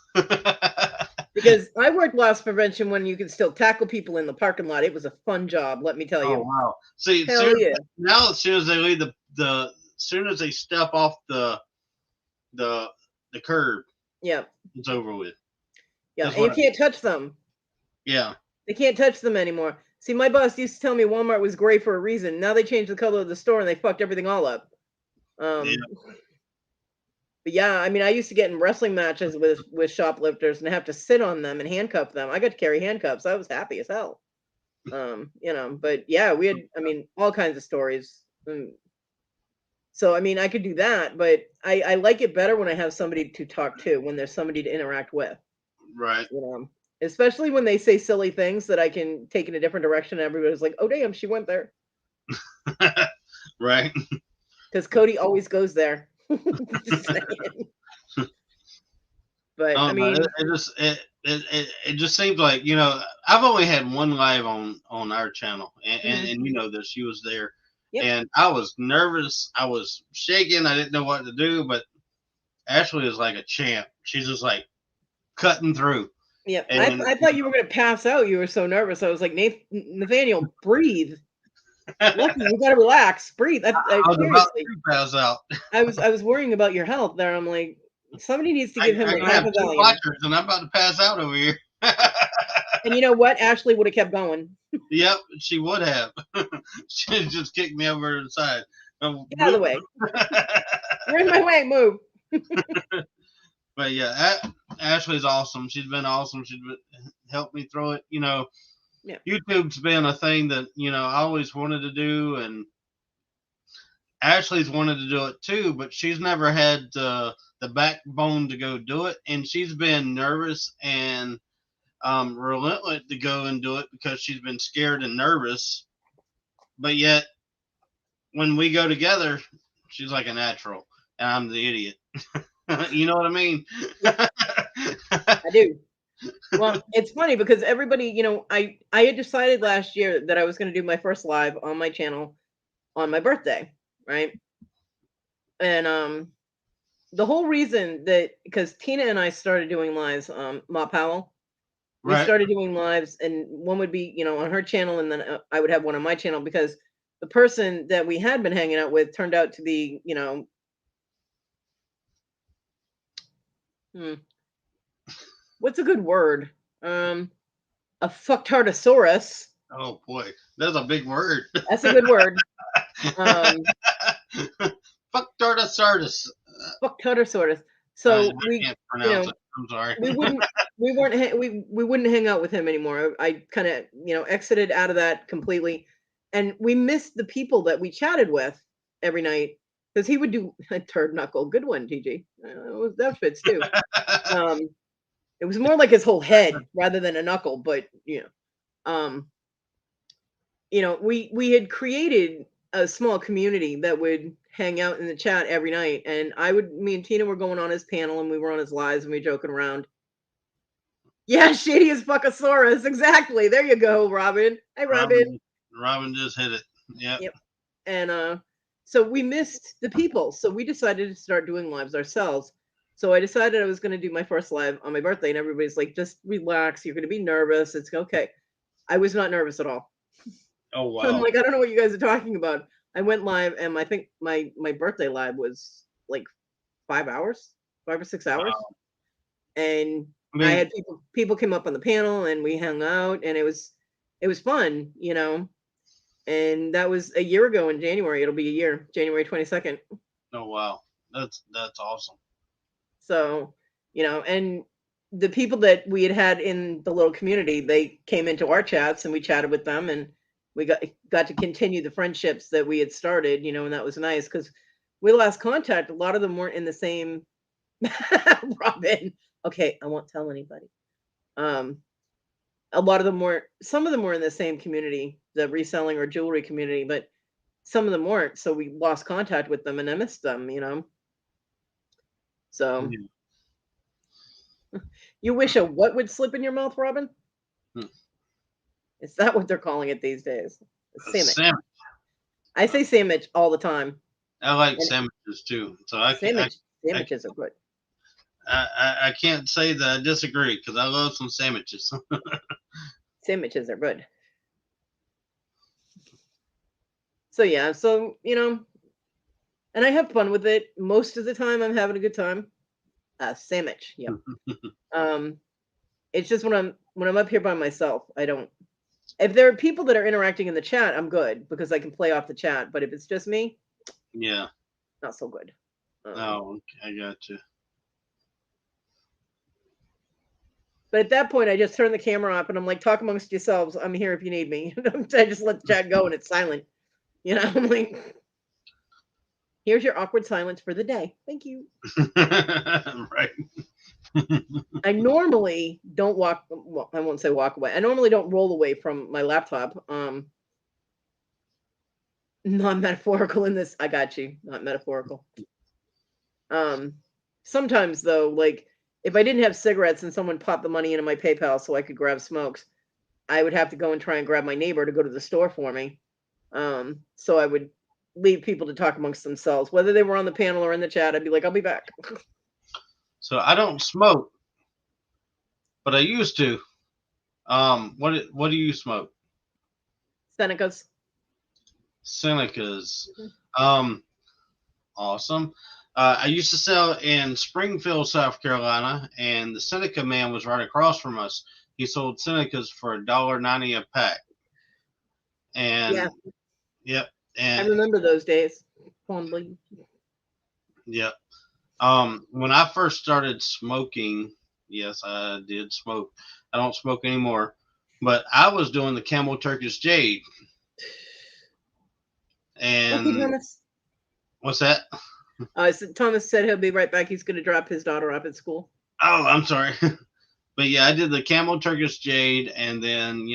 Because I worked loss prevention when you could still tackle people in the parking lot. It was a fun job, let me tell you. Oh wow! See, now as soon as they leave as soon as they step off the curb, yeah, it's over with. Yeah, and you can't touch them. Yeah. They can't touch them anymore. See, my boss used to tell me Walmart was gray for a reason. Now they changed the color of the store and they fucked everything all up. Yeah. But yeah, I mean, I used to get in wrestling matches with shoplifters and have to sit on them and handcuff them. I got to carry handcuffs. I was happy as hell. But yeah, we had, I mean, all kinds of stories. So, I mean, I could do that, but I like it better when I have somebody to talk to, when there's somebody to interact with. Right. Especially when they say silly things that I can take in a different direction. And everybody's like, oh, damn, she went there. Right. Because Kodi always goes there. But I mean, it just seems like, I've only had one live on our channel, and you know that she was there. Yep. And I was nervous. I was shaking. I didn't know what to do, but Ashley is like a champ. She's just like cutting through. Yeah, I thought you were going to pass out. You were so nervous. I was like, Nathaniel, breathe. Lucky, you got to relax, breathe. I was about to pass out. I was worrying about your health there. I'm like, somebody needs to give him a half a Valium. And I'm about to pass out over here. And you know what? Ashley would have kept going. Yep, she would have. She just kicked me over to the side. Get out of the way. You're in my way. Move. But yeah, Ashley's awesome. She's been awesome. She's helped me through it. Yeah. YouTube's been a thing that, I always wanted to do, and Ashley's wanted to do it too, but she's never had the backbone to go do it, and she's been nervous and relentless to go and do it because she's been scared and nervous. But yet, when we go together, she's like a natural, and I'm the idiot. You know what I mean? Yep. I do. Well, it's funny because everybody, I had decided last year that I was going to do my first live on my channel on my birthday, right? And the whole reason that because Tina and I started doing lives, Ma Powell, we Right. started doing lives, and one would be, on her channel, and then I would have one on my channel because the person that we had been hanging out with turned out to be, what's a good word? A fucktardosaurus. Oh boy, that's a big word. That's a good word. Fucktardosaurus. Fucktardosaurus. So I we, can't pronounce it. I'm sorry. we wouldn't hang out with him anymore. I kind of, exited out of that completely, and we missed the people that we chatted with every night because he would do a turd knuckle. Good one, TG. That fits too. It was more like his whole head rather than a knuckle, but we had created a small community that would hang out in the chat every night, and me and Tina were going on his panel, and we were on his lives, and we were joking around. Yeah, shady as fuckosaurus. Exactly. There you go, Robin. Hey, Robin. Robin just hit it. Yeah. Yep. And so we missed the people, so we decided to start doing lives ourselves. So I decided I was going to do my first live on my birthday, and everybody's like, just relax. You're going to be nervous. It's okay. I was not nervous at all. Oh wow. I'm like, I don't know what you guys are talking about. I went live, and I think my birthday live was like 5 hours, 5 or 6 hours. Wow. And I had people came up on the panel, and we hung out, and it was fun, and that was a year ago in January. It'll be a year, January 22nd. Oh wow. That's awesome. So, and the people that we had in the little community, they came into our chats, and we chatted with them, and we got to continue the friendships that we had started, and that was nice because we lost contact. A lot of them weren't in the same Robin. Okay, I won't tell anybody. A lot of them weren't. Some of them were in the same community, the reselling or jewelry community, but some of them weren't. So we lost contact with them, and I missed them. So you wish a what would slip in your mouth, Robin? Is that what they're calling it these days? Sandwich. I say sandwich all the time. I like sandwiches too. So sandwiches are good. I can't say that I disagree because I love some sandwiches. Sandwiches are good. So yeah, and I have fun with it. Most of the time I'm having a good time. Sandwich, yeah. It's just when I'm up here by myself, I don't. If there are people that are interacting in the chat, I'm good because I can play off the chat. But if it's just me, yeah, not so good. Oh, I got you. But at that point, I just turn the camera off and I'm like, talk amongst yourselves. I'm here if you need me. I just let the chat go and it's silent. I'm like, here's your awkward silence for the day. Thank you. Right. I normally don't walk. Well, I won't say walk away. I normally don't roll away from my laptop. Not metaphorical in this. I got you. Not metaphorical. Sometimes though, like if I didn't have cigarettes and someone popped the money into my PayPal so I could grab smokes, I would have to go and try and grab my neighbor to go to the store for me. So I would leave people to talk amongst themselves, whether they were on the panel or in the chat. I'd be like, I'll be back. So I don't smoke, but I used to. What do you smoke? Senecas. Awesome. I used to sell in Springfield, South Carolina, and the Seneca man was right across from us. He sold Senecas for $1.90 a pack. And yeah. Yep. And I remember those days fondly. Yep. When I first started smoking, yes, I did smoke. I don't smoke anymore, but I was doing the Camel Turkish Jade. And okay, Thomas. What's that? So Thomas said he'll be right back. He's going to drop his daughter off at school. Oh, I'm sorry. But yeah, I did the Camel Turkish Jade, and then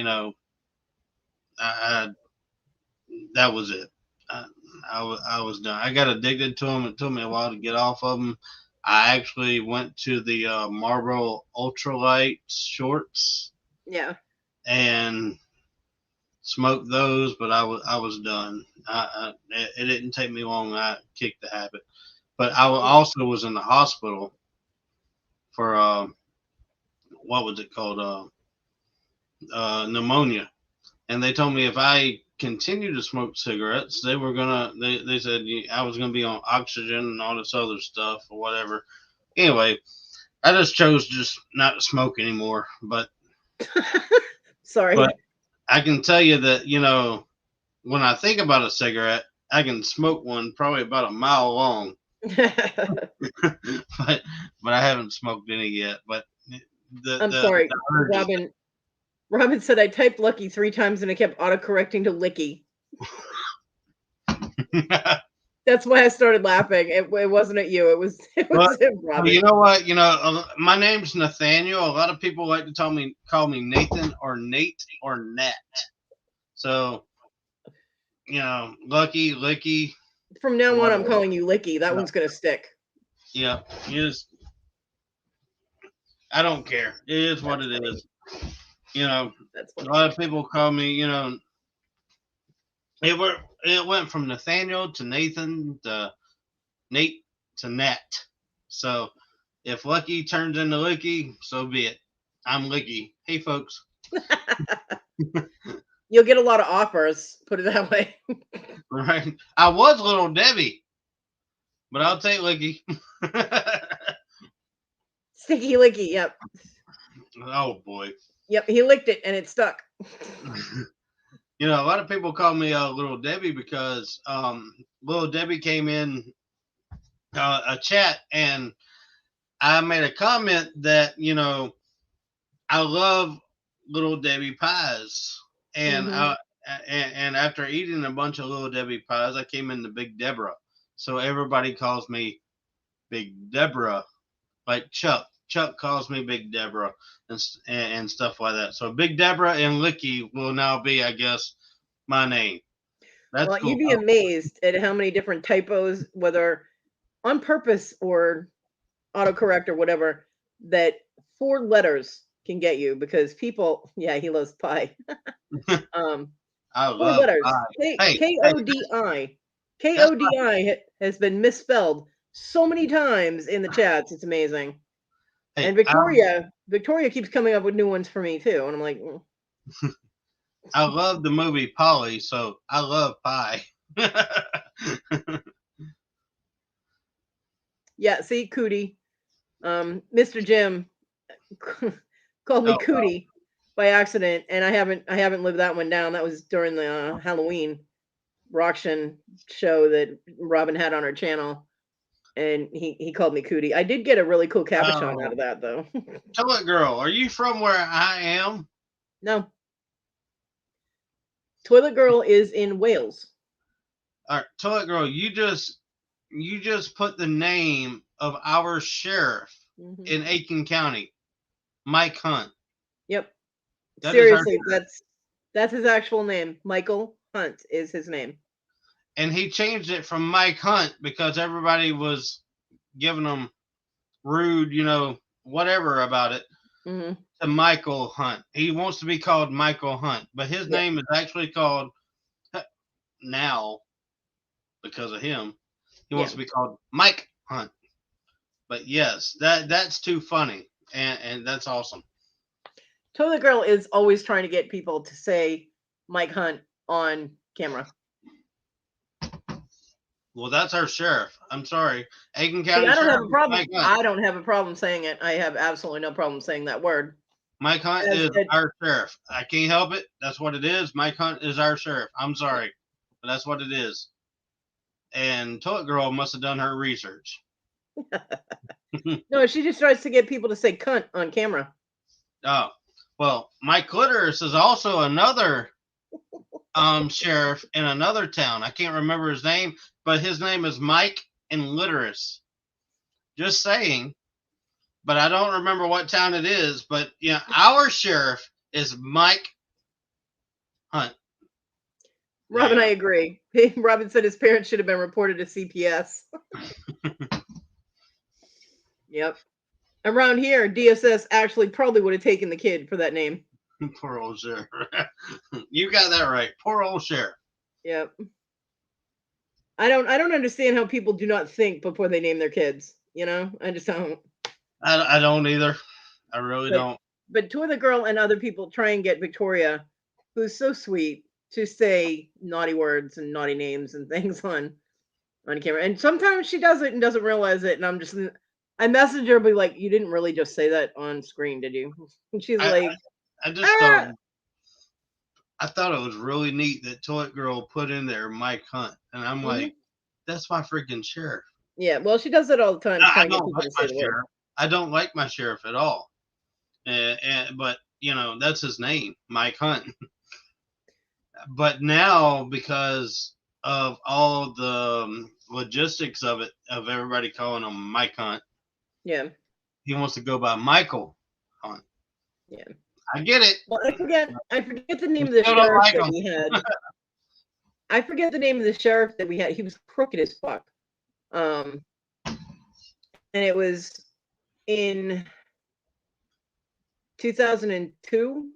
that was it. I was done. I got addicted to them. It took me a while to get off of them. I actually went to the Marlboro Ultralight shorts Yeah. and smoked those, but I was done. It didn't take me long. I kicked the habit. But I also was in the hospital for what was it called? Pneumonia. And they told me if I continued to smoke cigarettes, they said I was gonna be on oxygen and all this other stuff or whatever. Anyway, I just chose just not to smoke anymore. But Sorry. I can tell you that when I think about a cigarette, I can smoke one probably about a mile long. but I haven't smoked any yet. But I'm sorry, Robin said I typed Lucky 3 times and it kept autocorrecting to Licky. That's why I started laughing. It wasn't at you. It was him, Robin. You know what? My name's Nathaniel. A lot of people like to call me Nathan or Nate or Nat. So, Lucky, Licky. From now on, I'm calling you Licky. That one's gonna stick. Yeah, I don't care. It is what it is. That's a lot of people call me. It went from Nathaniel to Nathan to Nate to Nat. So if Lucky turns into Licky, so be it. I'm Licky. Hey, folks. You'll get a lot of offers. Put it that way. Right. I was Little Debbie, but I'll take Licky. Sticky Licky. Yep. Oh boy. Yep. He licked it and it stuck. A lot of people call me Little Debbie because Little Debbie came in a chat and I made a comment that I love Little Debbie pies, and and after eating a bunch of Little Debbie pies, I came into Big Deborah, so everybody calls me Big Deborah, like Chuck. Chuck calls me Big Deborah and stuff like that. So Big Deborah and Licky will now be, I guess, my name. That's well, cool. You'd be amazed at how many different typos, whether on purpose or autocorrect or whatever, that 4 letters can get you because people. Yeah, he loves pie. I 4 love letters. pie. Kodi. Kodi has been misspelled so many times in the chats. It's amazing. Hey, and Victoria keeps coming up with new ones for me too, and I'm like, I love the movie Polly, so I love pie. Yeah, see, Kodi. Mr. Jim called me Kodi by accident, and I haven't lived that one down. That was during the Halloween Rockshin show that Robin had on her channel. And he called me Kodi. I did get a really cool capuchon out of that, though. Toilet Girl, are you from where I am? No. Toilet Girl is in Wales. All right, Toilet Girl, you just put the name of our sheriff in Aiken County, Mike Hunt. Yep. Seriously, that's his actual name. Michael Hunt is his name. And he changed it from Mike Hunt because everybody was giving him rude, whatever about it, to Michael Hunt. He wants to be called Michael Hunt, but his name is actually called now because of him. He wants to be called Mike Hunt. But yes, that's too funny, and that's awesome. Toilet Girl is always trying to get people to say Mike Hunt on camera. Well, that's our sheriff. I'm sorry. Aiken County I don't Sheriff have a problem. Mike Hunt. I don't have a problem saying it. I have absolutely no problem saying that word. Mike Hunt is our sheriff. I can't help it. That's what it is. Mike Hunt is our sheriff. I'm sorry, but that's what it is. And Toilet Girl must have done her research. No, she just tries to get people to say cunt on camera. Oh, well, Mike Clitoris is also another sheriff in another town. I can't remember his name, but his name is Mike and Litteris. Just saying. but I don't remember what town it is. But our sheriff is Mike Hunt. Robin, Yeah. I agree. Robin said his parents should have been reported to CPS. Yep. Around here, DSS actually probably would have taken the kid for that name. Poor old sheriff. You got that right. Poor old sheriff. Yep. I don't understand how people do not think before they name their kids. I just don't. I don't either. I really don't. But two of the girl and other people try and get Victoria, who's so sweet, to say naughty words and naughty names and things on camera. And sometimes she does it and doesn't realize it. And I message her, be like, "You didn't really just say that on screen, did you?" And she's like, I just thought. I thought it was really neat that Toilet Girl put in there Mike Hunt, and I'm like, that's my freaking sheriff. Yeah, well, she does it all the time. I don't like my sheriff. I don't like my sheriff at all. But that's his name, Mike Hunt. But now, because of all the logistics of it, of everybody calling him Mike Hunt, yeah, he wants to go by Michael Hunt. Yeah, I get it. Well, I forget the name of the sheriff that we had. I forget the name of the sheriff that we had. He was crooked as fuck. And it was in 2002,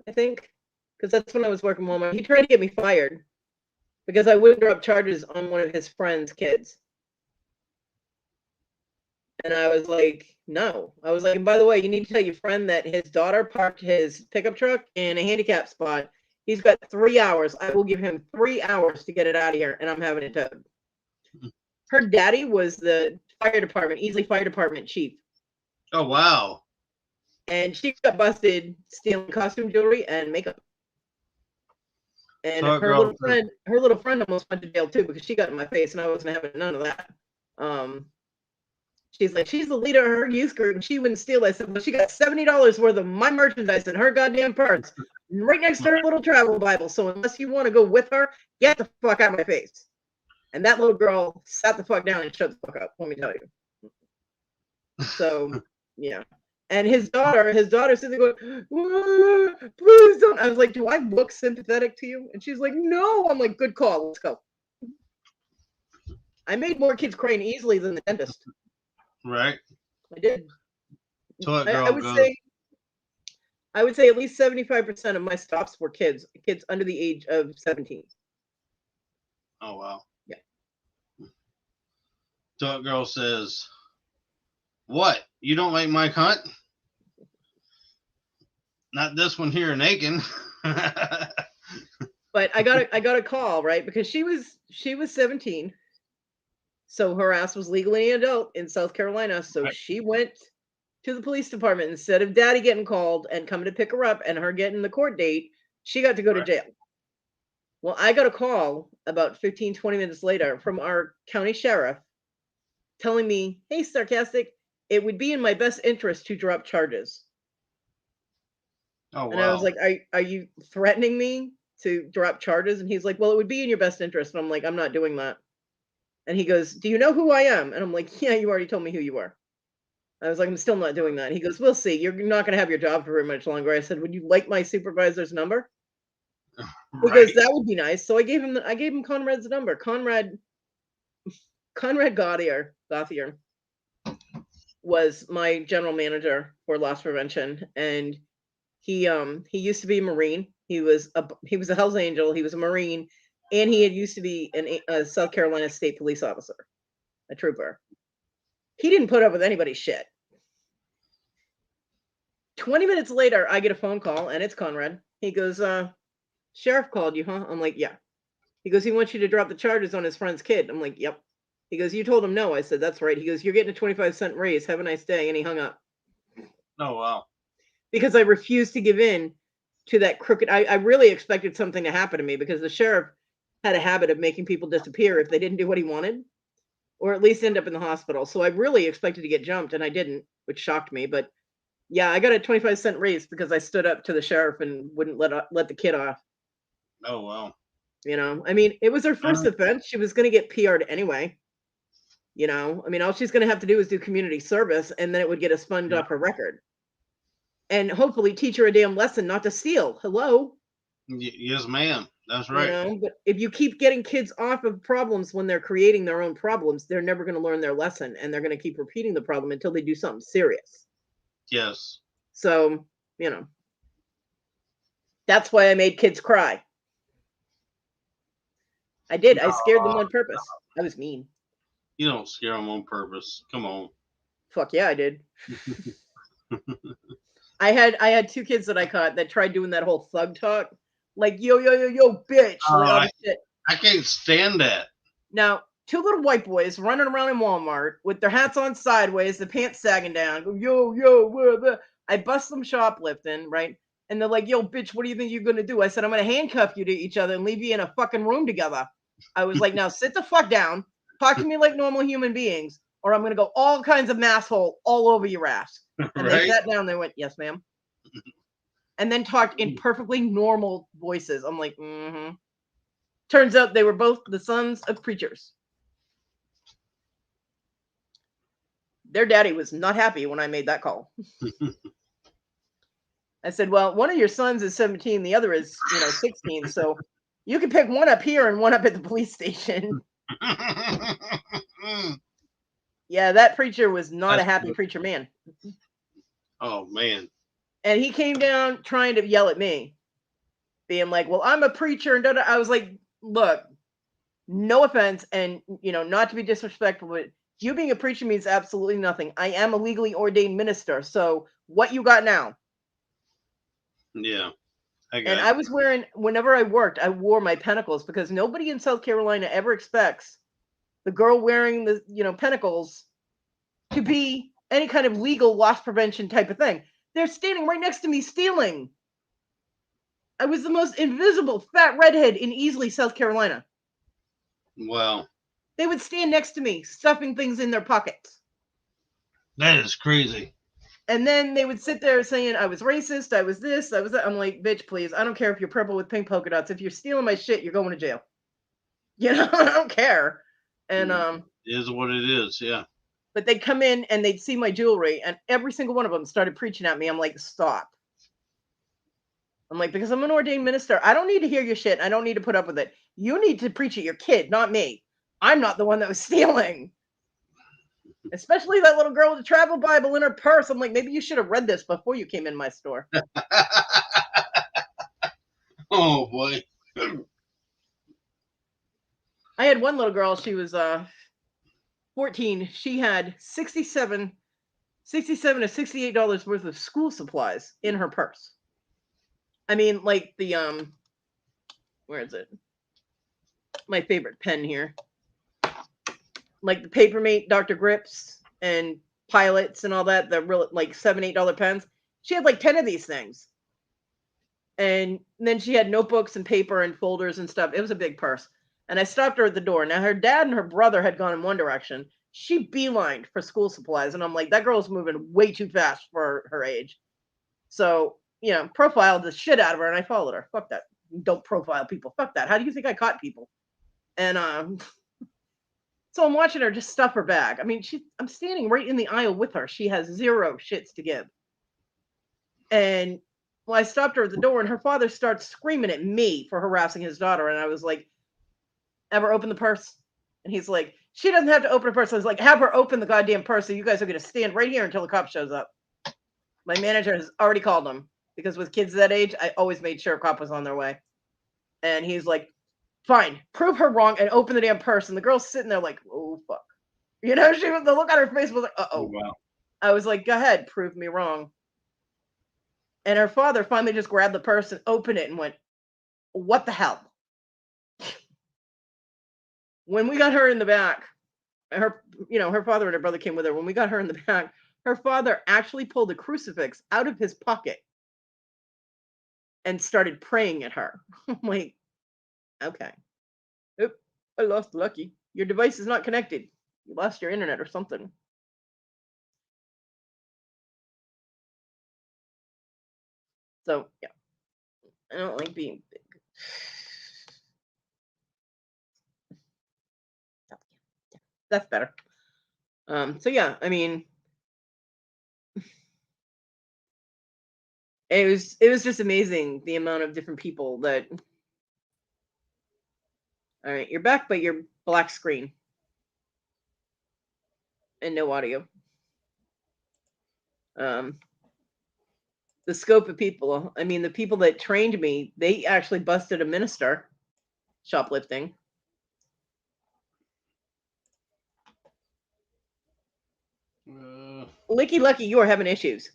I think, because that's when I was working Walmart. He tried to get me fired because I wouldn't drop charges on one of his friend's kids. And I was like, no. I was like, and by the way, you need to tell your friend that his daughter parked his pickup truck in a handicap spot. He's got 3 hours. I will give him 3 hours to get it out of here, and I'm having it towed. Her daddy was the fire department, Easley Fire Department chief. Oh, wow. And she got busted stealing costume jewelry and makeup. And her little friend almost went to jail too because she got in my face, and I wasn't having none of that. She's like, she's the leader of her youth group, and she wouldn't steal. I said, well, she got $70 worth of my merchandise in her goddamn purse, right next to her little travel Bible. So unless you want to go with her, get the fuck out of my face. And that little girl sat the fuck down and shut the fuck up. Let me tell you. So yeah. And his daughter sitting there going, please don't. I was like, do I look sympathetic to you? And she's like, no. I'm like, good call. Let's go. I made more kids crying easily than the dentist. Right. I did. Toilet Girl I would say at least 75% of my stops were kids under the age of 17. Oh, wow. Yeah. Toilet Girl says, what? You don't like Mike Hunt? Not this one here in Aiken. But I got a call, right? Because she was 17. So her ass was legally an adult in South Carolina. So she went to the police department instead of daddy getting called and coming to pick her up and her getting the court date. She got to go to jail. Well, I got a call about 15, 20 minutes later from our county sheriff telling me, hey, Sarcastic, it would be in my best interest to drop charges. Oh, wow. And I was like, are you threatening me to drop charges? And he's like, well, it would be in your best interest. And I'm like, I'm not doing that. And he goes, do you know who I am? And I'm like, yeah, you already told me who you are. I was like, I'm still not doing that. He goes, we'll see. You're not going to have your job for very much longer. I said, would you like my supervisor's number? He goes, that would be nice. So I gave him Conrad's number. Conrad Gauthier was my general manager for loss prevention, and he used to be a Marine. He was a Hell's Angel. He was a Marine, and he had used to be a South Carolina State Police officer, a trooper. He didn't put up with anybody's shit. 20 minutes later, I get a phone call, and it's Conrad. He goes, sheriff called you, huh? I'm like, yeah. He goes, he wants you to drop the charges on his friend's kid. I'm like, yep. He goes, you told him no. I said, that's right. He goes, you're getting a 25-cent raise. Have a nice day. And he hung up. Oh, wow. Because I refused to give in to that crooked. I really expected something to happen to me because the sheriff had a habit of making people disappear if they didn't do what he wanted, or at least end up in the hospital. So I really expected to get jumped, and I didn't, which shocked me. But yeah, I got a 25-cent raise because I stood up to the sheriff and wouldn't let the kid off. Oh, wow. You know, I mean, it was her first offense. She was going to get PR'd anyway. You know, I mean, all she's going to have to do is do community service, and then it would get a sponge Yeah. off her record. And hopefully teach her a damn lesson not to steal. Hello. Yes, ma'am. That's You right. know, but if you keep getting kids off of problems when they're creating their own problems, they're never going to learn their lesson, and they're going to keep repeating the problem until they do something serious. Yes. So, you know, that's why I made kids cry. I did. I scared them on purpose. I was mean. You don't scare them on purpose. Come on. Fuck yeah, I did. I had 2 kids that I caught that tried doing that whole thug talk, like yo yo yo yo bitch, like all this shit. I can't stand that. Now, 2 little white boys running around in Walmart with their hats on sideways, the pants sagging down. Go, yo, where the? I bust them shoplifting, right? And they're like, yo, bitch, what do you think you're gonna do? I said, I'm gonna handcuff you to each other and leave you in a fucking room together. I was like, now sit the fuck down, talk to me like normal human beings, or I'm gonna go all kinds of masshole all over your ass. And they Right? sat down, they went, yes, ma'am. And then talked in perfectly normal voices. I'm like, mm-hmm. Turns out they were both the sons of preachers. Their daddy was not happy when I made that call. I said, well, one of your sons is 17, the other is, 16. So you can pick one up here and one up at the police station. Yeah, that preacher was not a happy preacher man. Oh, man. And he came down trying to yell at me, being like, well, I'm a preacher. And I was like, look, no offense. And, not to be disrespectful, but you being a preacher means absolutely nothing. I am a legally ordained minister. So what you got now? Yeah. And I was wearing, whenever I worked, I wore my pentacles because nobody in South Carolina ever expects the girl wearing the, pentacles to be any kind of legal loss prevention type of thing. They're standing right next to me stealing. I was the most invisible fat redhead in Easley, South Carolina. Wow. They would stand next to me, stuffing things in their pockets. That is crazy. And then they would sit there saying I was racist, I was this, I was that. I'm like, bitch, please. I don't care if you're purple with pink polka dots. If you're stealing my shit, you're going to jail. I don't care. And It is what it is, yeah. But they'd come in and they'd see my jewelry, and every single one of them started preaching at me. I'm like, stop. I'm like, because I'm an ordained minister. I don't need to hear your shit. I don't need to put up with it. You need to preach at your kid, not me. I'm not the one that was stealing. Especially that little girl with the travel Bible in her purse. I'm like, maybe you should have read this before you came in my store. Oh, boy. I had one little girl. She was 14. She had $67 to $68 worth of school supplies in her purse. I mean, like the where is it? My favorite pen here. Like the Papermate Dr. Grips and Pilots and all that, the real like $7, $8 pens. She had like 10 of these things. And then she had notebooks and paper and folders and stuff. It was a big purse. And I stopped her at the door. Now her dad and her brother had gone in one direction. She beelined for school supplies. And I'm like, that girl's moving way too fast for her age. So, profiled the shit out of her and I followed her. Fuck that. Don't profile people. Fuck that. How do you think I caught people? And so I'm watching her just stuff her bag. I mean, I'm standing right in the aisle with her. She has zero shits to give. And I stopped her at the door and her father starts screaming at me for harassing his daughter. And I was like, ever open the purse? And he's like, she doesn't have to open a purse. I was like, have her open the goddamn purse. So you guys are going to stand right here until the cop shows up. My manager has already called him because with kids that age, I always made sure a cop was on their way. And he's like, fine, prove her wrong and open the damn purse. And the girl's sitting there like, oh, fuck. The look on her face was like, uh-oh. Wow. I was like, go ahead, prove me wrong. And her father finally just grabbed the purse and opened it and went, what the hell? When we got her in the back, her father and her brother came with her. When we got her in the back, her father actually pulled a crucifix out of his pocket and started praying at her. I'm like, okay. Oop, I lost Lucky. Your device is not connected. You lost your internet or something. So, yeah. I don't like being big. That's better. So yeah, I mean, it was just amazing the amount of different people that. All right, you're back, but you're black screen and no audio. Um, the scope of people. I mean, the people that trained me, they actually busted a minister shoplifting. Licky lucky, you are having issues.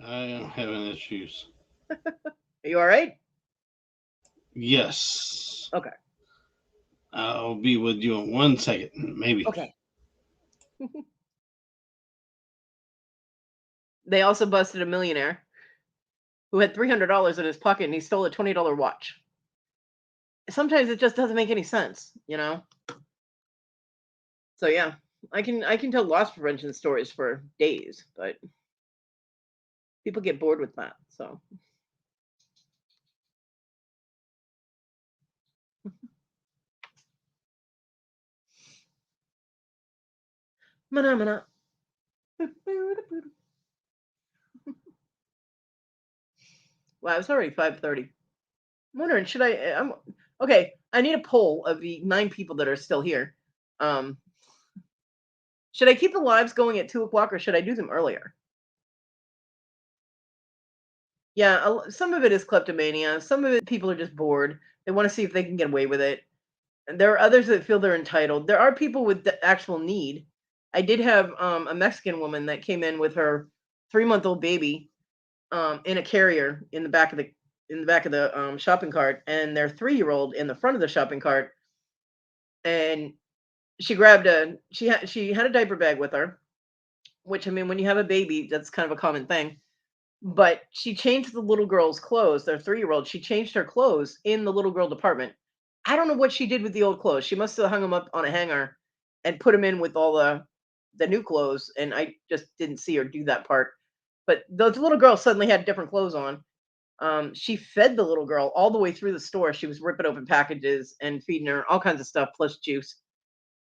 I am having issues. Are you all right? Yes. Okay. I'll be with you in 1 second, maybe. Okay. They also busted a millionaire who had $300 in his pocket and he stole a $20 watch. Sometimes it just doesn't make any sense, you know? So yeah, I can tell loss prevention stories for days, but people get bored with that. So mana mana. Wow, it's already 5:30. I'm wondering, should I'm okay. I need a poll of the 9 people that are still here. Um, should I keep the lives going at 2 o'clock or should I do them earlier? Yeah, some of it is kleptomania. Some of it people are just bored. They want to see if they can get away with it. And there are others that feel they're entitled. There are people with the actual need. I did have a Mexican woman that came in with her 3-month-old baby in a carrier in the back of the shopping cart, and their 3-year-old in the front of the shopping cart. And she had a diaper bag with her, which I mean, when you have a baby, that's kind of a common thing. But she changed the little girl's clothes. Their 3-year-old. She changed her clothes in the little girl department. I don't know what she did with the old clothes. She must have hung them up on a hanger and put them in with all the new clothes. And I just didn't see her do that part. But those little girls suddenly had different clothes on. She fed the little girl all the way through the store. She was ripping open packages and feeding her all kinds of stuff plus juice.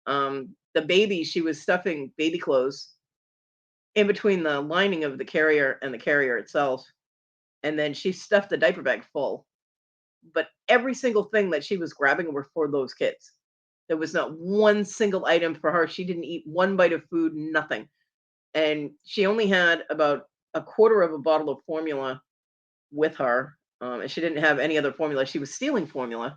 The baby, she was stuffing baby clothes in between the lining of the carrier and the carrier itself. And then she stuffed the diaper bag full. But every single thing that she was grabbing were for those kids. There was not one single item for her. She didn't eat one bite of food, nothing. And she only had about a quarter of a bottle of formula with her. And she didn't have any other formula. She was stealing formula,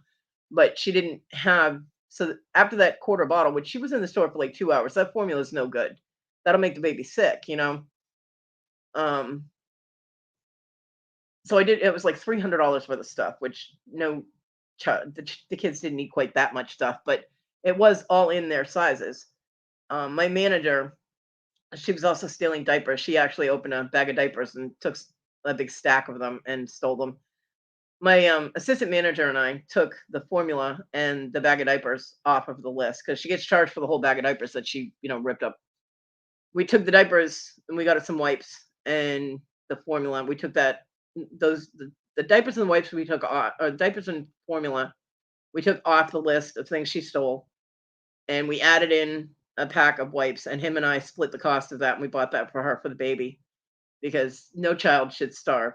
but she didn't have. So after that quarter bottle, which she was in the store for like 2 hours, that formula is no good. That'll make the baby sick, you know. So I did. It was like $300 worth of stuff, which no child, the kids didn't eat quite that much stuff, but it was all in their sizes. My manager, she was also stealing diapers. She actually opened a bag of diapers and took a big stack of them and stole them. My assistant manager and I took the formula and the bag of diapers off of the list because she gets charged for the whole bag of diapers that she, ripped up. We took the diapers and we got her some wipes and the formula. We took the diapers and the wipes we took off, or diapers and formula we took off the list of things she stole, and we added in a pack of wipes. And him and I split the cost of that, and we bought that for her for the baby because no child should starve.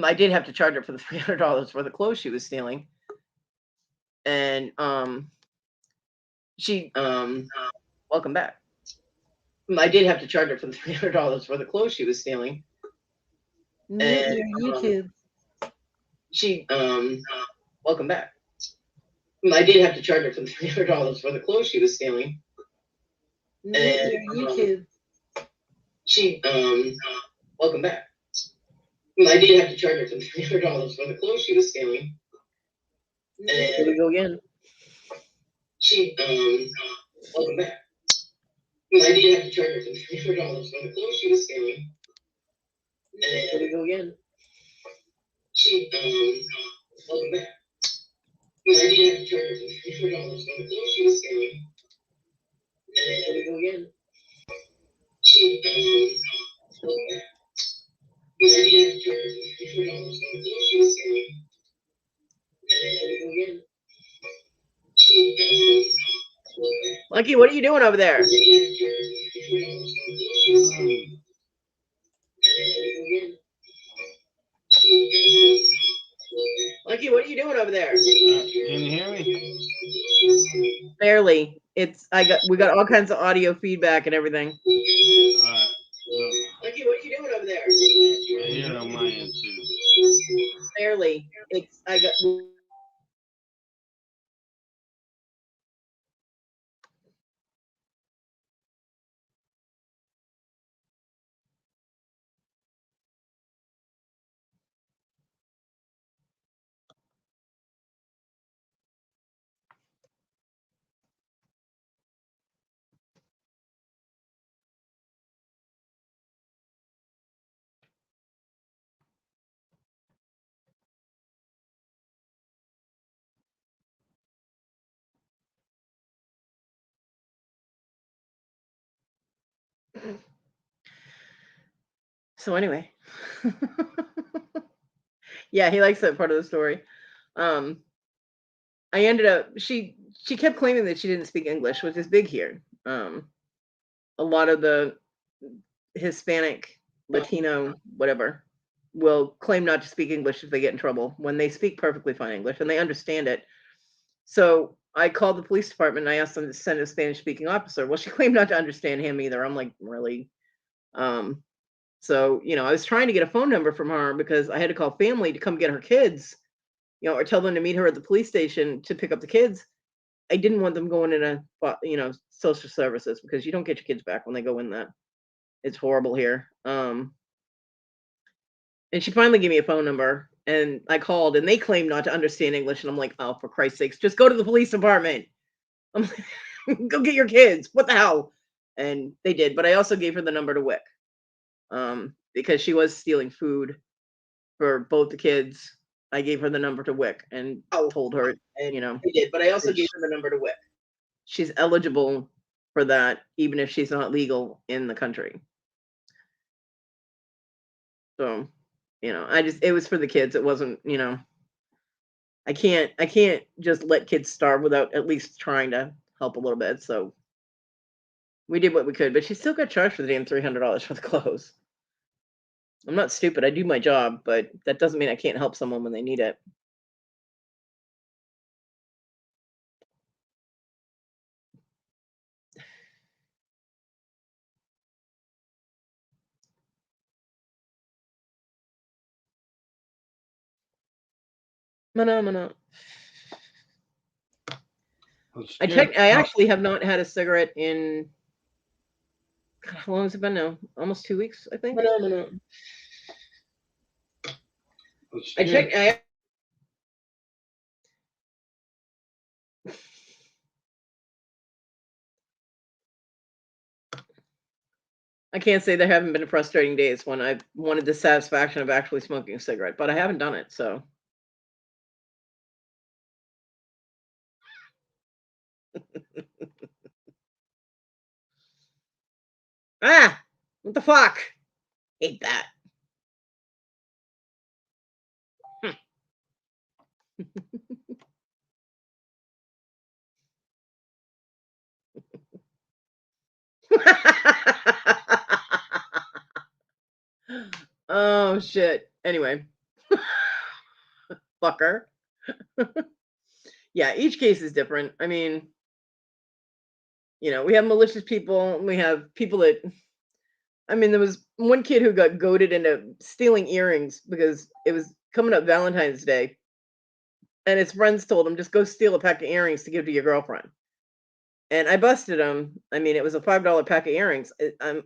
I did have to charge her for the $300 for the clothes she was stealing, and she welcome back. I did have to charge her for the $300 for the clothes she was stealing. And YouTube. She welcome back. I did have to charge her for the $300 for the clothes she was stealing. And YouTube. She welcome back. I did have to charge her for the $300 for the clothes she was stealing. And here we go again. She welcome back. I did have to charge her for the $300 for the clothes she was stealing. And here we go again. She welcome back. I did have to charge her for the $300 for the clothes she was stealing. And here we go again. She welcome back. I did have to charge her for the $300 for the clothes she was stealing. And here we go again. She Lucky, what are you doing over there? Lucky, what are you doing over there? Can you hear me? Barely. We got all kinds of audio feedback and everything. All right. Well, Lucky, what are you doing over there? I hear it on my end too. Barely. So anyway. Yeah, he likes that part of the story. I ended up she kept claiming that she didn't speak English, which is big here. A lot of the Hispanic, Latino, whatever, will claim not to speak English if they get in trouble when they speak perfectly fine English and they understand it. So I called the police department and I asked them to send a Spanish speaking officer. Well, she claimed not to understand him either. I'm like, really? So, I was trying to get a phone number from her because I had to call family to come get her kids, or tell them to meet her at the police station to pick up the kids. I didn't want them going in social services because you don't get your kids back when they go in that. It's horrible here. And she finally gave me a phone number and I called and they claimed not to understand English. And I'm like, oh, for Christ's sakes, just go to the police department. I'm like, go get your kids. What the hell? And they did. But I also gave her the number to Wick because she was stealing food for both the kids. I gave her the number to Wick and told her, they did. But I also gave her the number to Wick. She's eligible for that, even if she's not legal in the country. So, it was for the kids. It wasn't, I can't just let kids starve without at least trying to help a little bit. So we did what we could, but she still got charged for the damn $300 for the clothes. I'm not stupid. I do my job, but that doesn't mean I can't help someone when they need it. Mana. I checked. I actually have not had a cigarette in. God, how long has it been now? Almost 2 weeks, I think. I checked. I can't say there haven't been frustrating days when I've wanted the satisfaction of actually smoking a cigarette, but I haven't done it, so. What the fuck? Hate that. Oh shit. Anyway. Fucker. Yeah, each case is different. I mean, we have malicious people, and we have people that there was one kid who got goaded into stealing earrings because it was coming up Valentine's Day. And his friends told him, just go steal a pack of earrings to give to your girlfriend. And I busted him. It was a $5 pack of earrings. I'm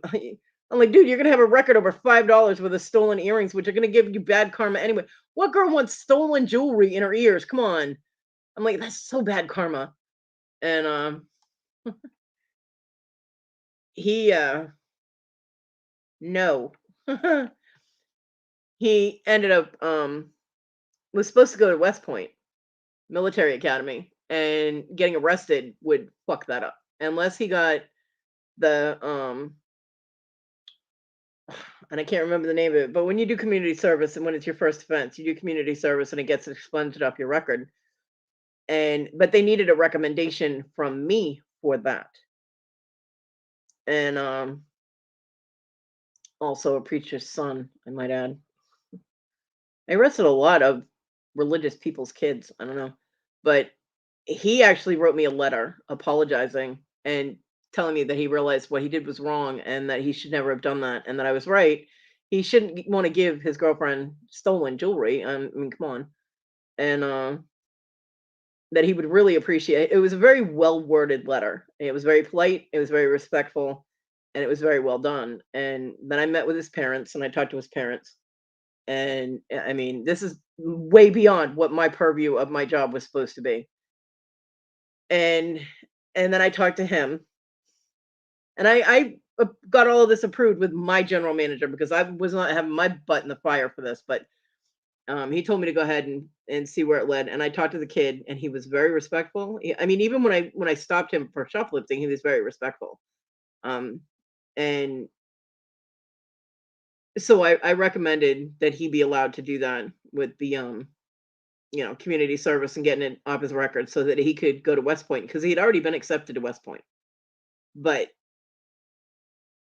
like, dude, you're going to have a record over $5 worth of stolen earrings, which are going to give you bad karma anyway. What girl wants stolen jewelry in her ears? Come on. I'm like, that's so bad karma. And he, no. He ended up, was supposed to go to West Point Military Academy, and getting arrested would fuck that up. Unless he got the, and I can't remember the name of it, but when you do community service and when it's your first offense, you do community service and it gets expunged off your record. But they needed a recommendation from me for that. And also a preacher's son, I might add. I arrested a lot of religious people's kids. I don't know. But he actually wrote me a letter apologizing and telling me that he realized what he did was wrong and that he should never have done that and that I was right. He shouldn't want to give his girlfriend stolen jewelry. I mean, come on. And that he would really appreciate. It was a very well worded letter. It was very polite, it was very respectful, and it was very well done. And then I met with his parents and I talked to his parents. And I mean, this is way beyond what my purview of my job was supposed to be. And then I talked to him, and I got all of this approved with my general manager because I was not having my butt in the fire for this. But he told me to go ahead and see where it led. And I talked to the kid, and he was very respectful. I mean, even when I stopped him for shoplifting, he was very respectful. And so I recommended that he be allowed to do that with the community service and getting it off his record so that he could go to West Point because he had already been accepted to West Point. But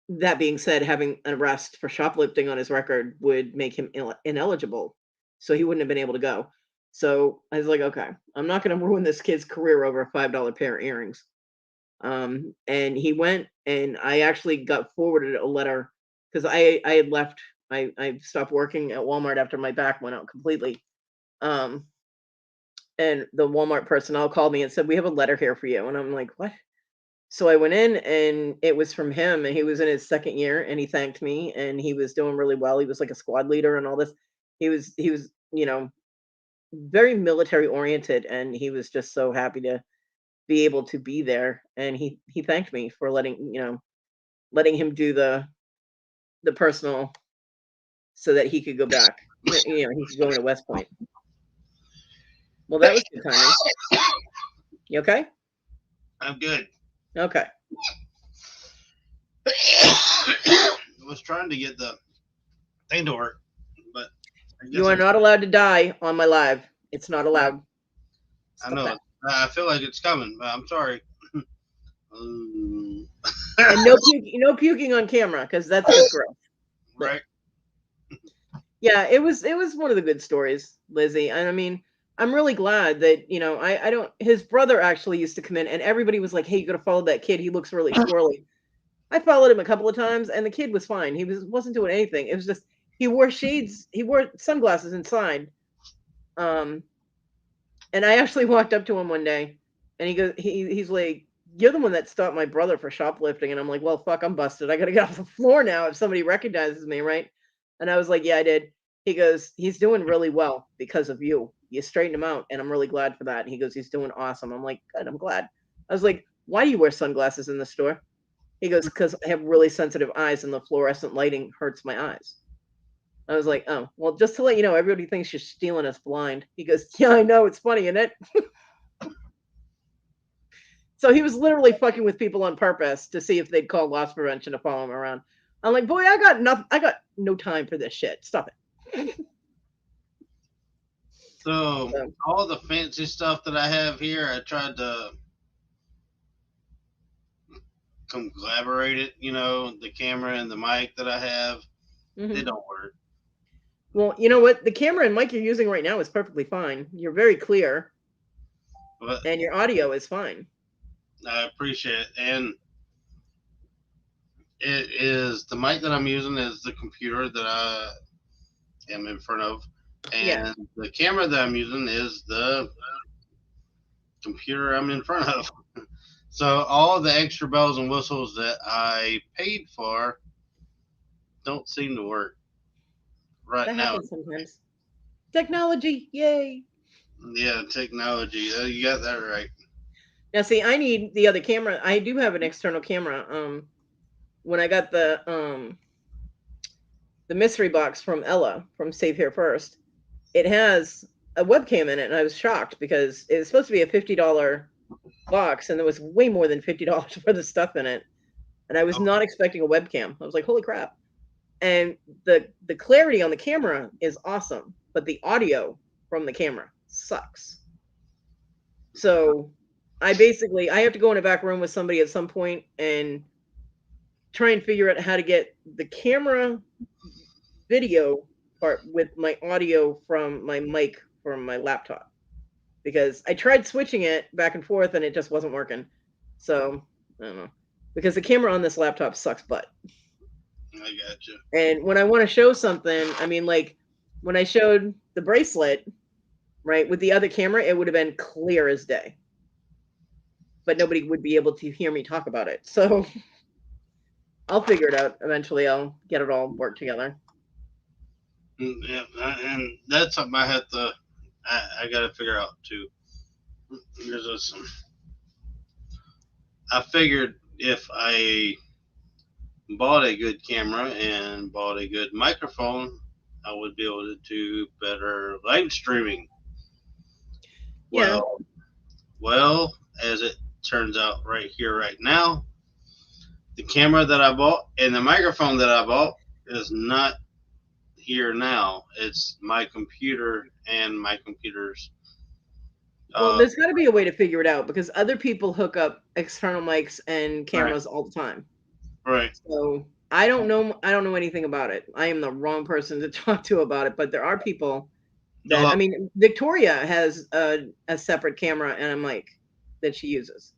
that being said, having an arrest for shoplifting on his record would make him ineligible. So he wouldn't have been able to go. So I was like, okay, I'm not going to ruin this kid's career over a $5 pair of earrings. And he went, and I actually got forwarded a letter because I had left. I stopped working at Walmart after my back went out completely. And the Walmart personnel called me and said, "We have a letter here for you." And I'm like, "What?" So I went in, and it was from him, and he was in his second year, and he thanked me, and he was doing really well. He was like a squad leader and all this. He was, very military oriented, and he was just so happy to be able to be there. And he thanked me for letting him do the personal so that he could go back. He could go into West Point. Well, that was good timing. You okay? I'm good. Okay. I was trying to get the thing to work, but I guess You are not allowed to die on my live. It's not allowed. I know. That. I feel like it's coming, but I'm sorry. And no puking on camera because that's just gross. Right. Yeah, it was one of the good stories, Lizzie. And I mean, I'm really glad that, I don't, his brother actually used to come in and everybody was like, "Hey, you gotta follow that kid. He looks really squirrely." I followed him a couple of times and the kid was fine. He wasn't doing anything. It was just, he wore shades, he wore sunglasses inside. And I actually walked up to him one day and he goes, he's like, "You're the one that stopped my brother for shoplifting." And I'm like, "Well, fuck, I'm busted. I gotta get off the floor now if somebody recognizes me, right?" And I was like, "Yeah, I did." He goes, "He's doing really well because of you. You straightened him out, and I'm really glad for that." And he goes, "He's doing awesome." I'm like, "Good, I'm glad." I was like, "Why do you wear sunglasses in the store?" He goes, "Because I have really sensitive eyes and the fluorescent lighting hurts my eyes." I was like, "Oh, well, just to let you know, everybody thinks you're stealing us blind." He goes, "Yeah, I know. It's funny, isn't it?" So he was literally fucking with people on purpose to see if they'd call loss prevention to follow him around. I'm like, "Boy, I got no time for this shit. Stop it." So all the fancy stuff that I have here, I tried to collaborate it. The camera and the mic that I have, they don't work. Well, you know what? The camera and mic you're using right now is perfectly fine. You're very clear, and your audio is fine. I appreciate it. And it is the mic that I'm using is the computer that I am in front of. And the camera that I'm using is the computer I'm in front of. So all the extra bells and whistles that I paid for don't seem to work right That now. happens sometimes. Technology, yay! Yeah, technology. You got that right. Now, see, I need the other camera. I do have an external camera. When I got the mystery box from Ella from Save Here First, it has a webcam in it, and I was shocked because it was supposed to be a $50 box, and there was way more than $50 for the stuff in it, and I was not expecting a webcam. I was like, "Holy crap!" And the clarity on the camera is awesome, but the audio from the camera sucks. So I have to go in a back room with somebody at some point and try and figure out how to get the camera video part with my audio from my mic from my laptop, because I tried switching it back and forth and it just wasn't working. So I don't know, because the camera on this laptop sucks butt. I got you. And when I want to show something, I mean, like when I showed the bracelet, right, with the other camera, it would have been clear as day, but nobody would be able to hear me talk about it. So I'll figure it out eventually. I'll get it all worked together. Yeah, and that's something I have to. I got to figure out too. I figured if I bought a good camera and bought a good microphone, I would be able to do better live streaming. Yeah. Well, as it turns out right here, right now, the camera that I bought and the microphone that I bought is not here now. It's my computer and my computer's. Well, there's got to be a way to figure it out, because other people hook up external mics and cameras all the time. Right. So I don't know anything about it. I am the wrong person to talk to about it, but there are people that, I mean, Victoria has a separate camera and a mic that she uses.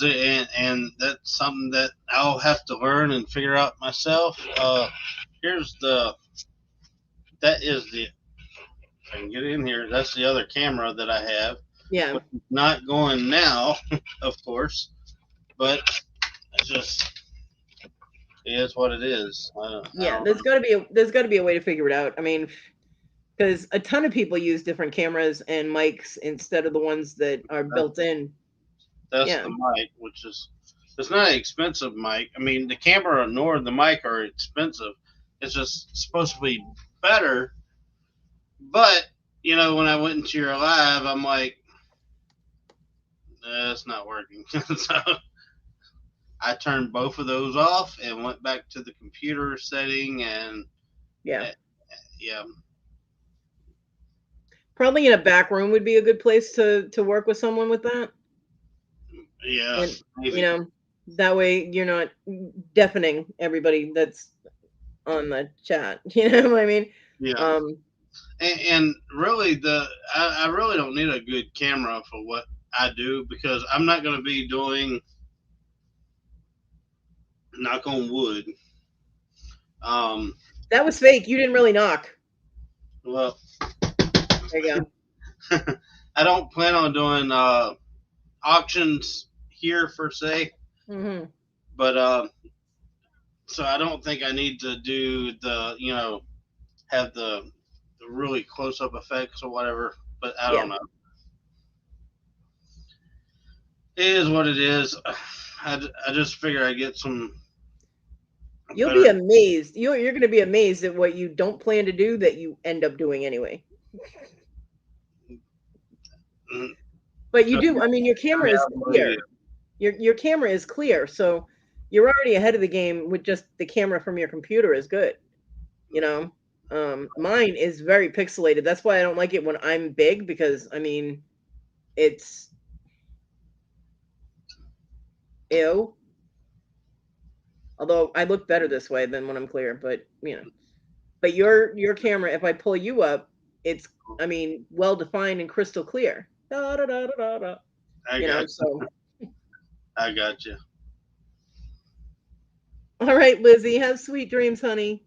And that's something that I'll have to learn and figure out myself. That is the, if I can get in here, that's the other camera that I have. Yeah. Not going now, of course, but it's just, it is what it is. There's got to be a way to figure it out. I mean, because a ton of people use different cameras and mics instead of the ones that are built in. That's the mic, which is, it's not an expensive mic. I mean, the camera nor the mic are expensive. It's just supposed to be better. But, you know, when I went into your live, I'm like, it's not working. So I turned both of those off and went back to the computer setting, and yeah. Probably in a back room would be a good place to work with someone with that. Yeah. And, you know, that way you're not deafening everybody that's on the chat. You know what I mean? Yeah. And really, I really don't need a good camera for what I do, because I'm not going to be doing, knock on wood. That was fake. You didn't really knock. Well, there you go. I don't plan on doing auctions here per se. Mm-hmm. But so I don't think I need to do the, you know, have the really close up effects or whatever. But I don't know. It is what it is. I just figure I get some. You'll be amazed. You're going to be amazed at what you don't plan to do that you end up doing anyway. But you do. I mean, your camera is clear. Your camera is clear, so you're already ahead of the game with just the camera from your computer is good. You know, mine is very pixelated. That's why I don't like it when I'm big, because I mean, it's ew. Although I look better this way than when I'm clear, but you know, but your camera, if I pull you up, it's, I mean, well defined and crystal clear. Da, da, da, da, da. I got you. All right, Lizzie, have sweet dreams, honey.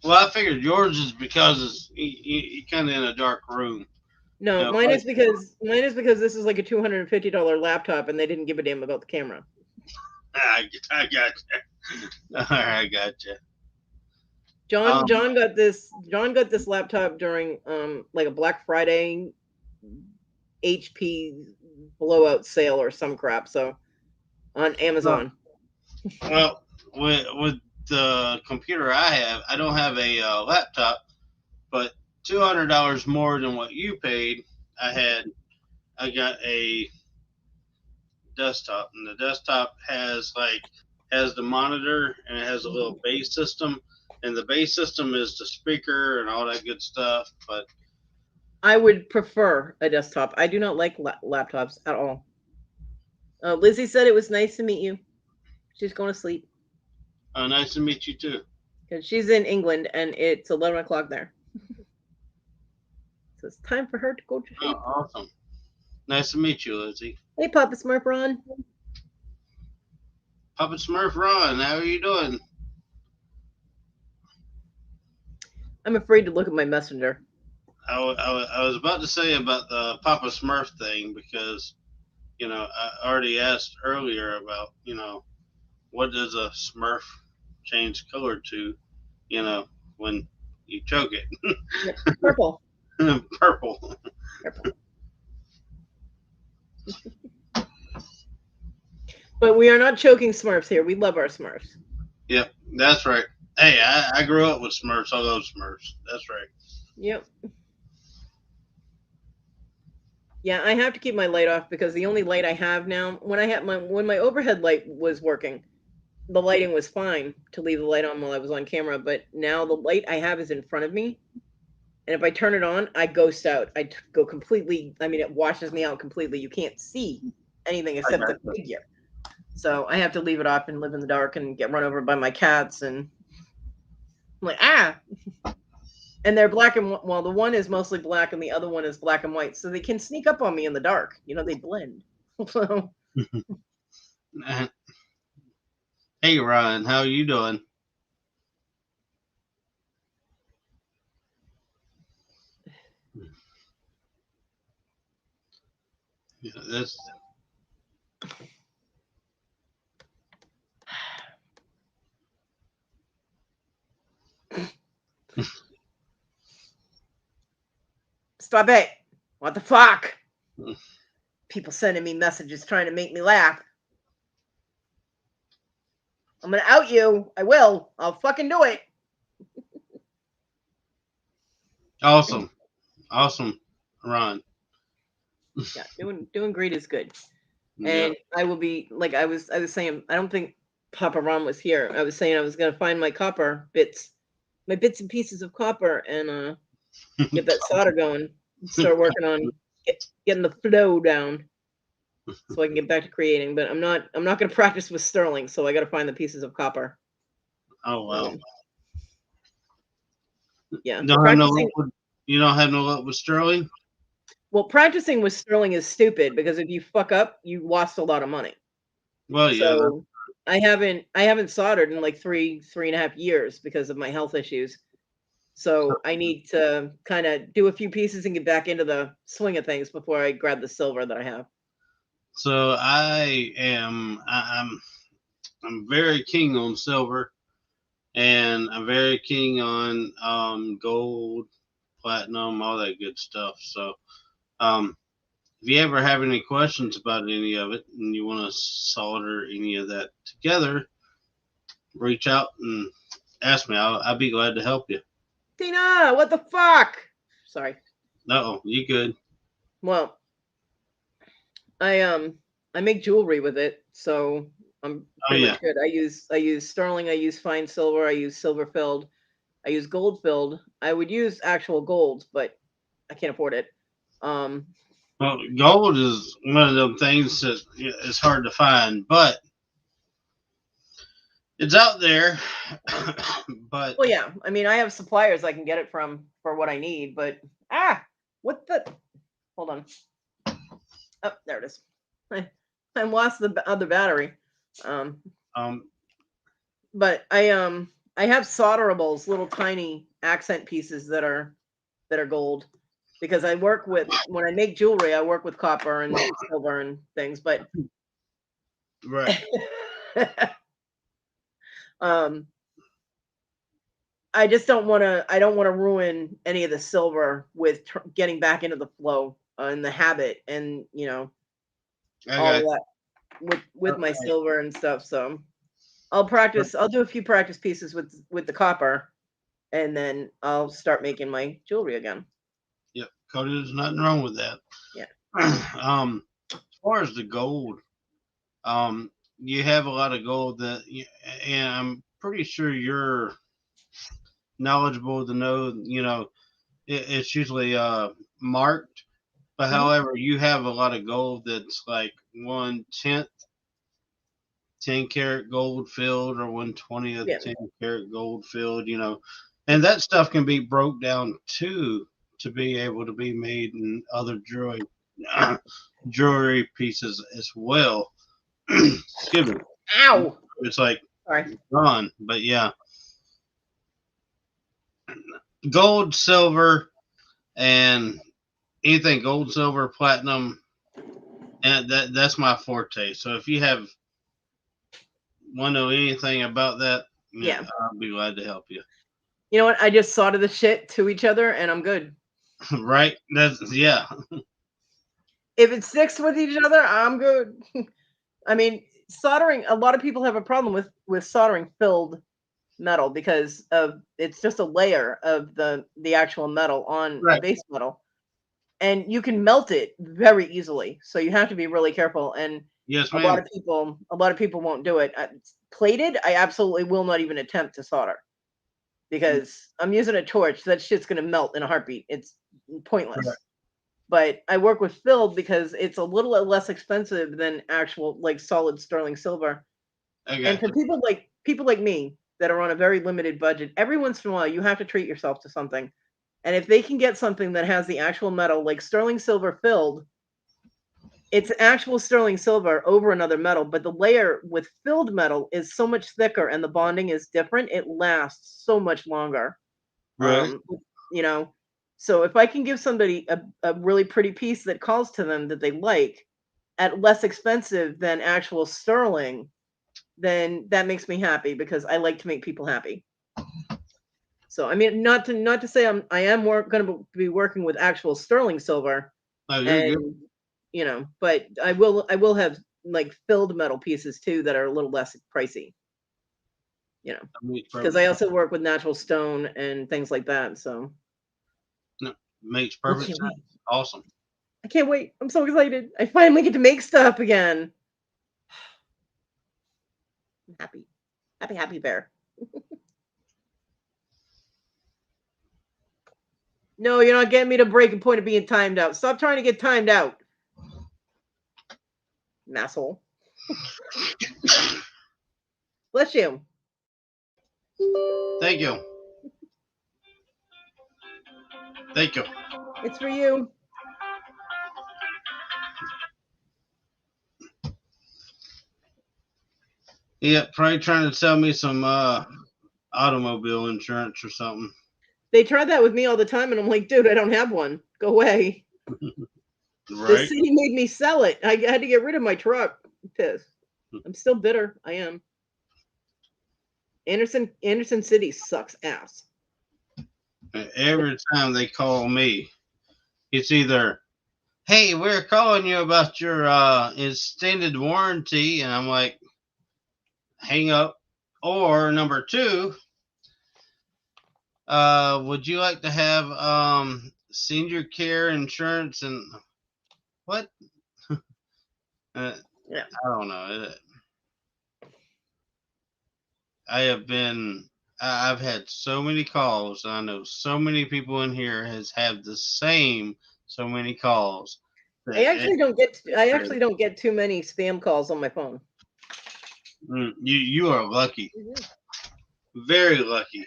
Well, I figured yours is because you're kind of in a dark room. No, you know, mine is because this is like a $250 laptop, and they didn't give a damn about the camera. I got you. All right, I got you. John got this laptop during like a Black Friday HP blowout sale or some crap. So on Amazon. Well, with the computer I have, I don't have a laptop, but $200 more than what you paid. I got a desktop, and the desktop has the monitor, and it has a little bass system, and the bass system is the speaker and all that good stuff. But I would prefer a desktop. I do not like laptops at all. Lizzie said it was nice to meet you. She's going to sleep Nice to meet you too. because she's in England and it's 11 o'clock there. So it's time for her to go to Oh, sleep. awesome. Nice to meet you, Lizzie. Hey, Papa Smurf Ron. Papa Smurf Ron, how are you doing? I'm afraid to look at my messenger. I was about to say about the Papa Smurf thing because, I already asked earlier about, what does a Smurf change color to, when you choke it? Purple. Purple. Purple. But we are not choking Smurfs here. We love our Smurfs. Yep, that's right. Hey, I grew up with Smurfs. I love Smurfs. That's right. Yep. Yeah, I have to keep my light off because the only light I have now, when my overhead light was working, the lighting was fine to leave the light on while I was on camera. But now the light I have is in front of me, and if I turn it on, I ghost out. I go completely. I mean, it washes me out completely. You can't see anything except the figure. So I have to leave it off and live in the dark and get run over by my cats. And I'm like, ah. And they're black and well, the one is mostly black and the other one is black and white, so they can sneak up on me in the dark. They blend. So Hey, Ryan, how are you doing? Yeah, that's stop it. What the fuck? People sending me messages trying to make me laugh. I'm gonna out you. I will. I'll fucking do it. awesome. Awesome, Ron. Yeah, doing great is good. Yeah. And I will be like I was saying, I don't think Papa Ron was here. I was saying I was gonna find my copper bits, my bits and pieces of copper, and get that solder going. Start working on getting the flow down so I can get back to creating. But I'm not gonna practice with sterling, so I gotta find the pieces of copper. Oh, wow. Yeah. You don't have no luck with Sterling? Well, practicing with sterling is stupid because if you fuck up, you lost a lot of money. Well, yeah. So I haven't soldered in like 3.5 years because of my health issues. So I need to kind of do a few pieces and get back into the swing of things before I grab the silver that I have. So I'm very keen on silver, and I'm very keen on gold, platinum, all that good stuff. So if you ever have any questions about any of it and you want to solder any of that together, reach out and ask me. I'll be glad to help you. Tina, what the fuck? Sorry. No, you good? Well, I make jewelry with it, so I'm pretty much good. I use sterling, I use fine silver, I use silver filled, I use gold filled. I would use actual gold, but I can't afford it. Well, gold is one of them things that is hard to find, but it's out there. But Well, yeah. I mean, I have suppliers I can get it from for what I need, but what the? Hold on. Oh, there it is. I lost the other battery. um, But I have solderables, little tiny accent pieces that are gold, because I work with when I make jewelry, I work with copper and silver and things, but right. um I just don't want to. I don't want to ruin any of the silver with getting back into the flow and the habit, and all Okay. that with my silver and stuff. So I'll practice. I'll do a few practice pieces with the copper, and then I'll start making my jewelry again. Yep. Cody, there's nothing wrong with that. Yeah. As far as the gold, you have a lot of gold and I'm pretty sure you're knowledgeable to know, it's usually marked But however, you have a lot of gold that's like 1/10 10-karat gold filled or 1/20th Yeah. 10-karat gold filled, and that stuff can be broke down too to be able to be made in other jewelry pieces as well. Excuse me. Ow. It's like Sorry. gone, but yeah, gold, silver, and anything gold, silver, platinum, and that's my forte. So if you want to know anything about that, Yeah. I'll be glad to help you. You know what? I just soldered the shit to each other, and I'm good. Right? Yeah. If it sticks with each other, I'm good. I mean, soldering. A lot of people have a problem with soldering filled metal because of it's just a layer of the actual metal on Right. a base metal, and you can melt it very easily. So you have to be really careful. And Yes, a lot ma'am. of people won't do it. Plated, I absolutely will not even attempt to solder because I'm using a torch. That shit's gonna melt in a heartbeat. It's pointless. Right. But I work with filled because it's a little less expensive than actual like solid sterling silver. I And got for you. people like me that are on a very limited budget, every once in a while you have to treat yourself to something. And if they can get something that has the actual metal, like sterling silver filled, it's actual sterling silver over another metal, but the layer with filled metal is so much thicker and the bonding is different. It lasts so much longer. Right. You know, so if I can give somebody a really pretty piece that calls to them that they like at less expensive than actual sterling, then that makes me happy because I like to make people happy. So I mean, not to say I am going to be working with actual sterling silver, Oh, you're good. and but I will have like filled metal pieces too that are a little less pricey. Because I also work with natural stone and things like that. So makes I perfect can't sense. wait. Awesome. I can't wait. I'm so excited. I finally get to make stuff again. I'm happy. Happy bear. No, you're not getting me to break a point of being timed out. Stop trying to get timed out. Asshole. Bless you. Thank you. Thank you. It's for you. Yeah, probably trying to sell me some automobile insurance or something. They try that with me all the time, and I'm like, dude, I don't have one. Go away. The Right? city made me sell it. I had to get rid of my truck. I'm pissed. I'm still bitter. I am. Anderson City sucks ass. Every time they call me, it's either, hey, we're calling you about your extended warranty, and I'm like, hang up. Or number two, would you like to have senior care insurance? And what? Yeah. I don't know. I've had so many calls. I know so many people in here has had the same so many calls. I actually don't get too many spam calls on my phone. You are lucky. Very lucky.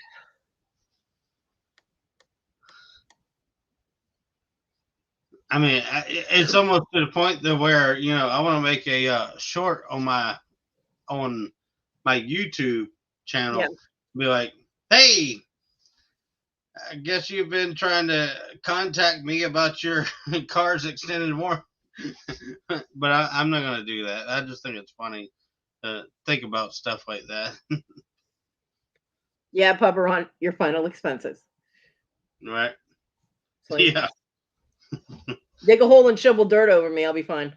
I mean, it's almost to the point that where I want to make a short on my YouTube channel. Yeah. Be like, hey, I guess you've been trying to contact me about your car's extended warranty, but I'm not gonna do that. I just think it's funny to think about stuff like that. Yeah, Pupper, on your final expenses. Right? Like, Yeah. dig a hole and shovel dirt over me. I'll be fine.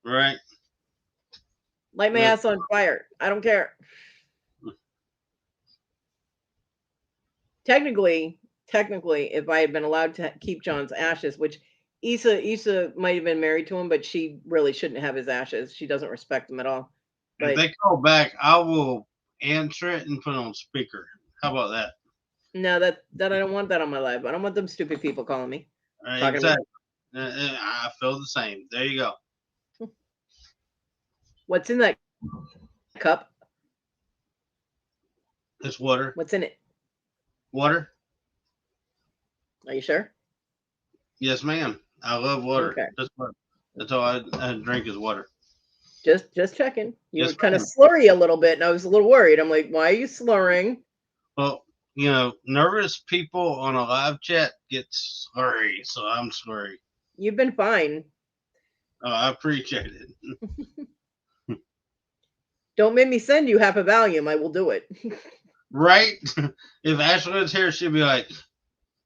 Right. Light my ass on fire. I don't care. Technically, if I had been allowed to keep John's ashes, which Issa might have been married to him, but she really shouldn't have his ashes. She doesn't respect him at all. But if they call back, I will answer it and put it on speaker. How about that? no, that I don't want that on my live. I don't want them stupid people calling me. Exactly. I feel the same. There you go. What's in that cup? It's water. What's in it? Water? Are you sure? Yes, ma'am. I love water. Okay. That's all I drink is water. Just checking. You Yes, were kind of ma'am. slurry a little bit, and I was a little worried. I'm like, why are you slurring? Well, nervous people on a live chat get slurry, so I'm slurry. You've been fine. Oh, I appreciate it. Don't make me send you half a Valium. I will do it. Right? If Ashley was here, she'd be like,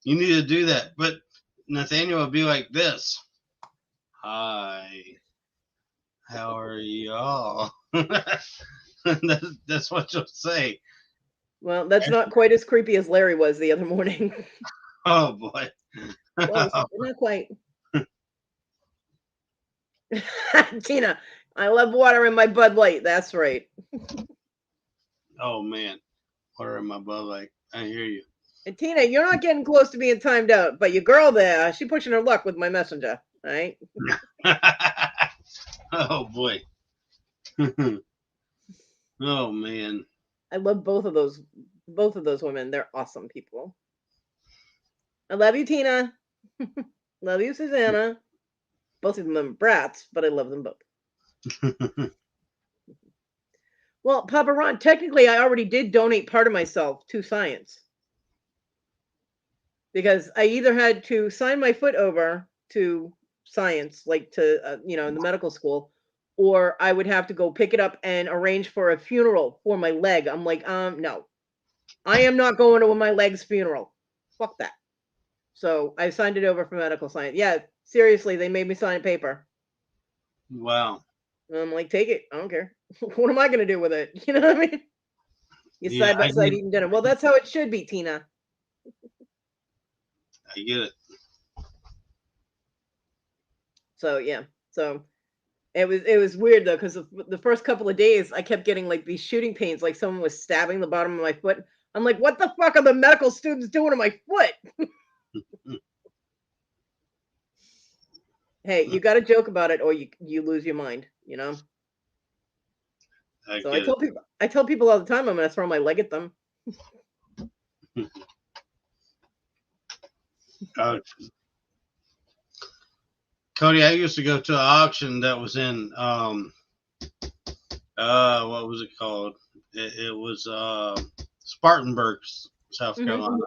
you need to do that. But Nathaniel would be like this. Hi. How are y'all? That's what you'll say. Well, that's not quite as creepy as Larry was the other morning. Oh, boy. Close, but not quite. Tina, I love water in my Bud Light. That's right. Oh, man. Water in my Bud Light. I hear you. And Tina, you're not getting close to being timed out, but your girl there, she pushing her luck with my messenger. All right. Oh, boy. Oh, man. I love both of those women. They're awesome people. I love you, Tina. Love you, Susanna. Both of them are brats, but I love them both. Well, Papa Ron, technically I already did donate part of myself to science. Because I either had to sign my foot over to science, like to, in the medical school, or I would have to go pick it up and arrange for a funeral for my leg. I'm like, no, I am not going to my leg's funeral. Fuck that. So I signed it over for medical science. Yeah, seriously, they made me sign a paper. Wow. And I'm like, take it. I don't care. What am I going to do with it? You know what I mean? You Yeah, side by I side get- eating dinner. Well, that's how it should be, Tina. I get it. So yeah. So it was weird though, because the first couple of days I kept getting like these shooting pains, like someone was stabbing the bottom of my foot. I'm like, what the fuck are the medical students doing to my foot? Hey, you got to joke about it, or you lose your mind. You know. I So get it. I tell people all the time I'm going to throw my leg at them. Cody, I used to go to an auction that was in what was it called? It was Spartanburg, South Carolina.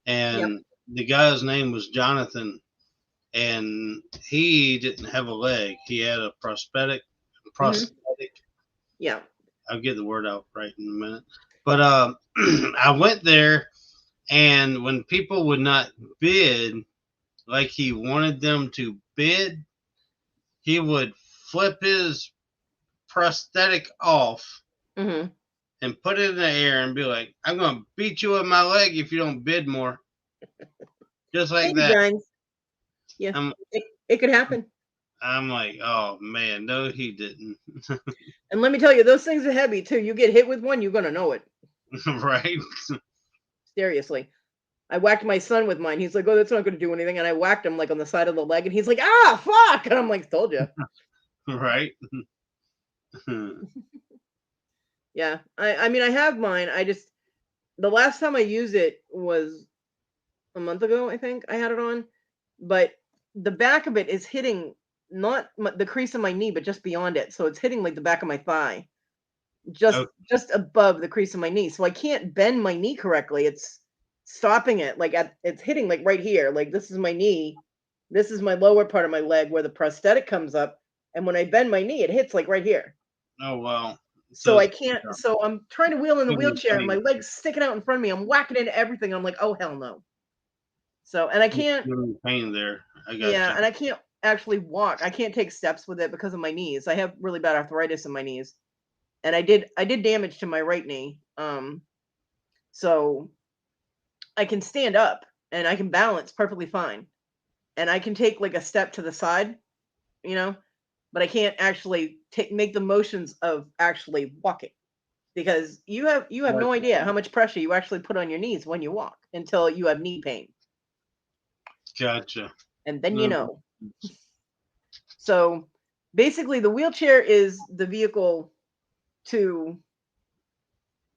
And the guy's name was Jonathan, and he didn't have a leg. He had a prosthetic. Yeah. I'll get the word out right in a minute. But I went there, and when people would not bid like he wanted them to bid, he would flip his prosthetic off Mm-hmm. and put it in the air and be like, I'm going to beat you with my leg if you don't bid more. Just like Baby that. grinds. Yeah, it could happen. I'm like, oh, man, no, he didn't. And let me tell you, those things are heavy, too. You get hit with one, you're going to know it. Right? Seriously. I whacked my son with mine. He's like, oh, that's not going to do anything. And I whacked him like on the side of the leg. And he's like, ah, fuck. And I'm like, told you. Right? Yeah. I mean, I have mine. The last time I used it was a month ago, I think I had it on. But the back of it is hitting not the crease of my knee, but just beyond it. So it's hitting like the back of my thigh, just above the crease of my knee. So I can't bend my knee correctly. It's stopping it. Like it's hitting like right here. Like this is my knee. This is my lower part of my leg where the prosthetic comes up. And when I bend my knee, it hits like right here. Oh, wow. So I can't. So I'm trying to wheel in the wheelchair and my leg's sticking out in front of me. I'm whacking into everything. I'm like, oh, hell no. So, and I can't. Pain there. And I can't actually walk. I can't take steps with it because of my knees. I have really bad arthritis in my knees. And I did damage to my right knee. So I can stand up and I can balance perfectly fine. And I can take like a step to the side, but I can't actually make the motions of actually walking because you have no idea how much pressure you actually put on your knees when you walk until you have knee pain. Gotcha. And then you know. So basically, the wheelchair is the vehicle to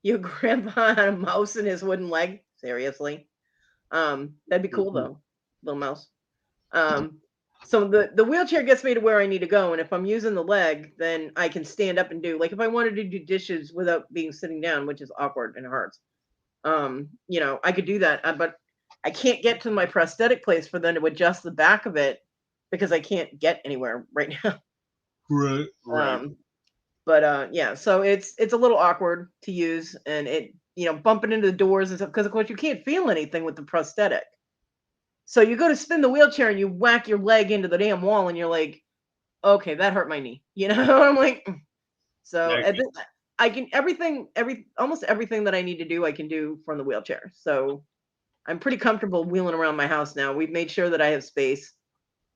your grandpa had a mouse in his wooden leg. Seriously, that'd be cool though, little mouse. So the wheelchair gets me to where I need to go, and if I'm using the leg, then I can stand up and do like if I wanted to do dishes without being sitting down, which is awkward and hurts. I could do that, but I can't get to my prosthetic place for them to adjust the back of it because I can't get anywhere right now. Right. Yeah, so it's a little awkward to use, and it bumping into the doors and stuff because of course you can't feel anything with the prosthetic. So you go to spin the wheelchair and you whack your leg into the damn wall, and you're like, okay, that hurt my knee. I'm like, so Yeah. at this, I can almost everything that I need to do, I can do from the wheelchair. So I'm pretty comfortable wheeling around my house now. We've made sure that I have space,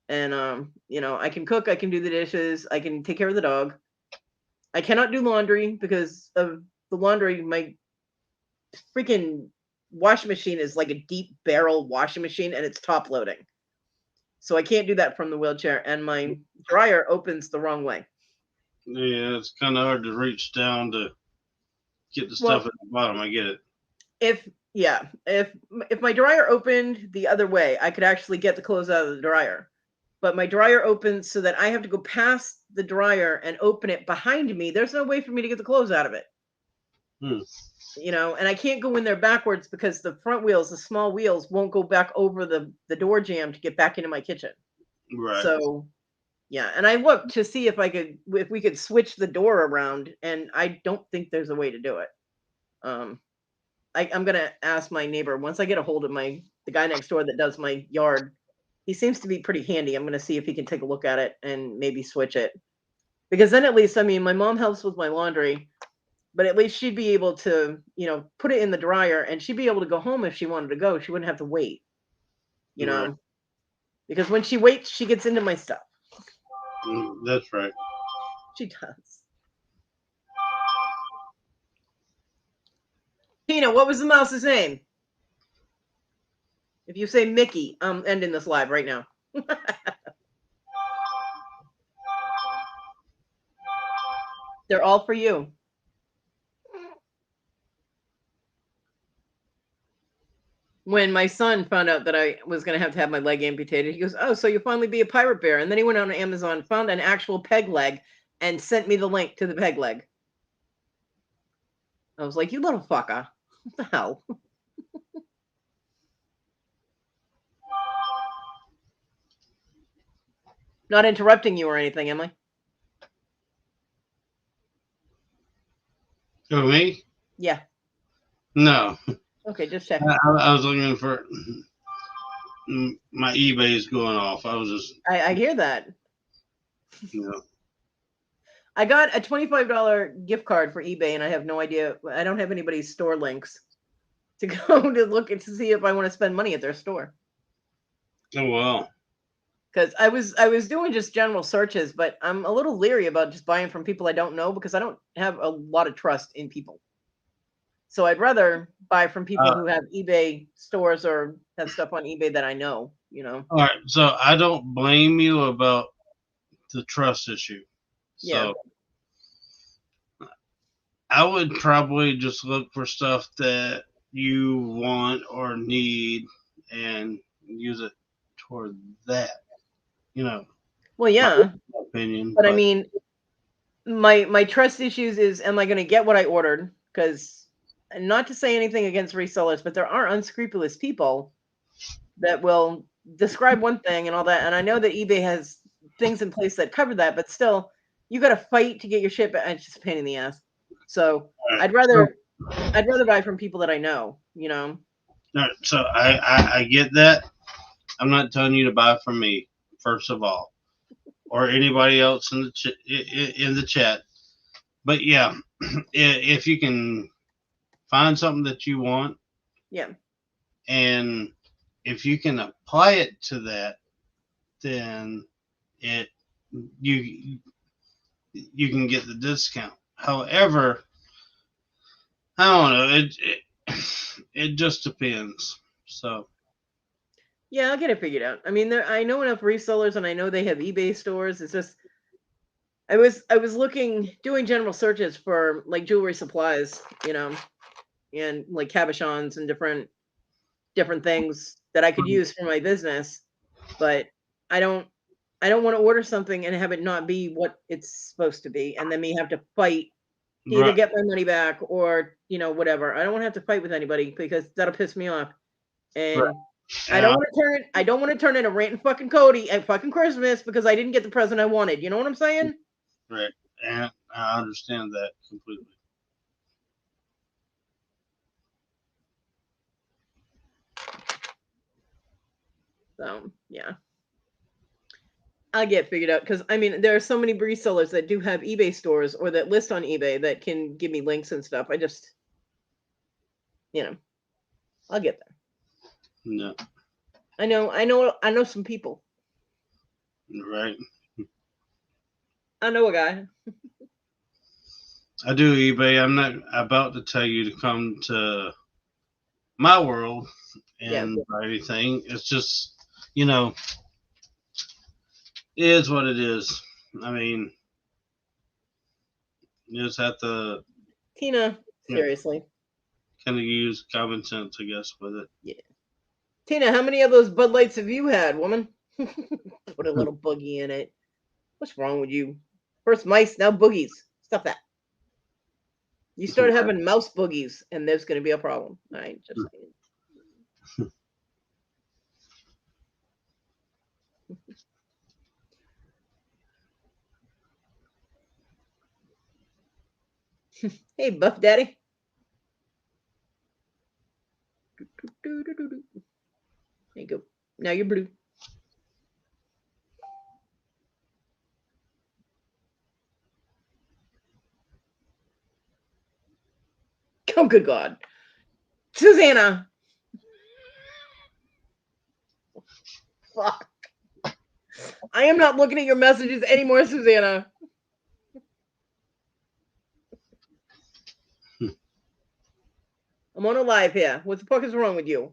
and I can cook, I can do the dishes, I can take care of the dog. I cannot do laundry because of the laundry. My freaking washing machine is like a deep barrel washing machine, and it's top loading. So I can't do that from the wheelchair, and my dryer opens the wrong way. Yeah, it's kind of hard to reach down to get the Well, stuff at the bottom. I get it. If my dryer opened the other way, I could actually get the clothes out of the dryer. But my dryer opens so that I have to go past the dryer and open it behind me. There's no way for me to get the clothes out of it. And I can't go in there backwards because the front wheels, the small wheels, won't go back over the door jamb to get back into my kitchen. Right. So, yeah, and I looked to see if we could switch the door around, and I don't think there's a way to do it. I'm gonna ask my neighbor once I get a hold of the guy next door that does my yard. He seems to be pretty handy. I'm gonna see if he can take a look at it and maybe switch it, because then at least, I mean, my mom helps with my laundry, but at least she'd be able to, put it in the dryer, and she'd be able to go home if she wanted to go. She wouldn't have to wait, Right. because when she waits, she gets into my stuff. That's right. She does. Tina, what was the mouse's name? If you say Mickey, I'm ending this live right now. They're all for you. When my son found out that I was going to have my leg amputated, he goes, "Oh, so you'll finally be a pirate bear." And then he went on Amazon, found an actual peg leg, and sent me the link to the peg leg. I was like, "You little fucker. What the hell?" Not interrupting you or anything, am I? Who, me? Yeah. No. Okay, just checking. I was looking for my eBay's going off. I was just. I hear that. You know. I got a $25 gift card for eBay, and I have no idea. I don't have anybody's store links to go to look and to see if I want to spend money at their store. Oh well. Because I was doing just general searches, but I'm a little leery about just buying from people I don't know because I don't have a lot of trust in people. So I'd rather buy from people who have eBay stores or have stuff on eBay that I know. All right, so I don't blame you about the trust issue. So yeah. I would probably just look for stuff that you want or need and use it toward that. Well, yeah. My opinion. But I mean, my trust issues is, am I going to get what I ordered? Because not to say anything against resellers, but there are unscrupulous people that will describe one thing and all that. And I know that eBay has things in place that cover that, but still, you got to fight to get your ship. And it's just a pain in the ass. So right. I'd rather buy from people that I know. All right, so I get that. I'm not telling you to buy from me, first of all, or anybody else in the chat. But yeah, if you can find something that you want, yeah, and if you can apply it to that, then you can get the discount. However, I don't know. It just depends. So Yeah, I'll get it figured out. I mean, I know enough resellers, and I know they have eBay stores. It's just I was doing general searches for like jewelry supplies, and like cabochons and different things that I could use for my business, but I don't I don't want to order something and have it not be what it's supposed to be, and then me have to fight to either Right. get my money back or whatever. I don't want to have to fight with anybody because that'll piss me off. Right. And I don't want to turn it. I don't want to turn into ranting fucking Kodi at fucking Christmas because I didn't get the present I wanted. You know what I'm saying? Right. And I understand that completely. So yeah, I'll get figured out because I mean there are so many resellers that do have eBay stores or that list on eBay that can give me links and stuff. I just, I'll get there. No. I know some people. Right. I know a guy. I do eBay. I'm not about to tell you to come to my world and buy anything. It's just, it is what it is. I mean, you just have to Tina, seriously. kind of use common sense, I guess, with it. Yeah. Tina, how many of those Bud Lights have you had, woman? Put a little boogie in it. What's wrong with you? First mice, now boogies. Stop that. You start having mouse boogies, and there's going to be a problem. All right, just saying. Hey, Buff Daddy. There you go. Now you're blue. Oh, good God. Susanna. Fuck. I am not looking at your messages anymore, Susanna. I'm on a live here. What the fuck is wrong with you?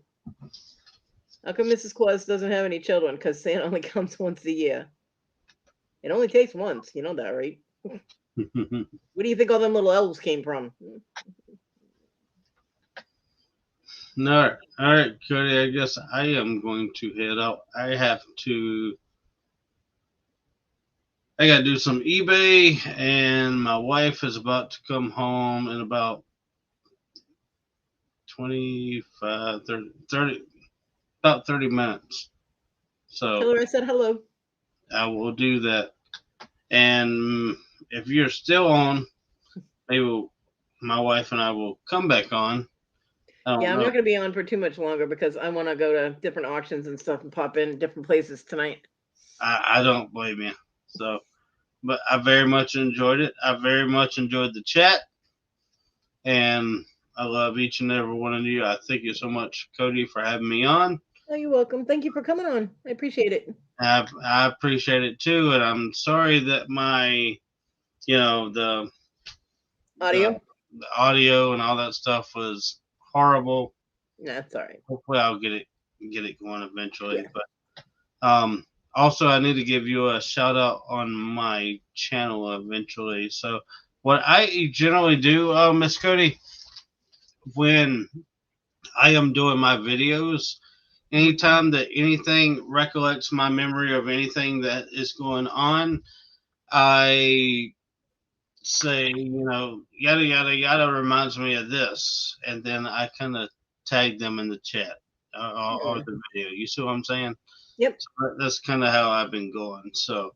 How come Mrs. Claus doesn't have any children? Because Santa only comes once a year. It only takes once. You know that, right? Where do you think all them little elves came from? No, all right, Cody. I guess I am going to head out. I got to do some eBay, and my wife is about to come home in about 25, 30, about 30 minutes. So Tell her I said hello. I will do that. And if you're still on, maybe my wife and I will come back on. Yeah, I'm not going to be on for too much longer because I want to go to different auctions and stuff and pop in different places tonight. I don't blame you. So, but I very much enjoyed it. I very much enjoyed the chat. And I love each and every one of you. I thank you so much, Cody, for having me on. Oh, you're welcome. Thank you for coming on. I appreciate it. I appreciate it too. And I'm sorry that my, the audio, the audio and all that stuff was horrible. That's all right. Hopefully I'll get it going eventually. Yeah. But also I need to give you a shout out on my channel eventually. So what I generally do, Miss Cody, when I am doing my videos, anytime that anything recollects my memory of anything that is going on, I say, yada, yada, yada reminds me of this. And then I kind of tag them in the chat or the video. You see what I'm saying? Yep. So that's kind of how I've been going. So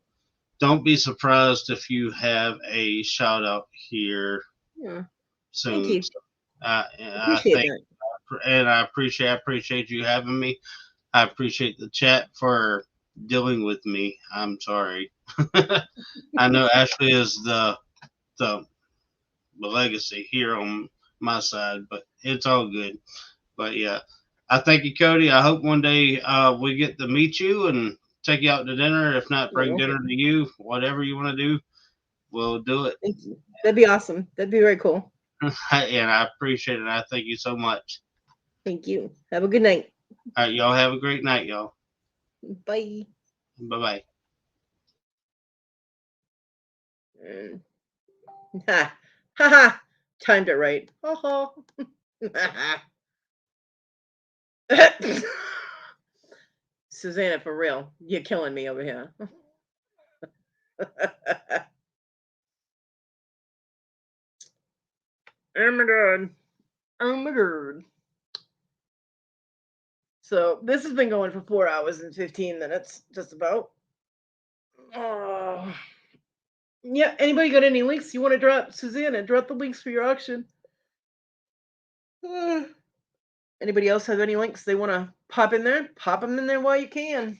don't be surprised if you have a shout out here soon. Thank you. So, I appreciate you having me. I appreciate the chat for dealing with me. I'm sorry. I know Ashley is the legacy here on my side, but it's all good. But yeah, I thank you, Cody. I hope one day we get to meet you and take you out to dinner. If not, bring dinner to you. Whatever you want to do, we'll do it. Thank you. That'd be awesome. That'd be very cool. And I appreciate it. I thank you so much. Thank you. Have a good night. All right, y'all have a great night, y'all. Bye. Bye bye. Ha ha. Timed it right. Ha ha. Susanna, for real, you're killing me over here. Oh my god. Oh my god. So this has been going for 4 hours and 15 minutes, just about. Oh. Yeah, anybody got any links you want to drop? Susanna, drop the links for your auction. Anybody else have any links they want to pop in there? Pop them in there while you can.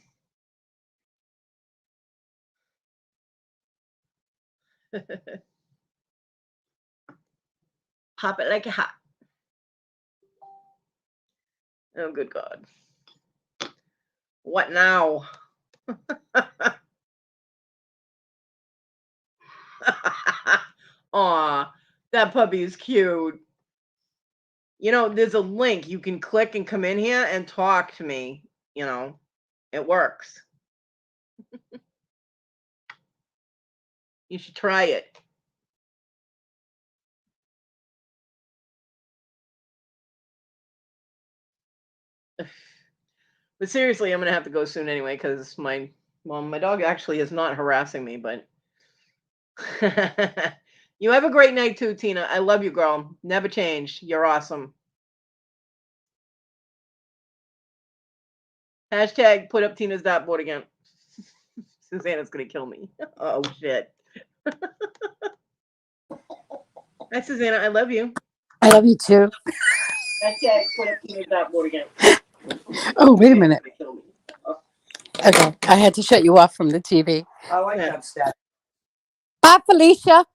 Pop it like a hot. Oh, good God. What now? Aw, that puppy is cute. You know, there's a link you can click and come in here and talk to me. You know, it works. You should try it. But seriously, I'm gonna have to go soon anyway because my dog actually is not harassing me. But you have a great night too, Tina. I love you, girl. Never change. You're awesome. Hashtag put up Tina's dartboard again. Susanna's gonna kill me. Oh shit. Hi, Susanna. I love you. I love you too. Hashtag put up Tina's dartboard again. Oh, wait a minute. Okay, I had to shut you off from the TV. I like Yeah. that stat. Bye, Felicia.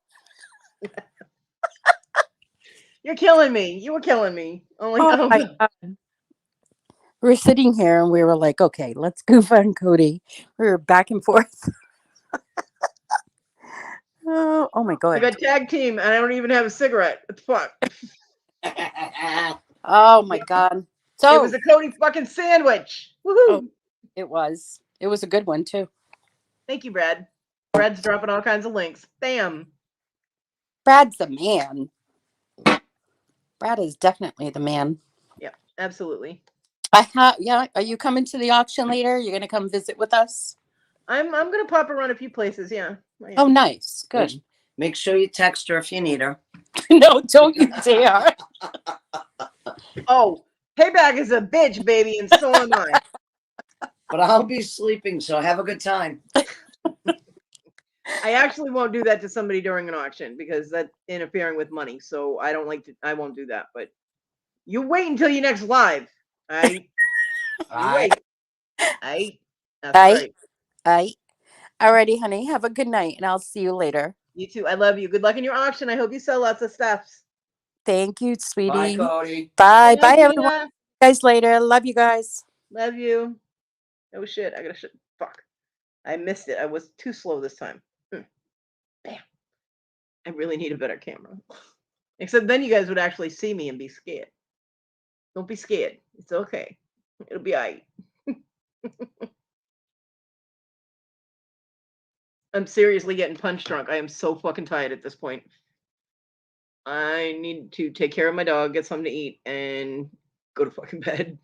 You're killing me. You were killing me. Oh my God. We were sitting here and we were like, okay, let's goof on Kodi. We were back and forth. Oh my I God. got tag team and I don't even have a cigarette. What the fuck? Oh my God. So It was a Kodi fucking sandwich. Woohoo! Oh. It was a good one too. Thank you, Brad. Brad's dropping all kinds of links. Bam. Brad's the man. Brad is definitely the man. Yep, absolutely. Yeah. Are you coming to the auction later? You're gonna come visit with us? I'm gonna pop around a few places. Yeah. Oh, nice. Good. Make sure you text her if you need her. No, don't you dare. Oh, payback is a bitch, baby, and so am I. But I'll be sleeping, so have a good time. I actually won't do that to somebody during an auction because that's interfering with money. So I don't like to. I won't do that. But you wait until your next live. You wait. That's right. Alrighty, honey. Have a good night, and I'll see you later. You too. I love you. Good luck in your auction. I hope you sell lots of stuffs. Thank you, sweetie. Bye, Kodi. Bye, Bye, everyone. Tina. Guys, later. Love you guys. Love you. Oh shit! I gotta shit. Fuck. I missed it. I was too slow this time. Bam. I really need a better camera. Except then you guys would actually see me and be scared. Don't be scared. It's okay. It'll be alright. I'm seriously getting punch drunk. I am so fucking tired at this point. I need to take care of my dog, get something to eat, and go to fucking bed.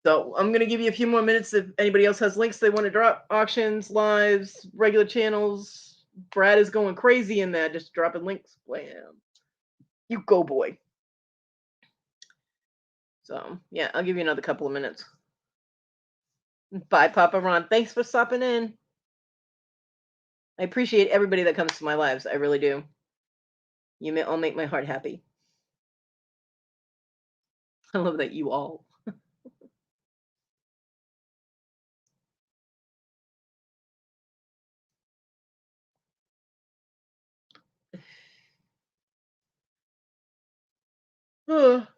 So I'm gonna give you a few more minutes if anybody else has links they want to drop. Auctions, lives, regular channels. Brad is going crazy in there, just dropping links. Blam. You go, boy. So yeah, I'll give you another couple of minutes. Bye, Papa Ron. Thanks for stopping in. I appreciate everybody that comes to my lives. I really do. You may all make my heart happy. I love that you all.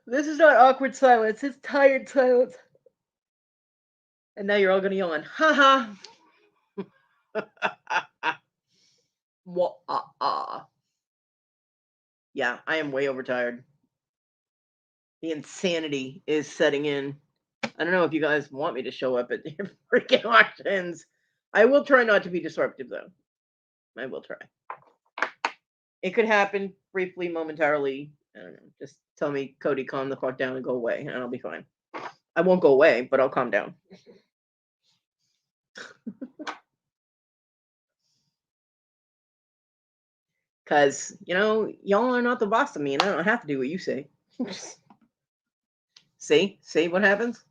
This is not awkward silence. It's tired silence. And now you're all gonna yawn. Ha ha. Yeah, I am way overtired. The insanity is setting in. I don't know if you guys want me to show up at the freaking auctions. I will try not to be disruptive, though. I will try. It could happen briefly, momentarily. I don't know. Just tell me, Kodi, calm the fuck down and go away, and I'll be fine. I won't go away, but I'll calm down. Because, y'all are not the boss of me, and I don't have to do what you say. See what happens?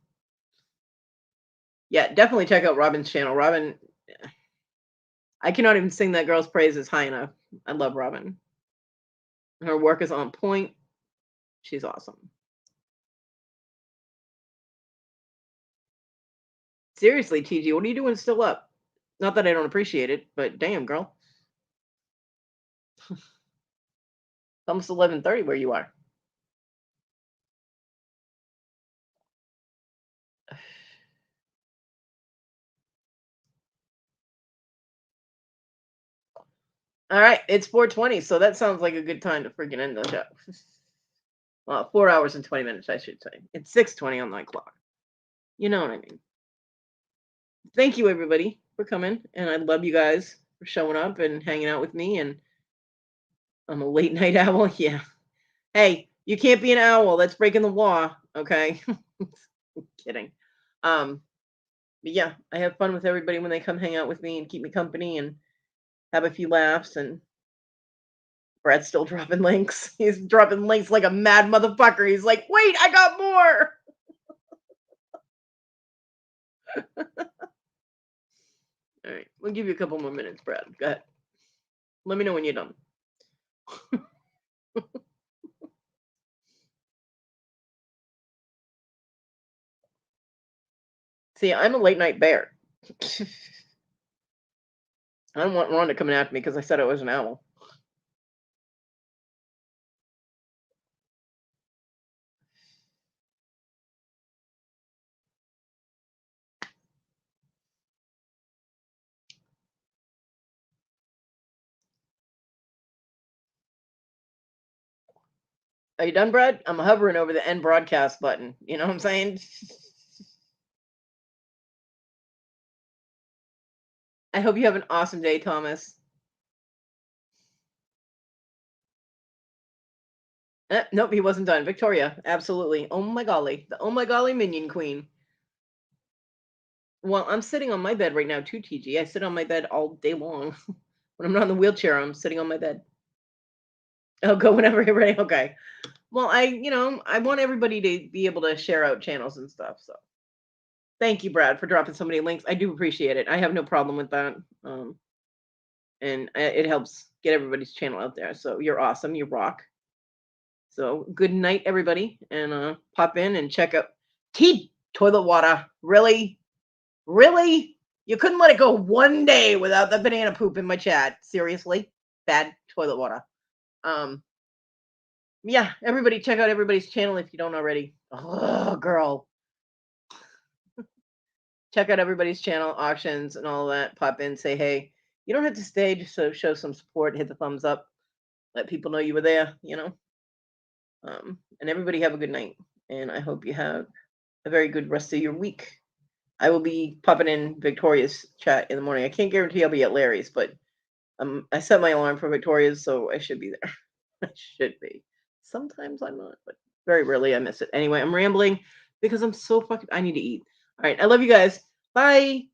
Yeah, definitely check out Robin's channel. Robin, I cannot even sing that girl's praises high enough. I love Robin. Her work is on point. She's awesome. Seriously, TG, what are you doing still up? Not that I don't appreciate it, but damn, girl. It's almost 11:30 where you are. All right, it's 4:20, so that sounds like a good time to freaking end the show. Well, 4 hours and 20 minutes, I should say. It's 6:20 on my clock. You know what I mean. Thank you, everybody, for coming, and I love you guys for showing up and hanging out with me. And I'm a late night owl. Yeah. Hey, you can't be an owl. That's breaking the law. Okay. Kidding. But yeah, I have fun with everybody when they come hang out with me and keep me company and have a few laughs. And Brad's still dropping links. He's dropping links like a mad motherfucker. He's like, wait, I got more. All right, we'll give you a couple more minutes, Brad. Go ahead. Let me know when you're done. See, I'm a late night bear. I don't want Rhonda coming after me because I said I was an owl. Are you done, Brad? I'm hovering over the end broadcast button. You know what I'm saying? I hope you have an awesome day, Thomas. Nope, he wasn't done. Victoria, absolutely. Oh my golly. The oh my golly minion queen. Well, I'm sitting on my bed right now too, TG. I sit on my bed all day long. When I'm not in the wheelchair, I'm sitting on my bed. I'll go whenever you're ready. Okay. Well, I want everybody to be able to share out channels and stuff. So thank you, Brad, for dropping so many links. I do appreciate it. I have no problem with that. And it helps get everybody's channel out there. So you're awesome. You rock. So good night, everybody. And pop in and check out toilet water. Really? Really? You couldn't let it go one day without the banana poop in my chat. Seriously? Bad toilet water. Yeah, everybody check out everybody's channel if you don't already. Oh, girl. Check out everybody's channel, auctions, and all that. Pop in, say hey. You don't have to stay, just so show some support, hit the thumbs up, let people know you were there, And everybody have a good night. And I hope you have a very good rest of your week. I will be popping in Victoria's chat in the morning. I can't guarantee I'll be at Larry's, but I set my alarm for Victoria's, so I should be there. I should be. Sometimes I'm not, but very rarely I miss it. Anyway, I'm rambling because I'm so fucking. I need to eat. All right, I love you guys. Bye.